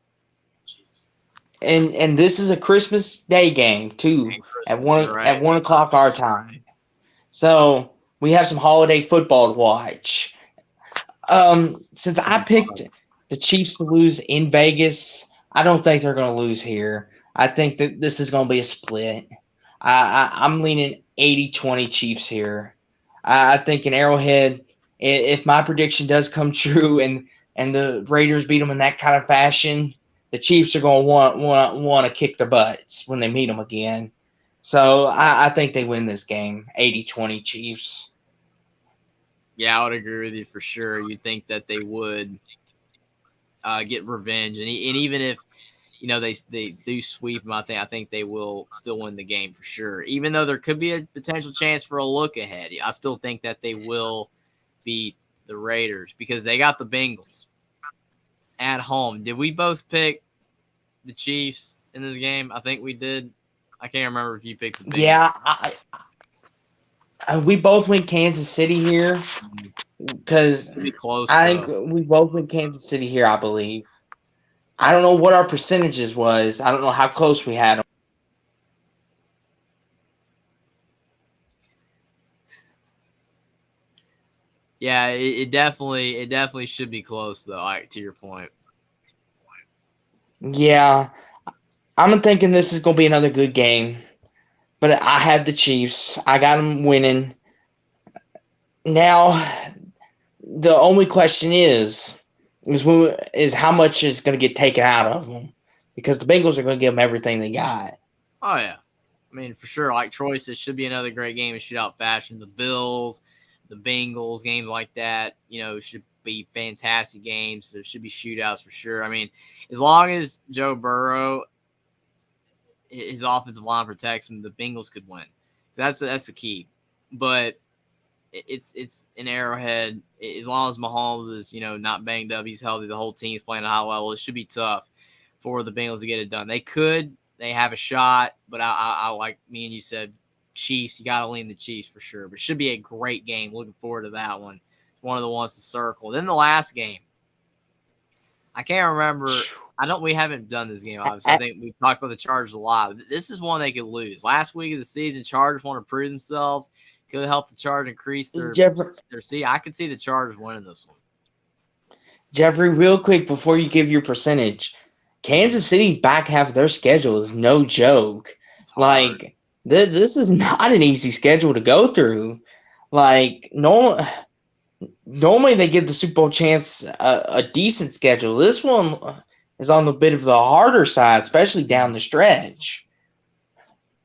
Speaker 2: And this is a Christmas Day game too, at 1:00 our time. So we have some holiday football to watch. Since I picked the Chiefs to lose in Vegas, I don't think they're going to lose here. I think that this is going to be a split. I'm leaning 80-20 Chiefs here. I think in Arrowhead, if my prediction does come true and the Raiders beat them in that kind of fashion, the Chiefs are going to want to kick their butts when they meet them again. So I think they win this game, 80-20 Chiefs.
Speaker 1: Yeah, I would agree with you for sure. You'd think that they would get revenge, and even if they do sweep them, I think they will still win the game for sure. Even though there could be a potential chance for a look ahead, I still think that they will beat the Raiders because they got the Bengals at home. Did we both pick the Chiefs in this game? I think we did. I can't remember if you picked the Bengals.
Speaker 2: Yeah, we both went Kansas City here because I think we both went Kansas City here, I believe. I don't know what our percentages was. I don't know how close we had them.
Speaker 1: Yeah, it definitely should be close though. To your point.
Speaker 2: Yeah, I'm thinking this is going to be another good game, but I have the Chiefs. I got them winning. Now, the only question is how much is going to get taken out of them, because the Bengals are going to give them everything they got.
Speaker 1: Oh yeah, for sure. Like Troy said, should be another great game in shootout fashion. The Bills, the Bengals, games like that, should be fantastic games. There should be shootouts for sure. As long as Joe Burrow, his offensive line protects him, the Bengals could win. That's the key. But it's an Arrowhead. As long as Mahomes is not banged up, he's healthy, the whole team's playing at a high level, it should be tough for the Bengals to get it done. They have a shot, but I like me and you said, Chiefs, you got to lean the Chiefs for sure. But it should be a great game. Looking forward to that one. It's one of the ones to circle. Then the last game, I can't remember. We haven't done this game, obviously. I think we've talked about the Chargers a lot. This is one they could lose. Last week of the season, Chargers want to prove themselves. Could help the Chargers increase their seed. I could see the Chargers winning this one.
Speaker 2: Jeffrey, real quick before you give your percentage, Kansas City's back half of their schedule is no joke. Like, this is not an easy schedule to go through. Like, normally they give the Super Bowl champs a decent schedule. This one is on the bit of the harder side, especially down the stretch.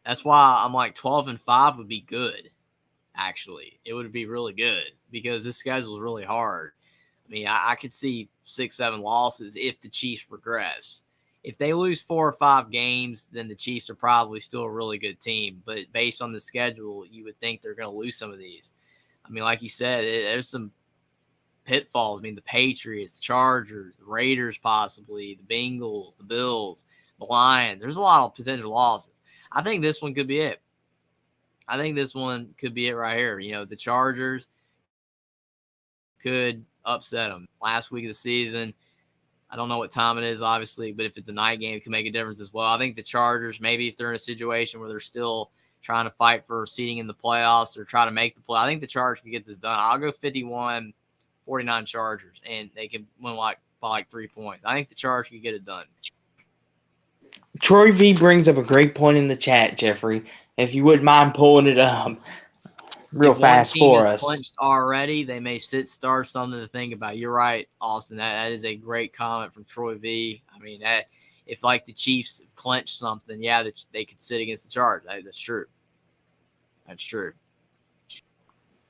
Speaker 1: That's why I'm like 12-5 would be good. Actually, it would be really good because this schedule is really hard. I mean, I could see 6-7 losses if the Chiefs regress. If they lose 4 or 5 games, then the Chiefs are probably still a really good team. But based on the schedule, you would think they're going to lose some of these. I mean, like you said, there's some pitfalls. I mean, the Patriots, the Chargers, the Raiders, possibly the Bengals, the Bills, the Lions. There's a lot of potential losses. I think this one could be it. I think this one could be it right here. You know, the Chargers could upset them. Last week of the season, I don't know what time it is, obviously, but if it's a night game, it can make a difference as well. I think the Chargers, maybe if they're in a situation where they're still trying to fight for seeding in the playoffs or try to make the play, I think the Chargers can get this done. I'll go 51-49 Chargers, and they can win by 3 points. I think the Chargers can get it done.
Speaker 2: Troy V brings up a great point in the chat, Jeffrey. If you wouldn't mind pulling it up real fast for us.
Speaker 1: Clinched already, they may start something to think about. You're right, Austin. That is a great comment from Troy V. I mean, that if like the Chiefs clinch something, yeah, they could sit against the Chargers. That's true. That's true.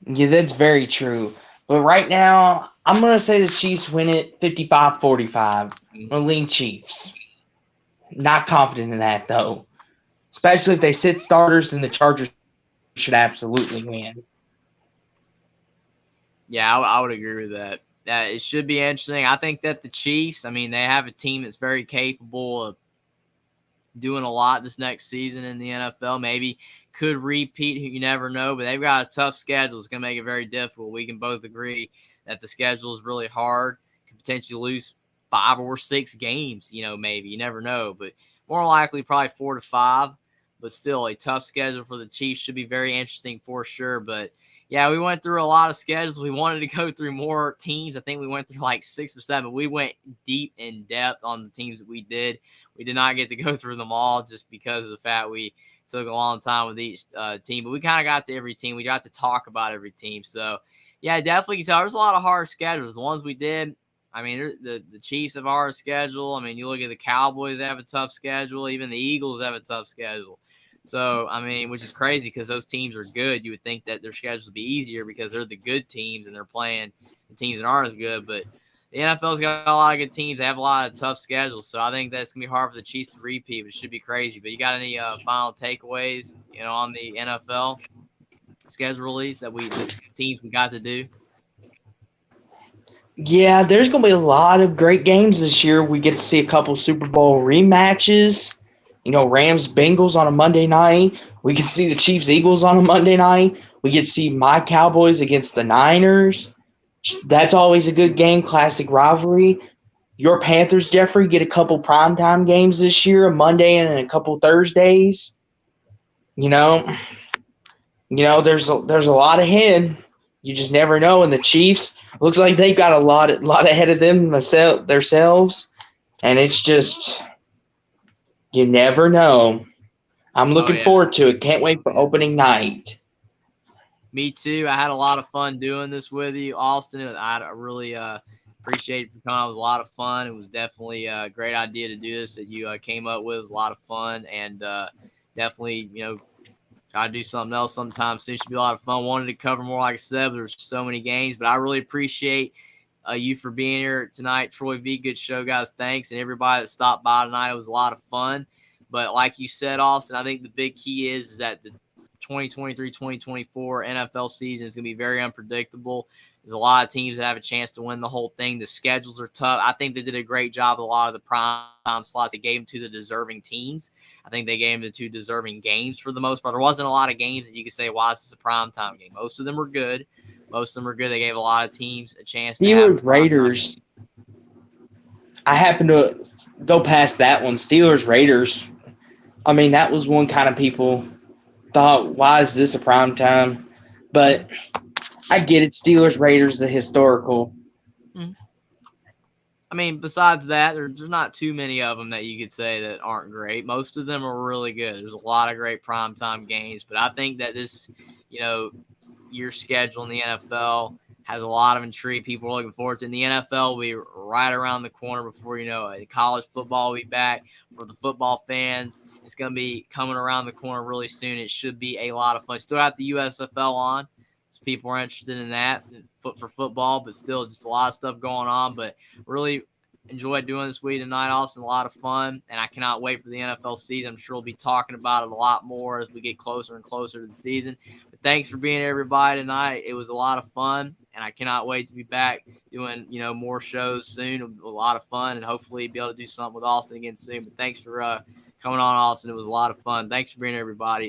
Speaker 2: Yeah, that's very true. But right now, I'm going to say the Chiefs win it 55-45. I'm going to lean Chiefs. Not confident in that, though. Especially if they sit starters, then the Chargers should absolutely win.
Speaker 1: Yeah, I would agree with that. It should be interesting. I think that the Chiefs, I mean, they have a team that's very capable of doing a lot this next season in the NFL. Maybe could repeat, you never know, but they've got a tough schedule. It's going to make it very difficult. We can both agree that the schedule is really hard. Could potentially lose 5 or 6 games, maybe. You never know, but more likely probably 4 to 5. But still, a tough schedule for the Chiefs should be very interesting for sure. But yeah, we went through a lot of schedules. We wanted to go through more teams. I think we went through like 6 or 7. We went deep in depth on the teams that we did. We did not get to go through them all just because of the fact we took a long time with each team. But we kind of got to every team. We got to talk about every team. So, yeah, definitely you can tell there's a lot of hard schedules. The ones we did, I mean, the Chiefs have a hard schedule. I mean, you look at the Cowboys, they have a tough schedule. Even the Eagles have a tough schedule. So, I mean, which is crazy because those teams are good. You would think that their schedules would be easier because they're the good teams and they're playing the teams that aren't as good. But the NFL's got a lot of good teams. They have a lot of tough schedules. So I think that's going to be hard for the Chiefs to repeat, but it should be crazy. But you got any final takeaways, on the NFL schedule release the teams we got to do?
Speaker 2: Yeah, there's going to be a lot of great games this year. We get to see a couple Super Bowl rematches. Rams Bengals on a Monday night. We can see the Chiefs Eagles on a Monday night. We get to see my Cowboys against the Niners. That's always a good game, classic rivalry. Your Panthers, Jeffrey, get a couple primetime games this year, a Monday and a couple Thursdays. There's a lot ahead. You just never know. And the Chiefs, looks like they've got a lot ahead of them themselves. And it's just, you never know. I'm looking forward to it. Can't wait for opening night.
Speaker 1: Me too. I had a lot of fun doing this with you, Austin. I really appreciate it for coming. It was a lot of fun. It was definitely a great idea to do this that you came up with. It was a lot of fun, and definitely, try to do something else sometime soon. It should be a lot of fun. Wanted to cover more, like I said, but there's so many games. But I really appreciate you for being here tonight. Troy V, good show, guys. Thanks. And everybody that stopped by tonight. It was a lot of fun. But like you said, Austin, I think the big key is that the 2023-2024 NFL season is going to be very unpredictable. There's a lot of teams that have a chance to win the whole thing. The schedules are tough. I think they did a great job with a lot of the prime slots. They gave them to the deserving teams. I think they gave them the 2 deserving games for the most part. There wasn't a lot of games that you could say, wow, this is a primetime game. Most of them were good. They gave a lot of teams a chance to have
Speaker 2: Steelers, Raiders. I happened to go past that one. Steelers, Raiders. I mean, that was one kind of people thought, why is this a prime time? But I get it. Steelers, Raiders, the historical.
Speaker 1: I mean, besides that, there's not too many of them that you could say that aren't great. Most of them are really good. There's a lot of great primetime games. But I think that this, year schedule in the NFL has a lot of intrigue. People are looking forward to. And the NFL will be right around the corner before college football will be back for the football fans. It's going to be coming around the corner really soon. It should be a lot of fun. Still got the USFL on. So people are interested in that for football, but still just a lot of stuff going on. But really enjoyed doing this with you tonight, Austin. A lot of fun, and I cannot wait for the NFL season. I'm sure we'll be talking about it a lot more as we get closer and closer to the season. But thanks for being here, everybody, tonight. It was a lot of fun, and I cannot wait to be back doing, more shows soon. A lot of fun, and hopefully be able to do something with Austin again soon. But thanks for coming on, Austin. It was a lot of fun. Thanks for being here, everybody.